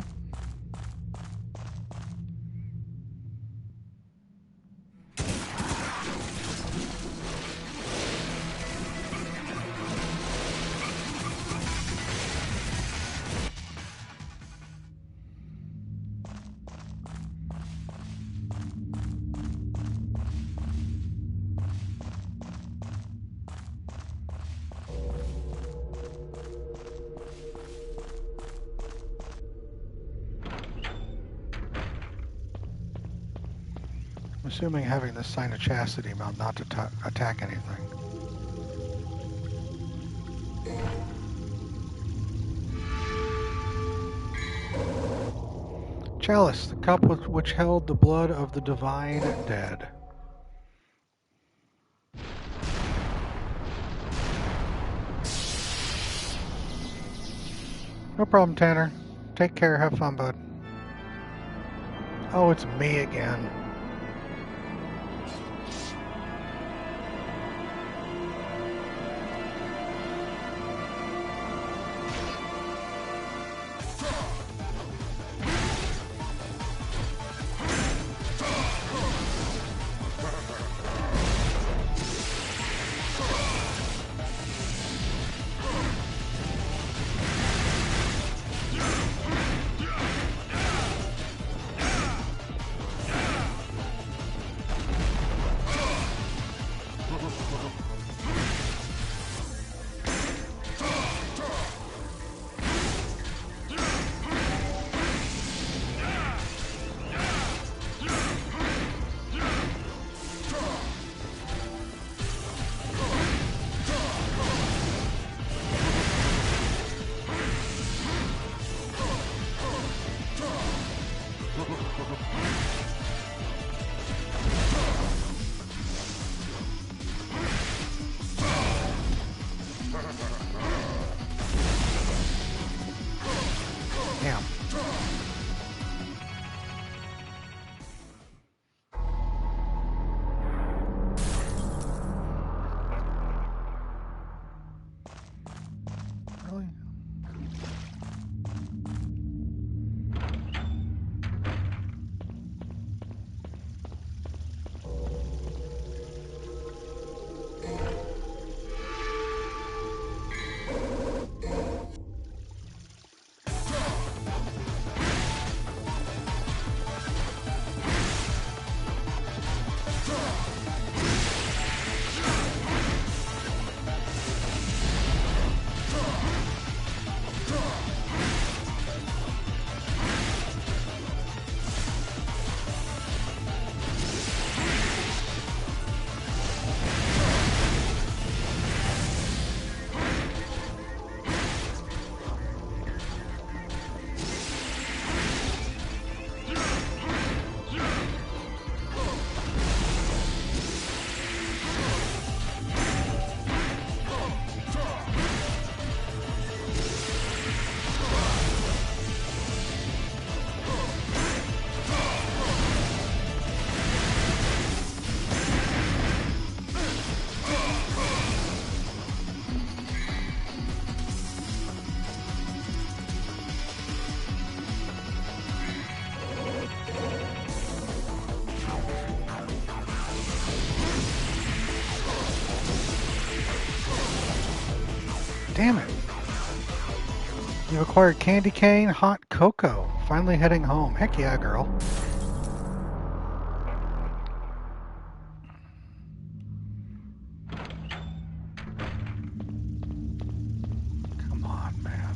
I'm assuming having this sign of chastity meant not to attack anything. Chalice, the cup which held the blood of the divine dead. No problem, Tanner. Take care. Have fun, bud. Oh, it's me again. Damn. Really? Damn it. You've acquired candy cane, hot cocoa. Finally heading home. Heck yeah, girl. Come on, man.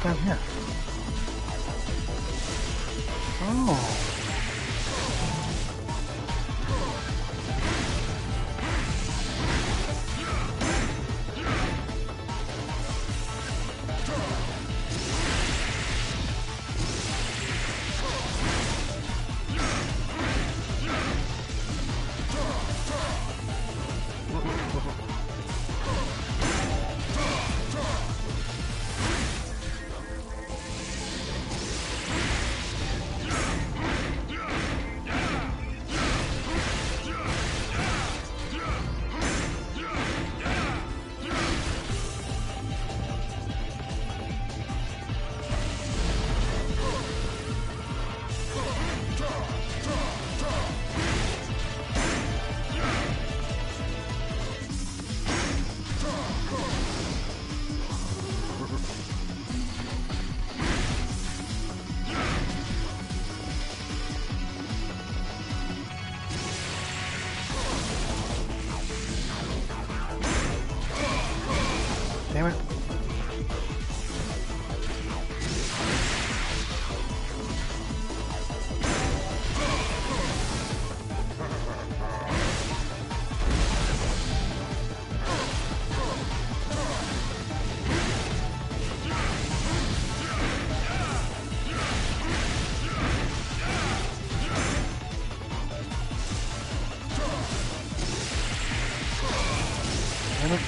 down here? Oh. Damn it. Damn it.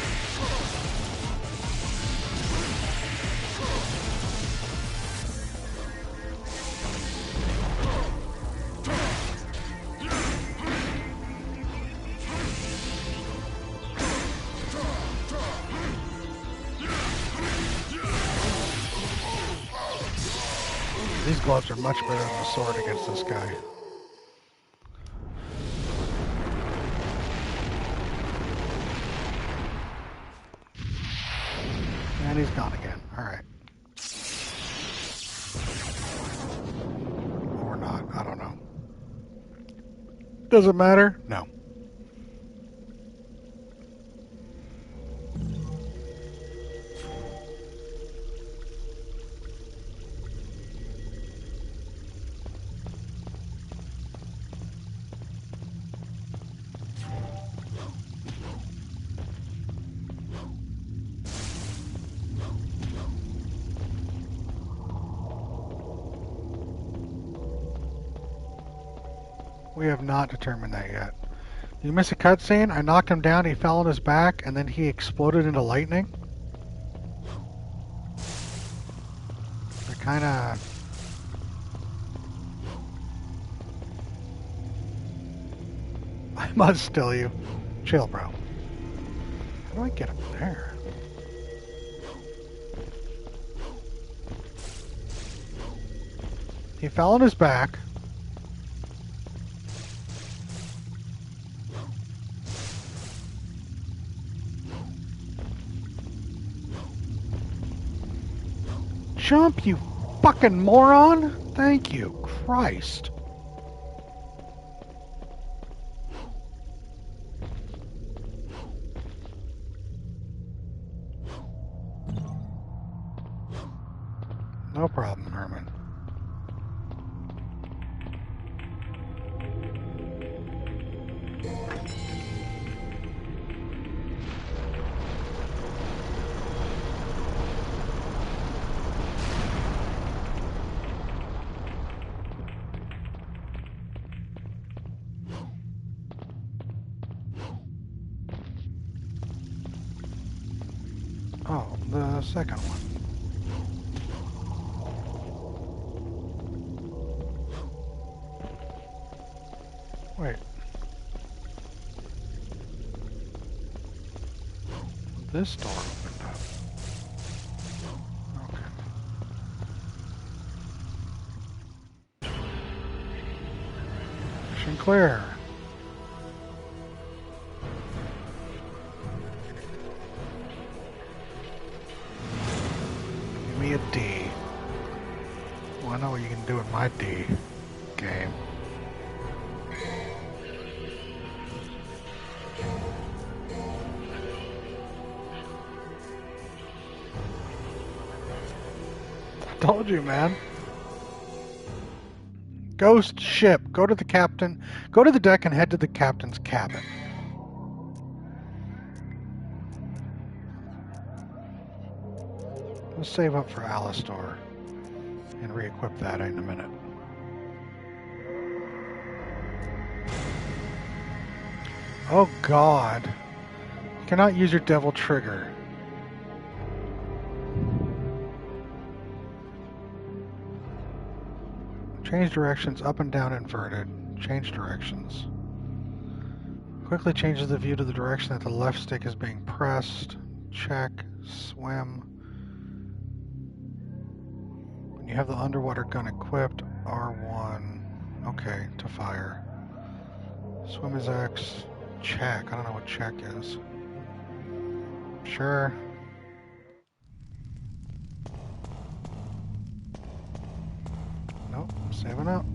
These gloves are much better than the sword against this guy. And he's gone again. Alright. Or not. I don't know. Does it matter? No. We have not determined that yet. You miss a cutscene? I knocked him down, he fell on his back, and then he exploded into lightning? They're kinda... I must still you. Chill, bro. How do I get up there? He fell on his back. Jump, you fucking moron! Thank you, Christ. No problem, Herman. Oh, the second one. Wait. This door opened up. Okay. Mission clear. Give me a D. Well, I know what you can do with my D game. Told you, man. Ghost ship. Go to the captain. Go to the deck and head to the captain's cabin. Let's save up for Alistor and re-equip that in a minute. Oh God. You cannot use your devil trigger. Change directions up and down inverted. Change directions. Quickly changes the view to the direction that the left stick is being pressed. Check. Swim. When you have the underwater gun equipped, R1. Okay, to fire. Swim is X. Check. I don't know what check is. Sure. Nope, I'm saving up.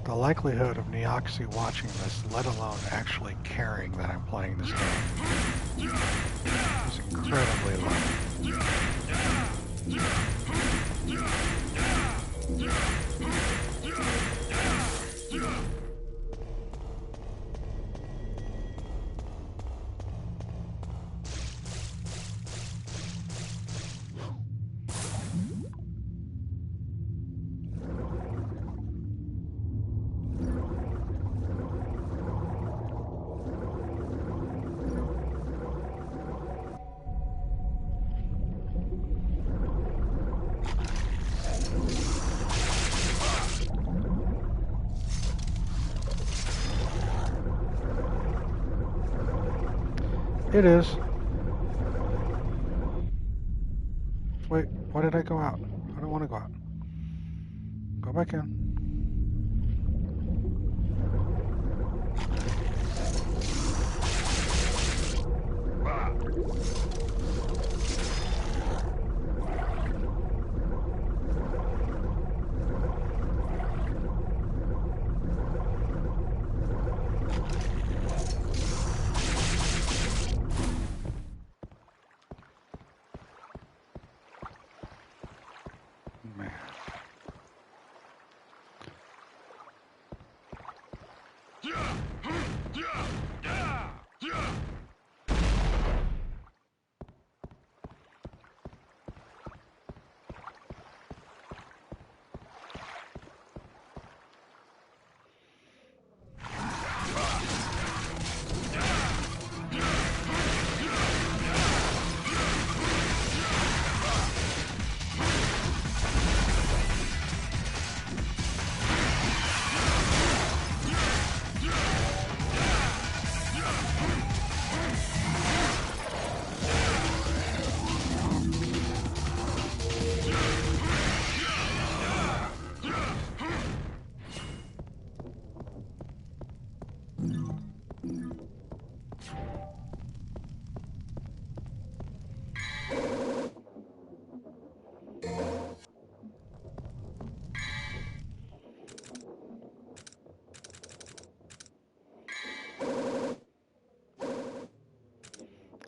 The likelihood of Neoxy watching this, let alone actually caring that I'm playing this game, is incredibly low. It is. Wait, why did I go out? I don't want to go out. Go back in.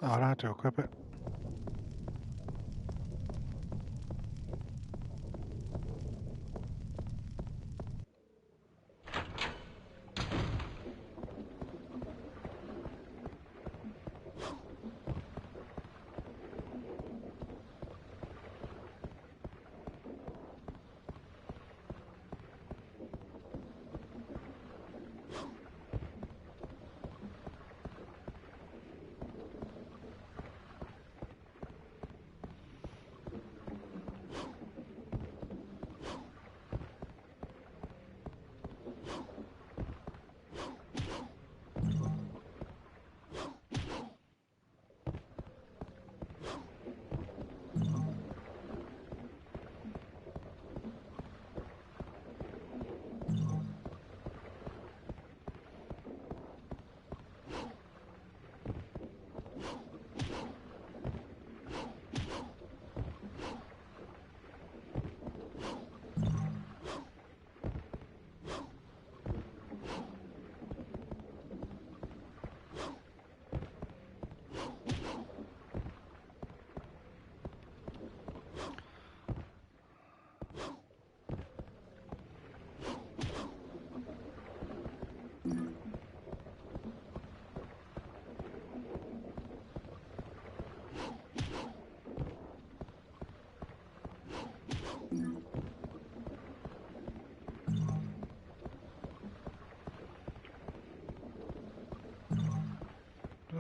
Oh, I don't have to equip it.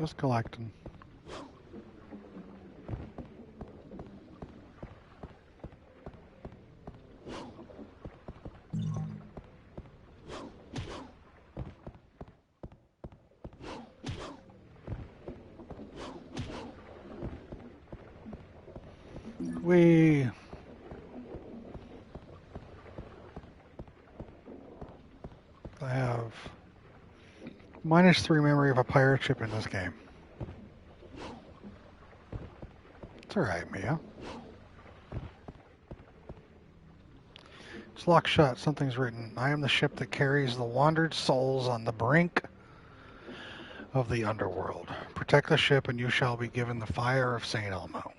Just collecting. I have -3 memory of a pirate ship in this game. It's alright, Mia. It's locked shut. Something's written. I am the ship that carries the wandered souls on the brink of the underworld. Protect the ship and you shall be given the fire of St. Elmo.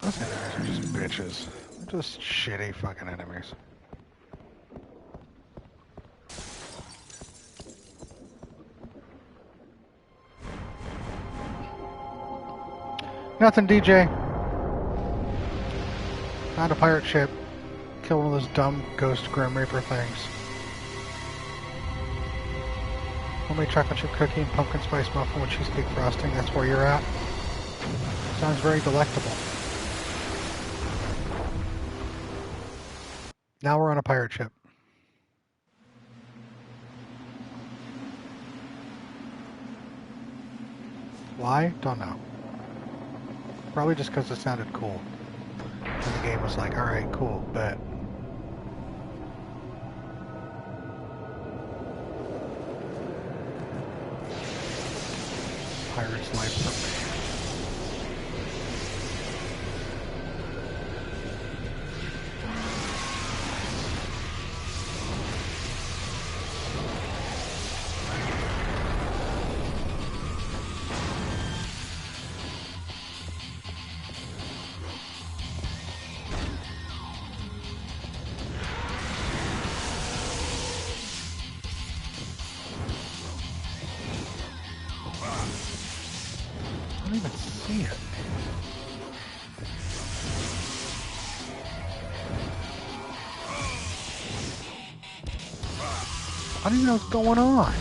Those enemies are just bitches. They're just shitty fucking enemies. Nothing, DJ. Found a pirate ship. Killed one of those dumb ghost Grim Reaper things. Homemade chocolate chip cookie and pumpkin spice muffin with cheesecake frosting. That's where you're at. Sounds very delectable. Now we're on a pirate ship. Why? Don't know. Probably just because it sounded cool. And the game was like, alright, cool, bet. Pirate's life for me. I don't even see it. I don't even know what's going on.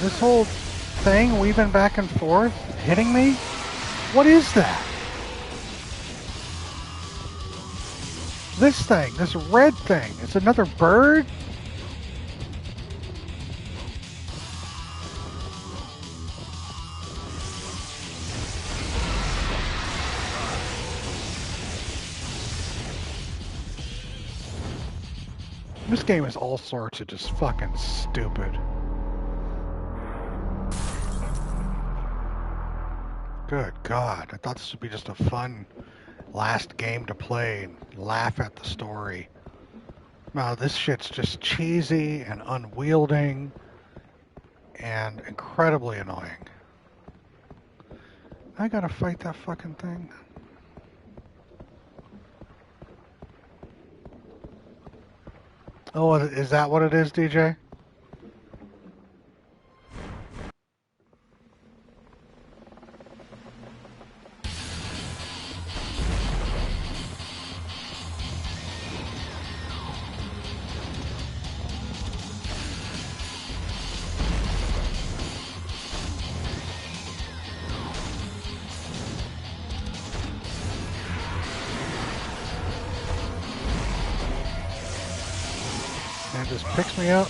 This whole thing weaving back and forth, hitting me? What is that? This thing, this red thing, it's another bird? This game is all sorts of just fucking stupid. Good God, I thought this would be just a fun last game to play and laugh at the story. No, this shit's just cheesy and unwielding and incredibly annoying. I gotta fight that fucking thing. Oh, is that what it is, DJ? And it just picks me up.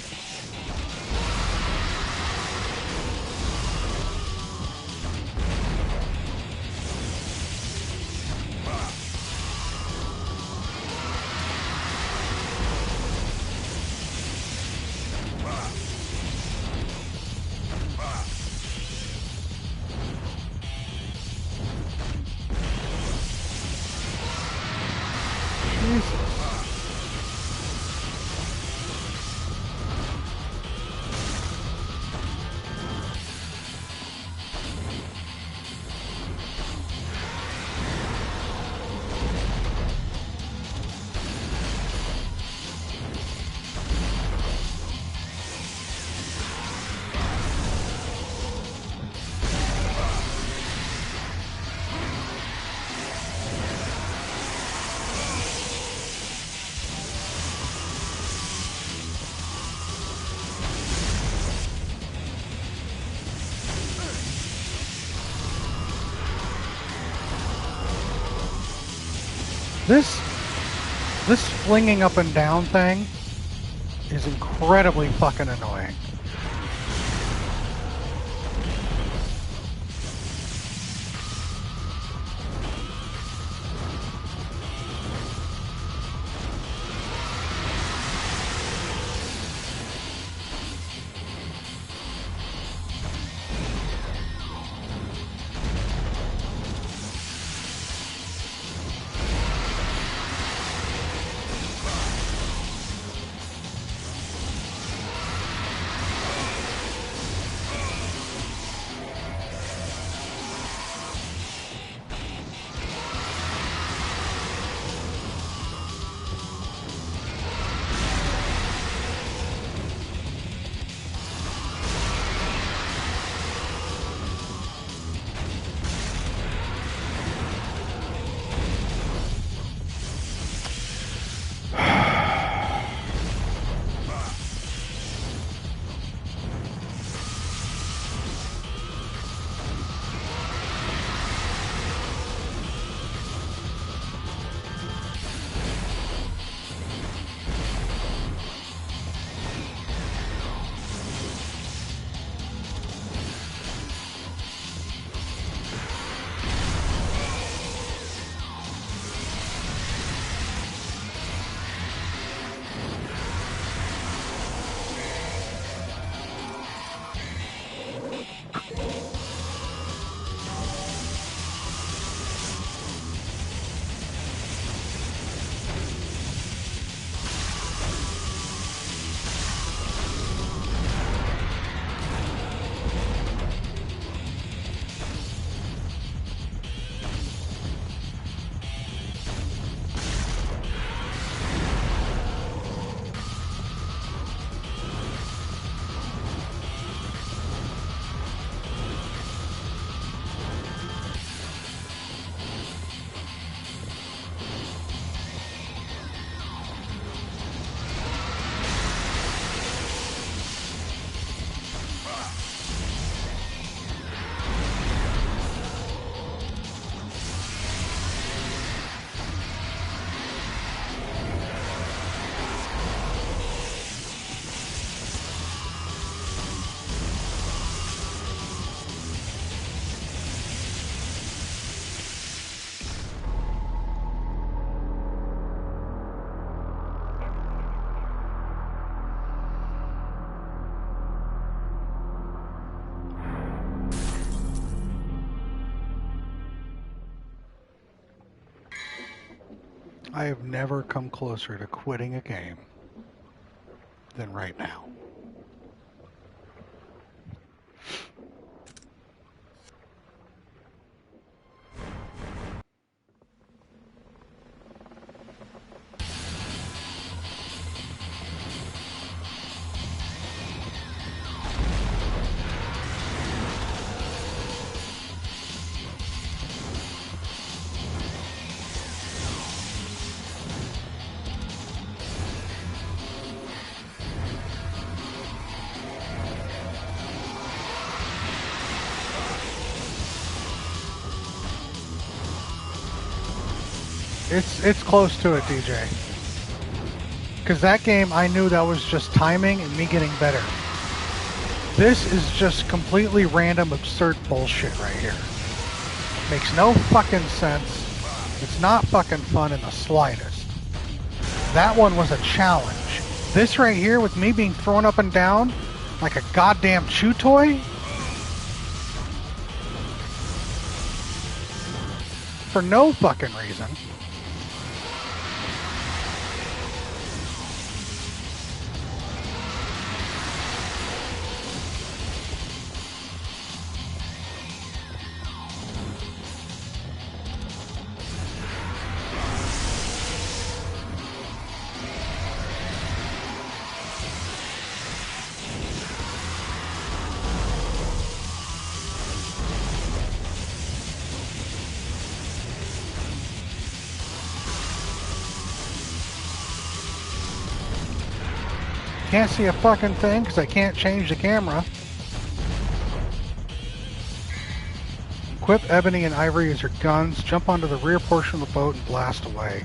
This flinging up and down thing is incredibly fucking annoying. I have never come closer to quitting a game than right now. It's close to it, DJ. Because that game, I knew that was just timing and me getting better. This is just completely random, absurd bullshit right here. Makes no fucking sense. It's not fucking fun in the slightest. That one was a challenge. This right here, with me being thrown up and down like a goddamn chew toy? For no fucking reason. Can't see a fucking thing because I can't change the camera. Equip Ebony and Ivory as your guns, jump onto the rear portion of the boat and blast away.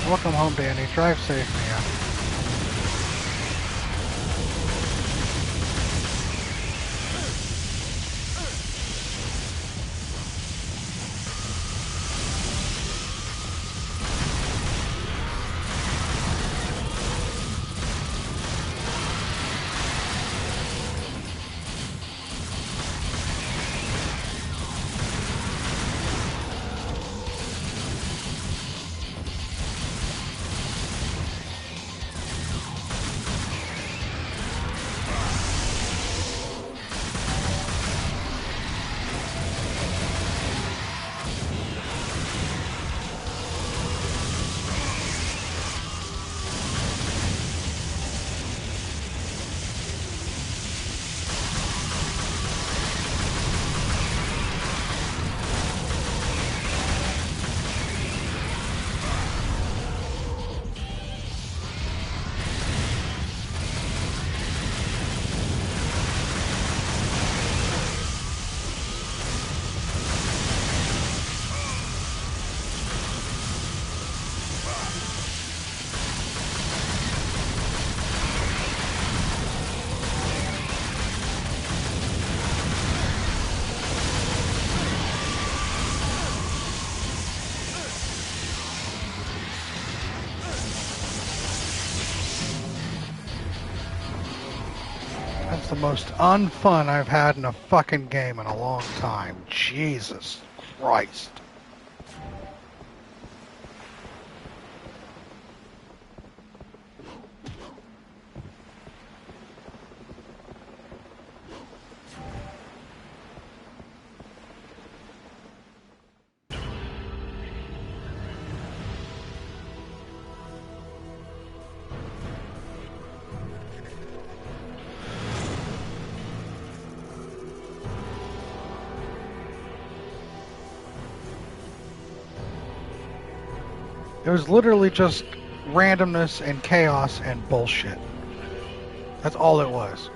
Welcome home, Danny. Drive safe, man. That's the most unfun I've had in a fucking game in a long time. Jesus Christ. It was literally just randomness and chaos and bullshit. That's all it was.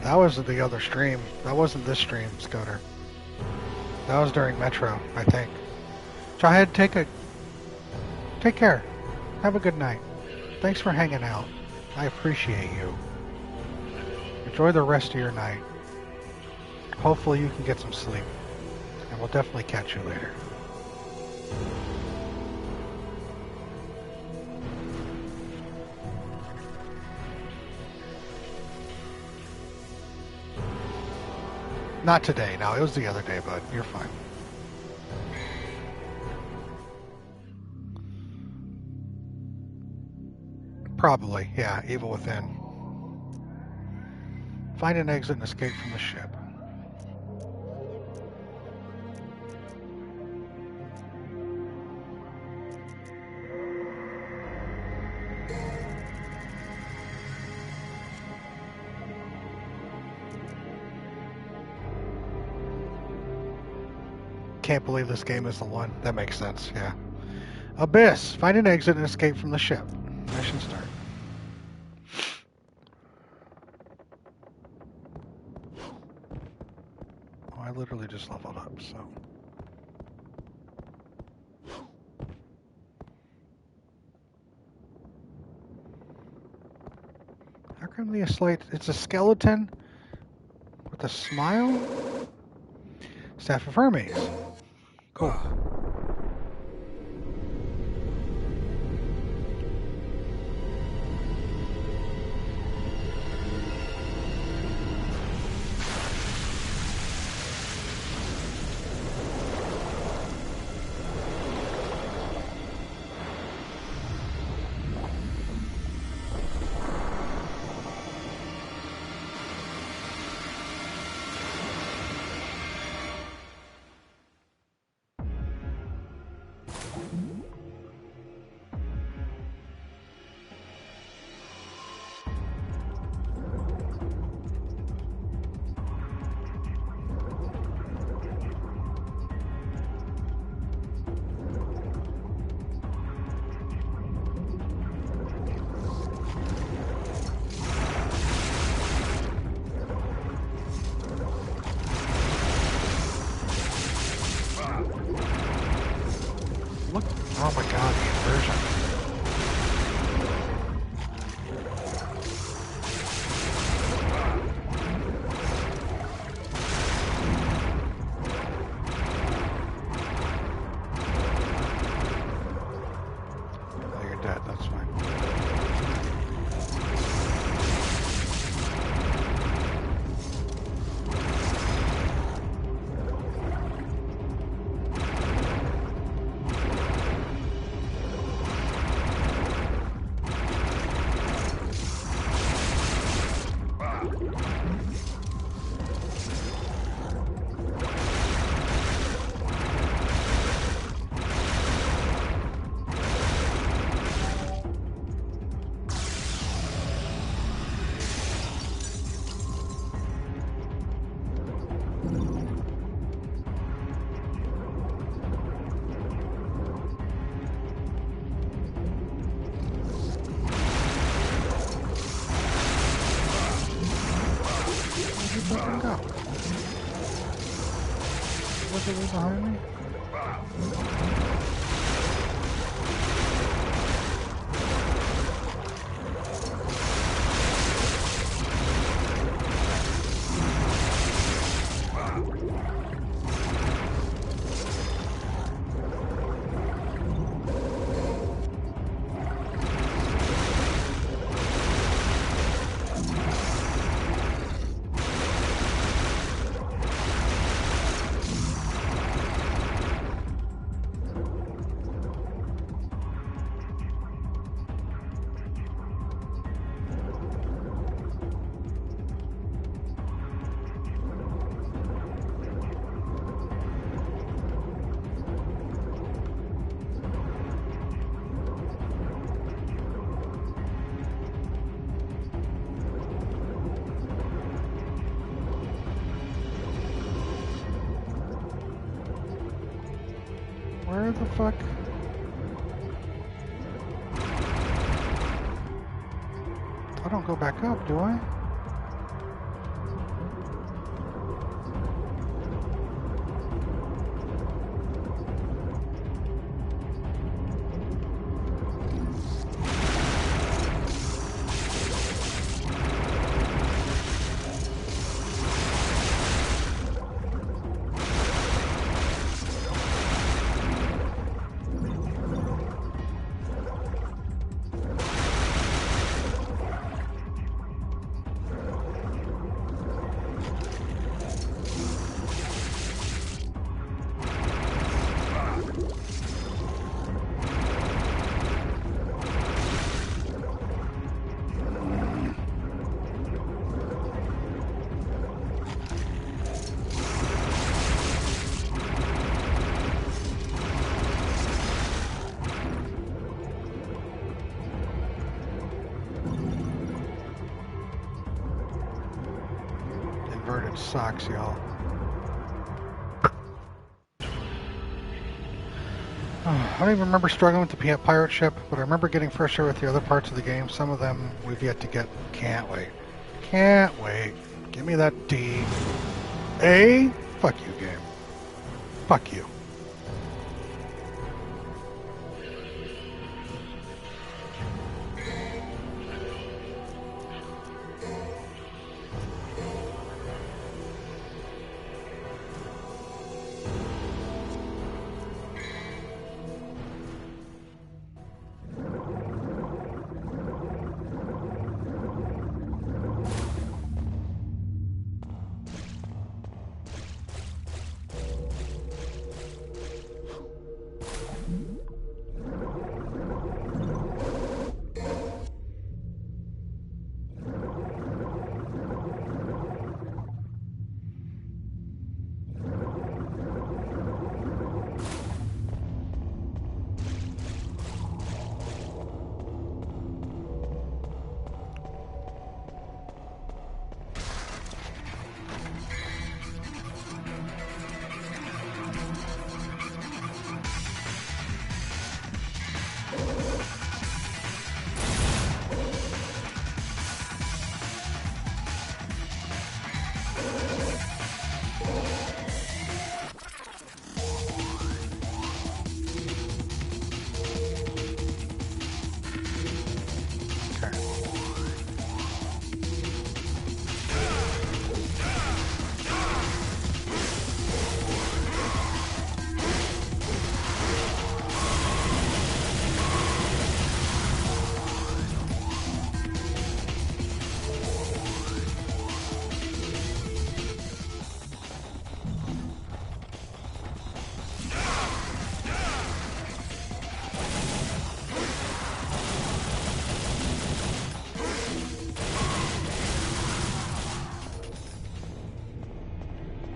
That was the other stream. That wasn't this stream, Scooter. That was during Metro, I think. Jawhead, take care. Have a good night. Thanks for hanging out. I appreciate you. Enjoy the rest of your night. Hopefully you can get some sleep. And we'll definitely catch you later. Not today, no. It was the other day, bud. You're fine. Probably, yeah. Evil Within. Find an exit and escape from the ship. Can't believe this game is the one. That makes sense, yeah. Abyss. Find an exit and escape from the ship. Mission start. Oh, I literally just leveled up, so... How come the slate... It's a skeleton with a smile? Staff of Hermes. Cool. Oh my god, the inversion. Oh, you're dead, that's fine. Fucking go. Was it behind me? Where the fuck? I don't go back up, do I? Inverted socks, y'all. I don't even remember struggling with the pirate ship, but I remember getting frustrated with the other parts of the game. Some of them we've yet to get. Can't wait. Can't wait. Give me that D. A? Fuck you, game. Fuck you.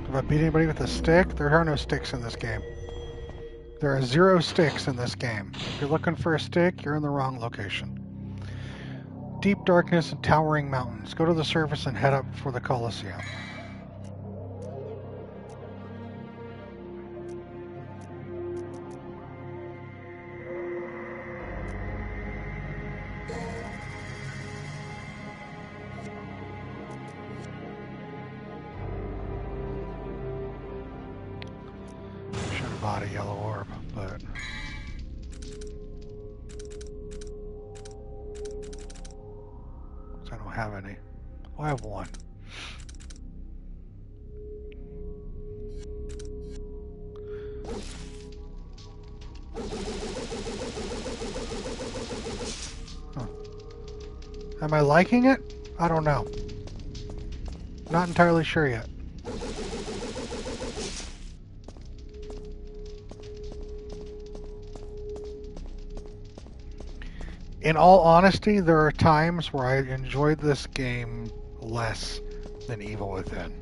If I beat anybody with a stick, there are no sticks in this game. There are 0 sticks in this game. If you're looking for a stick, you're in the wrong location. Deep darkness and towering mountains. Go to the surface and head up for the Colosseum. Bought a yellow orb, but I don't have any. Oh, I have one. Huh. Am I liking it? I don't know. Not entirely sure yet. In all honesty, there are times where I enjoyed this game less than Evil Within.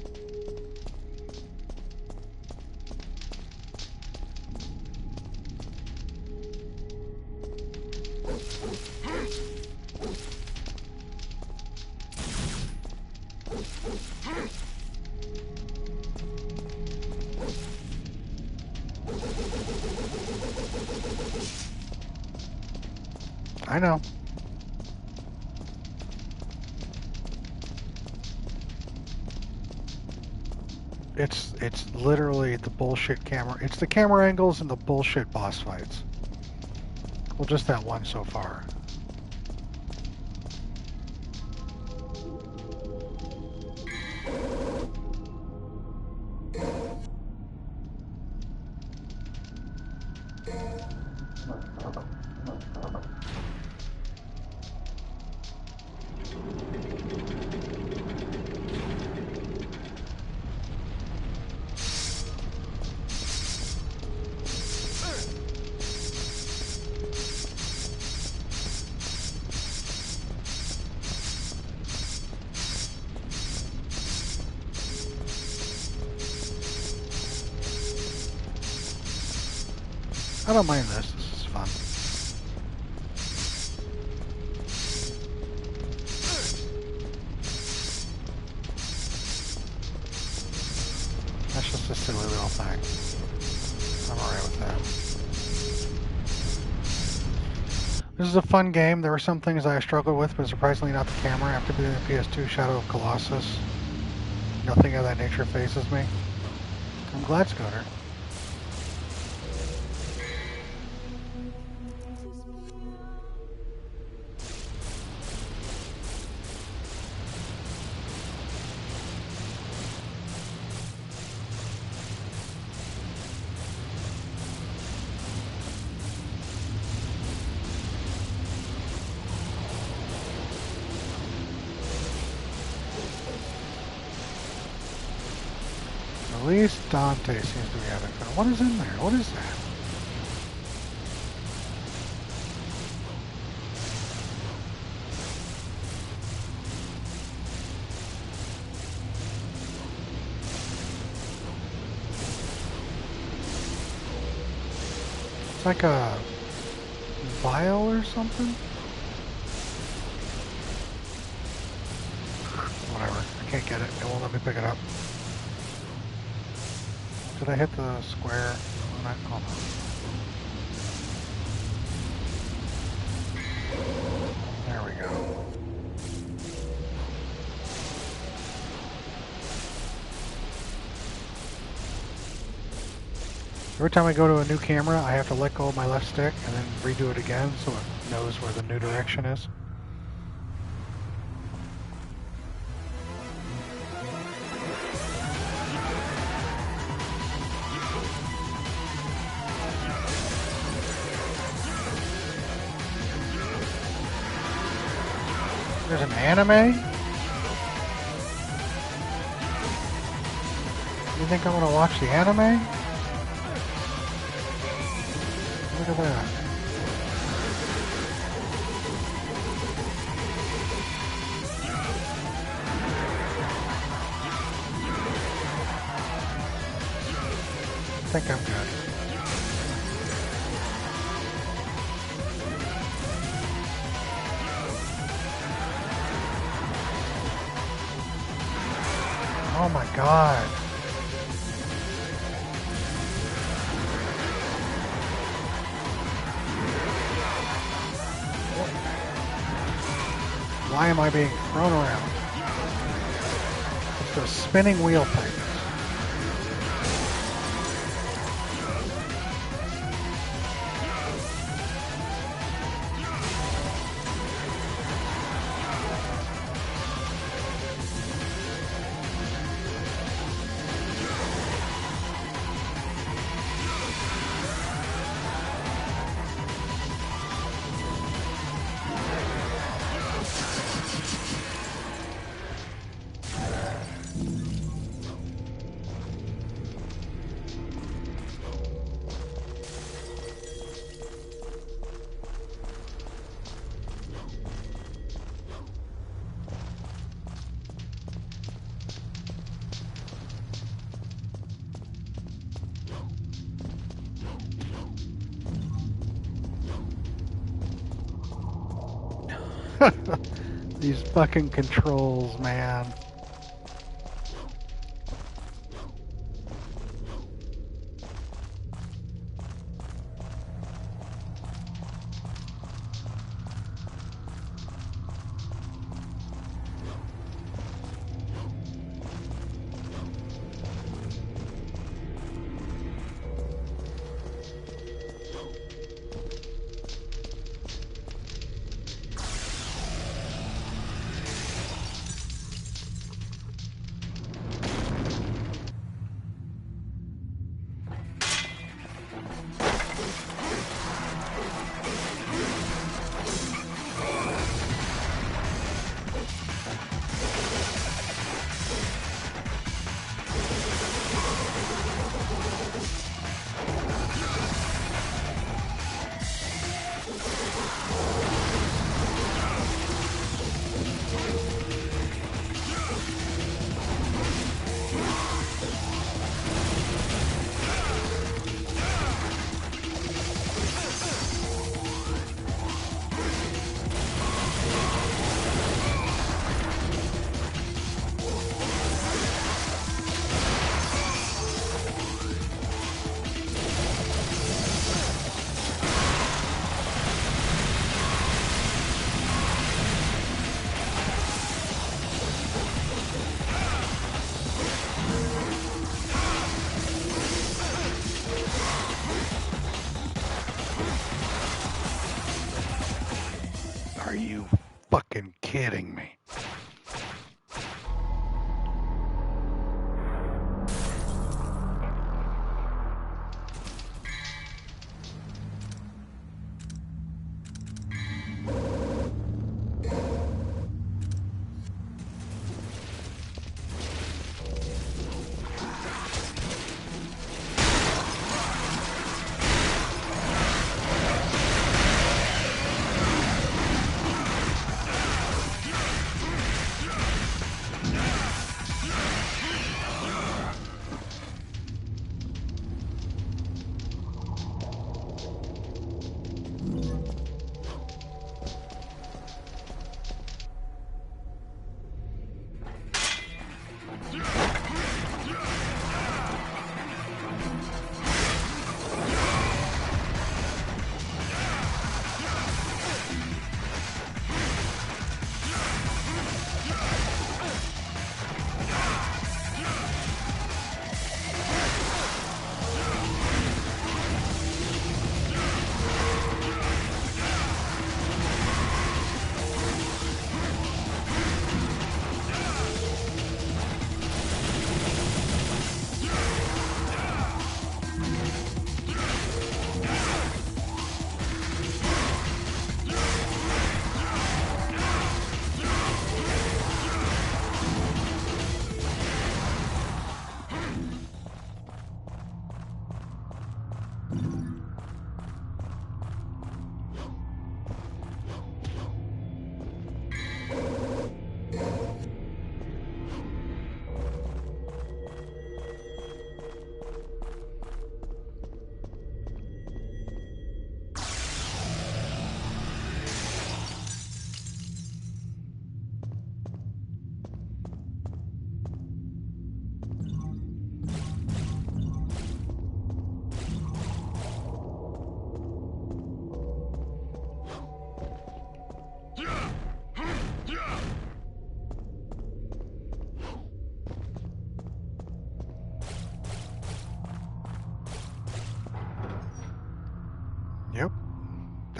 I know. It's literally the bullshit camera. It's the camera angles and the bullshit boss fights. Well, just that one so far. I don't mind this. This is fun. That's just a silly little thing. I'm alright with that. This is a fun game. There were some things I struggled with, but surprisingly not the camera. After beating the PS2 Shadow of Colossus, nothing of that nature phases me. I'm glad, Scooter. At least Dante seems to be having fun. What is in there? What is that? It's like a vial or something? Whatever. I can't get it. It won't let me pick it up. Did I hit the square on that? Oh, no. There we go. Every time I go to a new camera, I have to let go of my left stick and then redo it again so it knows where the new direction is. There's an anime? You think I'm gonna watch the anime? Look at that. I think I'm good. Oh my god. Why am I being thrown around? It's those spinning wheel things. These fucking controls, man.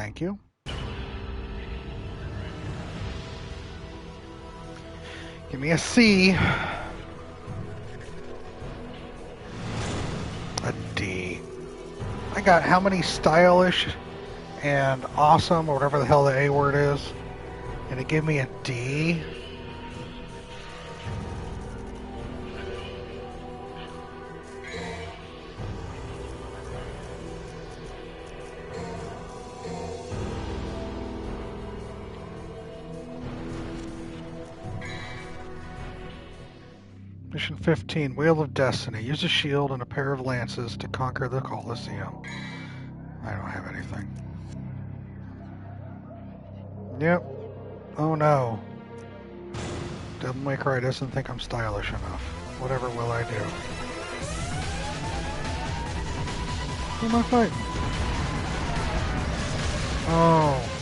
Thank you. Give me a C. A D. I got how many stylish and awesome, or whatever the hell the A word is, and it gave me a D. Mission 15, Wheel of Destiny. Use a shield and a pair of lances to conquer the Colosseum. I don't have anything. Yep. Oh no. Devil May Cry doesn't think I'm stylish enough. Whatever will I do? Who am I fighting? Oh.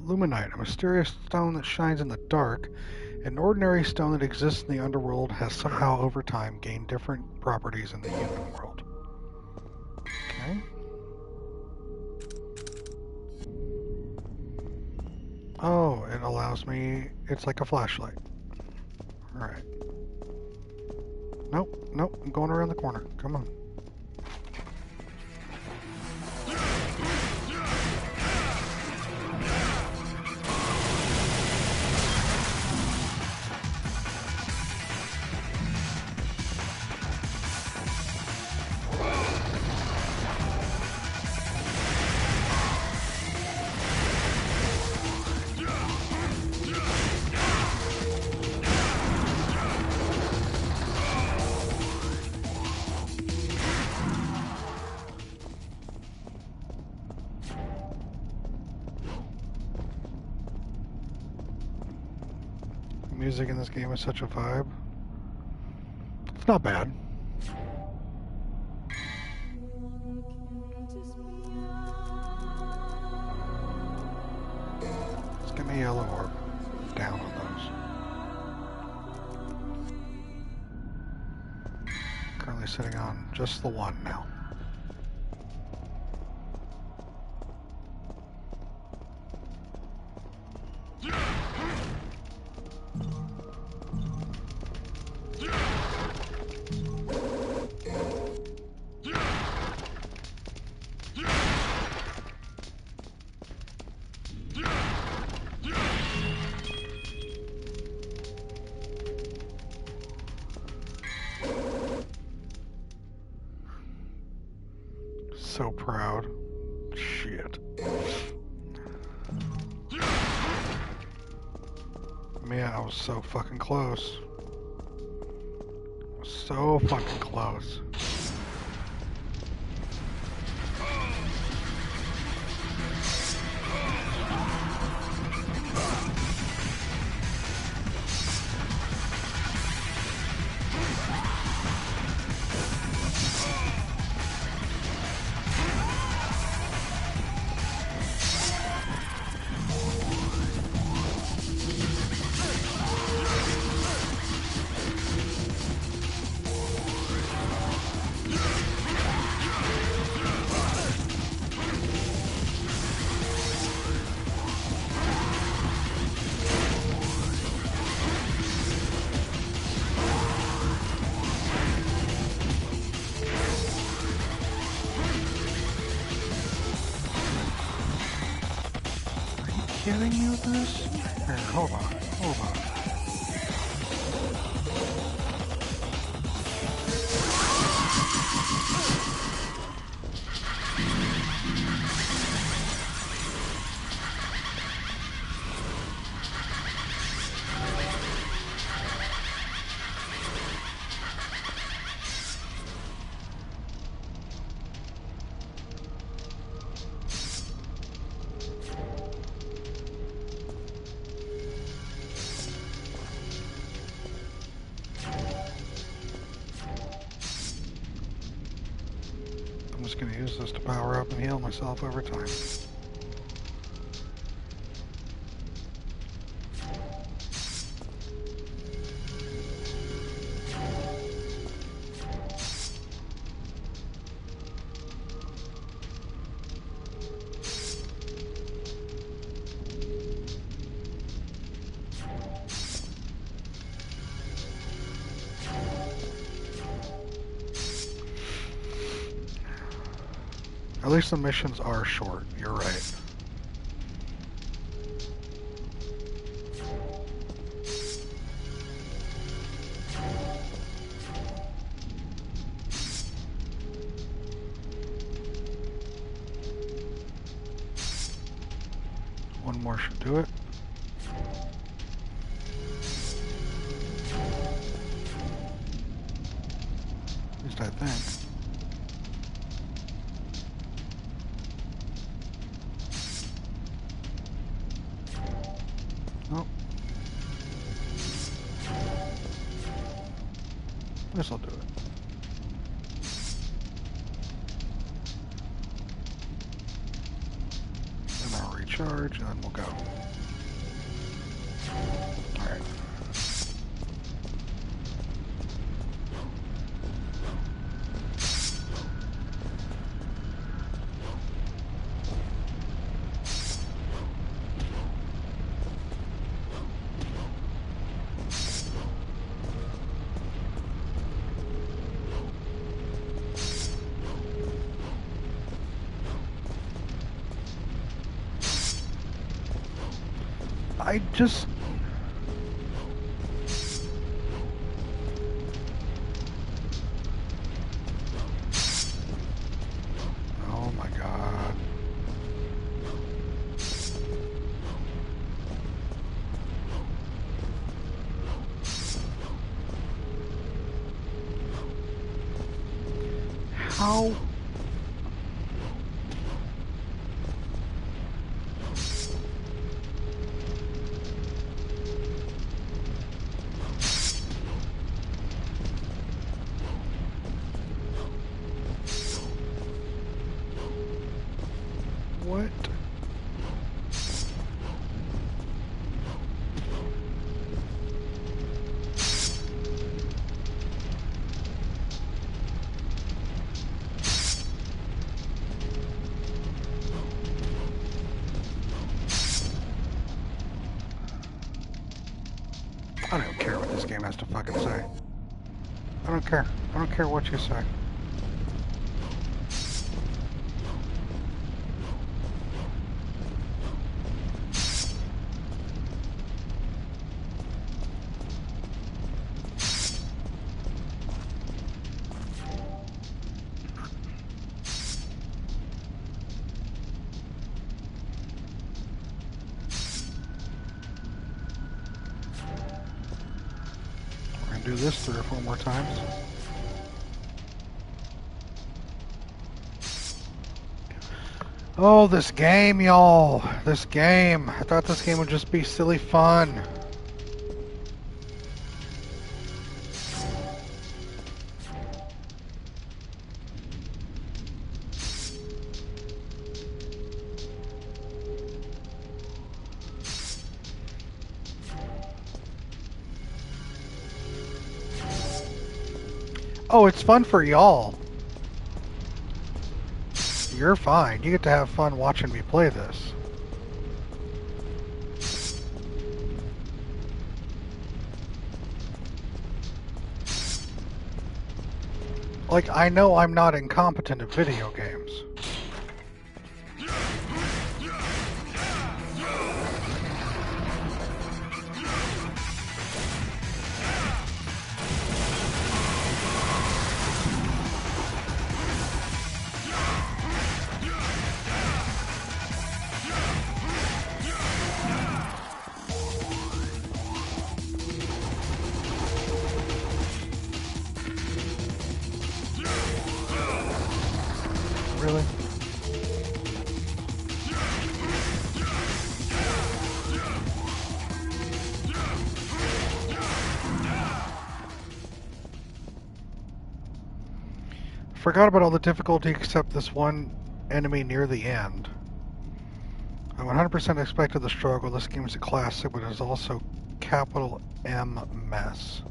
Luminite, a mysterious stone that shines in the dark. An ordinary stone that exists in the underworld has somehow over time gained different properties in the human world. Okay. Oh, it allows me... It's like a flashlight. Alright. Nope, nope, I'm going around the corner. Come on. Music in this game is such a vibe. It's not bad. Let's get me a yellow orb. Down on those. Currently sitting on just the one now. So proud. Shit. Man, I was so fucking close. So fucking close. kidding me with this? Here, hold on. I'm just going to use this to power up and heal myself over time. At least the missions are short, you're right. One more should do it. At least I think. This'll do it. And I'll recharge, and then we'll go. Alright. I just... Oh my god. How? What? I don't care what this game has to fucking say. I don't care. I don't care what you say. Do this 3 or 4 more times. Oh, this game, y'all. This game. I thought this game would just be silly fun. Oh, it's fun for y'all. You're fine. You get to have fun watching me play this. Like, I know I'm not incompetent at video games. forgot about all the difficulty except this one enemy near the end. I 100% expected the struggle. This game is a classic, but it is also capital M mess.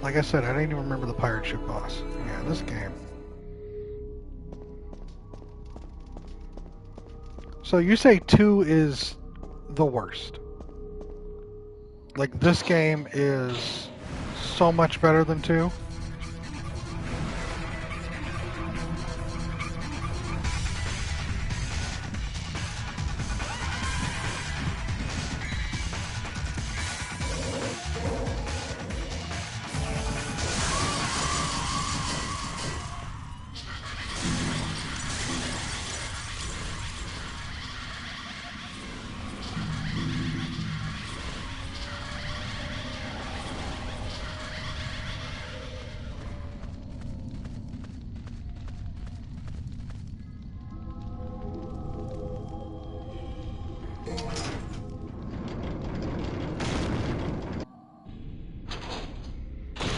Like I said, I didn't even remember the pirate ship boss. Yeah, this game. So you say 2 is the worst. Like, this game is so much better than 2?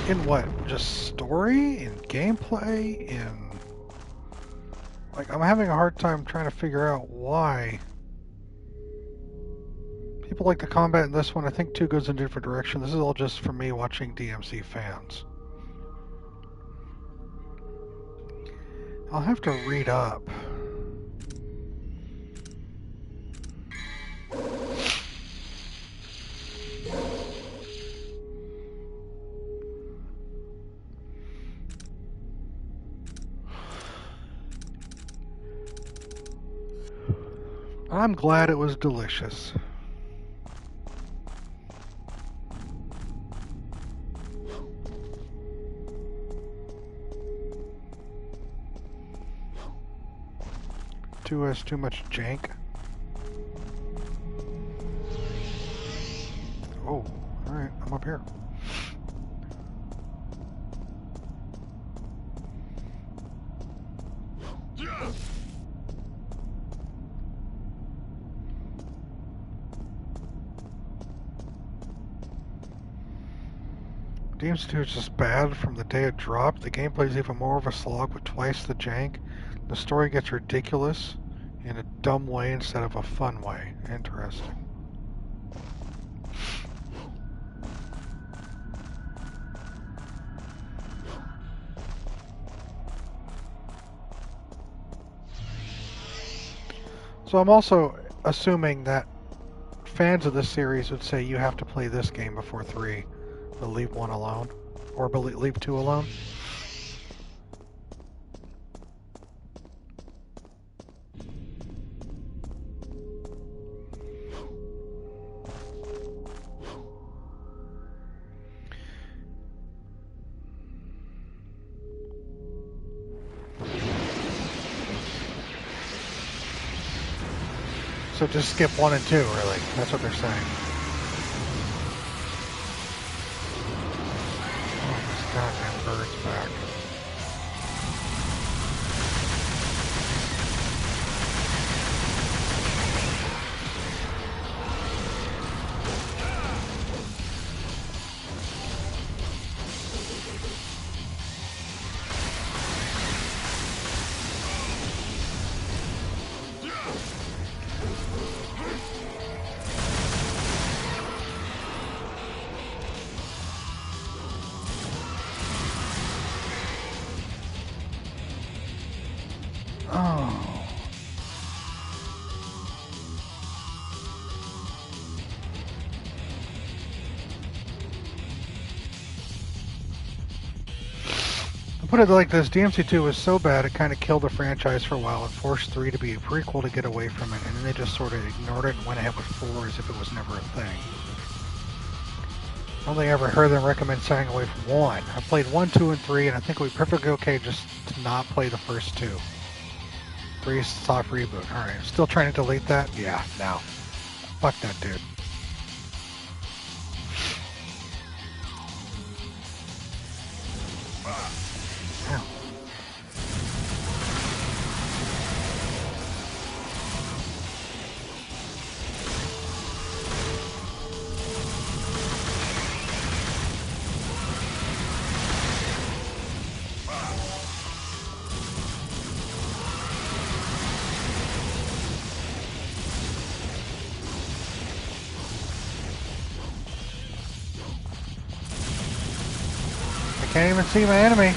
In what? Just story? In gameplay? In... Like, I'm having a hard time trying to figure out why. People like the combat in this one. I think 2 goes in a different direction. This is all just for me watching DMC fans. I'll have to read up. I'm glad it was delicious. Two has too much jank. Oh, alright, I'm up here. DMC 2 is just bad from the day it dropped. The gameplay is even more of a slog with twice the jank. The story gets ridiculous in a dumb way instead of a fun way. Interesting. So I'm also assuming that fans of this series would say you have to play this game before 3. But leave 1 alone, or leave 2 alone. So just skip 1 and 2, really. That's what they're saying. Goddamn bird's back. Put it like this, DMC 2 was so bad it kind of killed the franchise for a while and forced 3 to be a prequel to get away from it, and then they just sort of ignored it and went ahead with 4 as if it was never a thing. Only ever heard them recommend staying away from 1. I played 1, 2, and 3, and I think we'd be perfectly okay just to not play the first 2. 3 is a soft reboot. Alright, still trying to delete that? Yeah, no. Fuck that dude. Ow. I can't even see my enemy.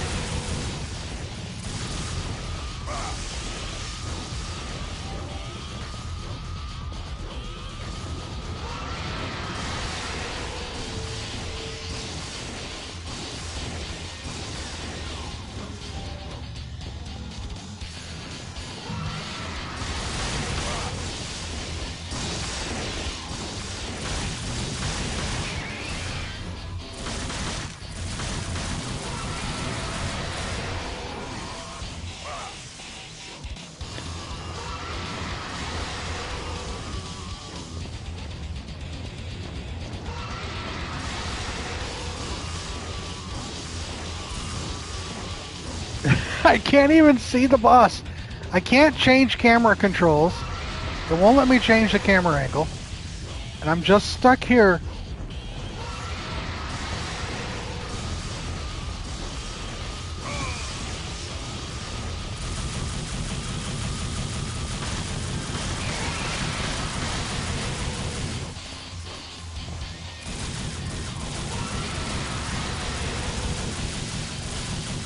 I can't even see the boss. I can't change camera controls. It won't let me change the camera angle. And I'm just stuck here.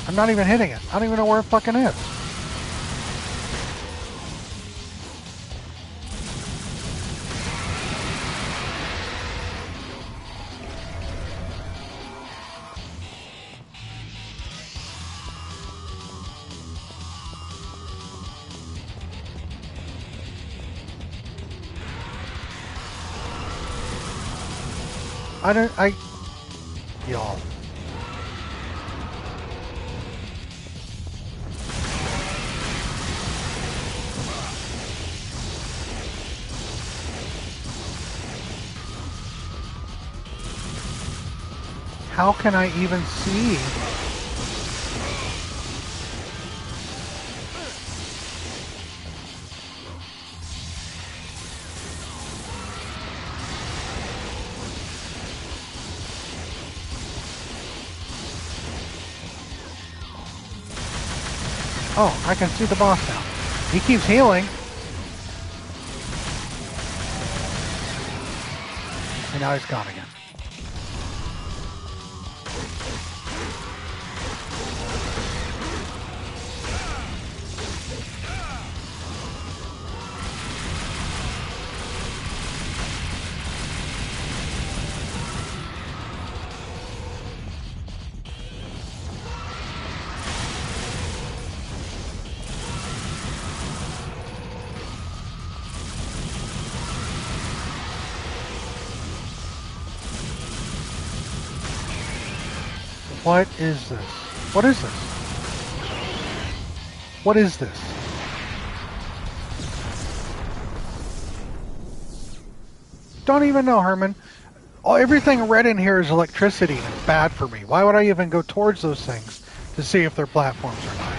I'm not even hitting it. I don't even know where it fucking is. Y'all. How can I even see? Oh, I can see the boss now. He keeps healing. And now he's gone again. What is this? What is this? What is this? Don't even know, Herman. Oh, everything red in here is electricity and it's bad for me. Why would I even go towards those things to see if they're platforms or not?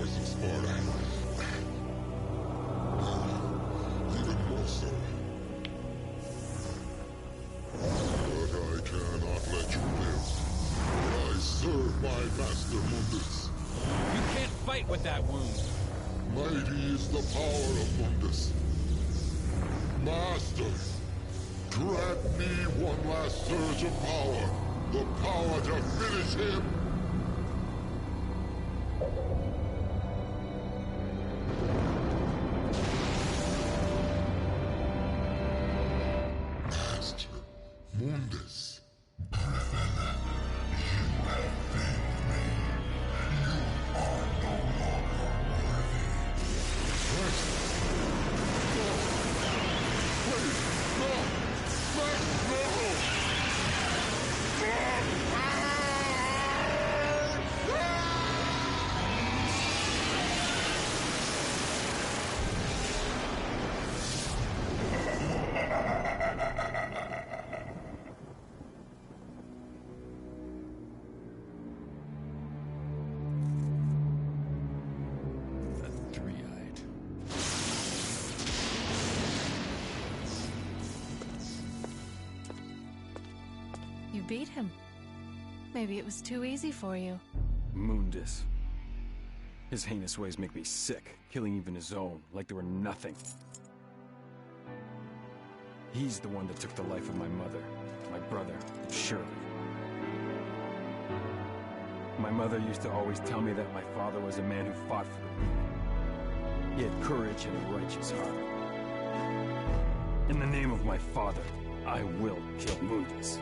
sacrifice of Sparta. Even more so. But I cannot let you live. I serve my master Mundus. You can't fight with that wound. Mighty is the power of Mundus. Master, grant me one last surge of power. The power to finish him. Master Mundus. You beat him. Maybe it was too easy for you. Mundus. His heinous ways make me sick, killing even his own, like they were nothing. He's the one that took the life of my mother, my brother, Shirley. My mother used to always tell me that my father was a man who fought for the weak. He had courage and a righteous heart. In the name of my father, I will kill Mundus.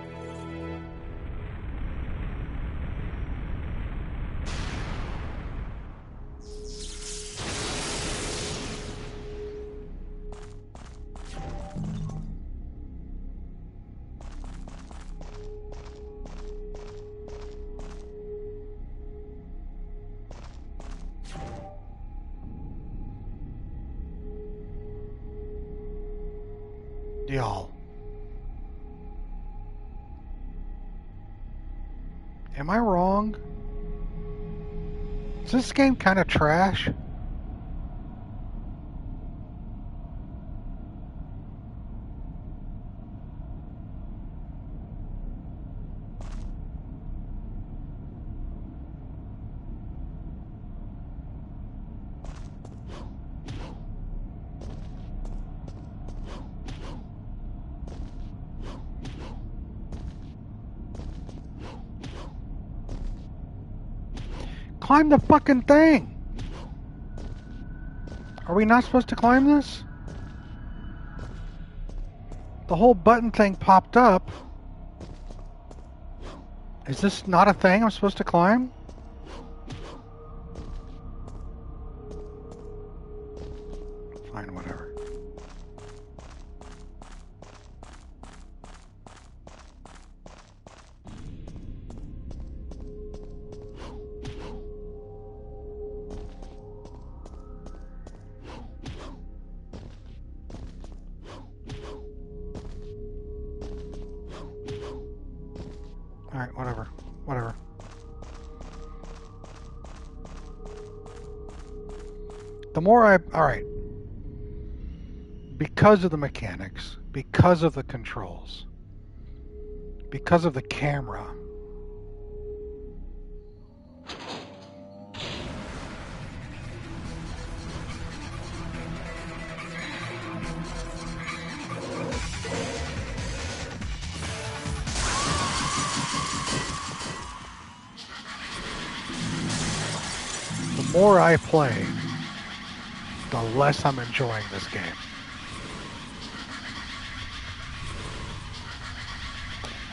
Y'all. Am I wrong? Is this game kind of trash? Climb the fucking thing! Are we not supposed to climb this? The whole button thing popped up. Is this not a thing I'm supposed to climb? Fine, whatever. Alright, whatever. Whatever. The more I... Alright. Because of the mechanics, because of the controls, because of the camera, the more I play, the less I'm enjoying this game.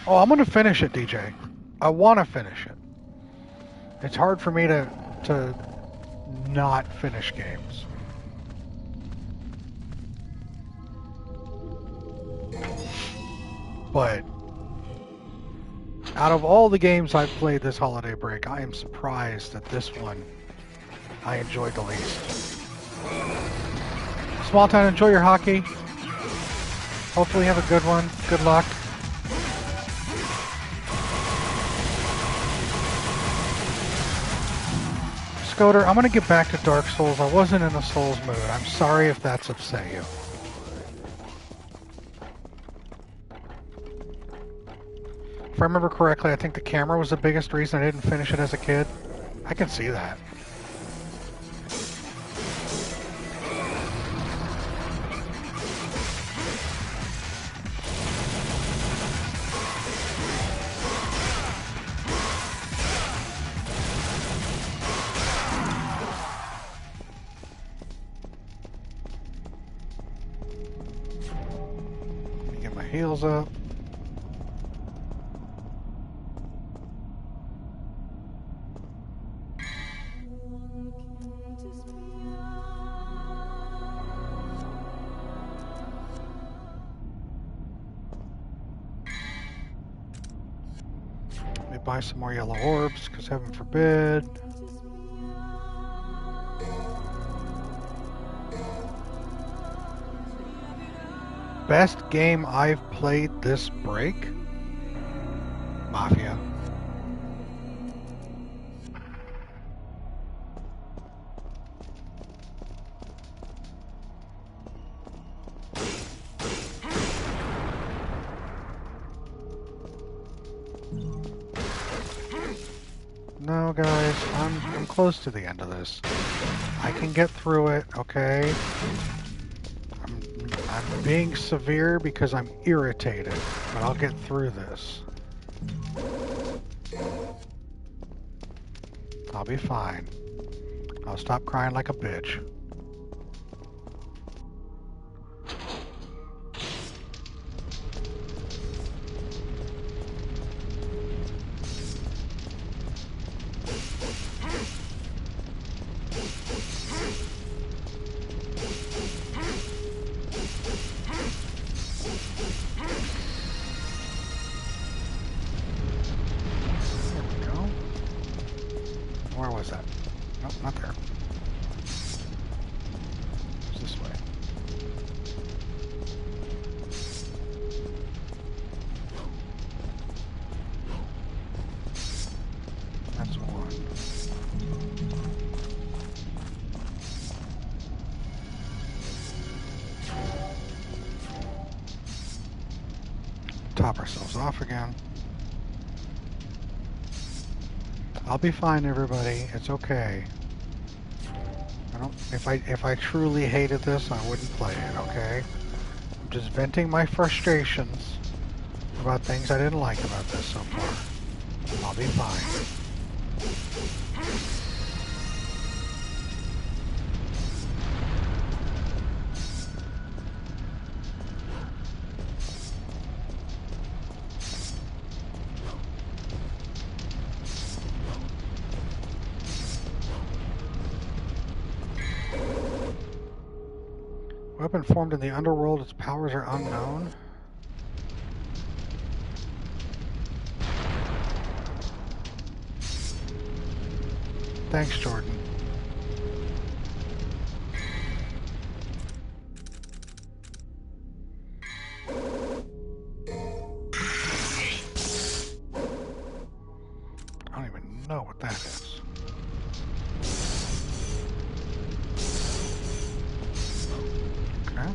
Oh, I'm gonna finish it, DJ. I want to finish it. It's hard for me to not finish games. But out of all the games I've played this holiday break, I am surprised that this one I enjoyed the least. Small Town, enjoy your hockey. Hopefully you have a good one. Good luck. Scoter, I'm gonna get back to Dark Souls. I wasn't in a Souls mood. I'm sorry if that's upset you. If I remember correctly, I think the camera was the biggest reason I didn't finish it as a kid. I can see that. Let me get my heals up. Buy some more yellow orbs, because heaven forbid. Best game I've played this break? Mafia. No, guys, I'm close to the end of this. I can get through it, okay? I'm being severe because I'm irritated, but I'll get through this. I'll be fine. I'll stop crying like a bitch. Where was that? Nope, not there. It's this way. That's one. Top ourselves off again. I'll be fine, everybody. It's okay. If I truly hated this, I wouldn't play it, okay? I'm just venting my frustrations about things I didn't like about this so far. I'll be fine. Weapon formed in the underworld, its powers are unknown. Thanks, Jordan. I don't even know what that is. Okay.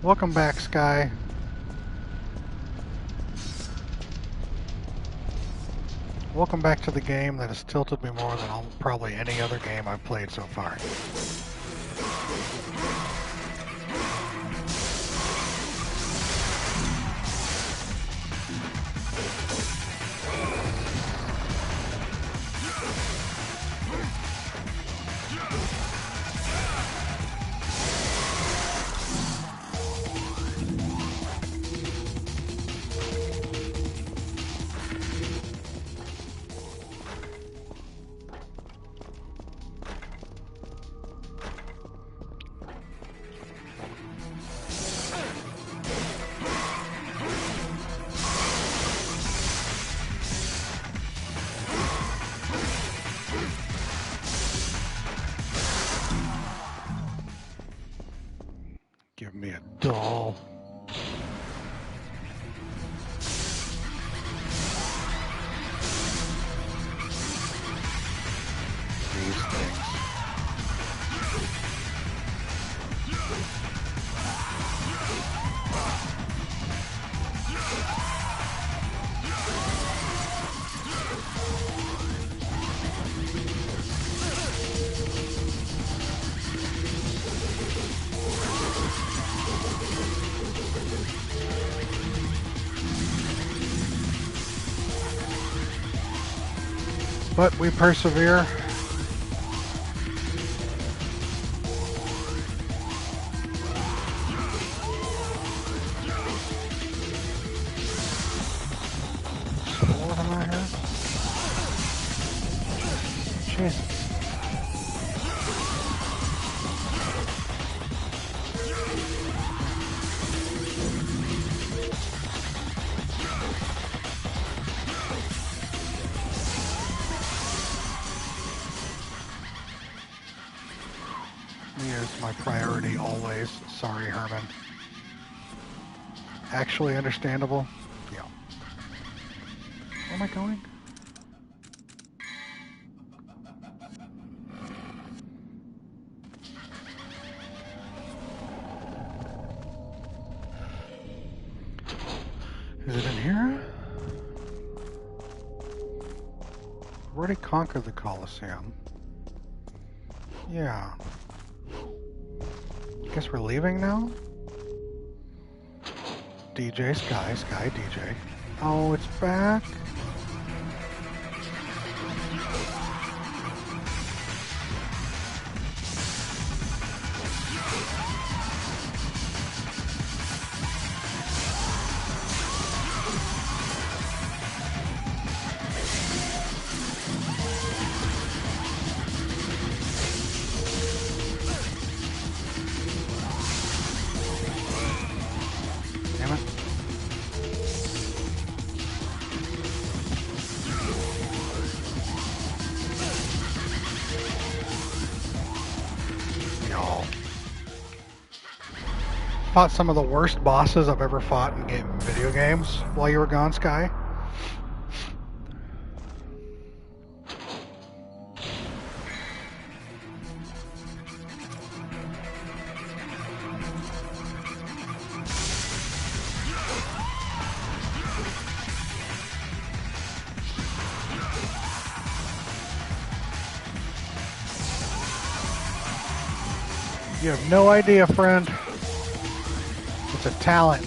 Welcome back, Sky. Welcome back to the game that has tilted me more than probably any other game I've played so far. Give me a doll. These things. But we persevere. What am I here? Jesus. Is my priority always. Sorry, Herman. Actually understandable? Yeah. Where am I going? Is it in here? I've already conquered the Colosseum. Yeah. Guess we're leaving now? DJ, Sky, DJ. Oh, it's back? Fought some of the worst bosses I've ever fought in video games while you were gone, Sky. You have no idea, friend. It's a talent.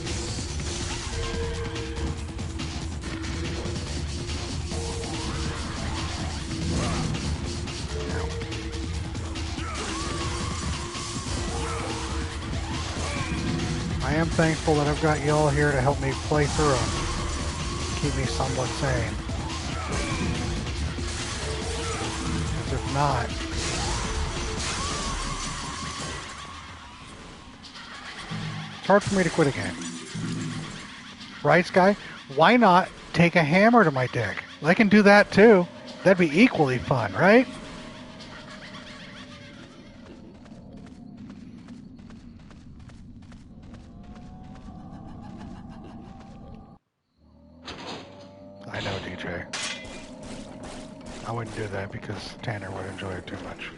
I am thankful that I've got you all here to help me play through them. Keep me somewhat sane. Because if not... it's hard for me to quit a game. Right, Sky? Why not take a hammer to my dick? I can do that too. That'd be equally fun, right? I know, DJ. I wouldn't do that because Tanner would enjoy it too much.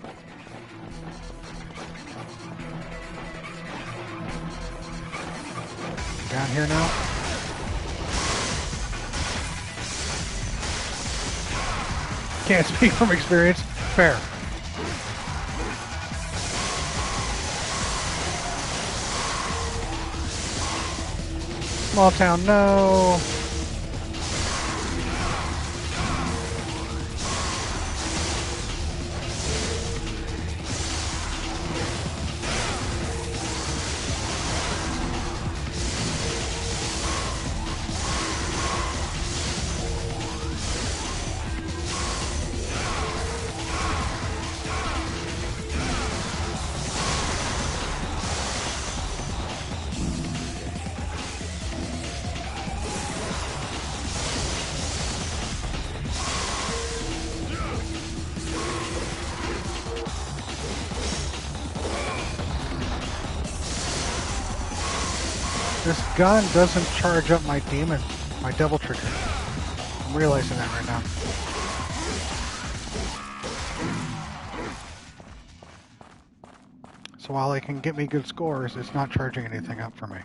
Down here now? can't speak from experience. Fair. Small town, no. This gun doesn't charge up my demon, my devil trigger. I'm realizing that right now. So while it can get me good scores, it's not charging anything up for me.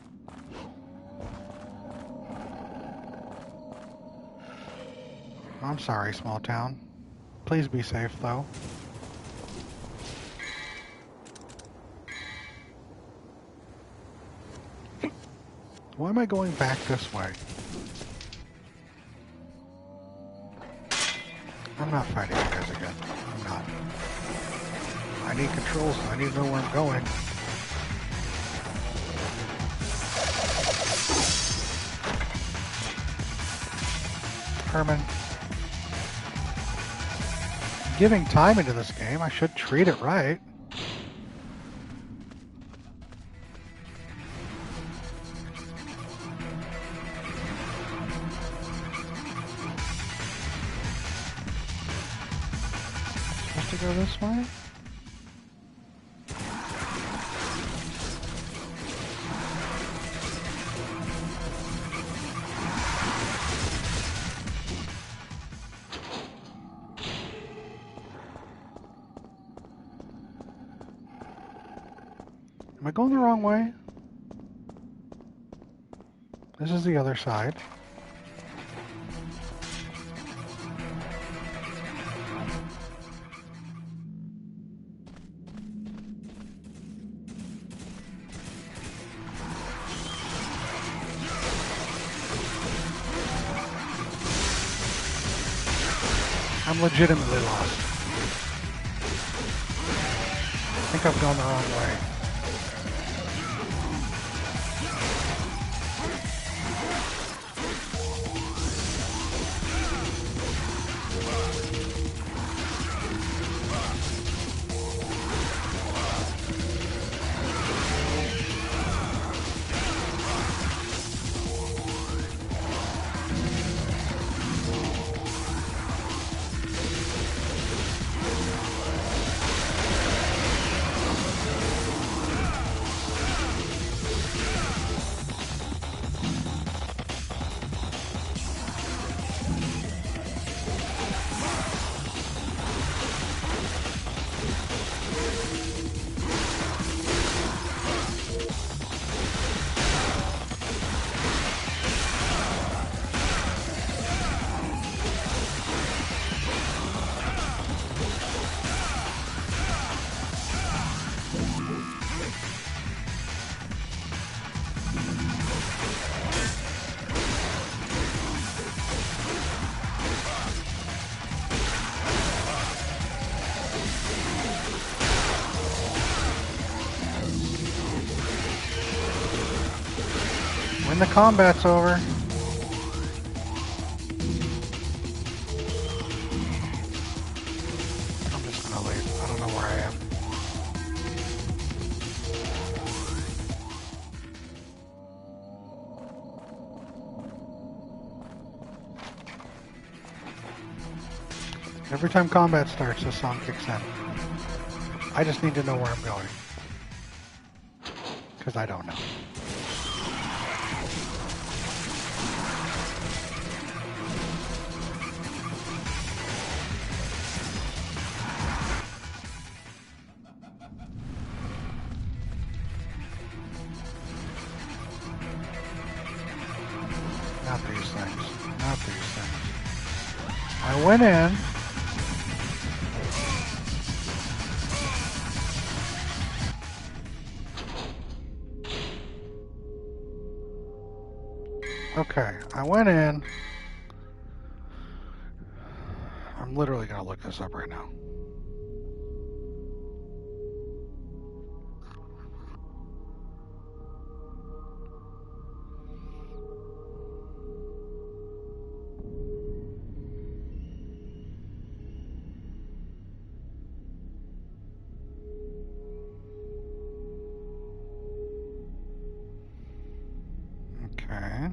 I'm sorry, small town. Please be safe, though. Why am I going back this way? I'm not fighting you guys again. I'm not. I need controls. I need to know where I'm going. Herman. Giving time into this game, I should treat it right. Supposed to go this way? Am I going the wrong way? This is the other side. I'm legitimately lost. I think I've gone the wrong way. When the combat's over. I'm just gonna leave. I don't know where I am. Every time combat starts, this song kicks in. I just need to know where I'm going. Because I don't know. Not these things. Not these things. I went in. Okay, I went in. I'm literally going to look this up right now. Okay.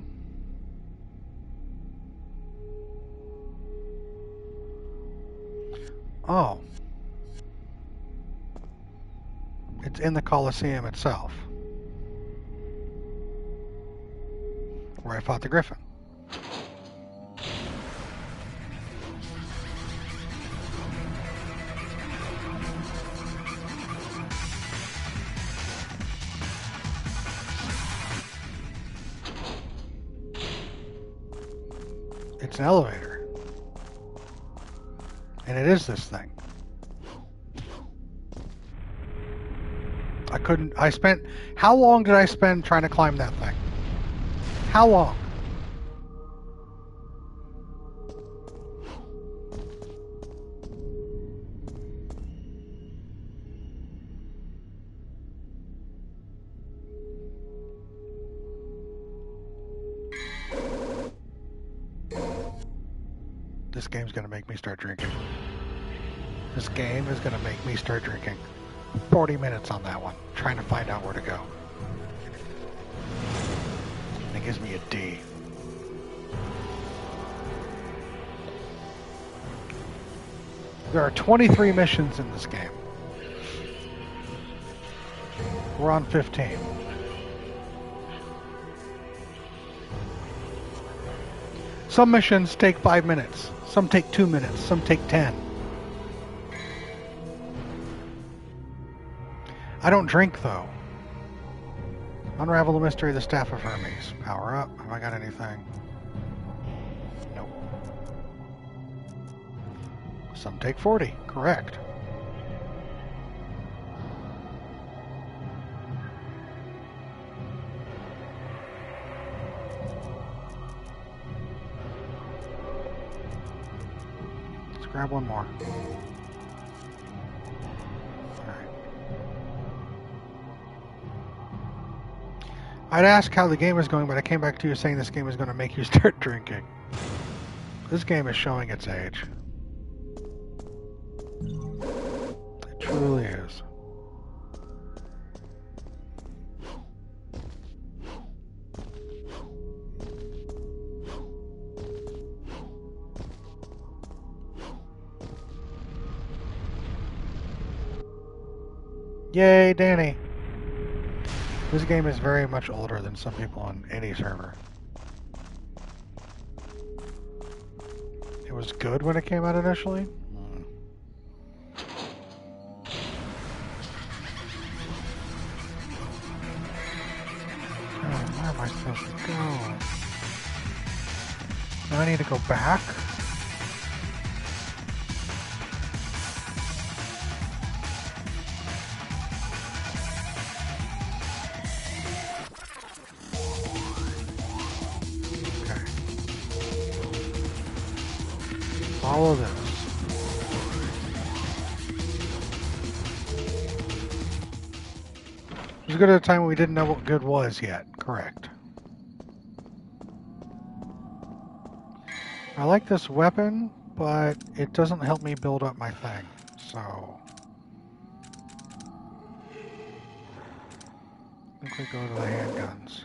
Oh. It's in the Colosseum itself. Where I fought the Griffin. It's an elevator. And it is this thing. I spent, how long did I spend trying to climb that thing? How long? This game's gonna make me start drinking. This game is gonna make me start drinking. 40 minutes on that one, trying to find out where to go. And it gives me a D. There are 23 missions in this game. We're on 15. Some missions take 5 minutes. Some take 2 minutes. Some take 10. I don't drink, though. Unravel the mystery of the Staff of Hermes. Power up. Have I got anything? Nope. Some take 40. Correct. Let's grab one more. I'd ask how the game is going, but I came back to you saying this game is going to make you start drinking. This game is showing its age. It truly is. Yay, Danny! This game is very much older than some people on any server. It was good when it came out initially. Oh, where am I supposed to go? Do I need to go back? Follow this. It was good at a time when we didn't know what good was yet. Correct. I like this weapon, but it doesn't help me build up my thing. So I think we go to the handguns.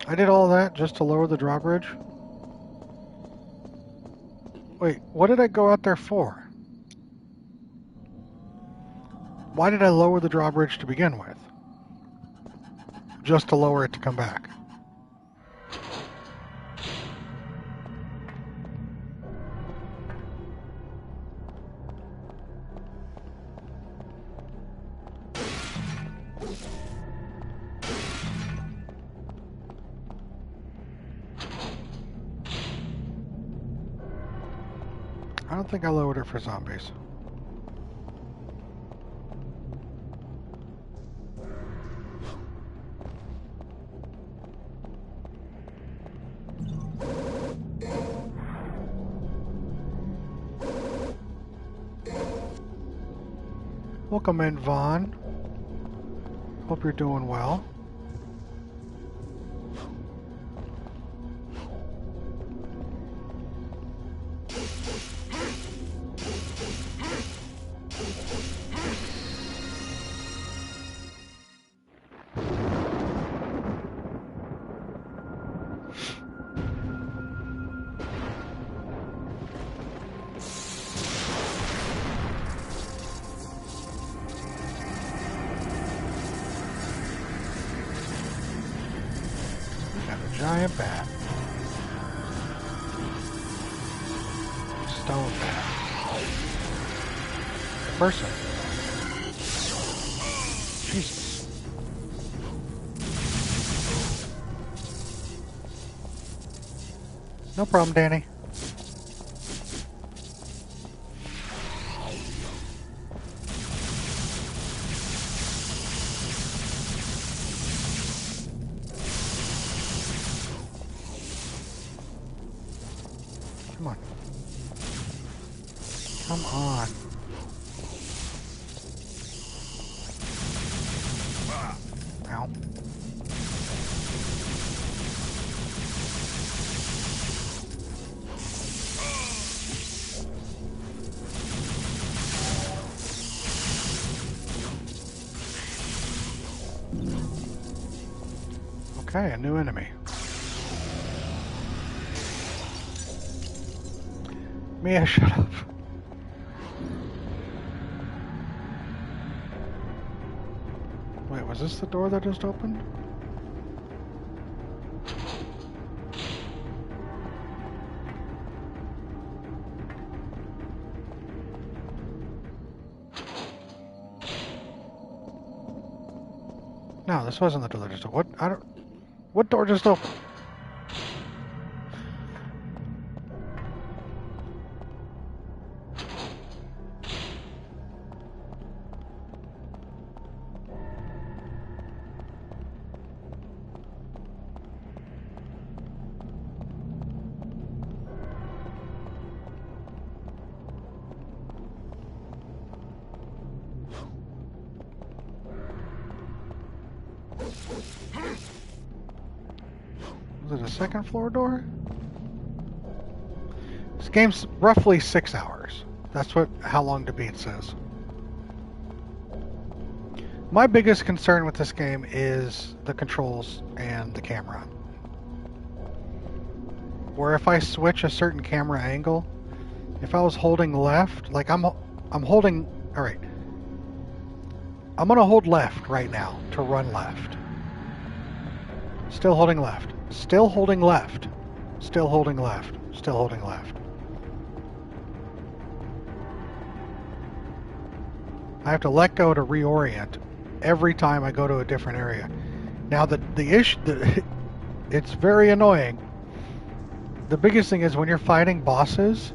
I did all that just to lower the drawbridge? Wait, what did I go out there for? Why did I lower the drawbridge to begin with? Just to lower it to come back. I don't think I lowered it for zombies. Welcome in, Vaughn. Hope you're doing well. Giant bat. Stone bat. Person. Jesus. No problem, Danny. Come on. Come on. Ow. Okay, a new enemy. Mia, shut up. Wait, was this the door that just opened? No, this wasn't the door that just opened. What door just opened? Was it a second floor door? This game's roughly 6 hours. That's how long to beat says. My biggest concern with this game is the controls and the camera. Where if I switch a certain camera angle, if I was holding left, like I'm holding, all right. I'm gonna hold left right now to run left. Still holding left. Still holding left. Still holding left. Still holding left. I have to let go to reorient every time I go to a different area. Now the issue, it's very annoying. The biggest thing is when you're fighting bosses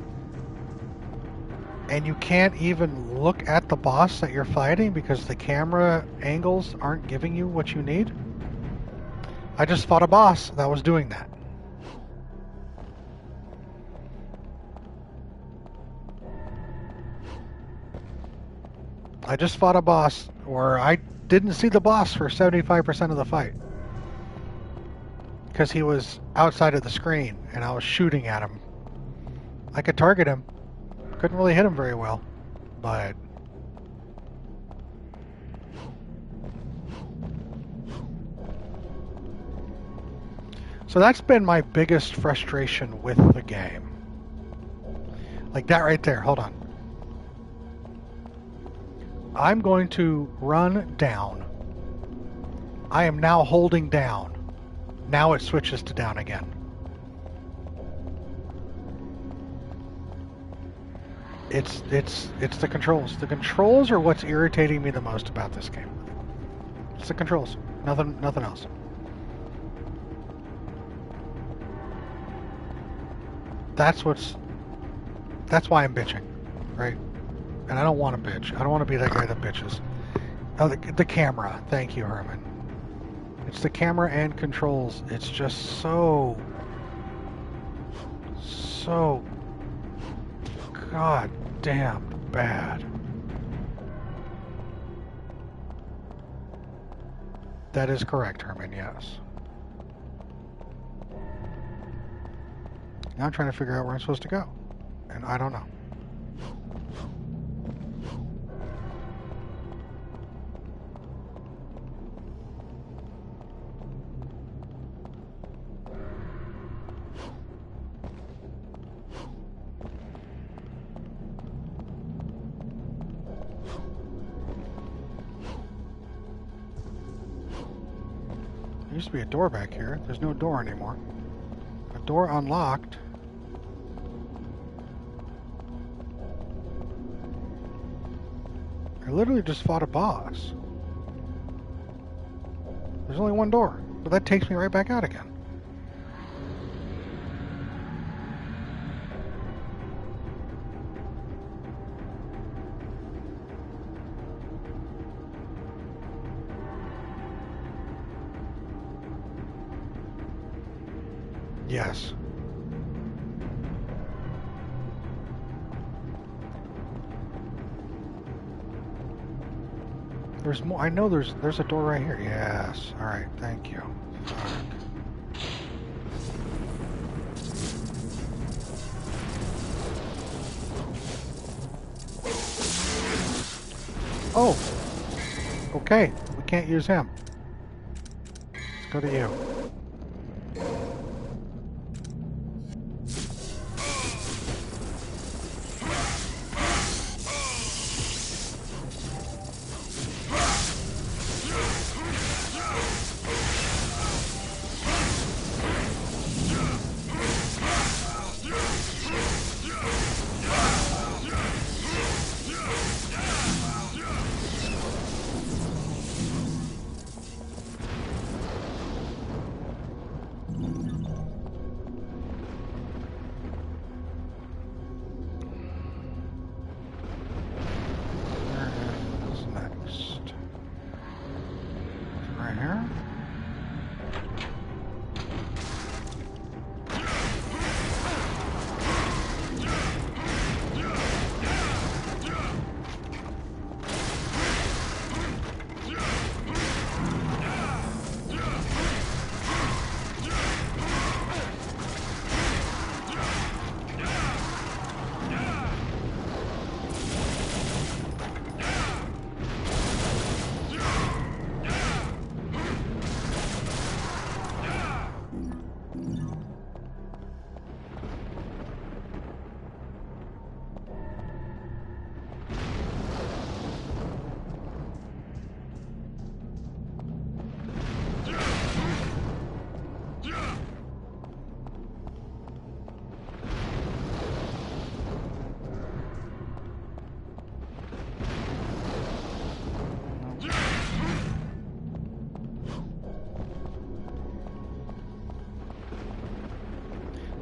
and you can't even look at the boss that you're fighting because the camera angles aren't giving you what you need. I just fought a boss that was doing that. I just fought a boss where I didn't see the boss for 75% of the fight. Because he was outside of the screen and I was shooting at him. I could target him. Couldn't really hit him very well. But So that's been my biggest frustration with the game. Like that right there. Hold on. I'm going to run down. I am now holding down. Now it switches to down again. It's the controls. The controls are what's irritating me the most about this game. It's the controls. Nothing else. That's why I'm bitching, right? And I don't want to bitch. I don't want to be that guy that bitches. Oh, the camera. Thank you, Herman. It's the camera and controls. It's just so god damn bad. That is correct, Herman, yes. Now I'm trying to figure out where I'm supposed to go. And I don't know. There used to be a door back here. There's no door anymore. A door unlocked. I literally just fought a boss. There's only one door, but that takes me right back out again. Yes. There's more. I know there's a door right here. Yes. All right. Thank you. Oh. Okay. We can't use him. Let's go to you.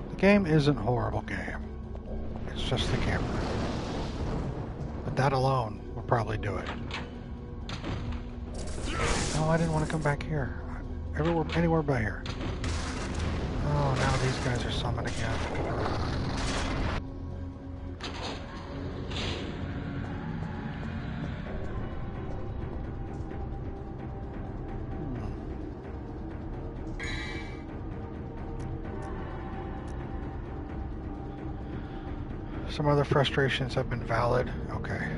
The game isn't a horrible game. It's just the camera. But that alone would probably do it. No, I didn't want to come back here. Anywhere but here. Oh, now these guys are summoned again. Some other frustrations have been valid. Okay.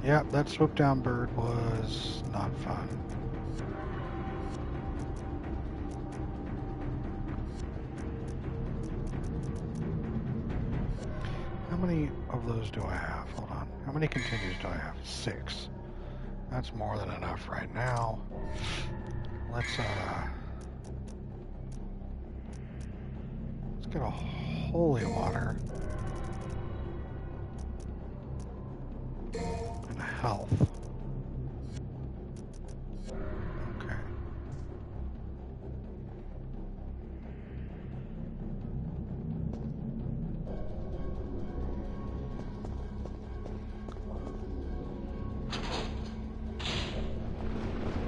Yep, that swoop down bird was not fun. How many of those do I have? Hold on. How many continues do I have? 6. That's more than enough right now. Let's get a holy water and a health. Okay.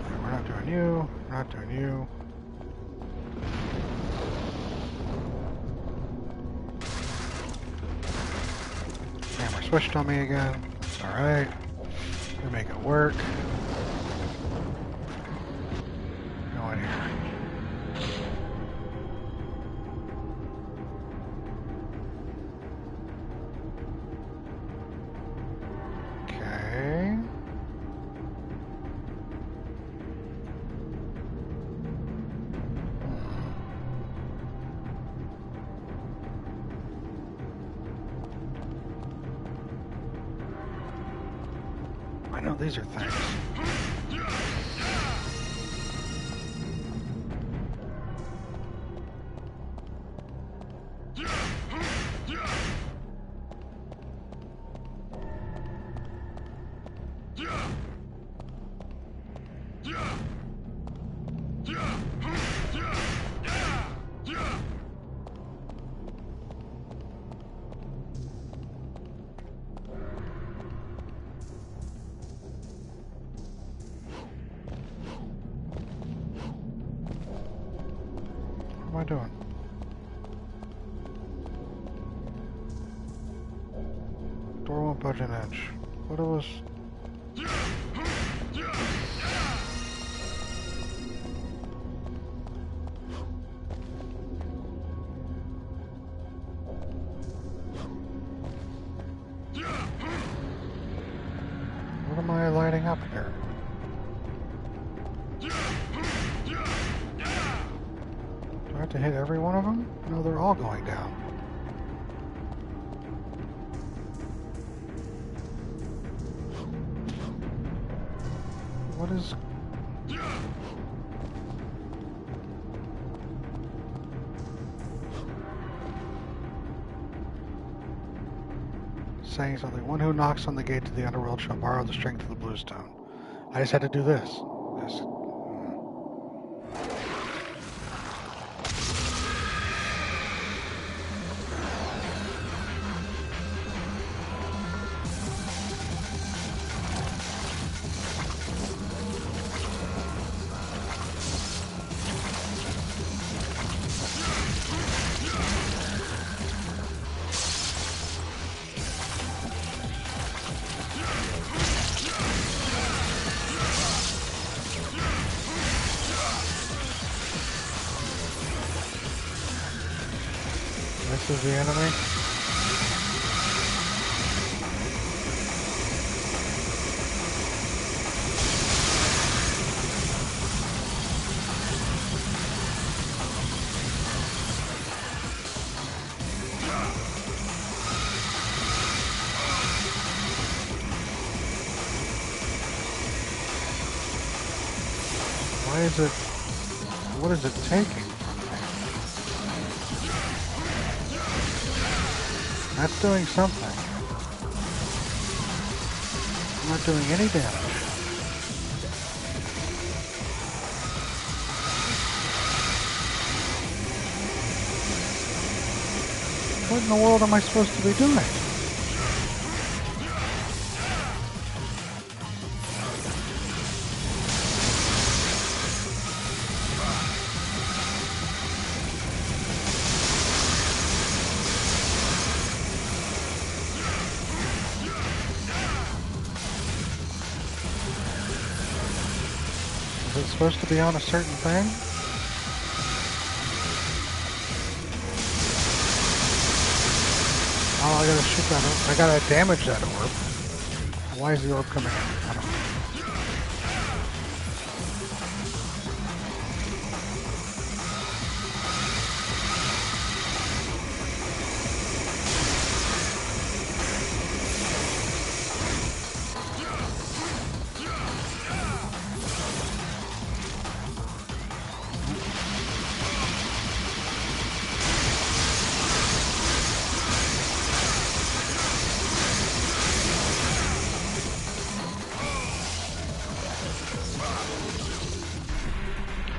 We're not doing you. We're not doing you. Camera switched on me again. It's alright. We make it work. Go in here. Okay. I know these are things. What am I doing? Door won't budge an inch. What was... What am I lighting up here? Do I have to hit every one of them? No, they're all going down. What is... Saying something. One who knocks on the gate to the underworld shall borrow the strength of the Bluestone. I just had to do this. This. This is the enemy. Why is it... What is it taking? That's doing something. I'm not doing any damage. What in the world am I supposed to be doing? Is it supposed to be on a certain thing? Oh, I gotta shoot that orb. I gotta damage that orb. Why is the orb coming in? I don't know.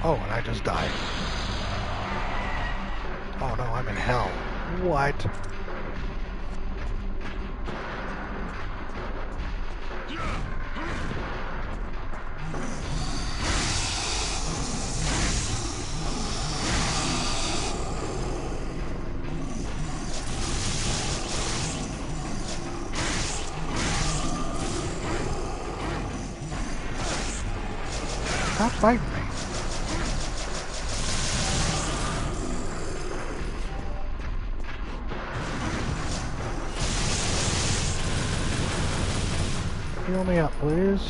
Oh, and I just died. Oh no, I'm in hell. What? Stop fighting me. Heal me up, please.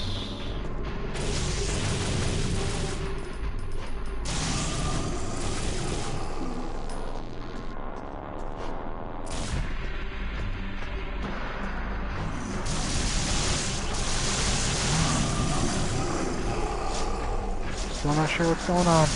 Still not sure what's going on.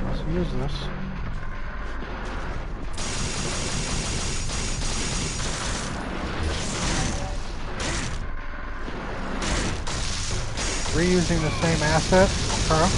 Let's use this. Reusing the same asset. Okay.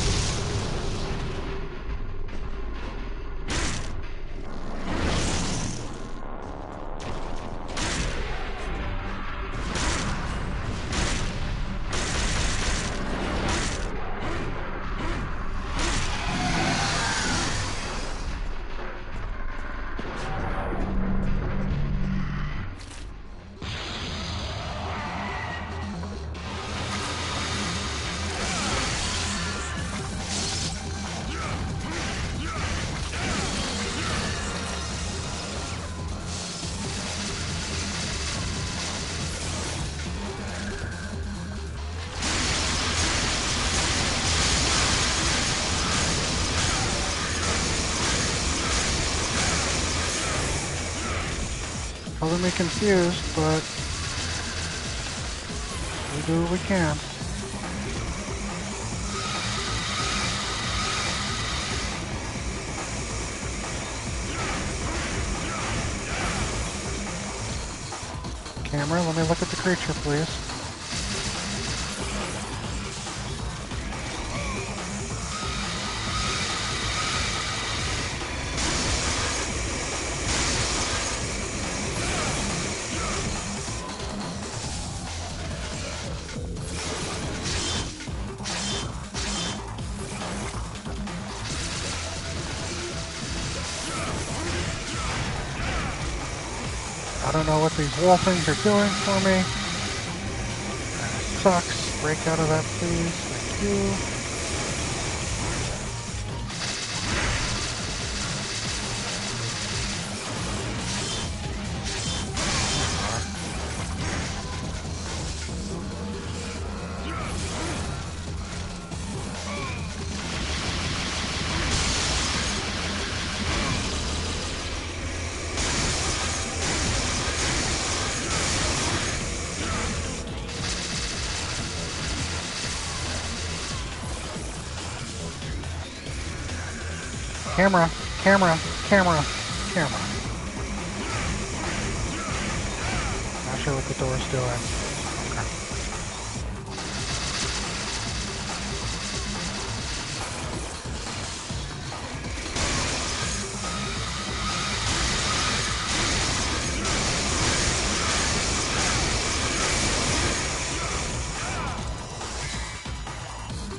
Causing me confused, but we do what we can. Camera, let me look at the creature, please. I don't know what these wall things are doing for me. That sucks. Break out of that, please. Thank you. Camera, camera, camera, camera. Not sure what the door's doing. Okay.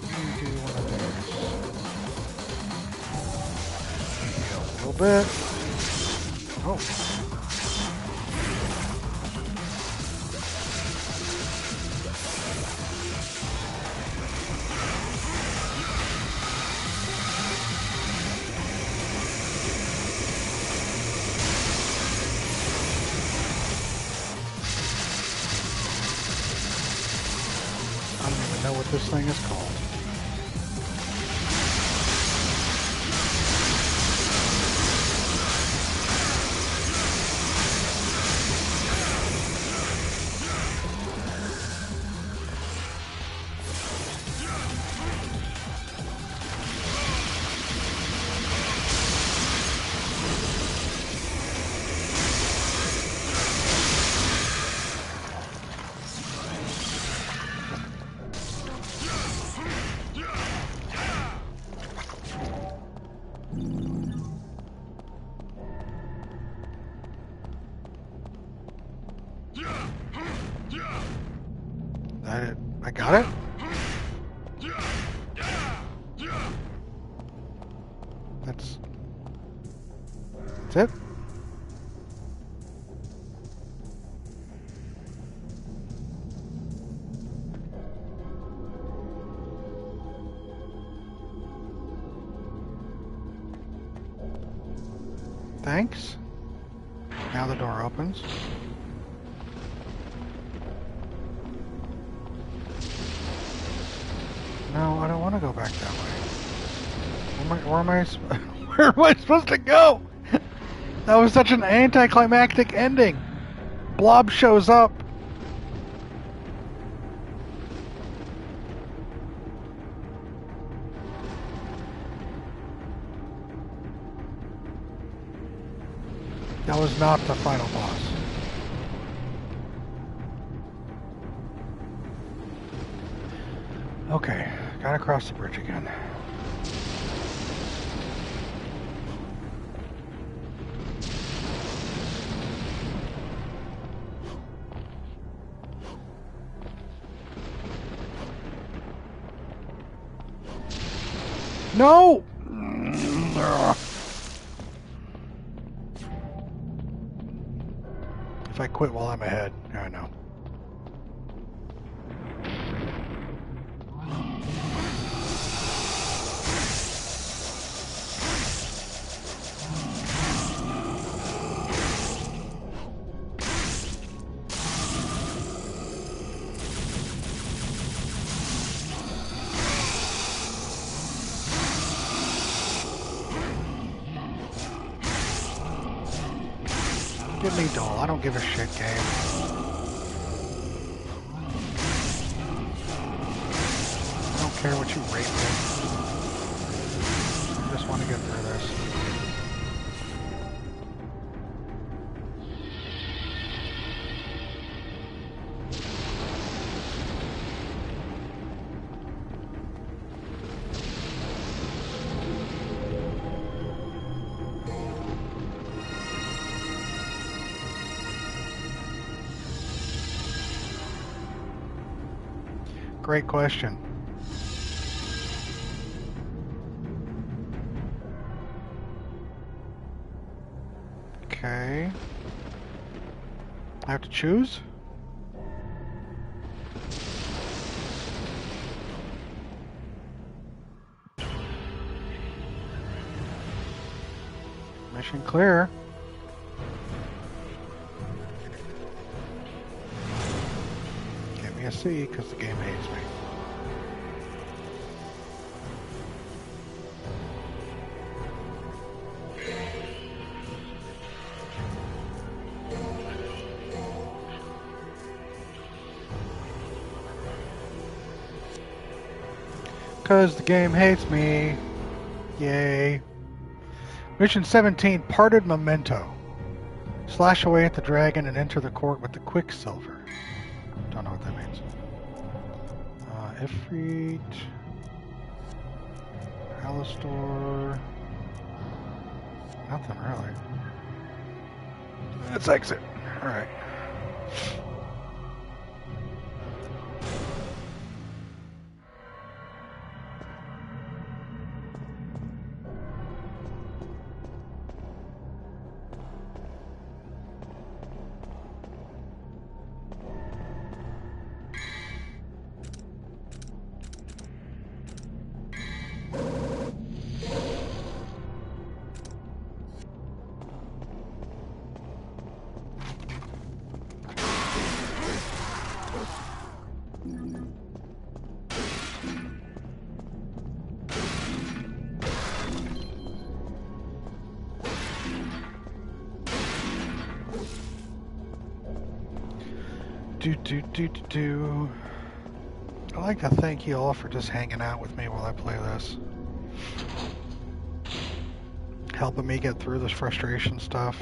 Let me do one of these. A little bit. Oh. I don't even know what this thing is called. That it? I got it? That's it? Thanks. Now the door opens. No, I don't want to go back that way. Where am I supposed to go? That was such an anticlimactic ending. Blob shows up. That was not the final boss. Okay, gotta cross the bridge again. No! If I quit while I'm ahead, I know. Give me doll. I don't give a shit, game. I don't care what you rate me. I just want to get through this. Great question. Okay. I have to choose? Mission clear. Give me a C because the game hates me. Because the game hates me. Yay. Mission 17, Parted Memento. Slash away at the dragon and enter the court with the Quicksilver. Don't know what that means. Ifrit. Alastor. Nothing really. Let's exit. Alright. I'd like to thank you all for just hanging out with me while I play this. Helping me get through this frustration stuff.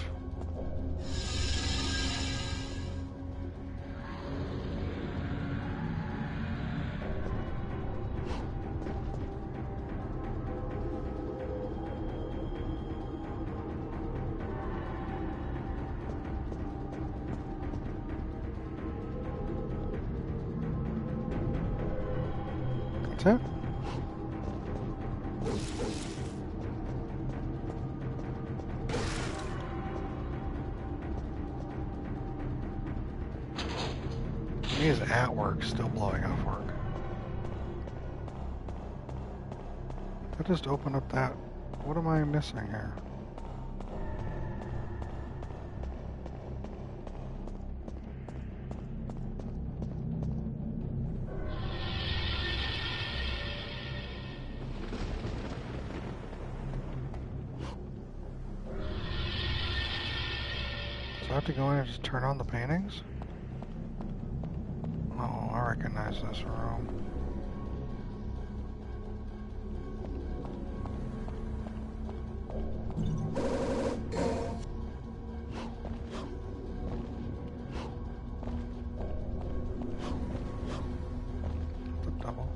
That's it? He is at work, still blowing off work. I just opened up that. What am I missing here? So I have to go in and just turn on the paintings? Oh, I recognize this room. The double.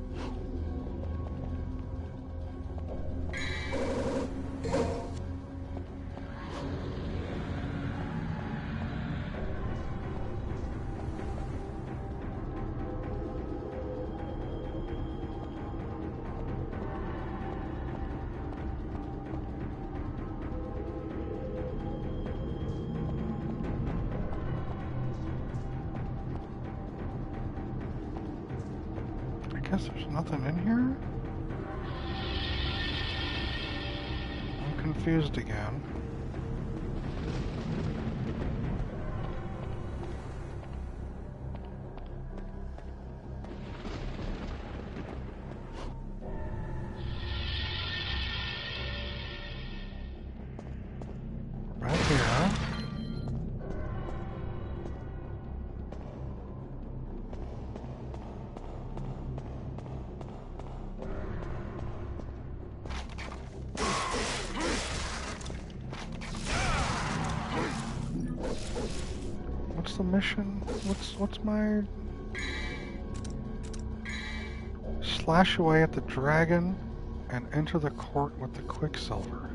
I guess there's nothing in here? I'm confused again. Right here. What's the mission? What's my... Slash away at the dragon and enter the court with the Quicksilver.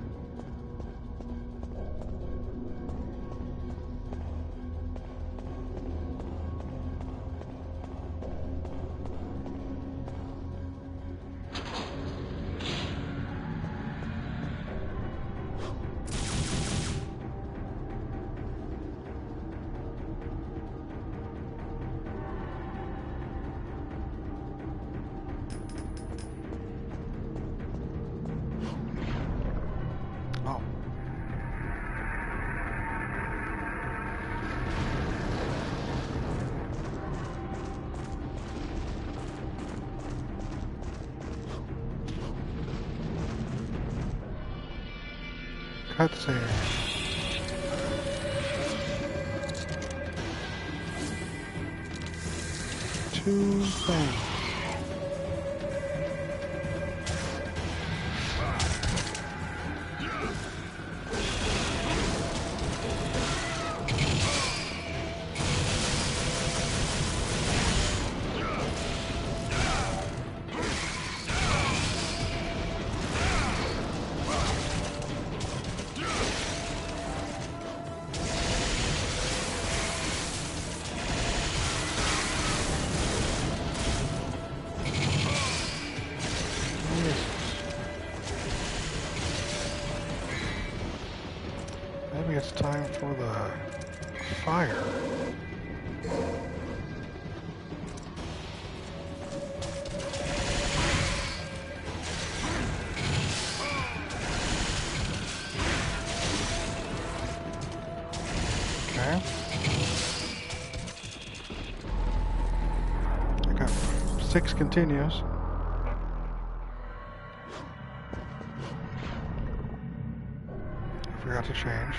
Oh. Cutscene. Two things. Maybe it's time for the fire. Okay. I got 6 continues. I forgot to change.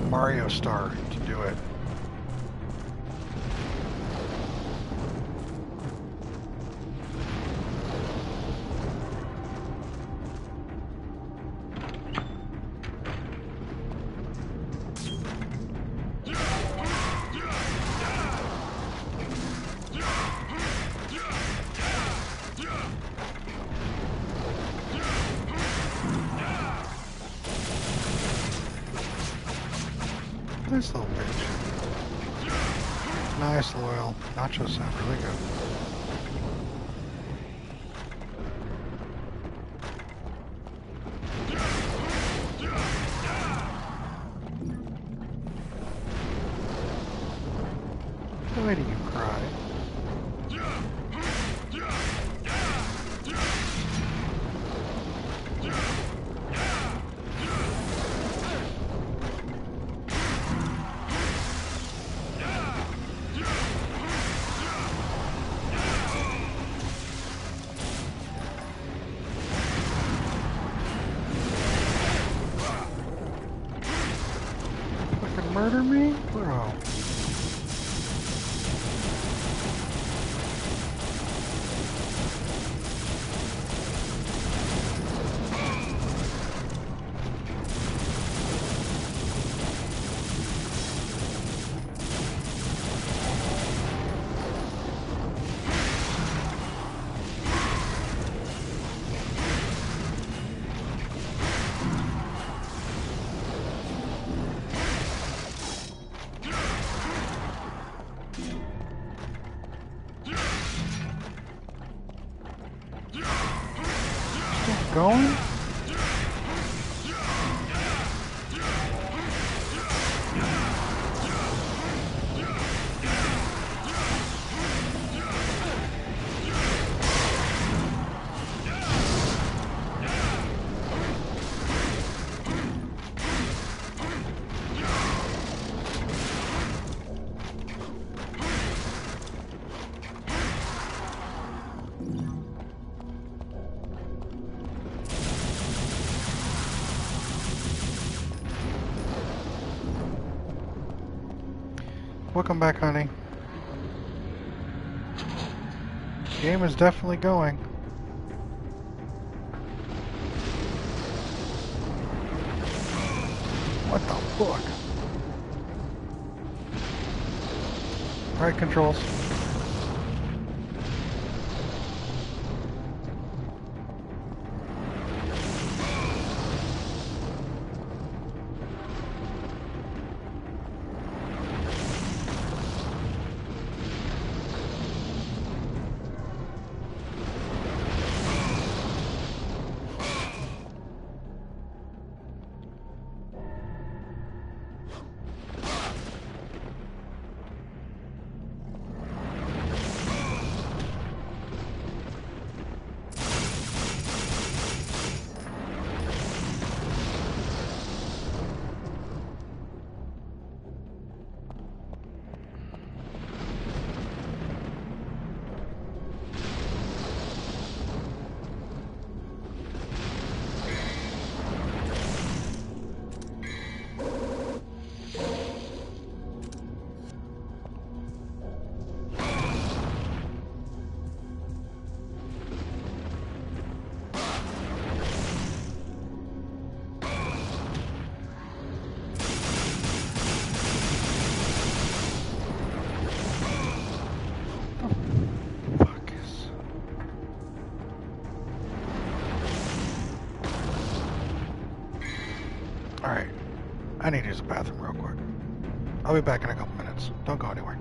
Mario Star to do it. Nice little bitch. Nice, loyal. Nachos sound really good. Why do you cry? Fucking murder me? Bro. Still going? Welcome back, honey. Game is definitely going. What the fuck? Right controls. Fuck is... Alright. I need to use the bathroom real quick. I'll be back in a couple minutes. Don't go anywhere.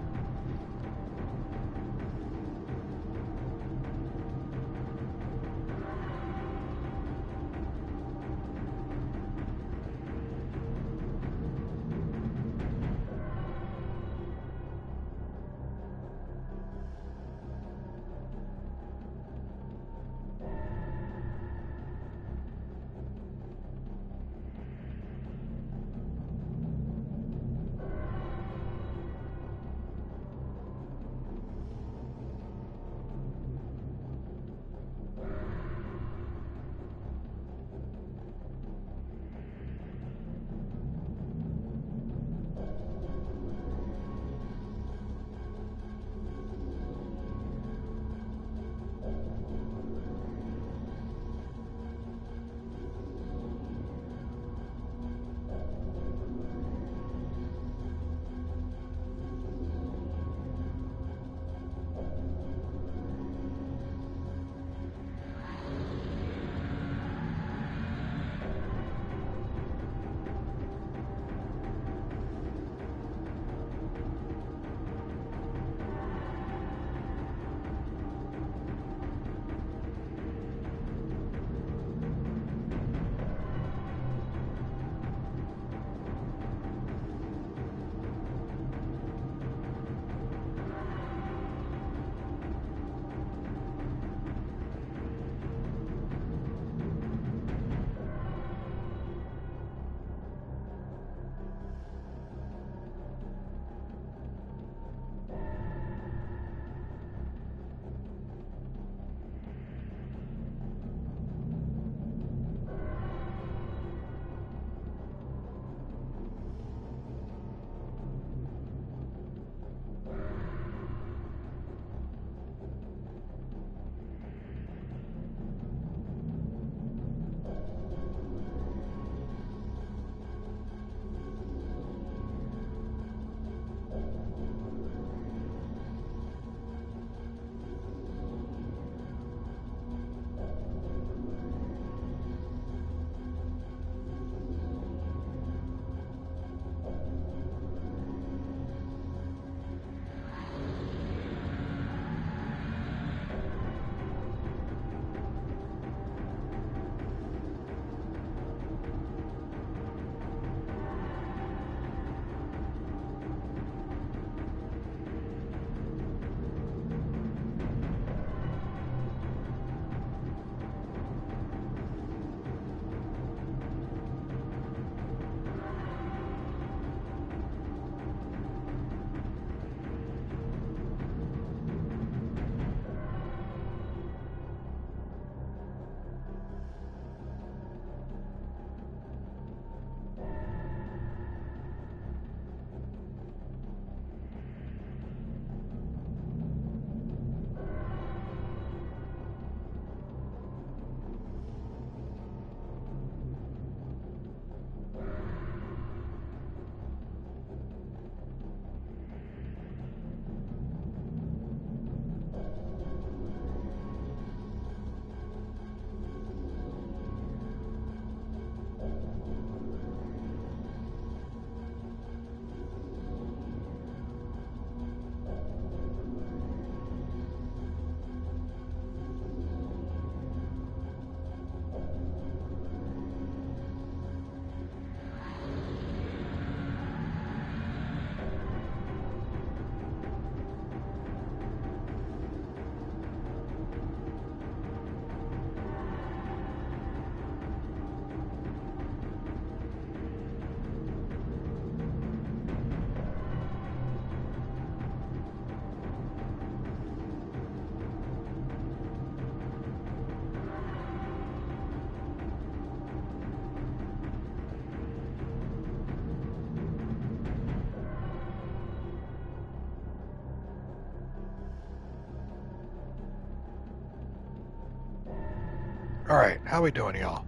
Alright, how we doing, y'all?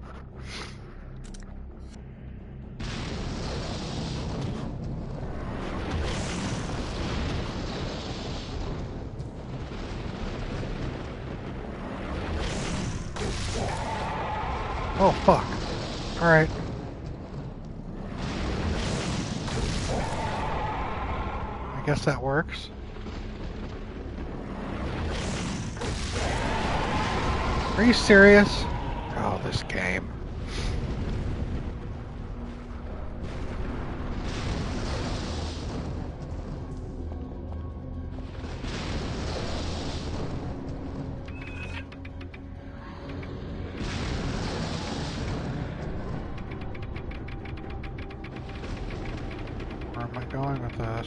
Oh, fuck. Alright. I guess that works. Are you serious? Oh, this game. Where am I going with this?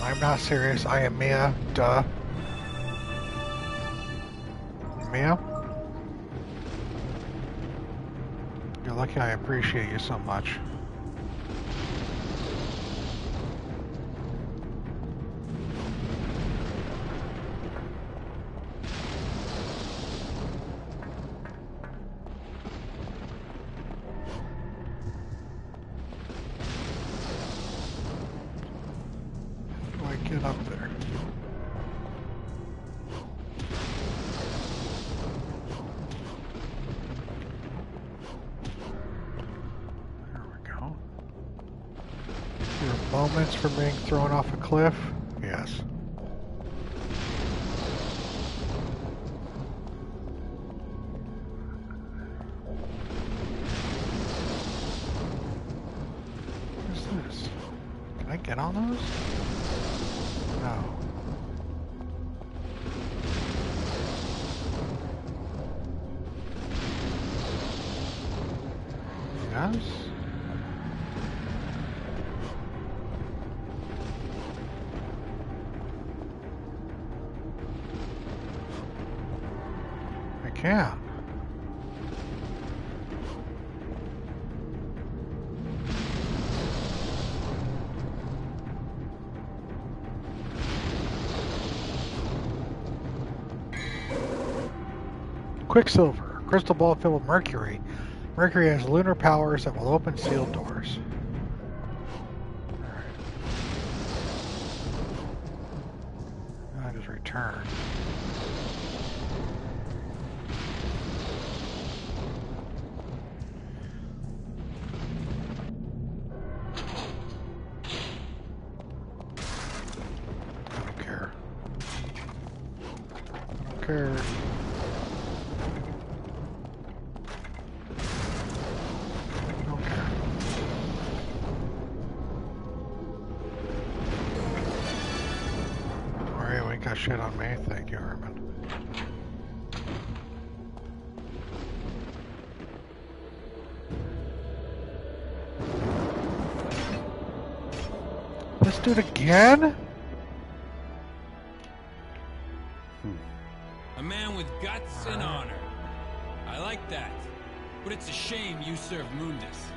I'm not serious. I am Mia. Duh. Mia? You're lucky I appreciate you so much. Get up there. There we go. There are moments for being thrown off a cliff? Yes. What is this? Can I get on those? No. Yes? I can't. Quicksilver, a crystal ball filled with mercury. Mercury has lunar powers that will open sealed doors. Alright. I just return. I don't care. I don't care. Got shit on me, thank you, Herman. Let's do it again? A man with guts and honor. I like that. But it's a shame you serve Mundus.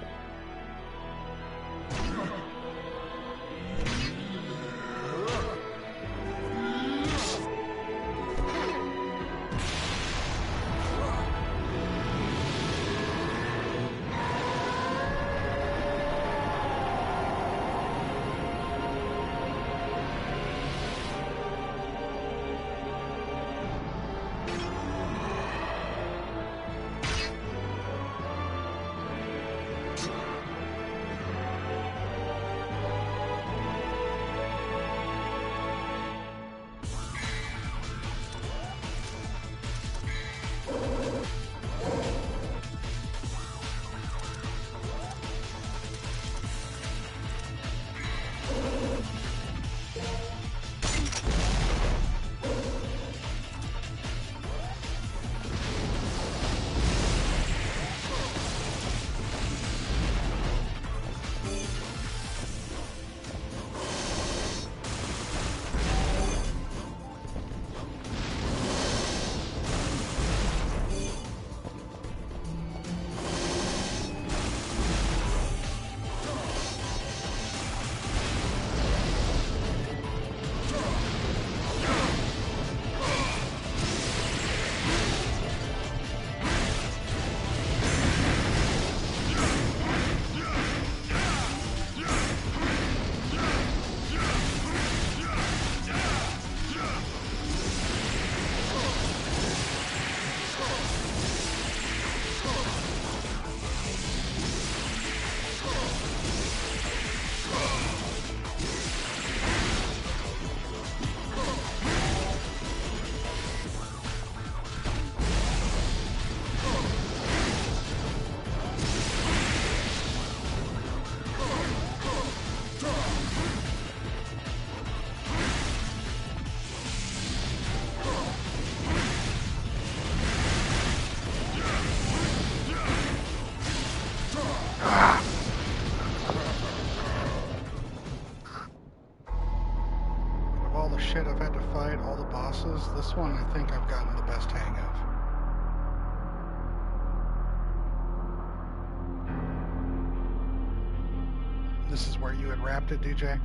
this is where you had wrapped it, DJ?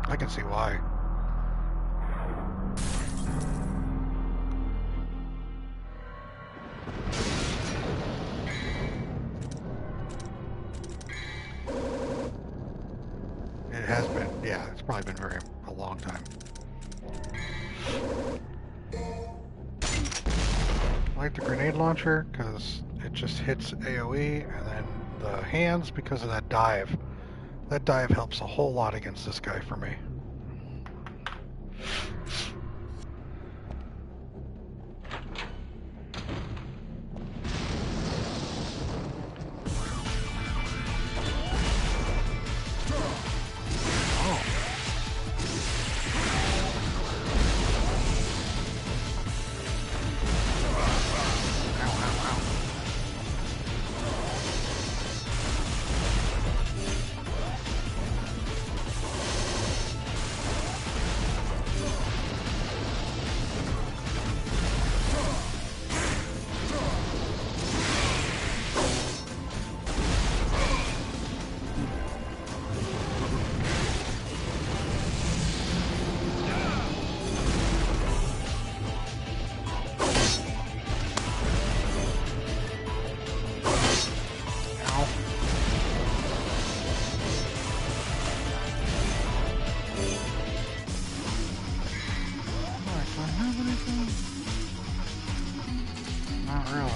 I can see why. It has been, yeah, it's probably been a long time. I like the grenade launcher because it just hits AoE, and then the hands because of that dive. That dive helps a whole lot against this guy for me. Not really.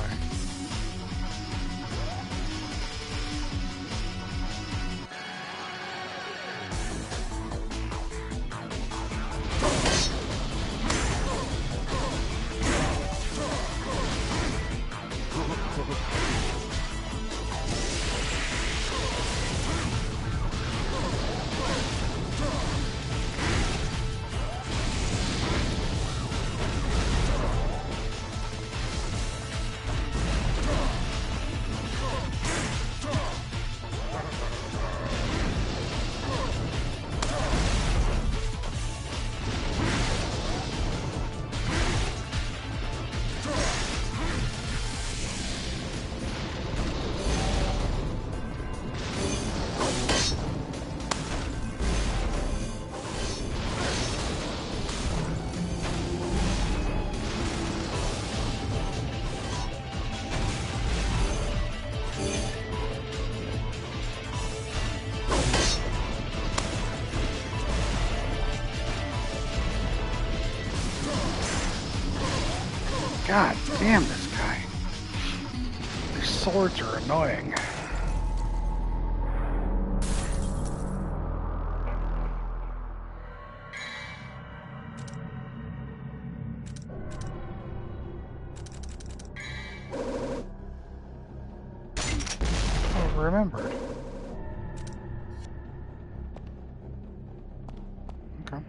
God damn this guy. These swords are annoying. Oh, remembered. Okay.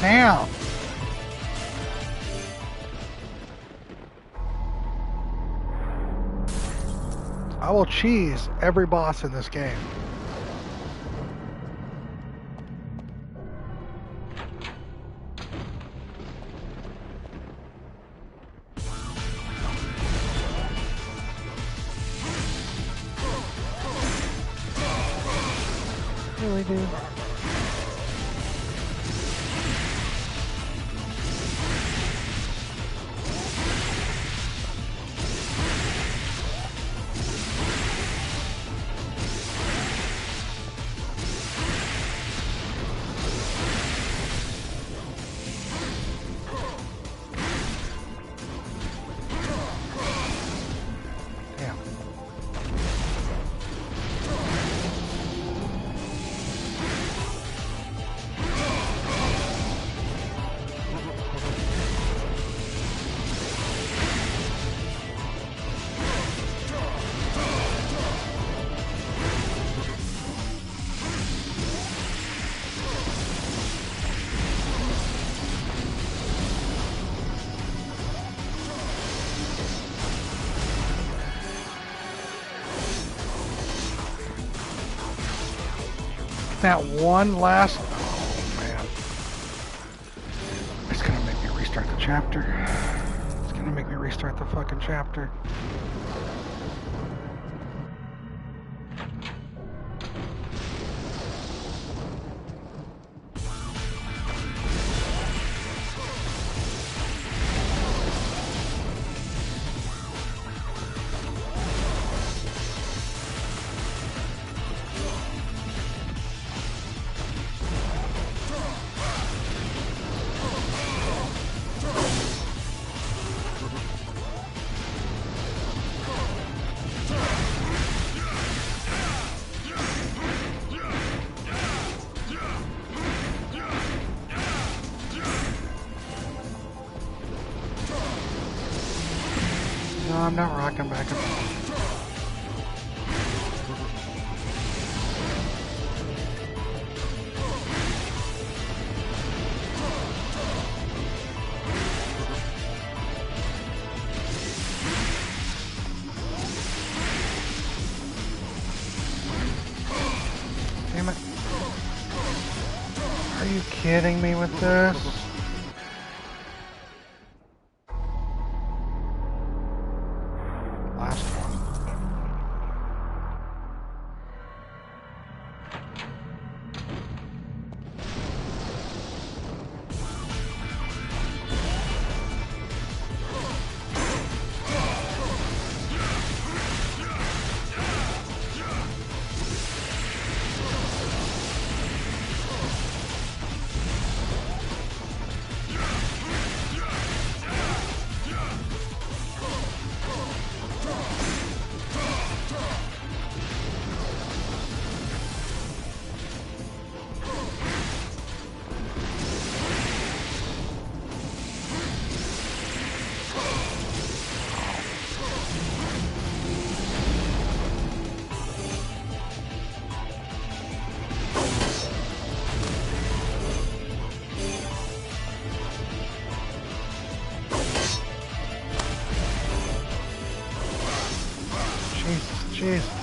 Damn! I will cheese every boss in this game. Really, dude? that one last... Oh, man. It's gonna make me restart the chapter. It's gonna make me restart the fucking chapter. No, I'm not rocking back and forth. Damn it. Are you kidding me with this? Last one. Jesus.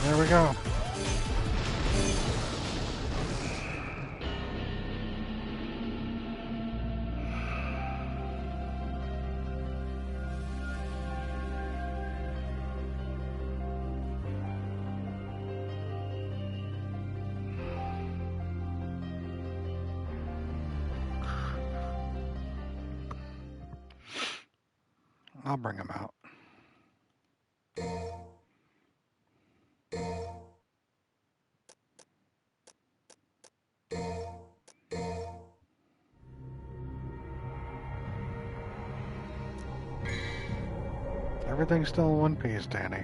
There we go. I'll bring him out. Everything's still in one piece, Danny.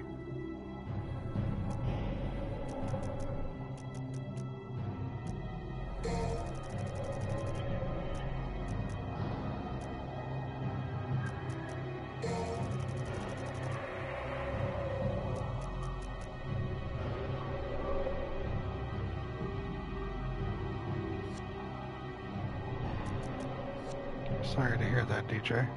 Sorry to hear that, DJ.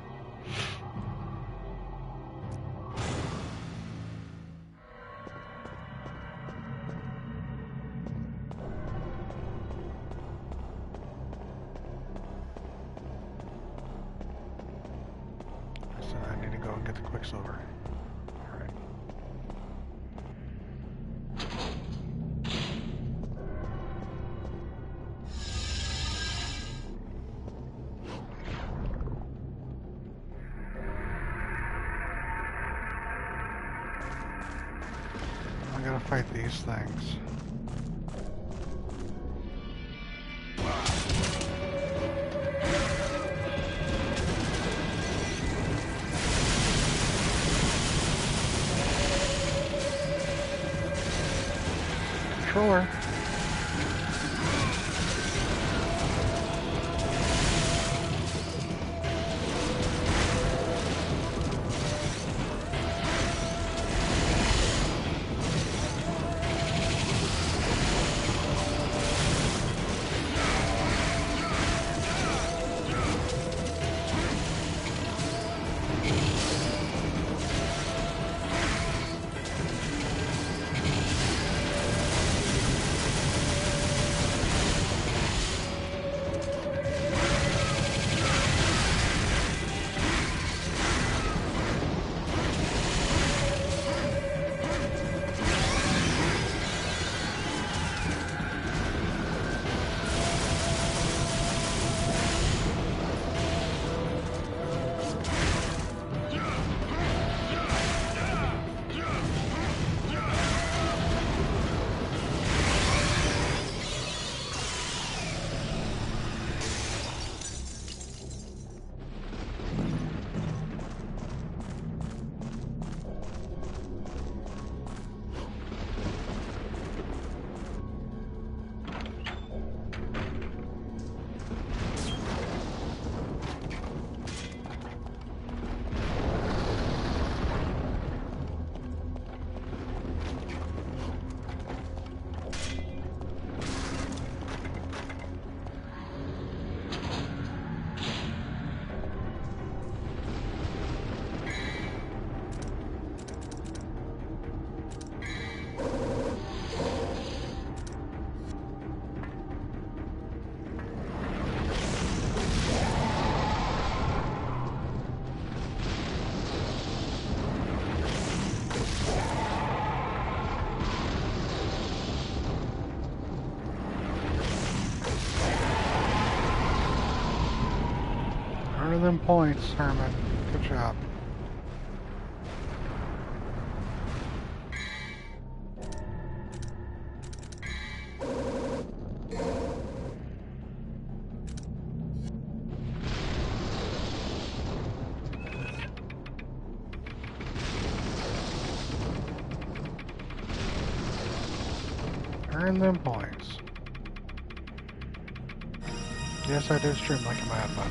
I said I need to go and get the Quicksilver. Alright. I gotta fight these things. Controller. points, Herman. Good job. Earn them points. Yes, I do stream like a madman.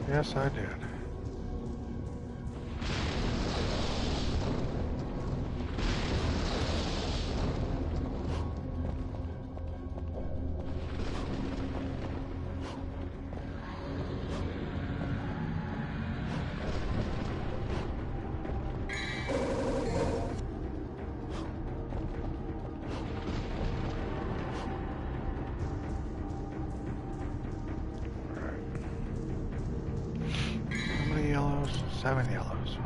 Yes, I did. How many yellows? 7 yellows.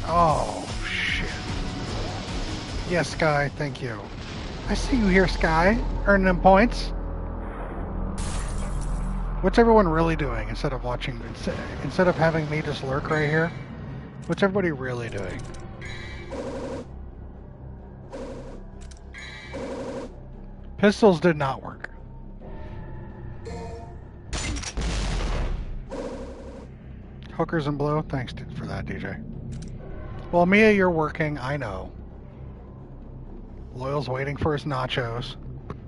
Oh, shit. Yes, Sky, thank you. I see you here, Sky. Earning them points. What's everyone really doing instead of watching, instead of having me just lurk right here? What's everybody really doing? Pistols did not work. Hookers and blow, thanks for that, DJ. Well, Mia, you're working, I know. Loyal's waiting for his nachos.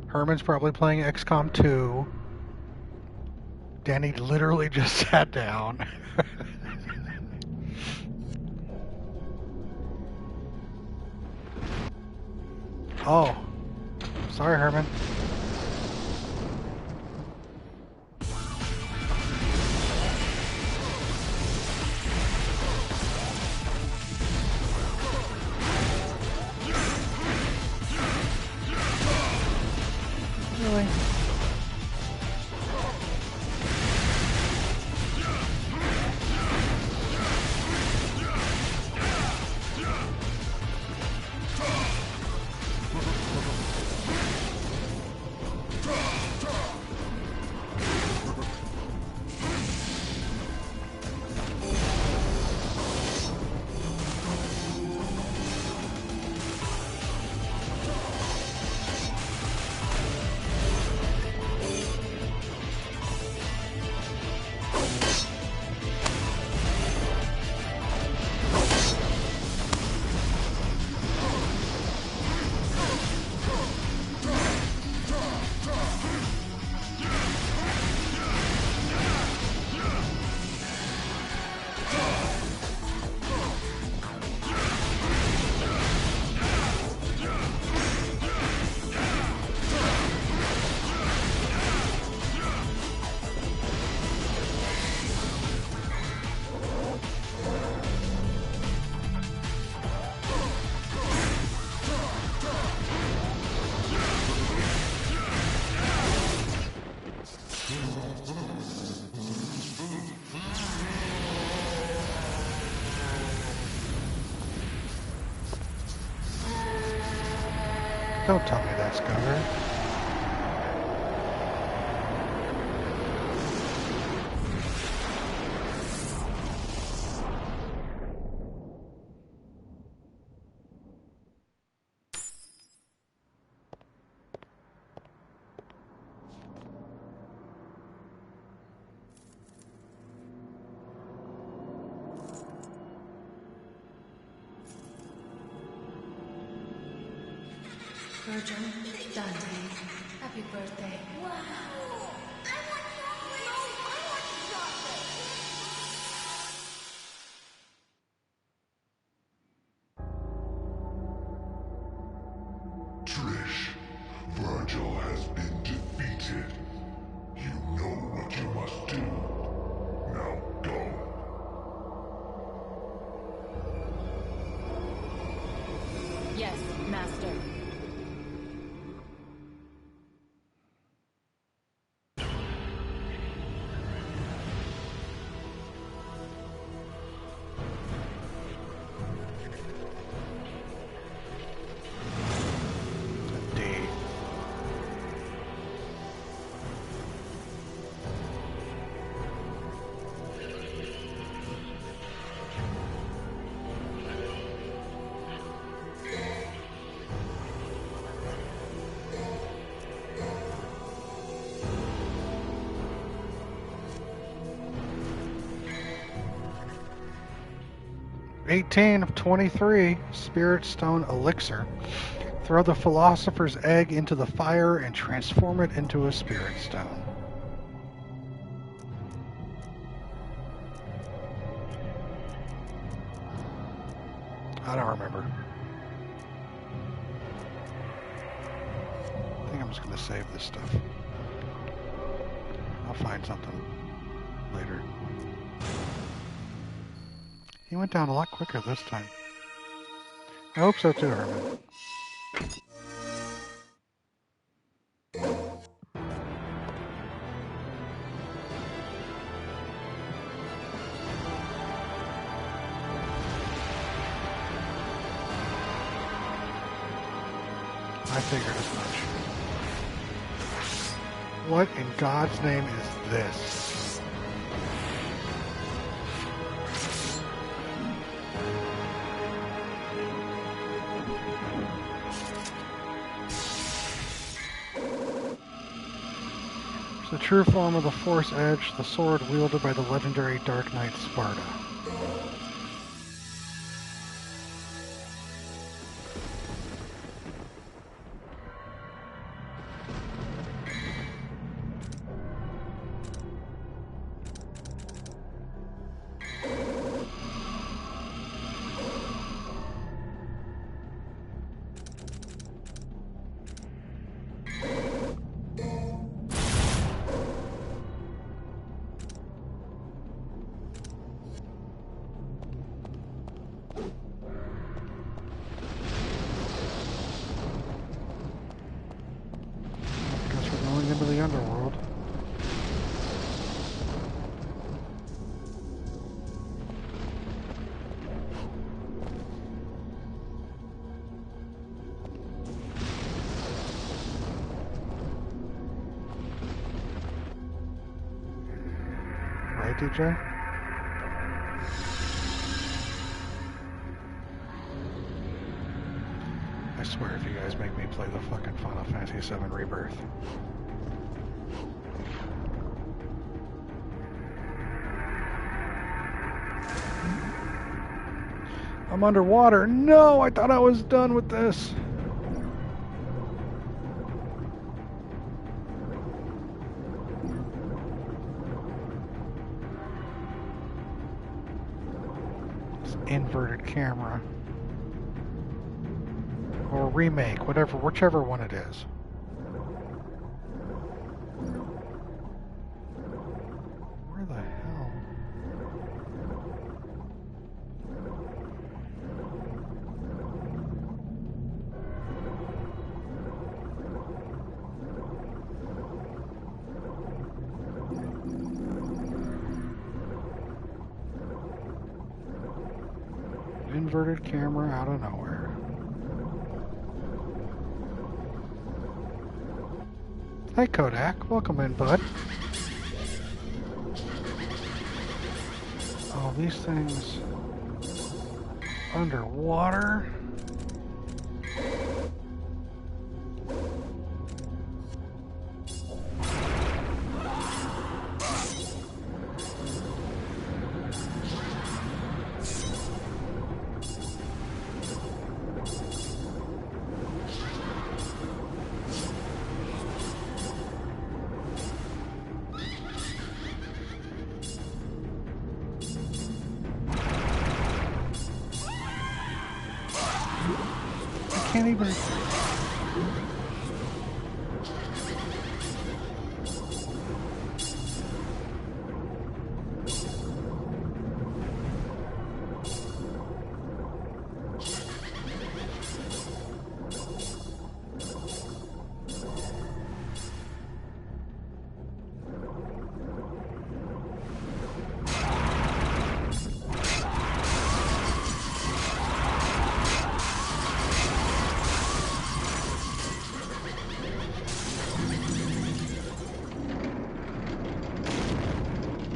Herman's probably playing XCOM 2. Danny literally just sat down. Oh. Sorry, Herman. Really? Don't tell me that's Gunner. Virgil, Dante, happy birthday. Wow! I want chocolate! No, I want chocolate! Trish, Virgil has been defeated. You know what you must do. Now go. Yes, Master. Indeed. $18 of 23 Spirit Stone Elixir. Throw the Philosopher's Egg into the fire and transform it into a Spirit Stone. I don't remember. I think I'm just going to save this stuff. I'll find something later. He went down a lot quicker this time. I hope so too, Herman. I figured as much. What in God's name is this? It's the true form of the Force Edge, the sword wielded by the legendary Dark Knight Sparta. Into the underworld. Right, DJ? I swear if you guys make me play the fucking Final Fantasy VII Rebirth. I'm underwater. No, I thought I was done with this. It's inverted camera. Or remake, whichever one it is. Where the hell? Inverted camera out of nowhere. Hi, Kodak. Welcome in, bud. Oh, these things underwater. Can't even.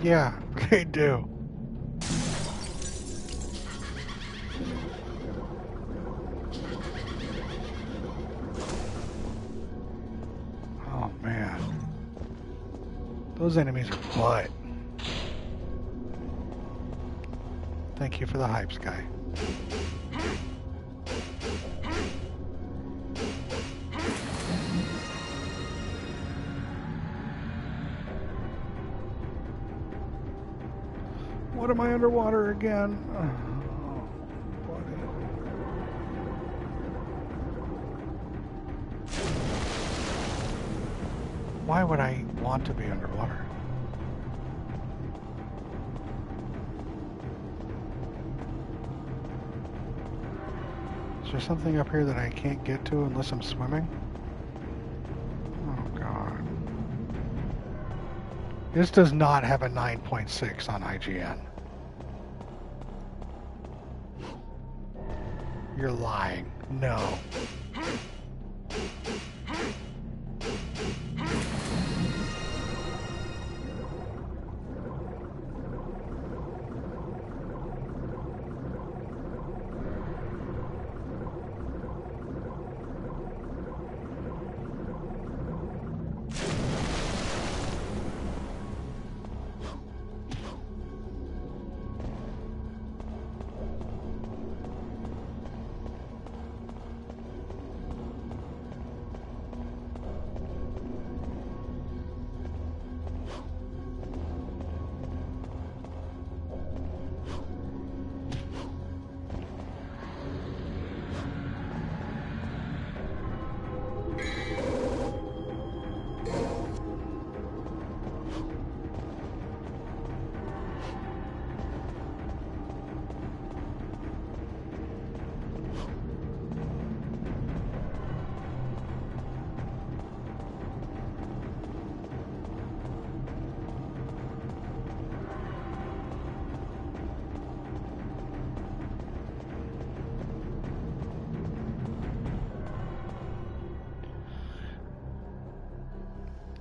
Yeah, they do. Oh man. Those enemies are butt. Thank you for the hype, Sky. What am I underwater again? Oh, buddy. Why would I want to be underwater? Is there something up here that I can't get to unless I'm swimming? Oh god. This does not have a 9.6 on IGN. You're lying. No.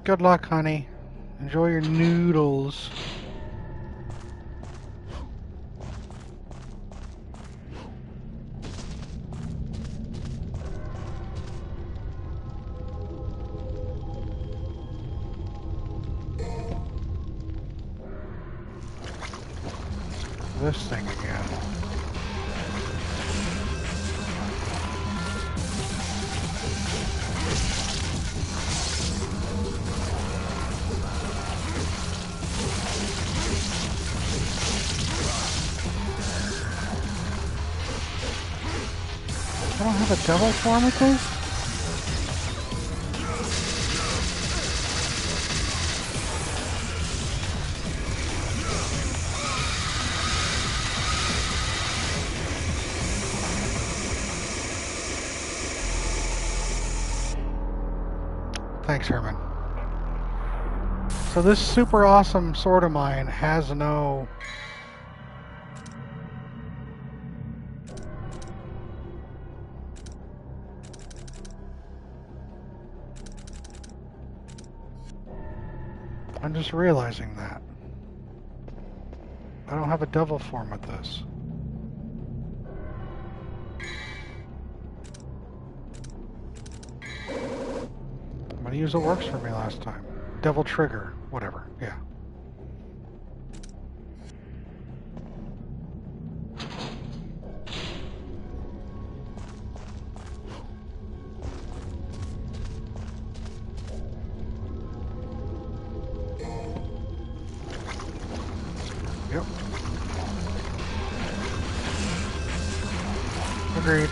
Good luck, honey. Enjoy your noodles. This thing again. I don't have a double form of this? Thanks, Herman. So this super awesome sword of mine has no... I'm just realizing that. I don't have a devil form with this. I'm gonna use what works for me last time. Devil trigger, whatever, yeah. Yep. Agreed.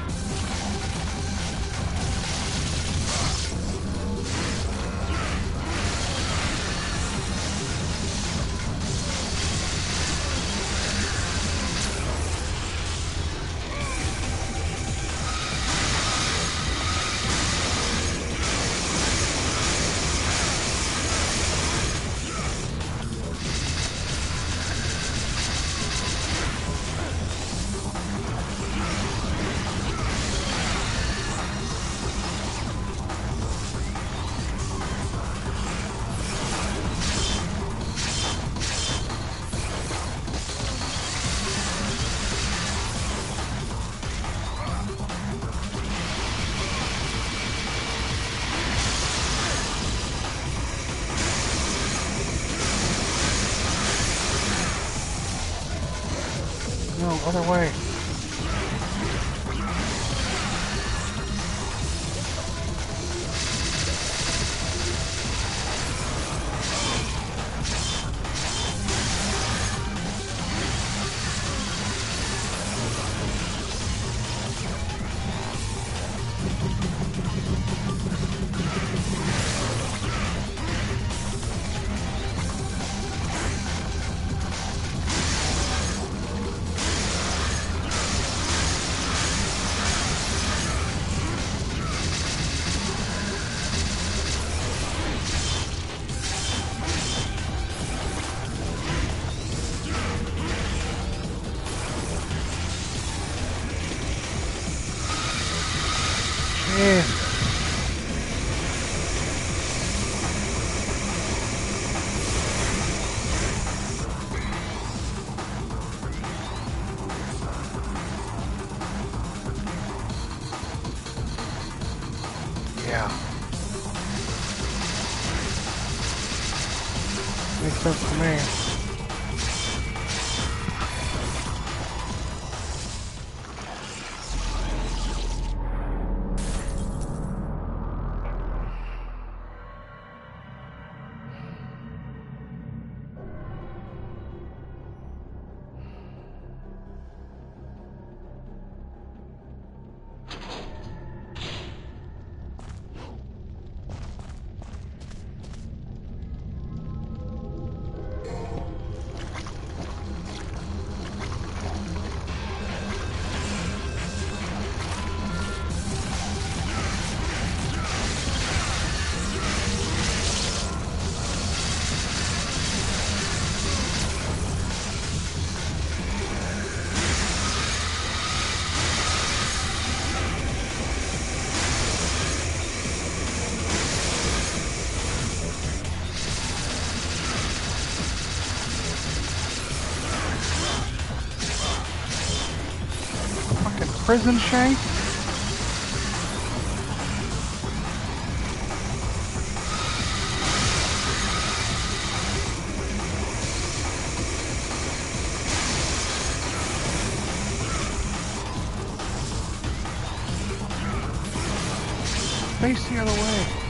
No, other way. Jeez. Yeah. Makes sense to me. Prison shank? Face the other way.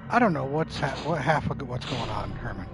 I don't know what half of what's going on, Herman.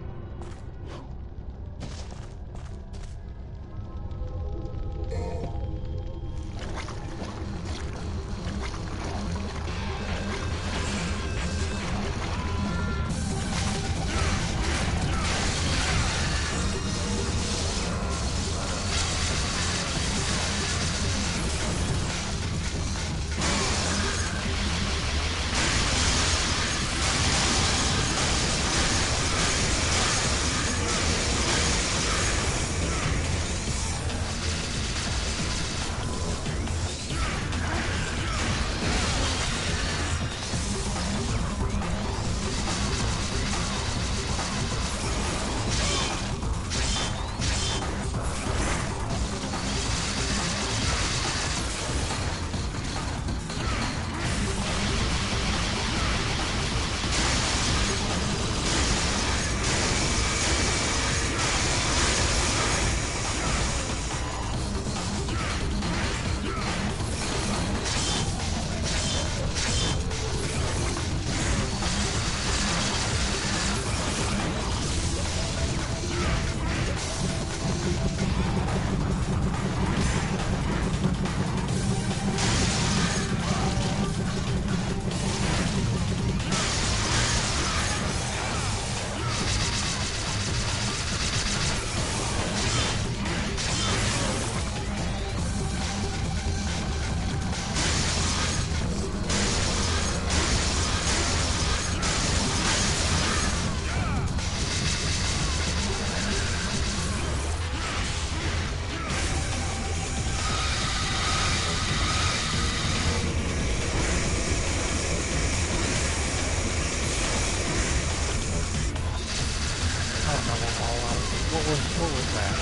What was that?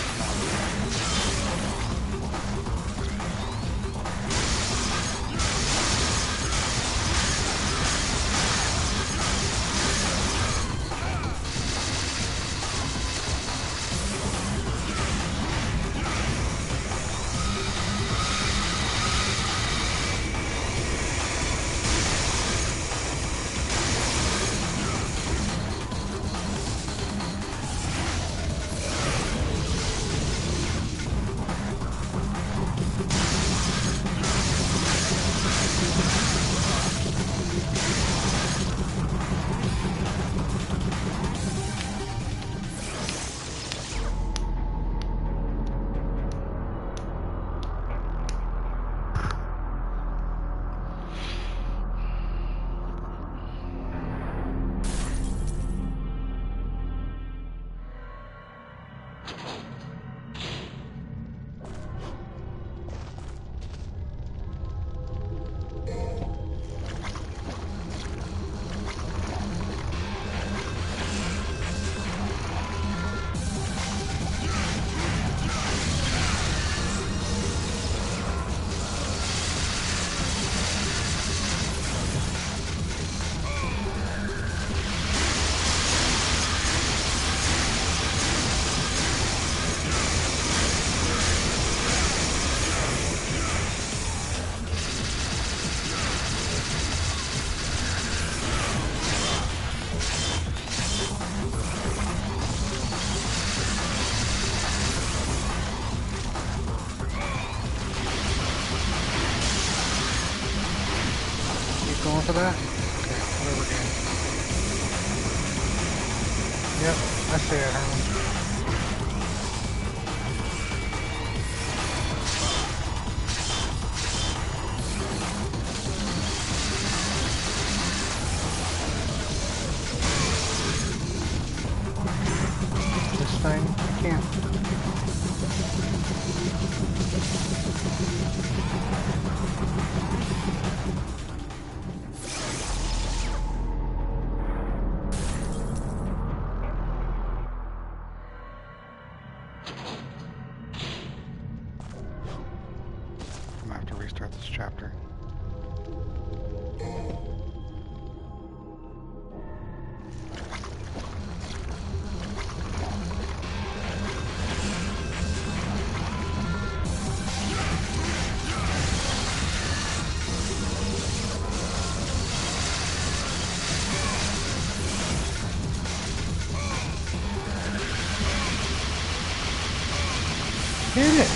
Going for that? Okay, whatever game. Yep, I see it, Herman. This thing, I can't. did it!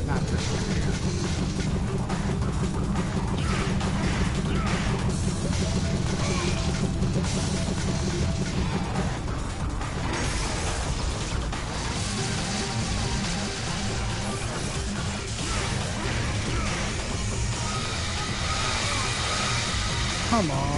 Not this one again. Come on.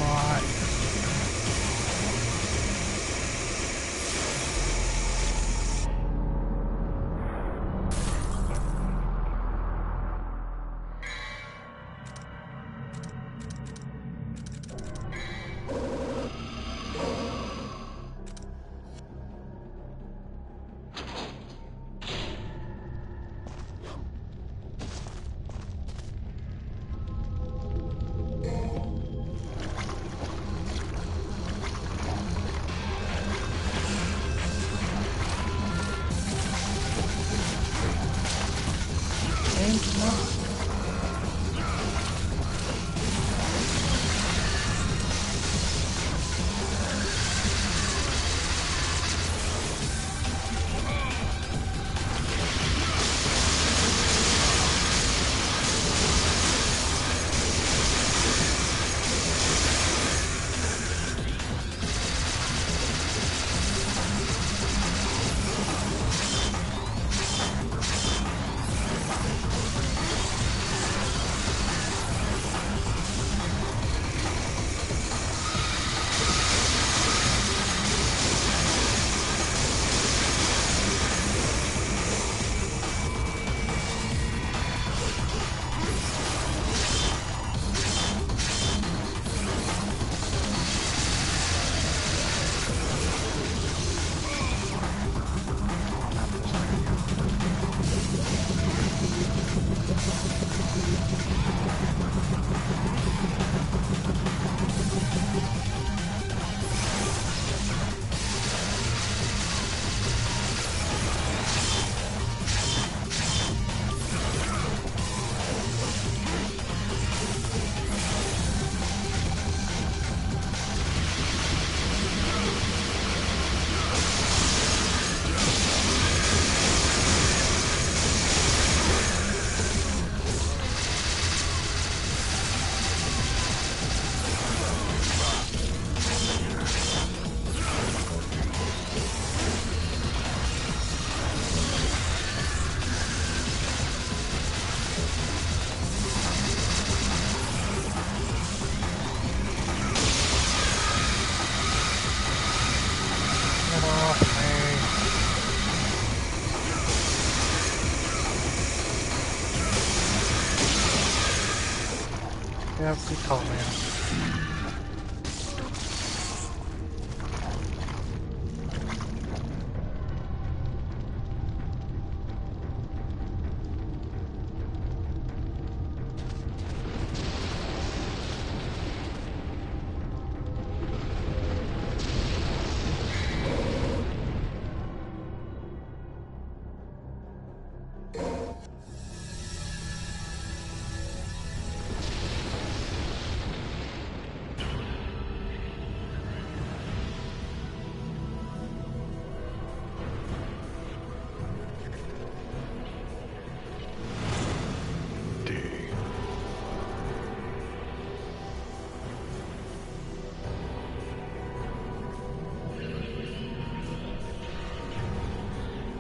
Yeah, good call, man.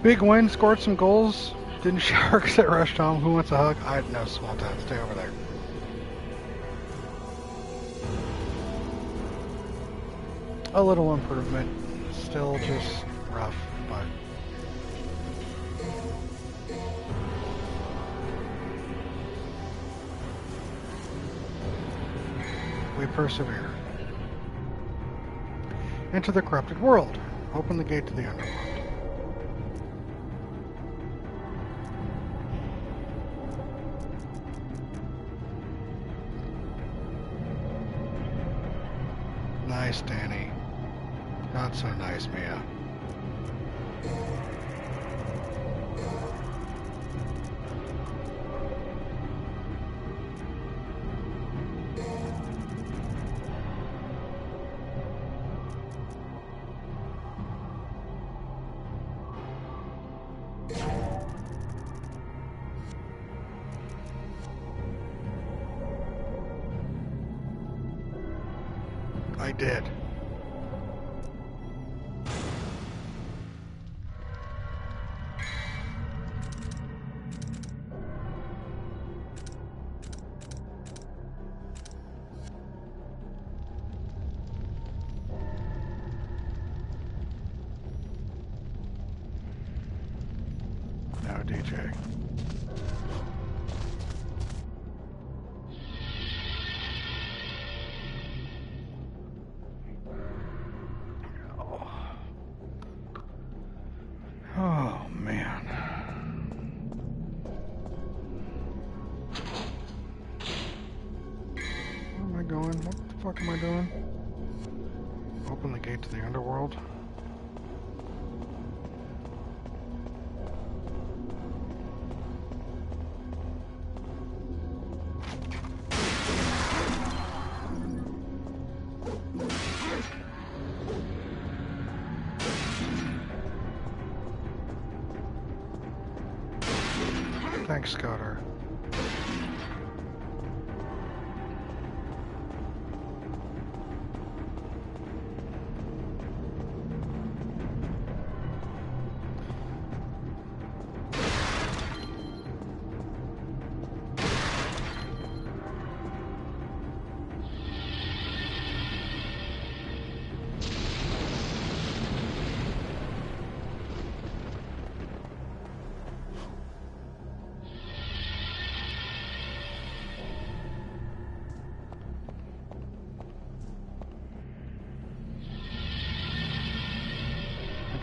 Big win, scored some goals. Didn't shower because it rushed home. Who wants a hug? I had no small time. Stay over there. A little improvement. Still just rough, but... We persevere. Enter the corrupted world. Open the gate to the underworld. Nice, Danny. Not so nice, Mia. I did. Now, DJ. Oh, man. Where am I going? What the fuck am I doing? Open the gate to the underworld. Thanks, Scudder.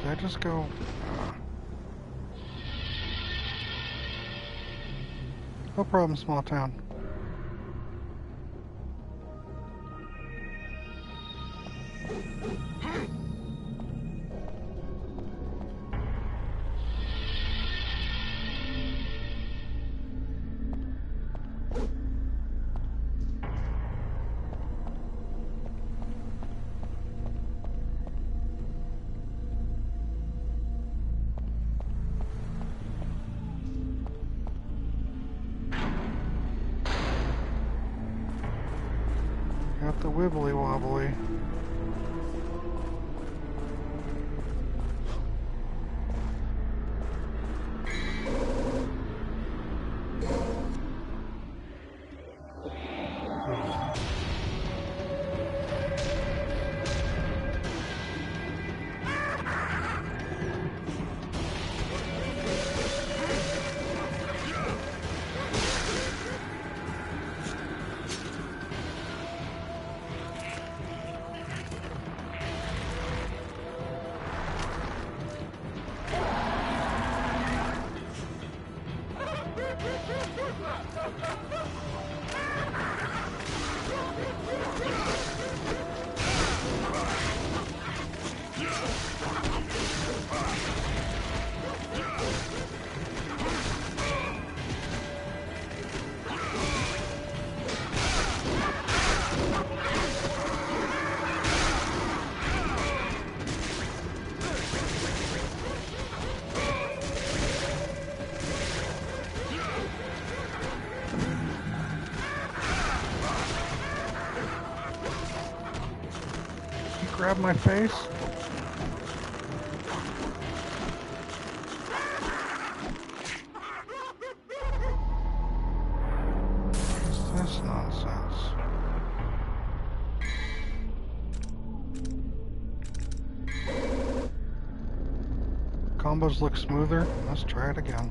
Did I just go? No problem, small town. Got the wibbly wobbly. Grab my face. What's this nonsense? Combos look smoother. Let's try it again.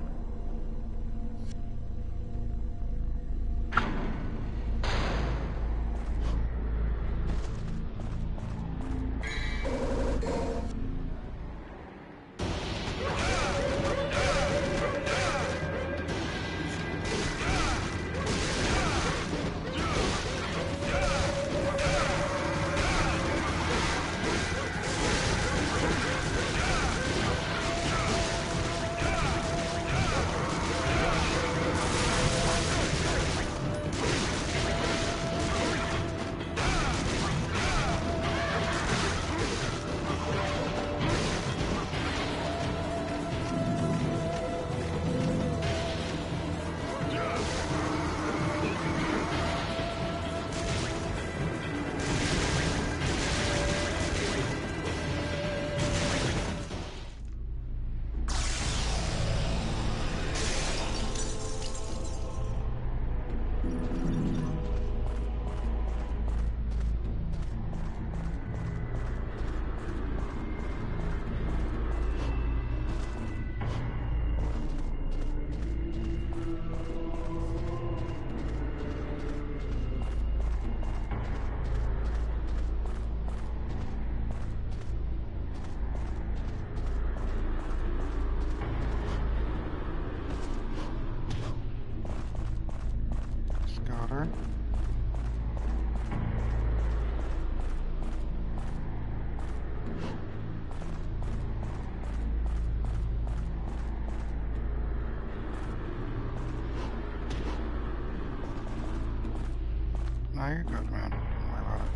No, you're good, man. Don't worry about it.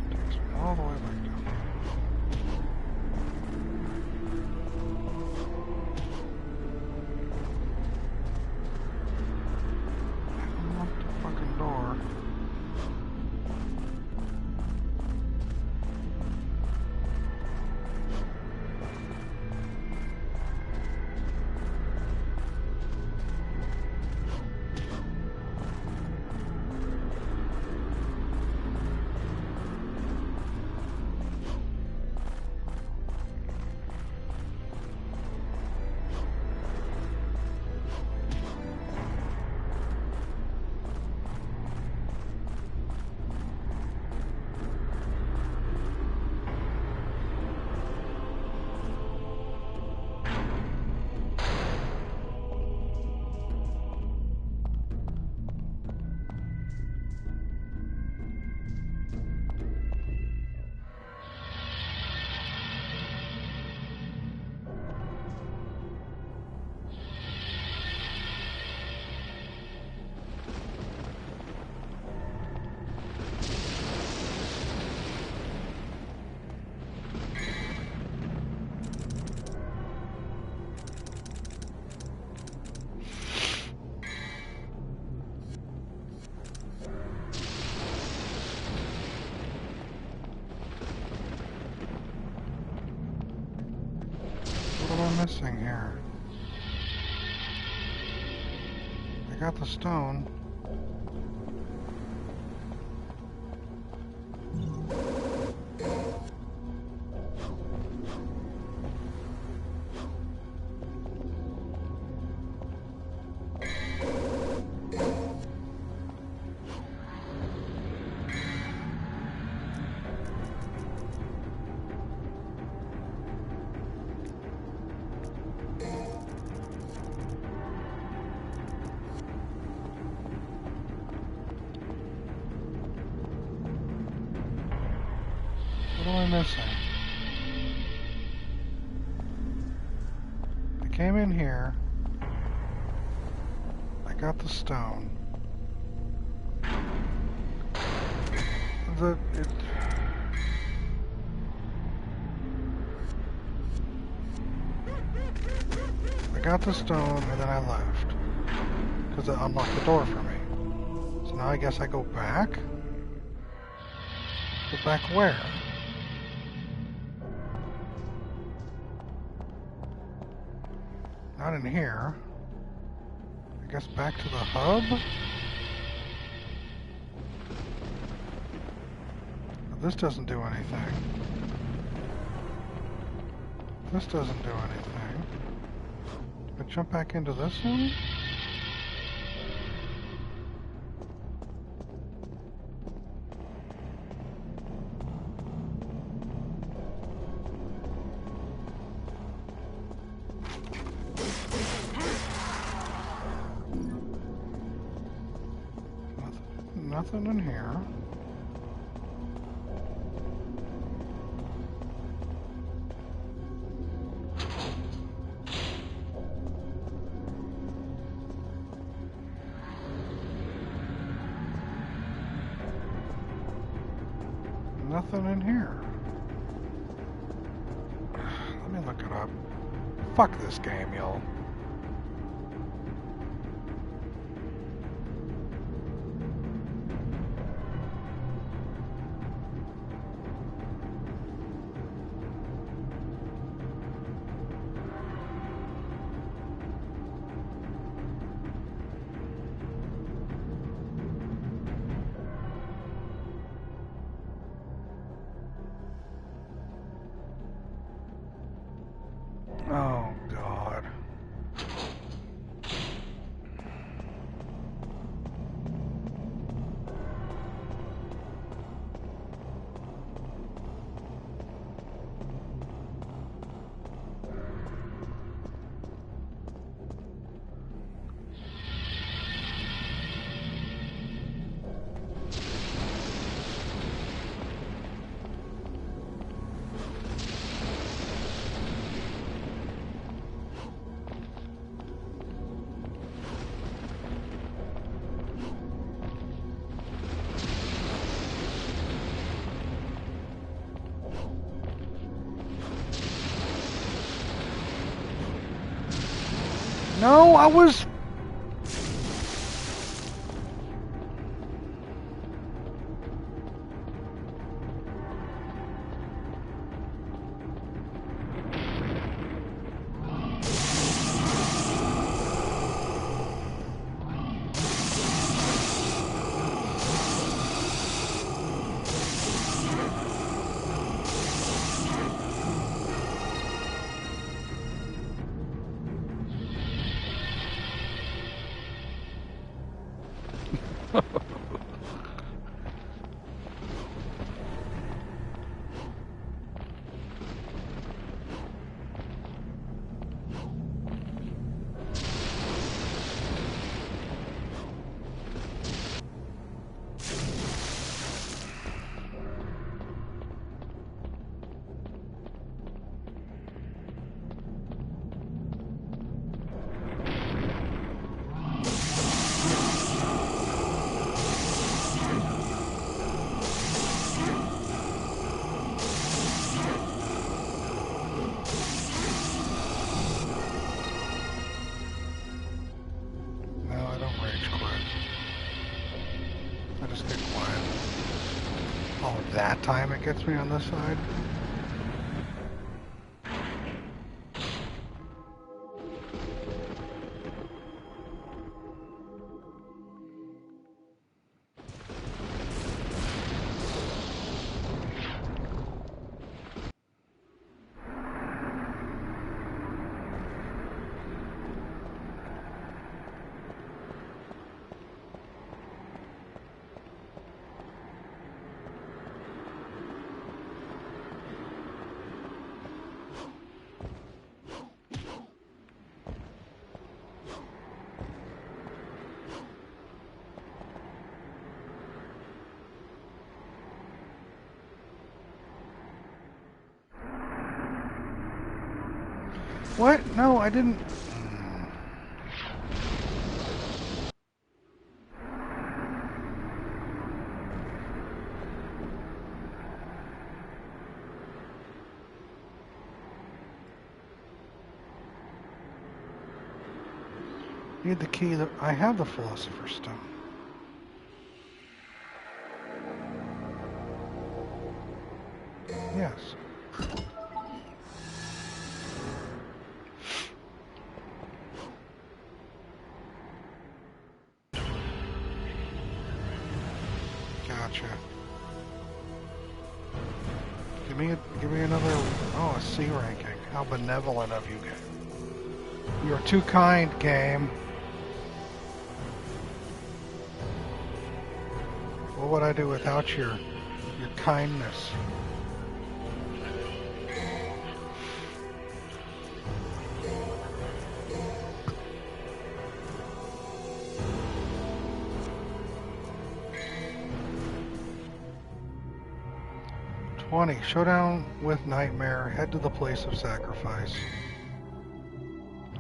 Takes me all the way back down. Unlock the fucking door. What am I missing here? I got the stone. What am I missing? I came in here. I got the stone. I got the stone and then I left. Because it unlocked the door for me. So now I guess I go back? Go back where? Not in here. I guess back to the hub? But this doesn't do anything. This doesn't do anything. I jump back into this one? Nothing in here. Nothing in here. Let me look it up. Fuck this game, y'all. Oh, God. No, I was... That time it gets me on this side. What? No, I didn't. Need the key that I have the Philosopher's Stone. Yes. Gotcha. Give me another. Oh, a C ranking. How benevolent of you. You're too kind, game. What would I do without your kindness? Showdown with Nightmare. Head to the place of sacrifice.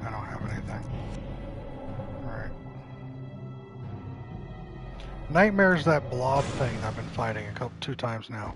I don't have anything. Alright. Nightmare's that blob thing I've been fighting two times now.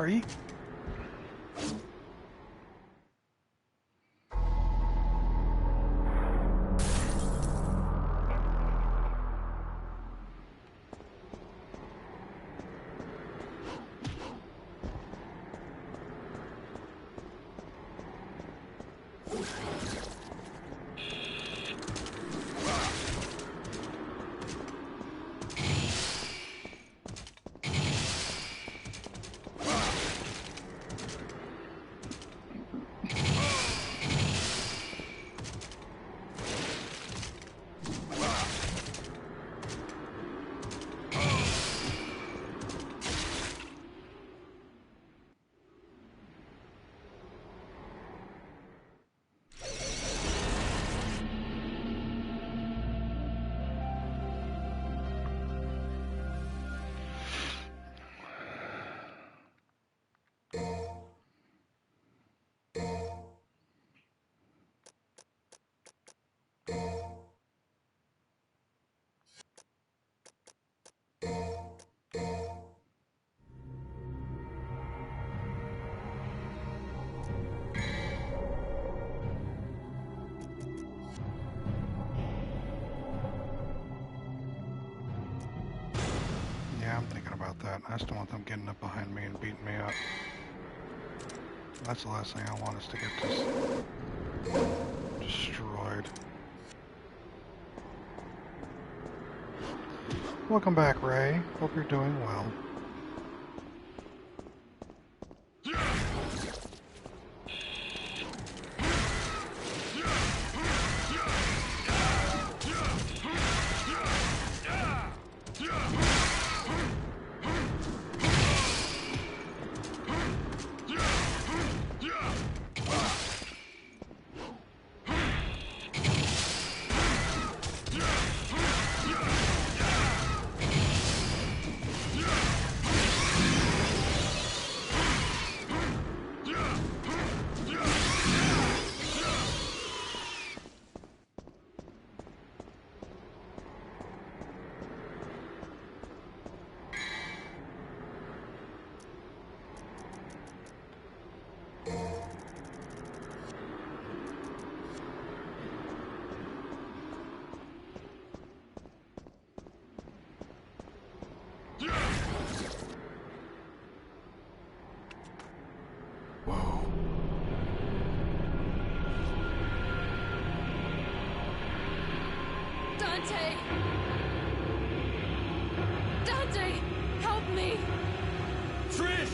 Are you? Yeah, I'm thinking about that. I just don't want them getting up behind me and beating me up. That's the last thing I want is to get this destroyed. Welcome back, Ray. Hope you're doing well. Dante! Dante! Help me! Trish!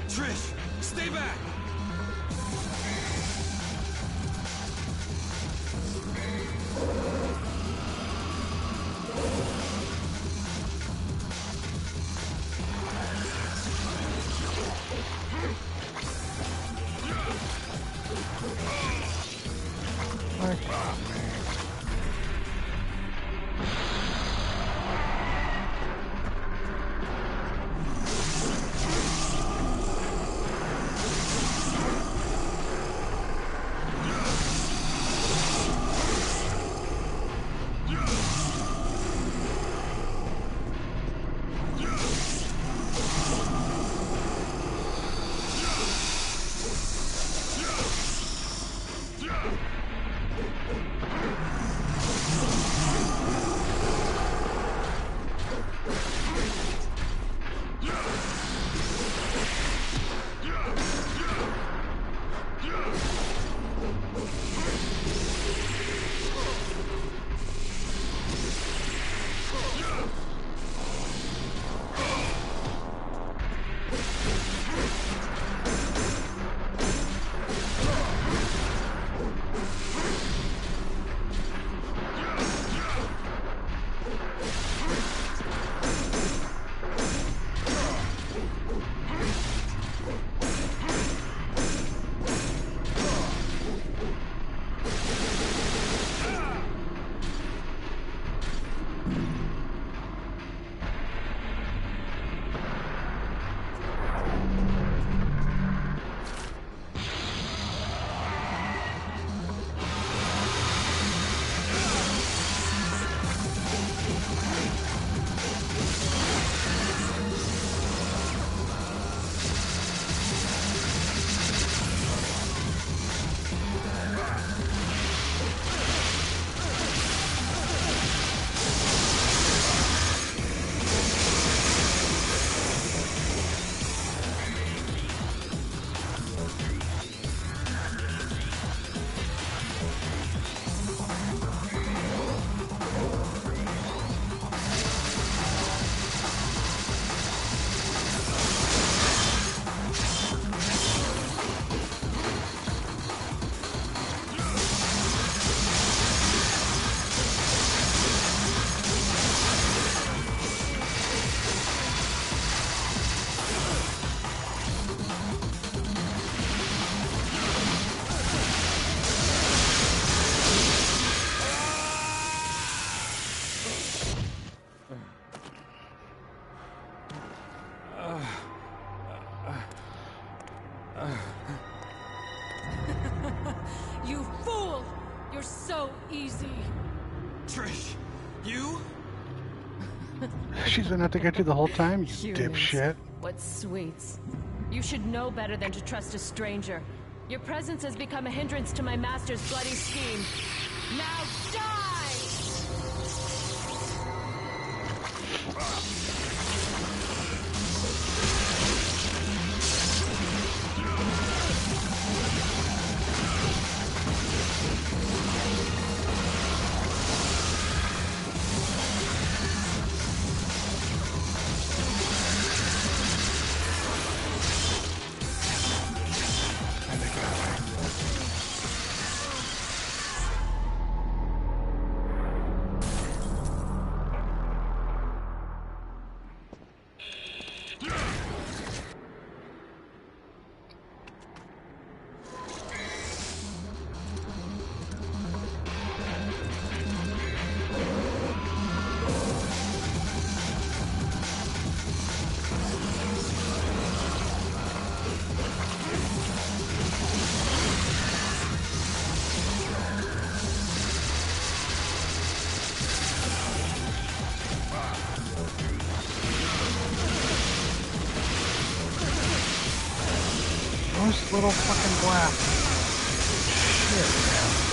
Trish, stay back! You fool! You're so easy. Trish, you? She's been out to get you the whole time, you Humans. dipshit. What sweets. You should know better than to trust a stranger. Your presence has become a hindrance to my master's bloody scheme. Now die! Those little fucking blasts. Shit, man.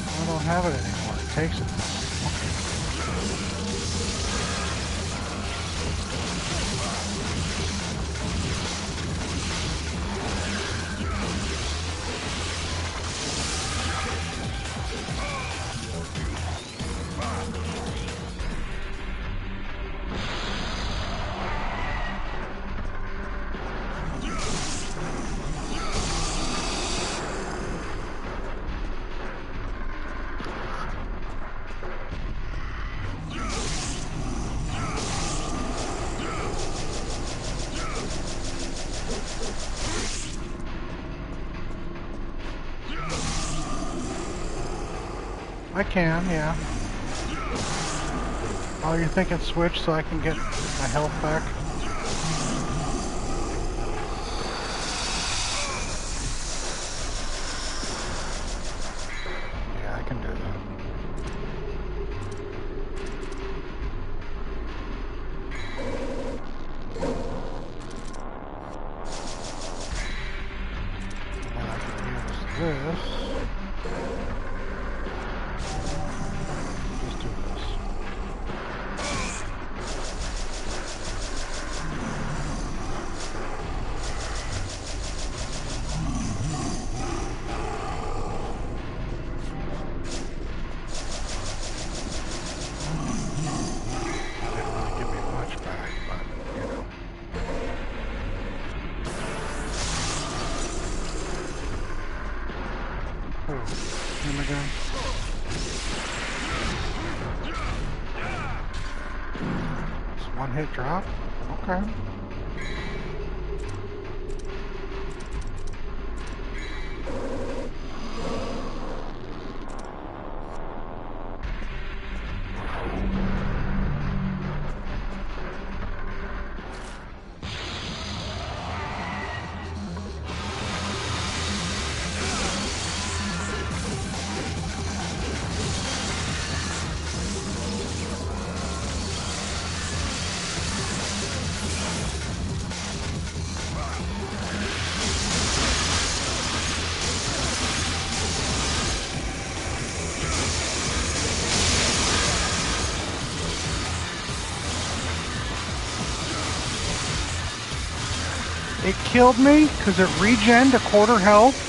I don't have it anymore. It takes it. I can, yeah. Oh, you're thinking switch so I can get my health back? Yeah, I can do that. And I can use this. Just do this. Didn't really give me much back, but, you know. Oh, him again. It's one hit drop? Okay. It killed me because it regened to quarter health.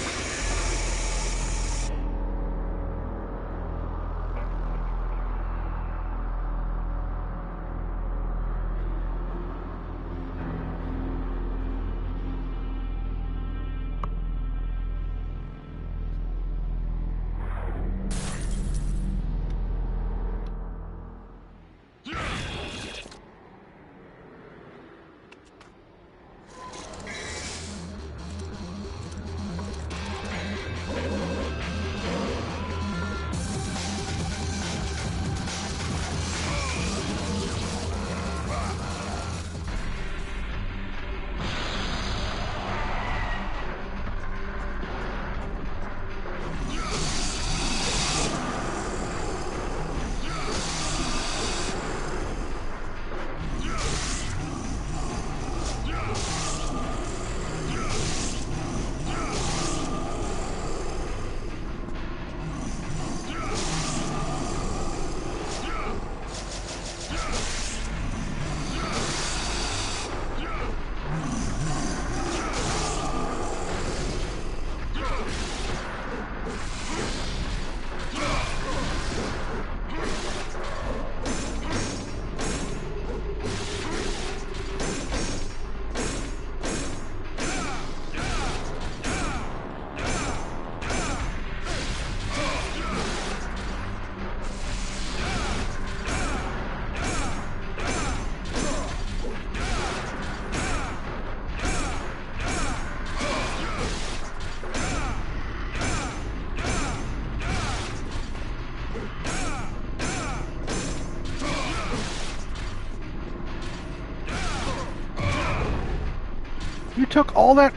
You took all that.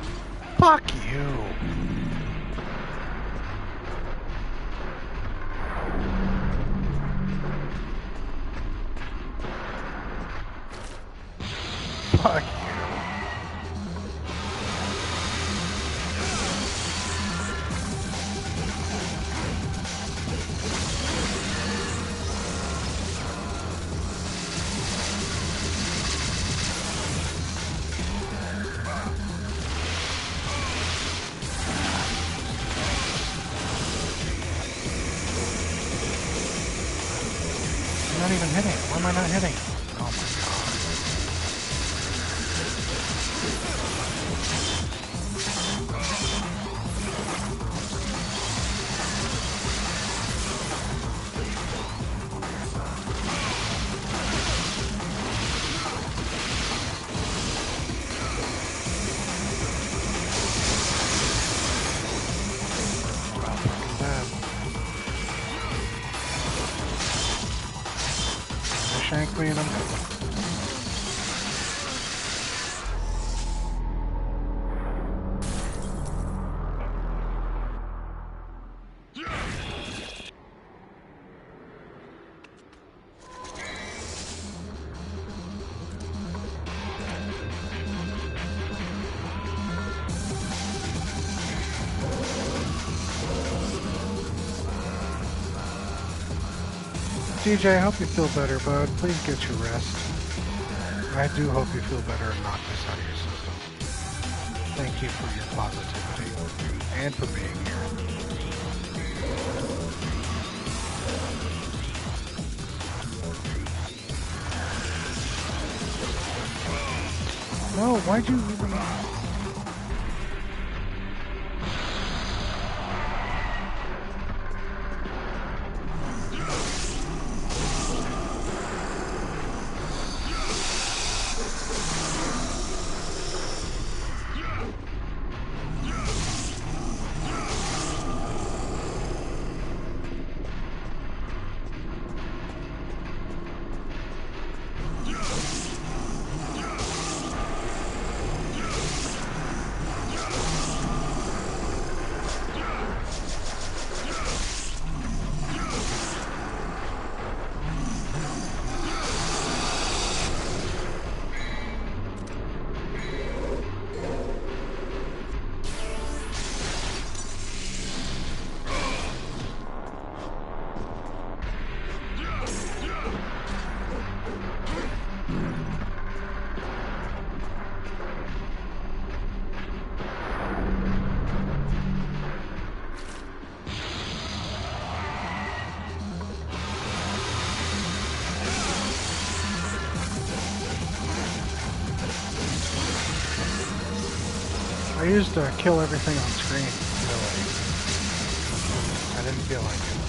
Fuck you. Fuck you. I'm not even hitting. Why am I not hitting? Oh my god. Fucking bad. Shank me and I'm good. DJ, I hope you feel better, bud. Please get your rest. I do hope you feel better and knock this out of your system. Thank you for your positivity and for being here. No, why'd you even... We used to kill everything on screen, really. I didn't feel like it.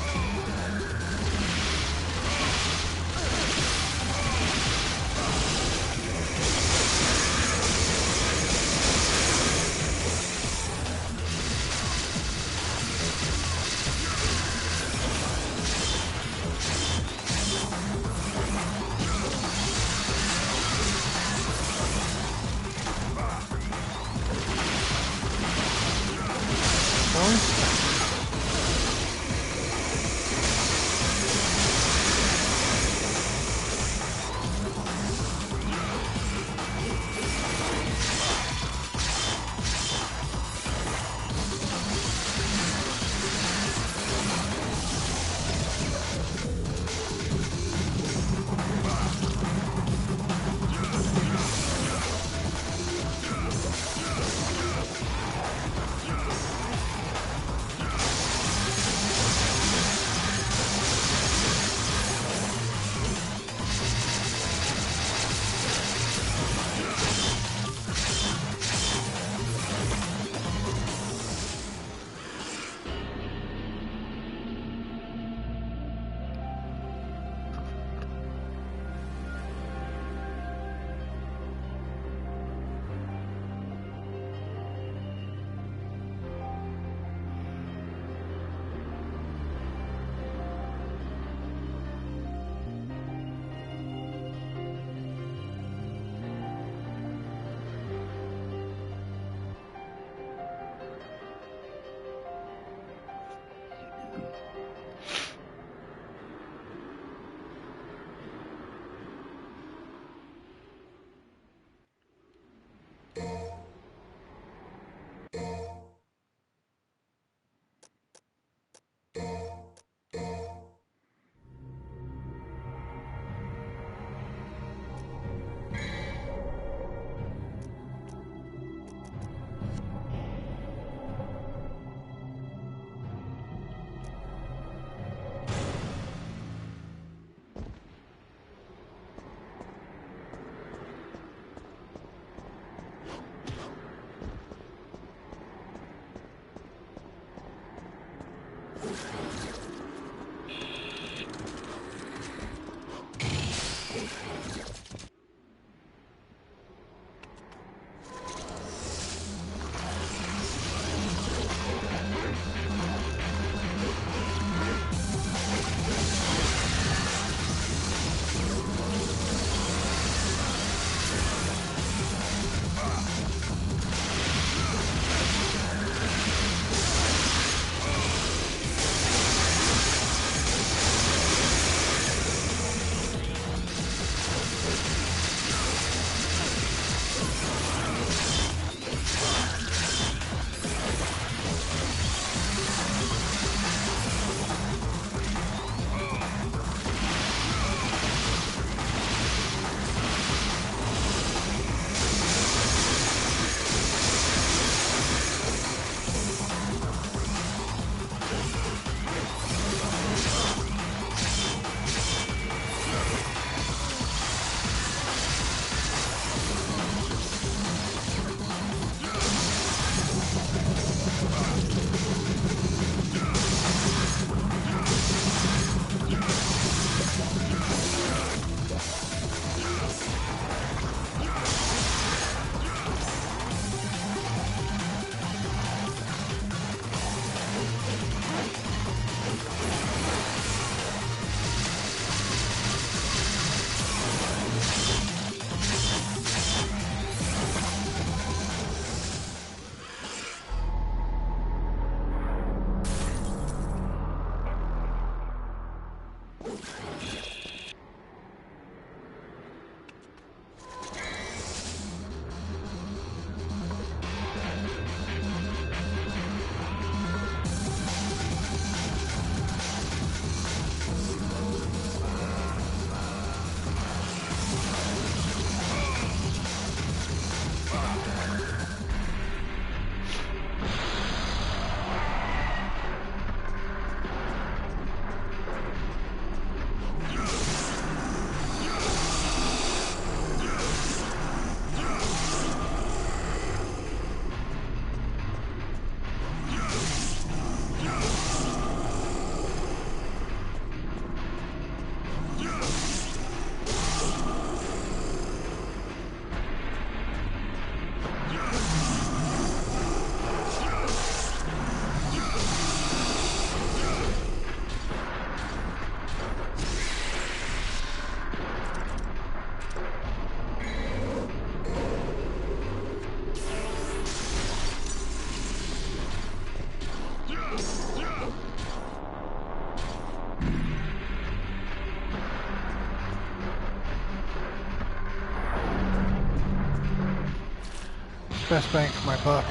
best bang for my buck.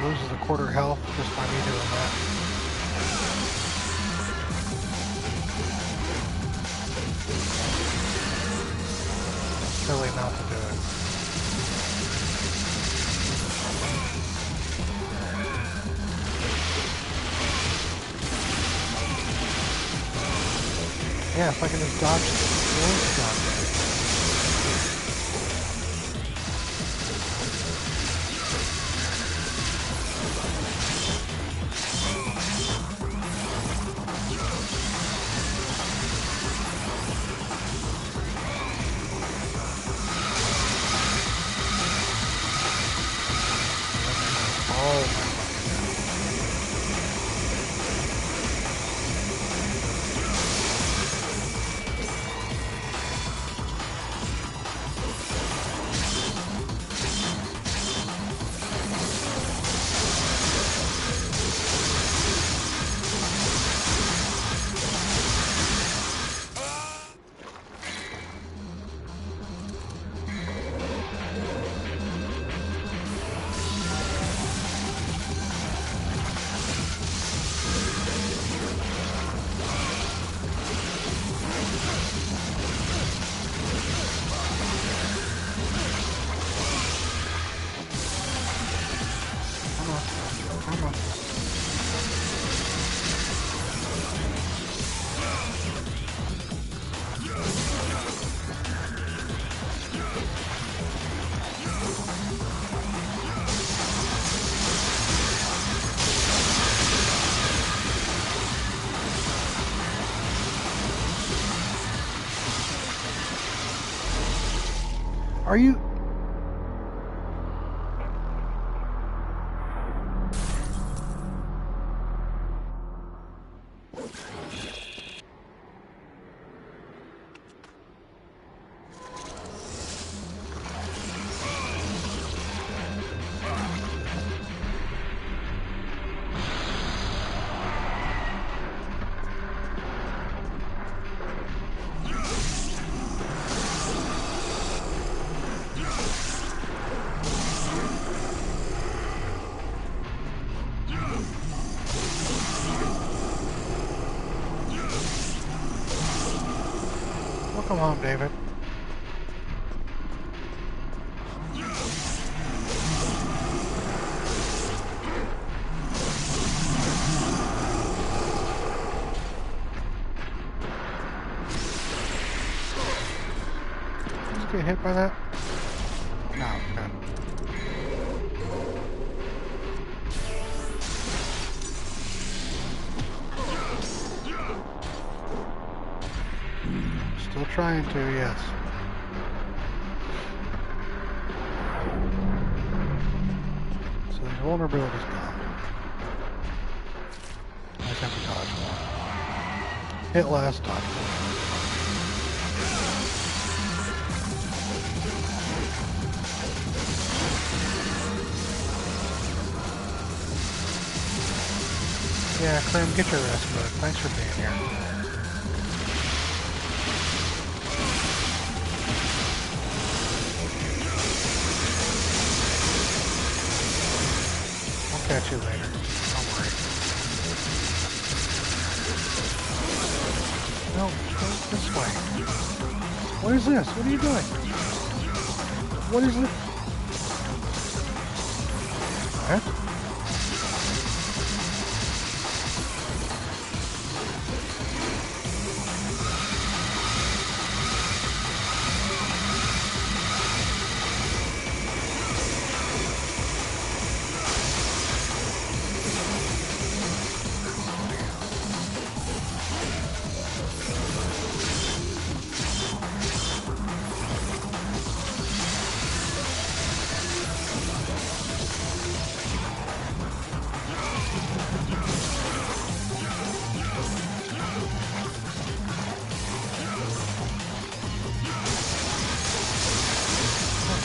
Loses a quarter health just by me doing that. Silly not to do it. Yeah, if I can just dodge those dodge. Are you... Welcome home, David. Did you get hit by that? No, good. Still trying to, yes. So the vulnerability's gone. I just have to dodge more. Hit less, dodge more. Yeah, Clem, get your rest, bud. Thanks for being here. Catch you later. Don't worry. No, go this way. What is this? What are you doing? What is it? What?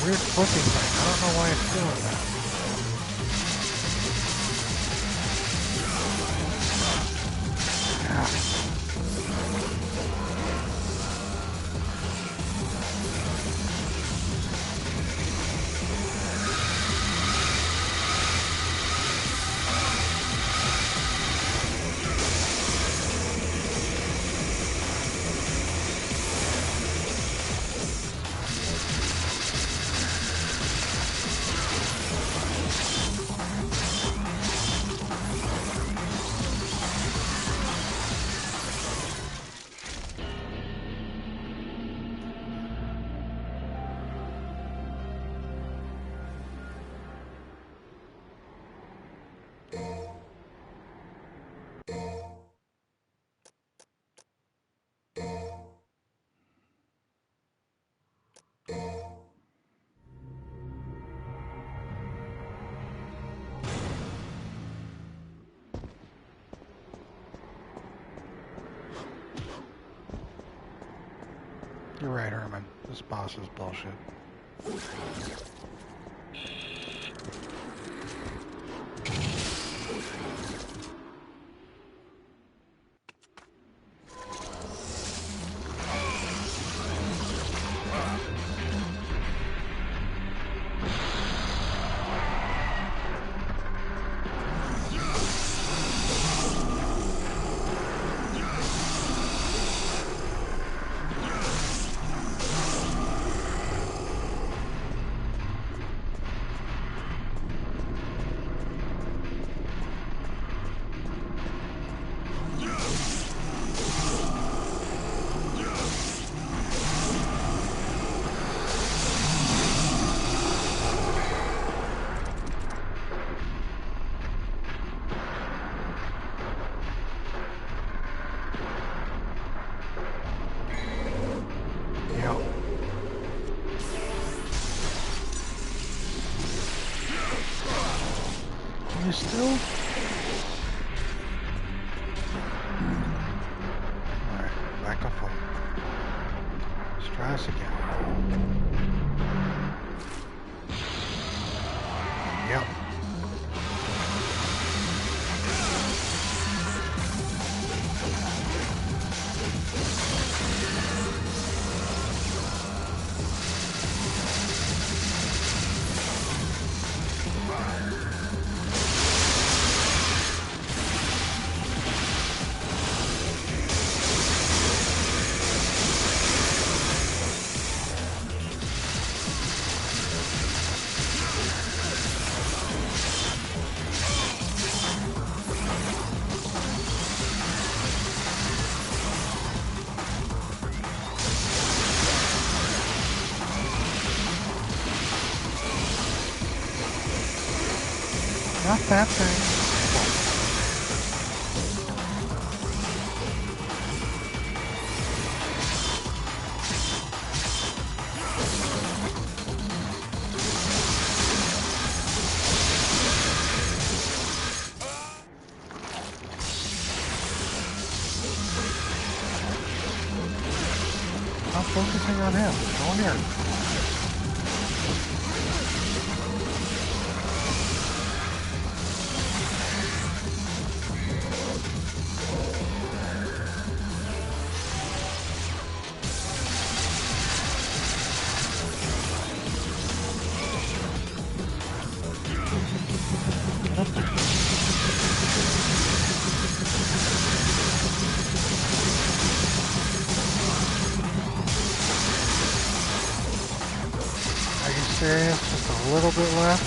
Weird flipping thing. I don't know why it's doing that. right, Herman. This boss is bullshit. You still? Alright, back up full. Let's try this again. Yep. Not that thing. I'm focusing on him. Go here. Serious? Just a little bit left?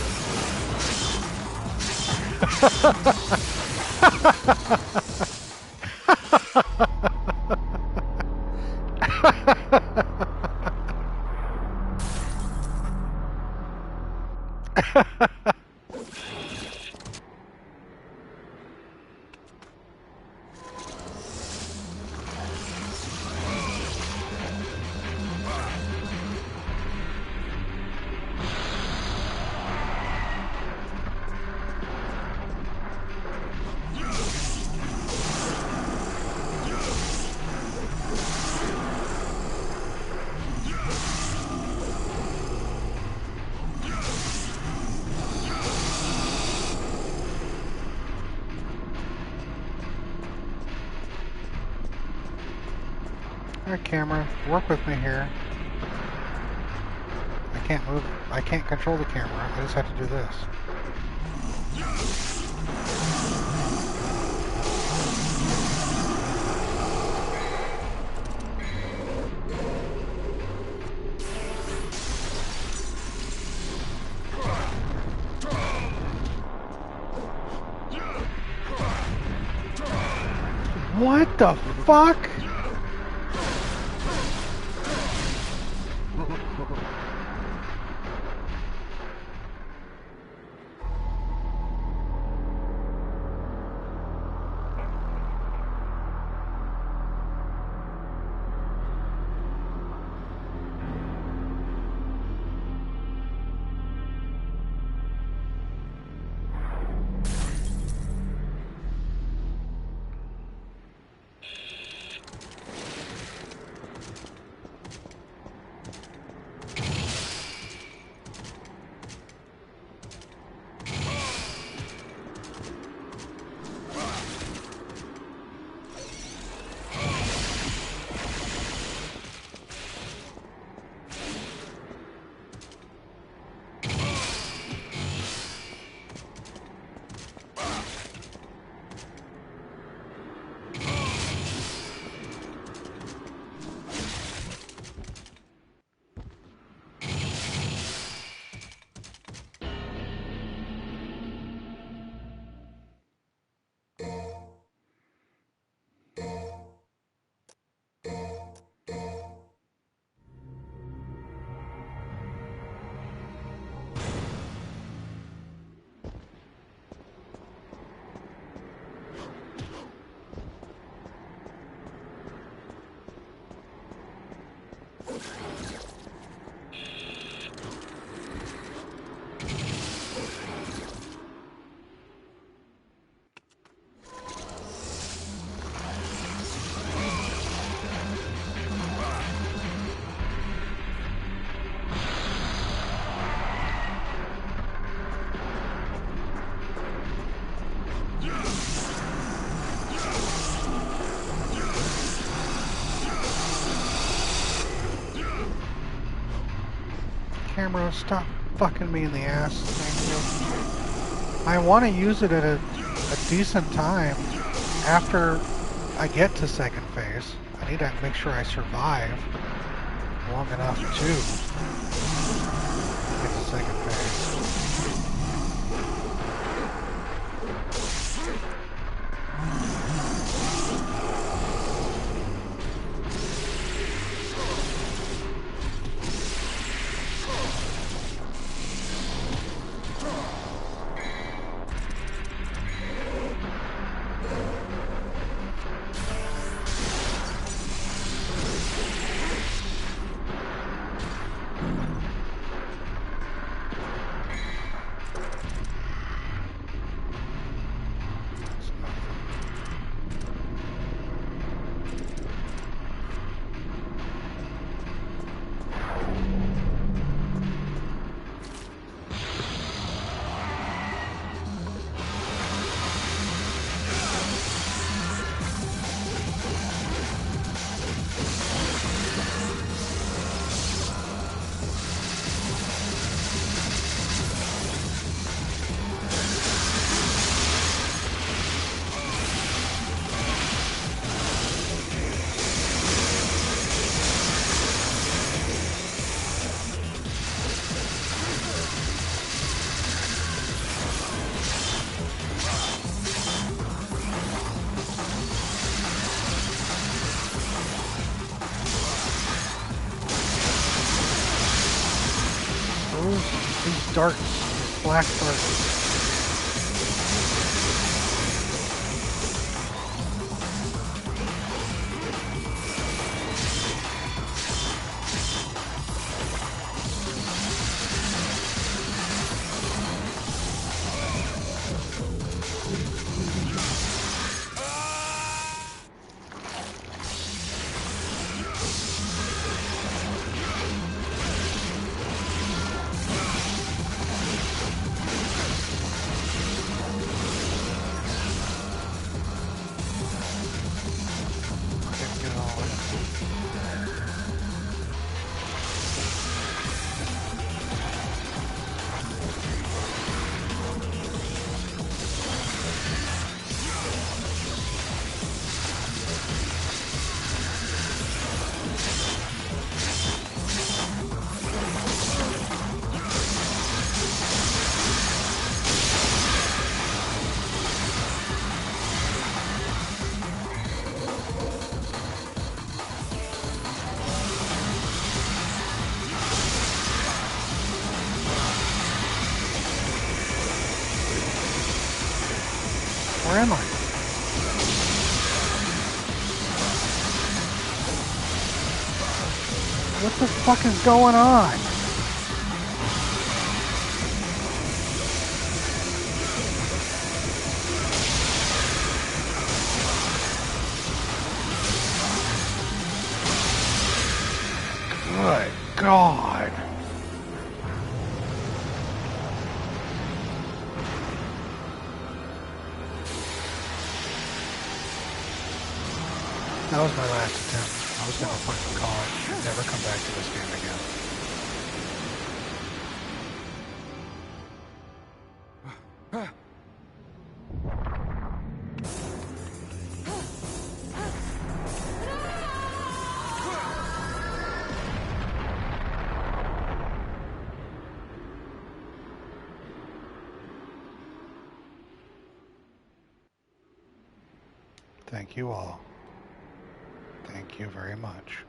Alright, camera, work with me here. I can't move, I can't control the camera, I just have to do this. What the fuck? camera, stop fucking me in the ass. Thank you. I want to use it at a decent time after I get to second phase. I need to make sure I survive long enough to get to second phase. These darts, black darts. Where am I? What the fuck is going on? Good God. That was my last attempt. I was gonna fucking call it. Never come back to this game again. Thank you all. Thank you very much.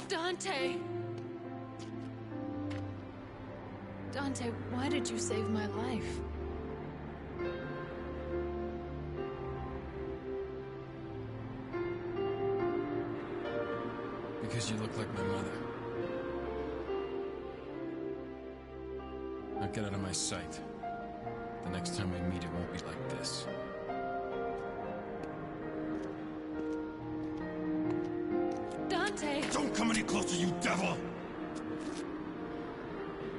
Dante! Dante, why did you save my life? Because you look like my mother. Now get out of my sight. The next time we meet, it won't be like this. Dante! Don't come any closer, you devil!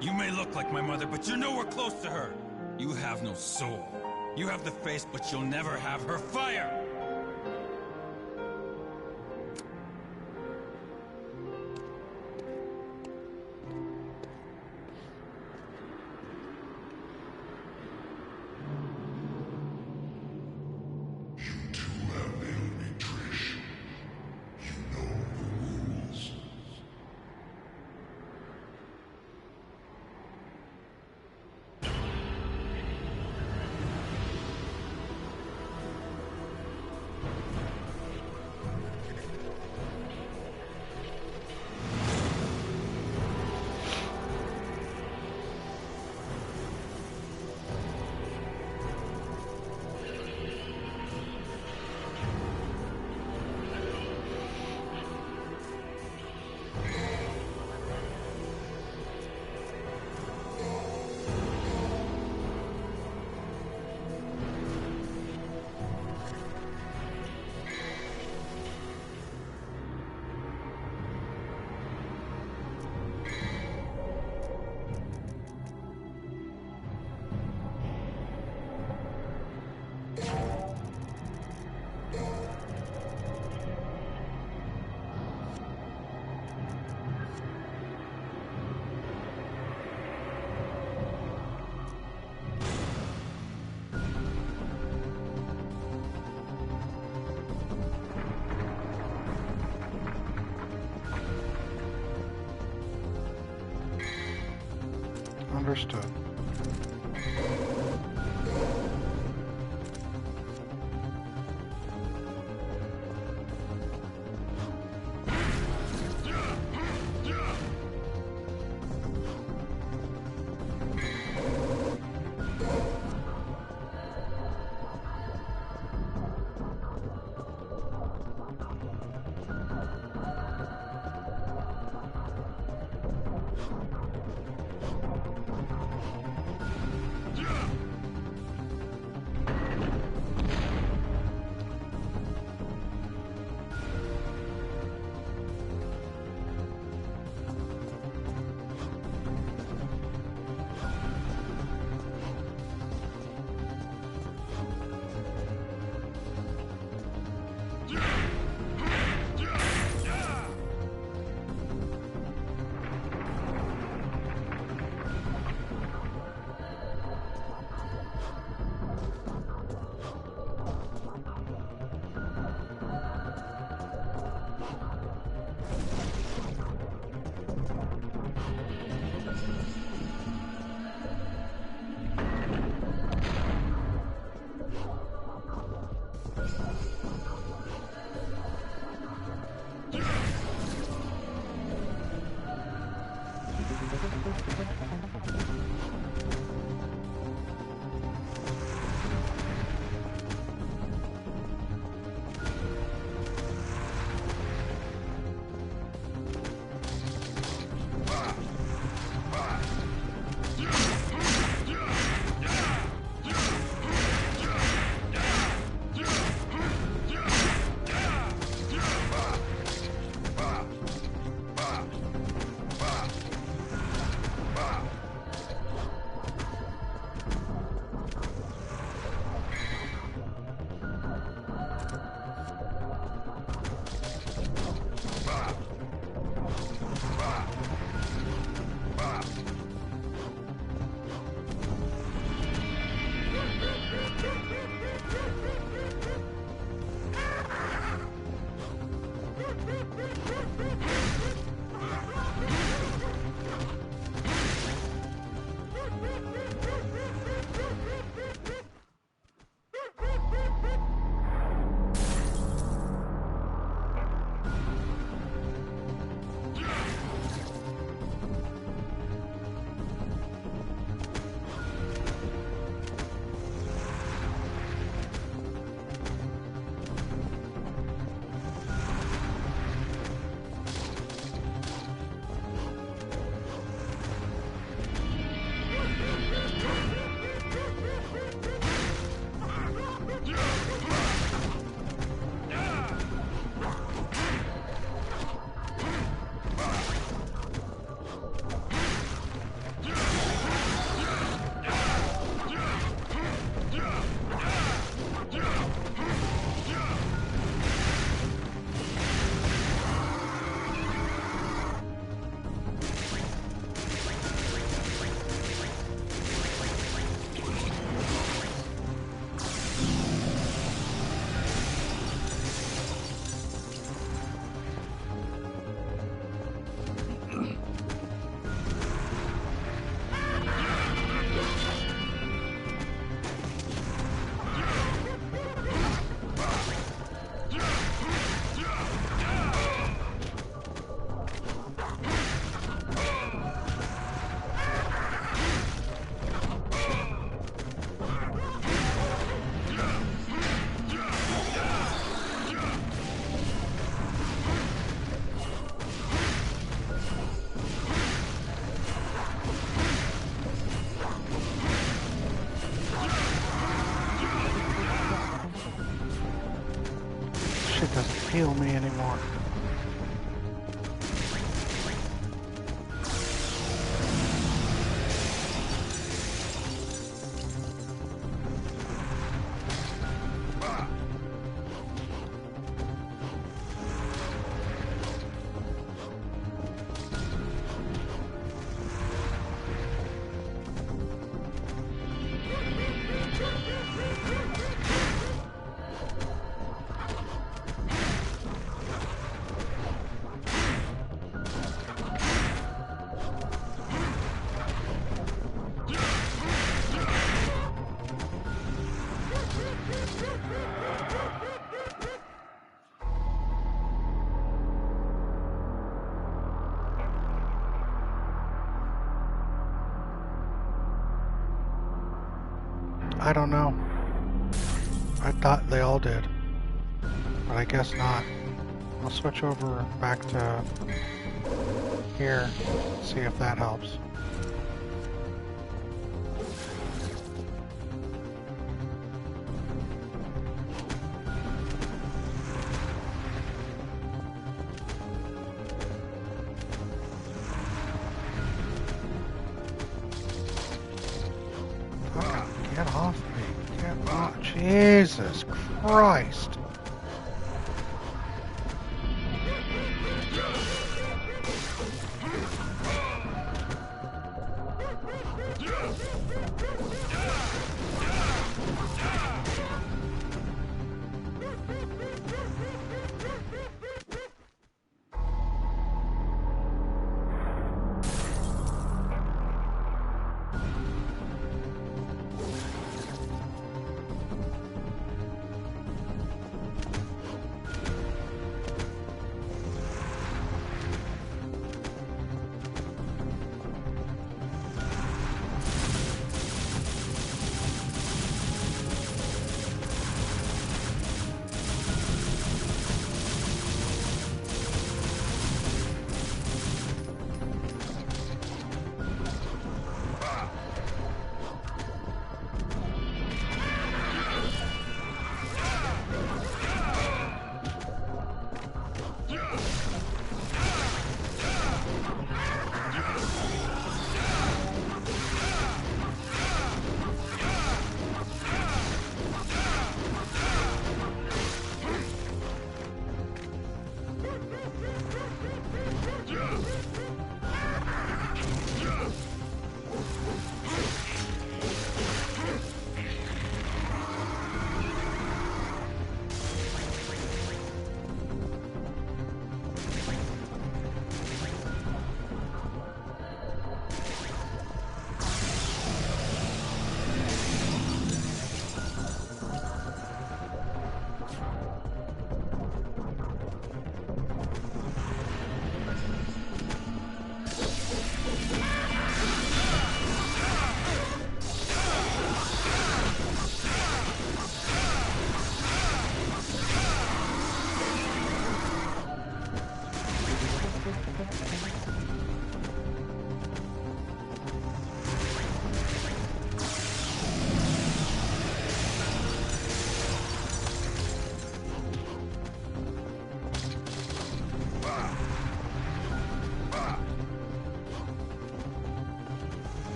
You may look like my mother, but you're nowhere close to her. You have no soul. You have the face, but you'll never have her fire! You two have failed me, Trish. You know the rules. Understood. more. I don't know. I thought they all did, but I guess not. I'll switch over back to here, see if that helps. Get off me. Get off. Jesus Christ.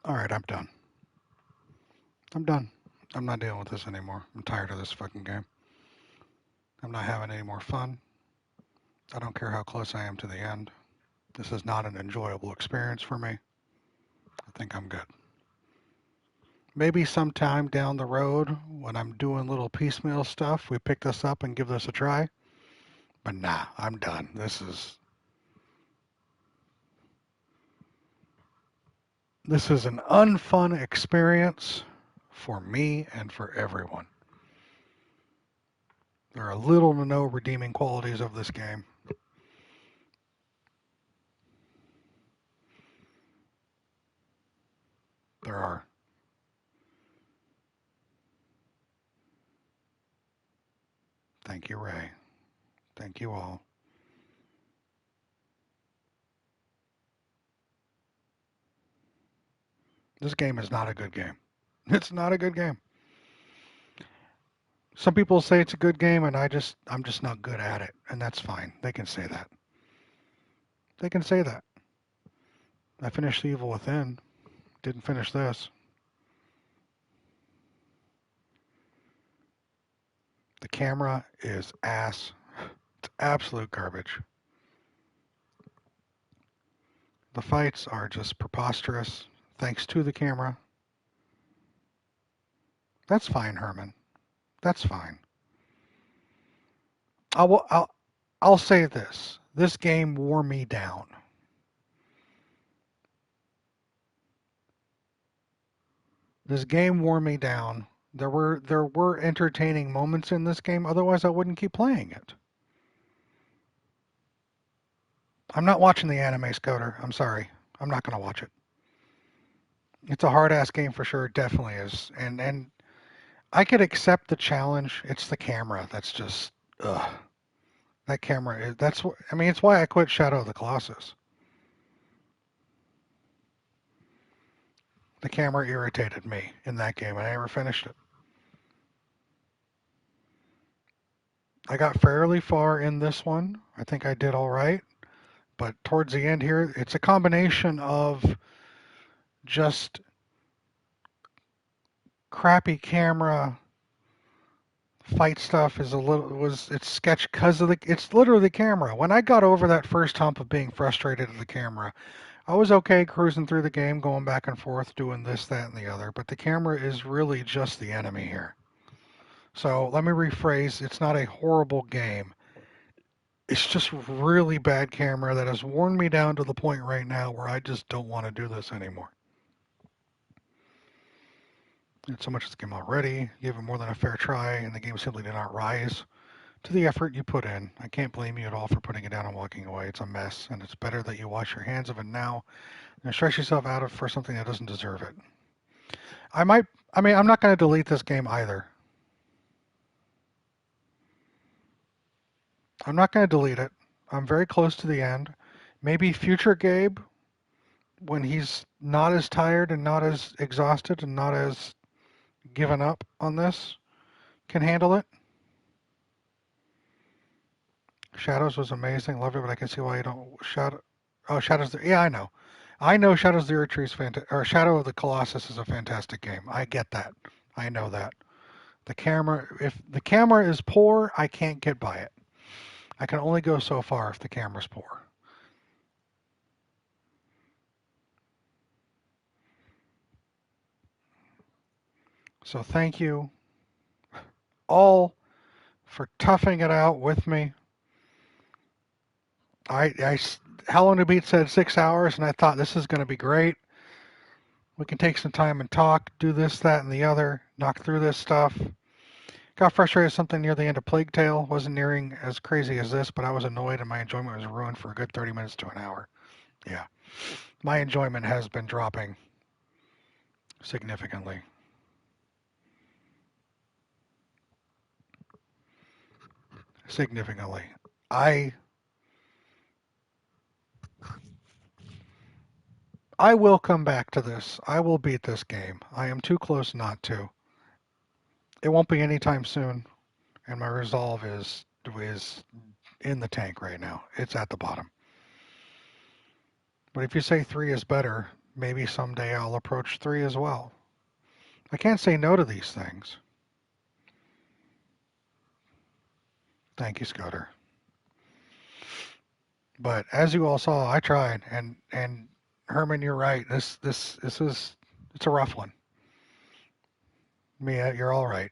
Alright, I'm done. I'm done. I'm not dealing with this anymore. I'm tired of this fucking game. I'm not having any more fun. I don't care how close I am to the end. This is not an enjoyable experience for me. I think I'm good. Maybe sometime down the road, when I'm doing little piecemeal stuff, we pick this up and give this a try. But nah, I'm done. This is an unfun experience for me and for everyone. There are little to no redeeming qualities of this game. There are. Thank you, Ray. Thank you all. This game is not a good game. It's not a good game. Some people say it's a good game, and I'm just not good at it, and that's fine. They can say that. They can say that. I finished The Evil Within. Didn't finish this. The camera is ass. It's absolute garbage. The fights are just preposterous, thanks to the camera. That's fine, Herman. That's fine. I'll say this. This game wore me down. This game wore me down. There were entertaining moments in this game, otherwise I wouldn't keep playing it. I'm not watching the anime, Scoter. I'm sorry. I'm not going to watch it. It's a hard-ass game for sure. It definitely is. And I could accept the challenge. It's the camera that's just, ugh. That camera, it's why I quit Shadow of the Colossus. The camera irritated me in that game, and I never finished it. I got fairly far in this one. I think I did all right. But towards the end here, it's a combination of just crappy camera. Fight stuff is it's sketch because of it's literally the camera. When I got over that first hump of being frustrated at the camera, I was okay cruising through the game, going back and forth, doing this, that, and the other. But the camera is really just the enemy here. So let me rephrase. It's not a horrible game. It's just really bad camera that has worn me down to the point right now where I just don't want to do this anymore. It's so much of this game already. Gave it more than a fair try, and the game simply did not rise to the effort you put in. I can't blame you at all for putting it down and walking away. It's a mess, and it's better that you wash your hands of it now than stress yourself out of for something that doesn't deserve it. I'm not going to delete this game either. I'm not going to delete it. I'm very close to the end. Maybe future Gabe, when he's not as tired and not as exhausted and not as given up on this, can handle it. Shadows was amazing. Loved it, but I can see why you don't. Shadows. Yeah, I know. I know Shadows of the Earth Tree is fantastic. Or Shadow of the Colossus is a fantastic game. I get that. I know that. The camera. If the camera is poor, I can't get by it. I can only go so far if the camera's poor. So thank you all for toughing it out with me. How Long to Beat said 6 hours, and I thought this is going to be great. We can take some time and talk, do this, that, and the other, knock through this stuff. Got frustrated something near the end of Plague Tale. Wasn't nearing as crazy as this, but I was annoyed and my enjoyment was ruined for a good 30 minutes to an hour. Yeah. My enjoyment has been dropping significantly. Significantly. I will come back to this. I will beat this game. I am too close not to. It won't be anytime soon, and my resolve is in the tank right now. It's at the bottom. But if you say 3 is better, maybe someday I'll approach 3 as well. I can't say no to these things. Thank you, Scudder. But as you all saw, I tried, and Herman, you're right. This is it's a rough one. Mia, you're all right.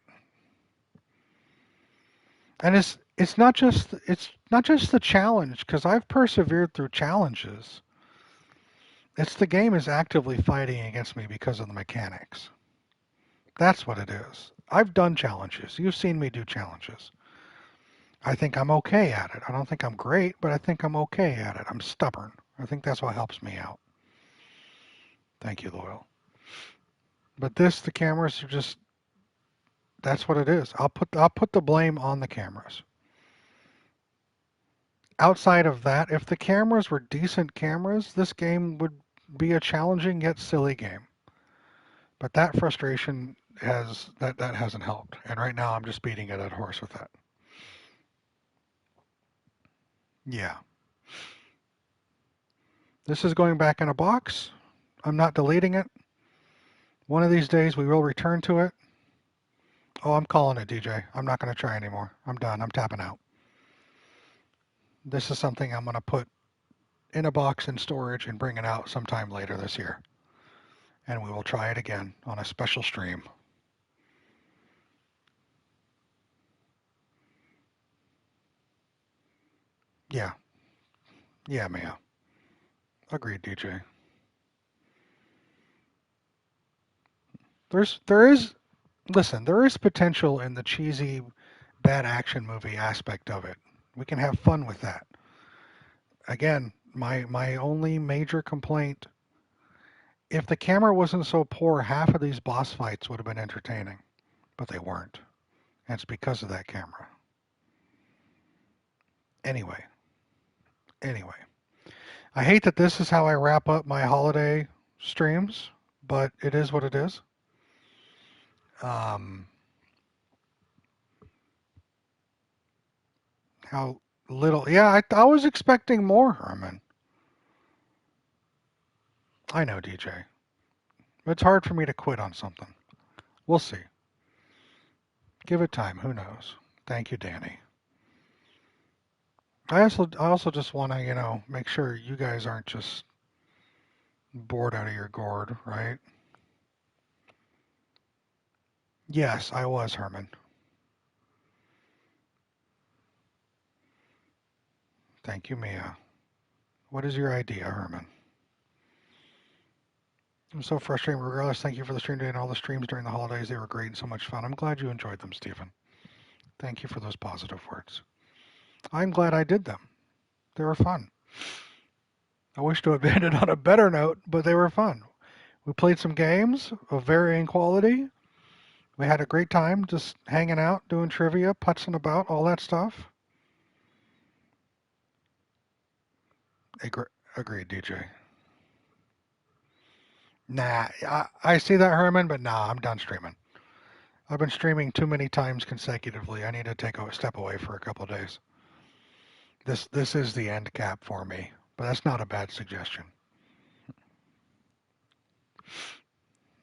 And it's not just the challenge, because I've persevered through challenges. It's the game is actively fighting against me because of the mechanics. That's what it is. I've done challenges. You've seen me do challenges. I think I'm okay at it. I don't think I'm great, but I think I'm okay at it. I'm stubborn. I think that's what helps me out. Thank you, Loyal. But the cameras are just, that's what it is. I'll put the blame on the cameras. Outside of that, if the cameras were decent cameras, this game would be a challenging yet silly game. But that frustration that hasn't helped. And right now I'm just beating a dead horse with that. Yeah. This is going back in a box. I'm not deleting it. One of these days we will return to it. Oh, I'm calling it, DJ. I'm not going to try anymore. I'm done. I'm tapping out. This is something I'm going to put in a box in storage and bring it out sometime later this year. And we will try it again on a special stream. Yeah. Yeah, Mia. Agreed, DJ. There is potential in the cheesy bad action movie aspect of it. We can have fun with that. Again, my only major complaint, if the camera wasn't so poor, half of these boss fights would have been entertaining, but they weren't. And it's because of that camera. Anyway, I hate that this is how I wrap up my holiday streams, but it is what it is. How little? Yeah, I was expecting more, Herman. I know, DJ. It's hard for me to quit on something. We'll see. Give it time. Who knows? Thank you, Danny. I also just want to, make sure you guys aren't just bored out of your gourd, right? Yes, I was, Herman. Thank you, Mia. What is your idea, Herman? I'm so frustrated. Regardless, thank you for the stream today and all the streams during the holidays. They were great and so much fun. I'm glad you enjoyed them, Stephen. Thank you for those positive words. I'm glad I did them. They were fun. I wish to have ended on a better note, but they were fun. We played some games of varying quality. We had a great time just hanging out, doing trivia, putzing about, all that stuff. Agreed, DJ. Nah, I see that, Herman, but nah, I'm done streaming. I've been streaming too many times consecutively. I need to take a step away for a couple of days. This is the end cap for me, but that's not a bad suggestion.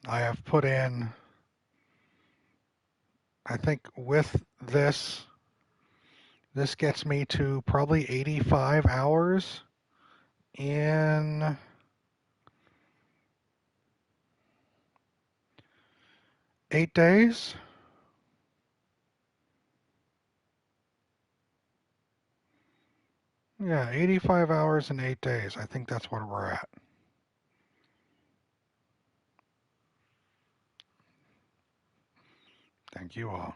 I have put in, I think with this gets me to probably 85 hours in 8 days. Yeah, 85 hours in 8 days. I think that's where we're at. Thank you all.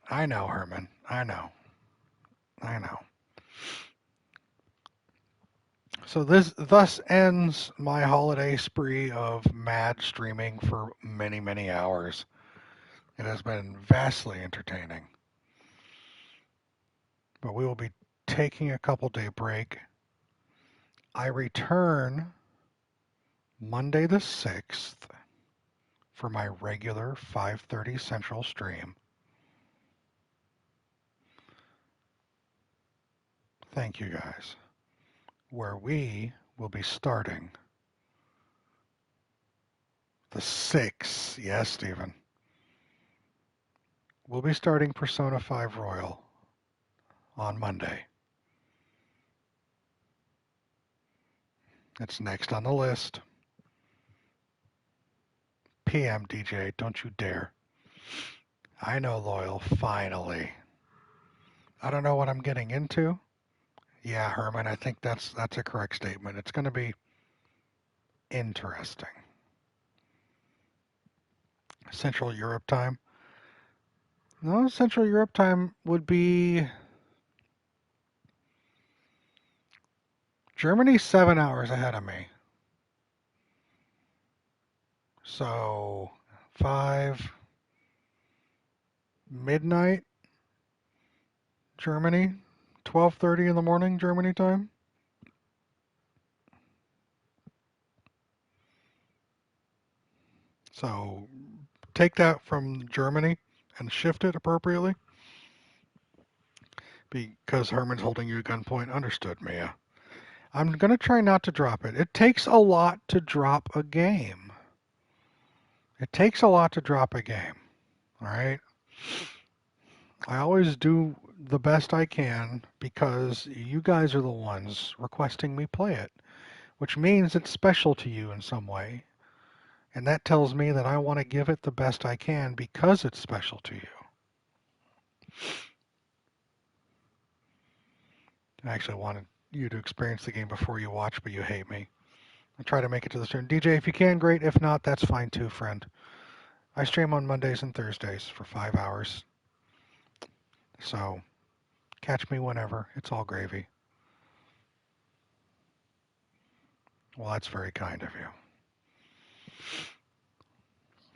I know, Herman. I know. So thus ends my holiday spree of mad streaming for many, many hours. It has been vastly entertaining. But we will be taking a couple-day break. I return Monday the 6th for my regular 5:30 Central stream. Thank you, guys. Where we will be starting the 6th. Yes, Stephen. We'll be starting Persona 5 Royal on Monday. It's next on the list. PM, DJ, don't you dare. I know, Loyal, finally. I don't know what I'm getting into. Yeah, Herman, I think that's a correct statement. It's going to be interesting. Central Europe time. No, Central Europe time would be Germany's 7 hours ahead of me. So 5 midnight Germany, 12:30 in the morning Germany time. So take that from Germany and shift it appropriately. Because Herman's holding you at gunpoint. Understood, Mia. I'm going to try not to drop it. It takes a lot to drop a game. It takes a lot to drop a game. All right? I always do the best I can because you guys are the ones requesting me play it, which means it's special to you in some way. And that tells me that I want to give it the best I can because it's special to you. I actually wanted you to experience the game before you watch, but you hate me. I try to make it to the stream. DJ, if you can, great. If not, that's fine too, friend. I stream on Mondays and Thursdays for 5 hours. So catch me whenever. It's all gravy. Well, that's very kind of you.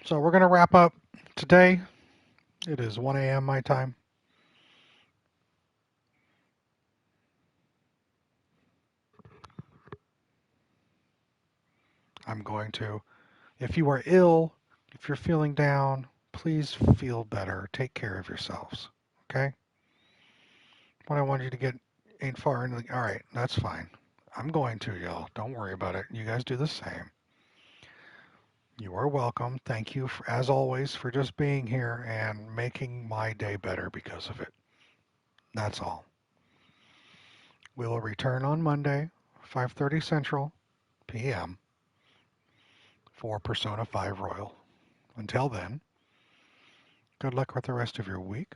So we're going to wrap up today. It is 1 a.m. my time. I'm going to. If you are ill, if you're feeling down, please feel better. Take care of yourselves. Okay? What I want you to get ain't far into the... All right, that's fine. I'm going to, y'all. Don't worry about it. You guys do the same. You are welcome. Thank you, as always, for just being here and making my day better because of it. That's all. We will return on Monday, 5:30 Central p.m. for Persona 5 Royal. Until then, good luck with the rest of your week.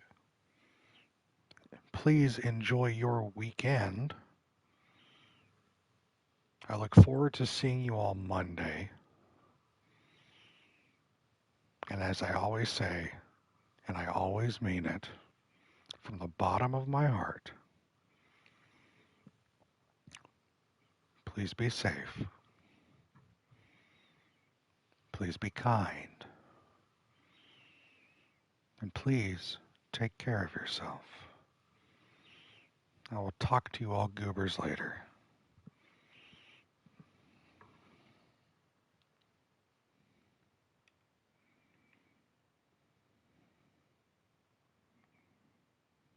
Please enjoy your weekend. I look forward to seeing you all Monday. And as I always say, and I always mean it, from the bottom of my heart, please be safe. Please be kind. And please take care of yourself. I will talk to you all goobers later.